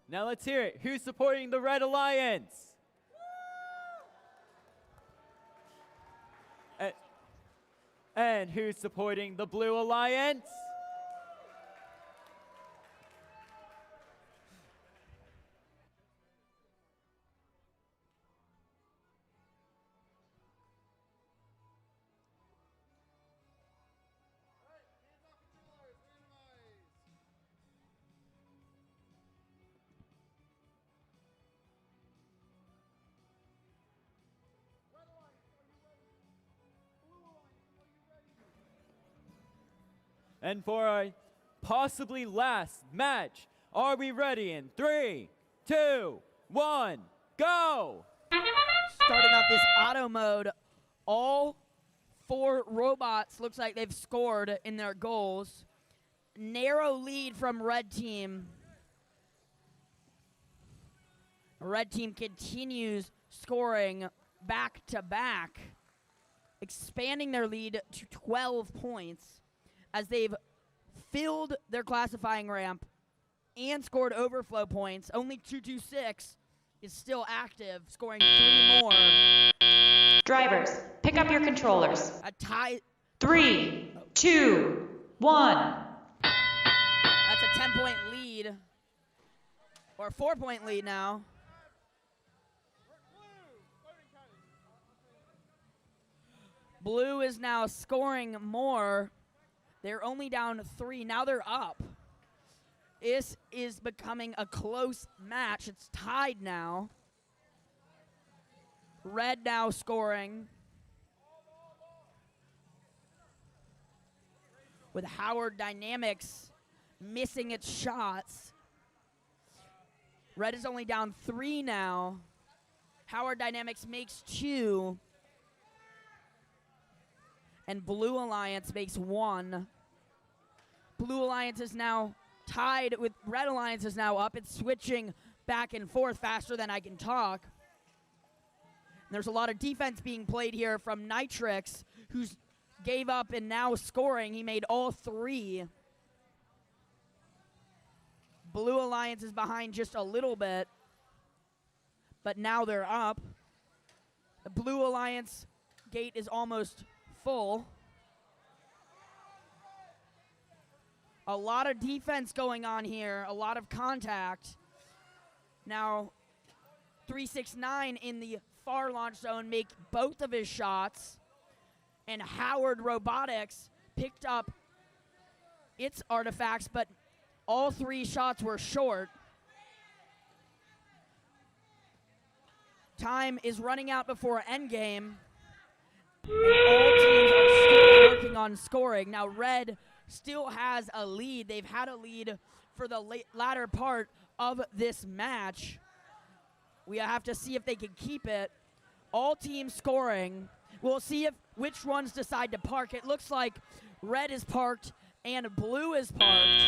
Now let's hear it. Who's supporting the Red Alliance? And who's supporting the Blue Alliance? And for our possibly last match, are we ready in 3, 2, 1, go! Starting out this auto mode, all 4 robots looks like they've scored in their goals. Narrow lead from red team. Red team continues scoring back to back, expanding their lead to 12 points as they've filled their classifying ramp and scored overflow points. Only 226 is still active, scoring 3 more. Drivers, pick up your controllers. A tie. 3, 2, 1. That's a 10-point lead, or a 4-point lead now. Blue is now scoring more. They're only down 3. Now they're up. This is becoming a close match. It's tied now. Red now scoring, with Howard Dynamics missing its shots. Red is only down 3 now. Howard Dynamics makes 2. And Blue Alliance makes 1. Blue Alliance is now tied with Red Alliance is now up. It's switching back and forth faster than I can talk. And there's a lot of defense being played here from Nitrix, who's gave up and now scoring. He made all 3. Blue Alliance is behind just a little bit, but now they're up. The Blue Alliance gate is almost full. A lot of defense going on here, a lot of contact. Now, 369 in the far launch zone make both of his shots, and Howard Robotics picked up its artifacts, but all 3 shots were short. Time is running out before endgame. All teams are still working on scoring. Now, Red still has a lead. They've had a lead for the latter part of this match. We have to see if they can keep it. All teams scoring. We'll see if which ones decide to park. It looks like Red is parked and Blue is parked.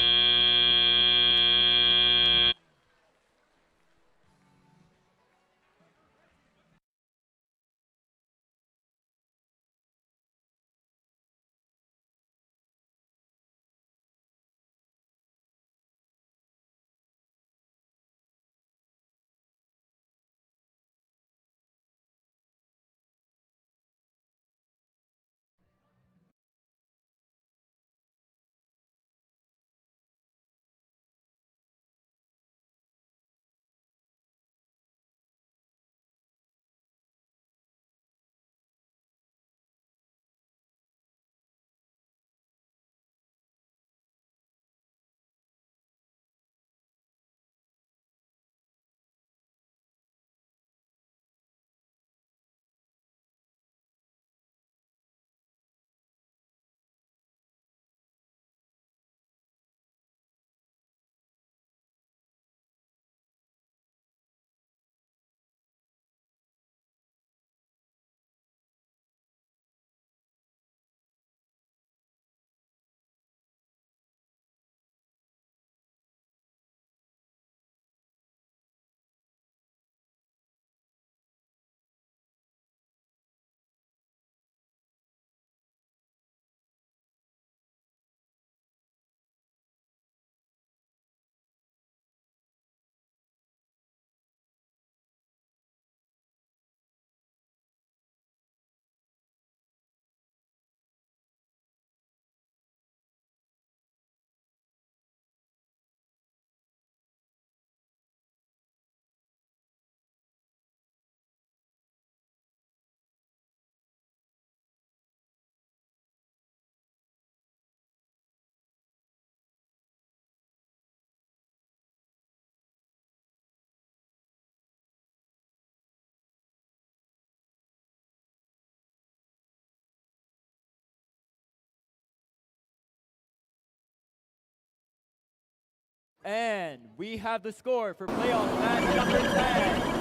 And we have the score for playoff match number 10.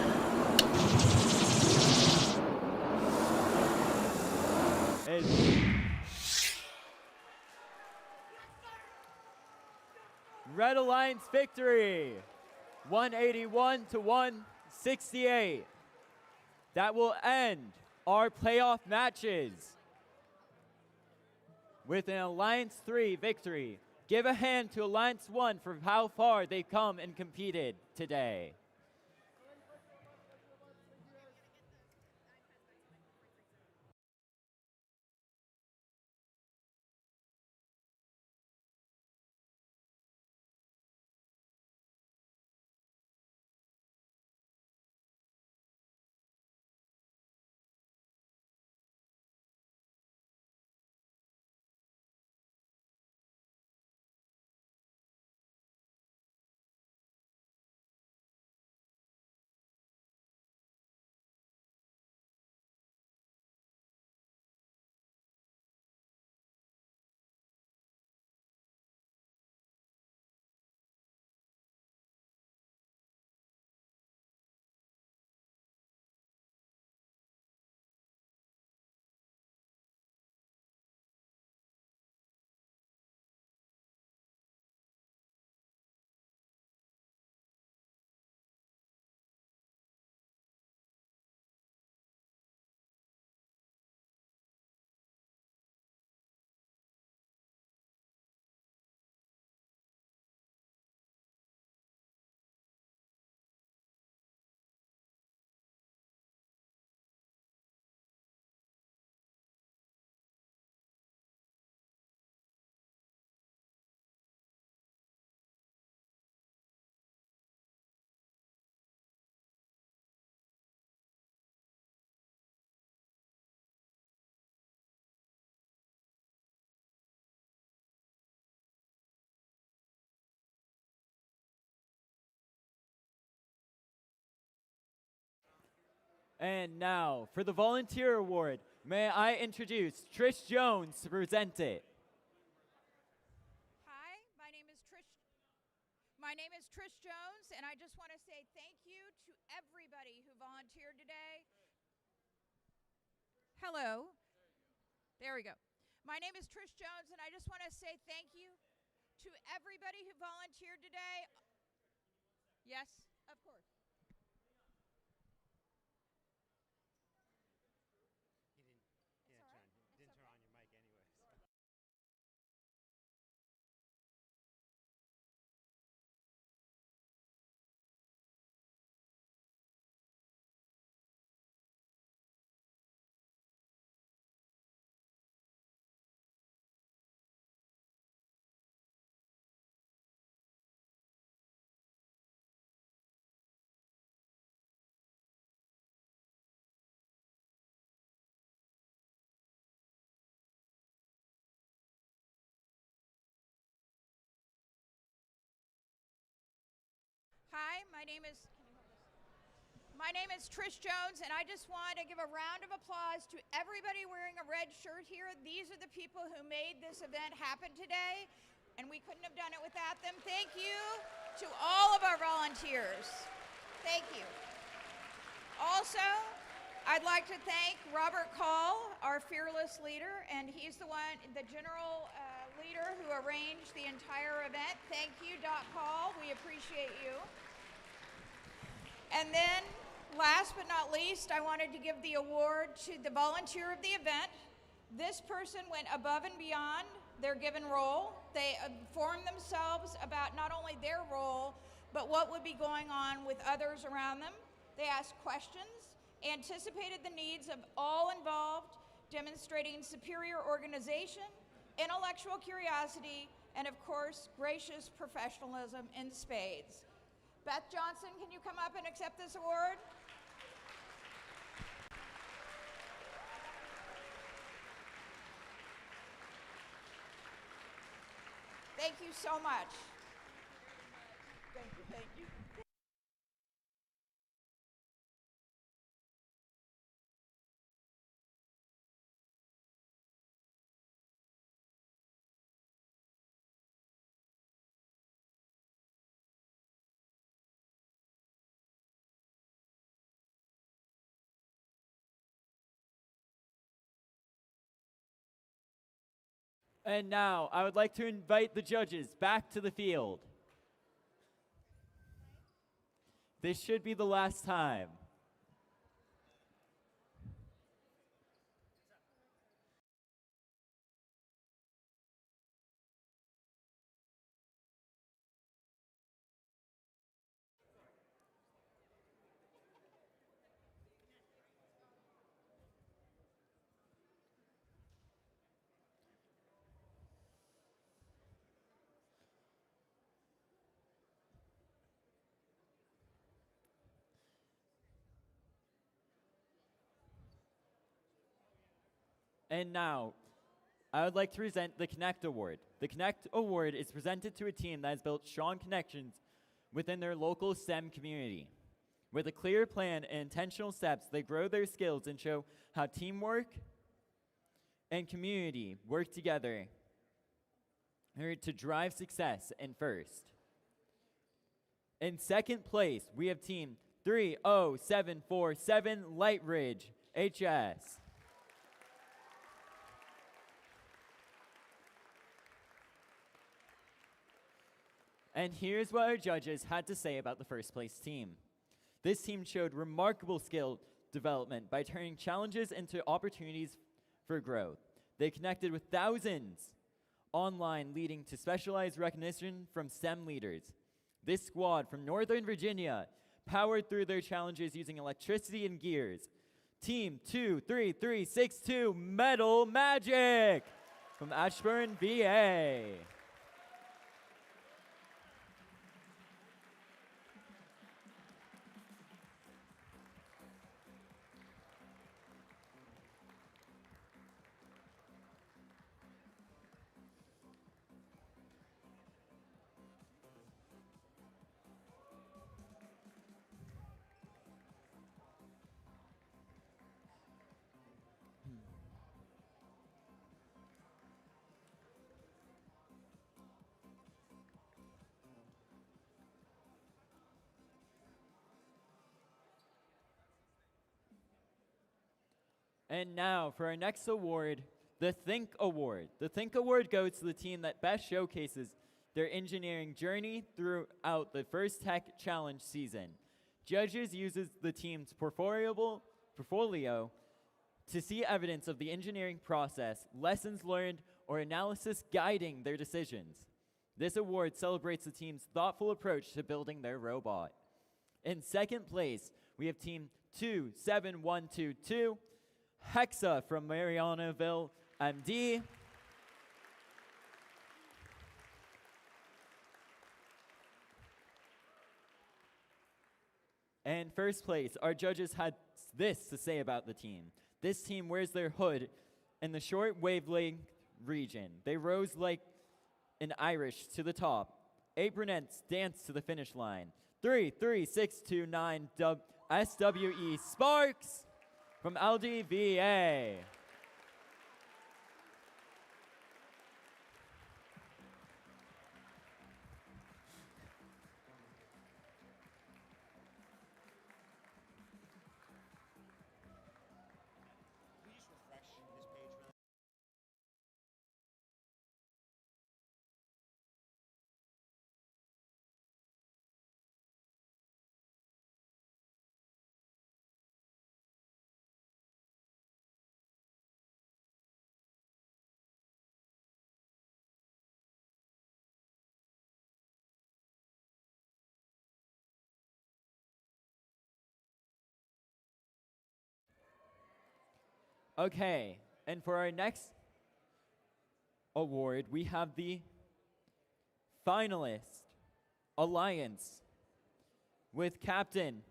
Red Alliance victory, 181 to 168. That will end our playoff matches with an Alliance 3 victory. Give a hand to Alliance 1 for how far they've come and competed today. And now, for the Volunteer Award, may I introduce Trish Jones to present it. Hi, my name is Trish Jones, and I just want to say thank you to everybody who volunteered today. Hello. There we go. My name is Trish Jones, and I just want to say thank you to everybody who volunteered today. Yes, of course. Hi, my name is Trish Jones, and I just want to give a round of applause to everybody wearing a red shirt here. These are the people who made this event happen today, and we couldn't have done it without them. Thank you to all of our volunteers. Thank you. Also, I'd like to thank Robert Call, our fearless leader, and he's the general leader who arranged the entire event. Thank you, Doc Call. We appreciate you. And then, last but not least, I wanted to give the award to the volunteer of the event. This person went above and beyond their given role. They informed themselves about not only their role, but what would be going on with others around them. They asked questions, anticipated the needs of all involved, demonstrating superior organization, intellectual curiosity, and of course, gracious professionalism in spades. Beth Johnson, can you come up and accept this award? Thank you so much. Thank you. And now I would like to invite the judges back to the field. This should be the last time. And now, I would like to present the Connect Award. The Connect Award is presented to a team that has built strong connections within their local STEM community. With a clear plan and intentional steps, they grow their skills and show how teamwork and community work together to drive success in first. In second place, we have team 30747 Light Ridge HS. And here's what our judges had to say about the first place team. This team showed remarkable skill development by turning challenges into opportunities for growth. They connected with thousands online, leading to specialized recognition from STEM leaders. This squad from Northern Virginia powered through their challenges using electricity and gears. Team 23362 Metal Magic from Ashburn, VA. And now for our next award, the Think Award. The Think Award goes to the team that best showcases their engineering journey throughout the First Tech Challenge season. Judges uses the team's portfolio to see evidence of the engineering process, lessons learned, or analysis guiding their decisions. This award celebrates the team's thoughtful approach to building their robot. In second place, we have team 27122, Hexa from Mariannaville, MD. And first place, our judges had this to say about the team. This team wears their hood in the short wavelength region. They rose like an Irish to the top. 8 brunettes dance to the finish line. 33629 SWE Sparks from LDVA. Okay, and for our next award, we have the finalist alliance with Captain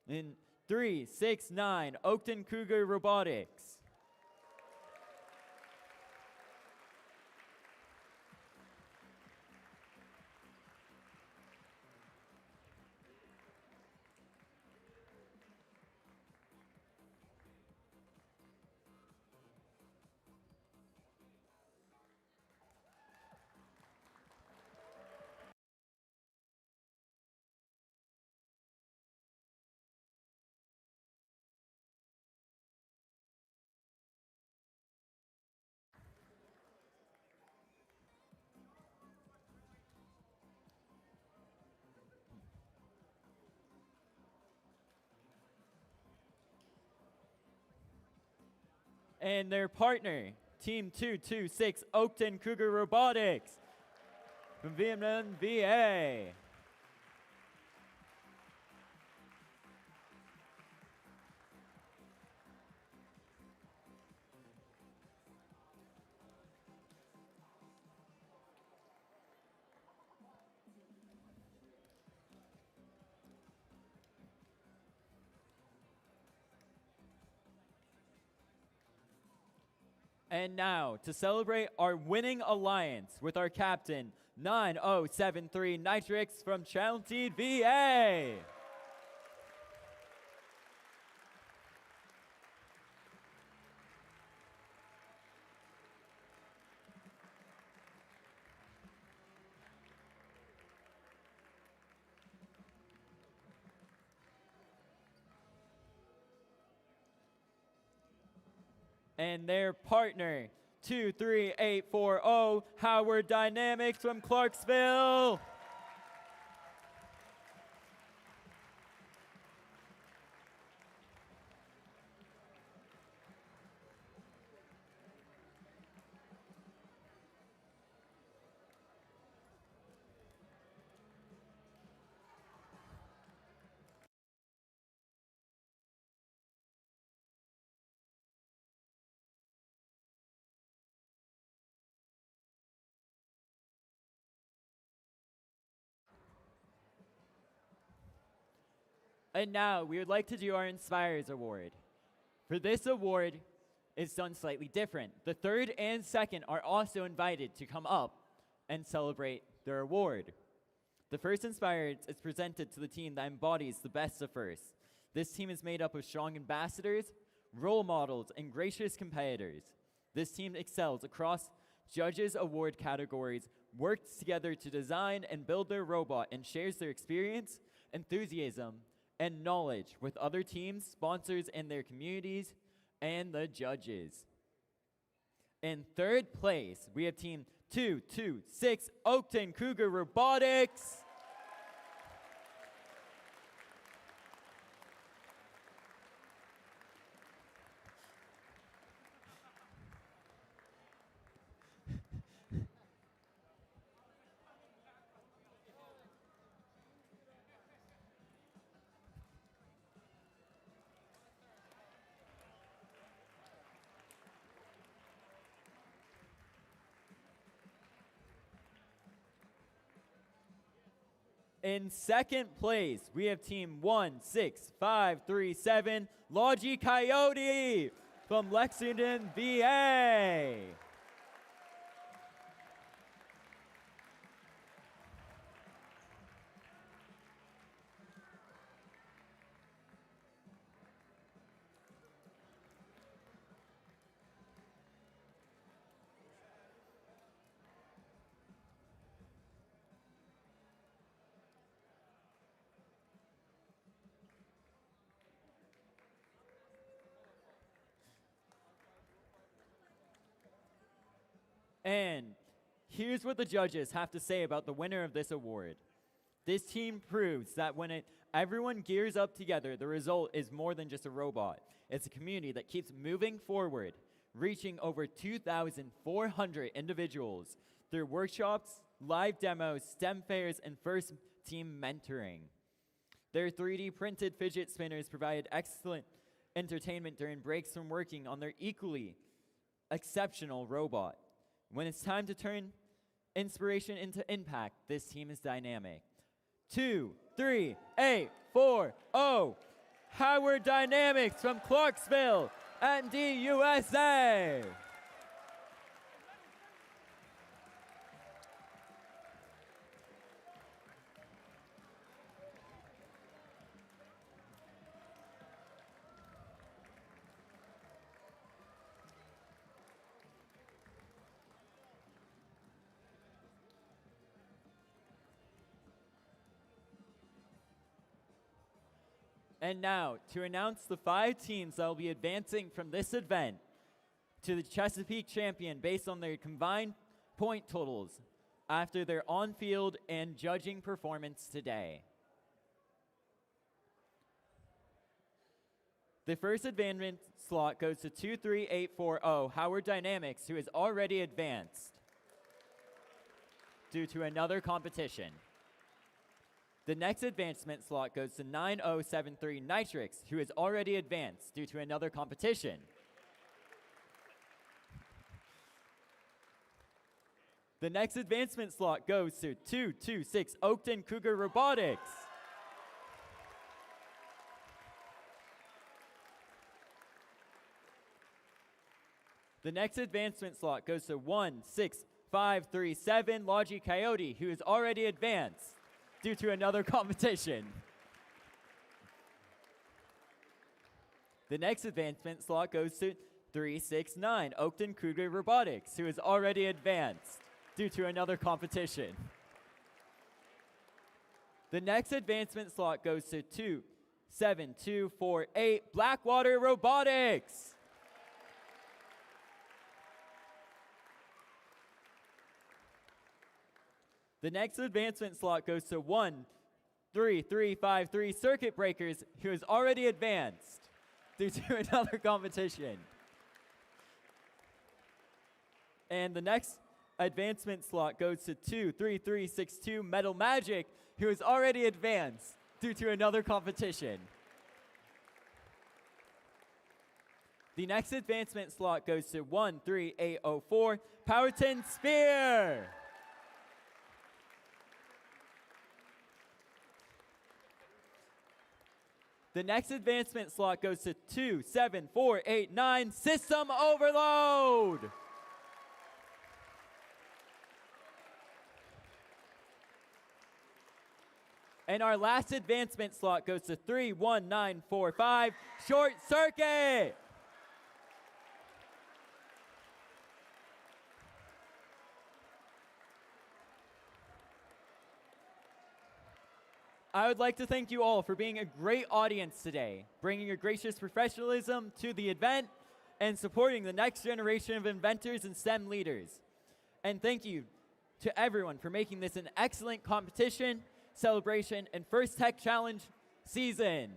in 369 Oakton Cougar Robotics. And their partner, Team 226 Oakton Cougar Robotics from Vietnam, VA. And now, to celebrate our winning alliance with our captain, 9073 Nitrix from Chalentine, VA. And their partner, 23840 Howard Dynamics from Clarksville. And now we would like to do our Inspires Award. For this award, it's done slightly different. The third and second are also invited to come up and celebrate their award. The first Inspired is presented to the team that embodies the best of first. This team is made up of strong ambassadors, role models, and gracious competitors. This team excels across judges' award categories, works together to design and build their robot, and shares their experience, enthusiasm, and knowledge with other teams, sponsors, and their communities, and the judges. In third place, we have Team 226 Oakton Cougar Robotics. In second place, we have Team 16537 Logi Coyote from Lexington, VA. And here's what the judges have to say about the winner of this award. This team proves that when everyone gears up together, the result is more than just a robot. It's a community that keeps moving forward, reaching over 2,400 individuals through workshops, live demos, STEM fairs, and first team mentoring. Their 3D printed fidget spinners provide excellent entertainment during breaks from working on their equally exceptional robot. When it's time to turn inspiration into impact, this team is dynamic. 23840 Howard Dynamics from Clarksville and USA. And now, to announce the 5 teams that will be advancing from this event to the Chesapeake champion based on their combined point totals after their on-field and judging performance today. The first advancement slot goes to 23840 Howard Dynamics, who is already advanced due to another competition. The next advancement slot goes to 9073 Nitrix, who is already advanced due to another competition. The next advancement slot goes to 226 Oakton Cougar Robotics. The next advancement slot goes to 16537 Logi Coyote, who is already advanced due to another competition. The next advancement slot goes to 369 Oakton Cougar Robotics, who is already advanced due to another competition. The next advancement slot goes to 27248 Blackwater Robotics. The next advancement slot goes to 13353 Circuit Breakers, who is already advanced due to another competition. And the next advancement slot goes to 23362 Metal Magic, who is already advanced due to another competition. The next advancement slot goes to 13804 Powerton Spear. The next advancement slot goes to 27489 System Overload. And our last advancement slot goes to 31945 Short Circuit. I would like to thank you all for being a great audience today, bringing your gracious professionalism to the event and supporting the next generation of inventors and STEM leaders. And thank you to everyone for making this an excellent competition, celebration, and First Tech Challenge season.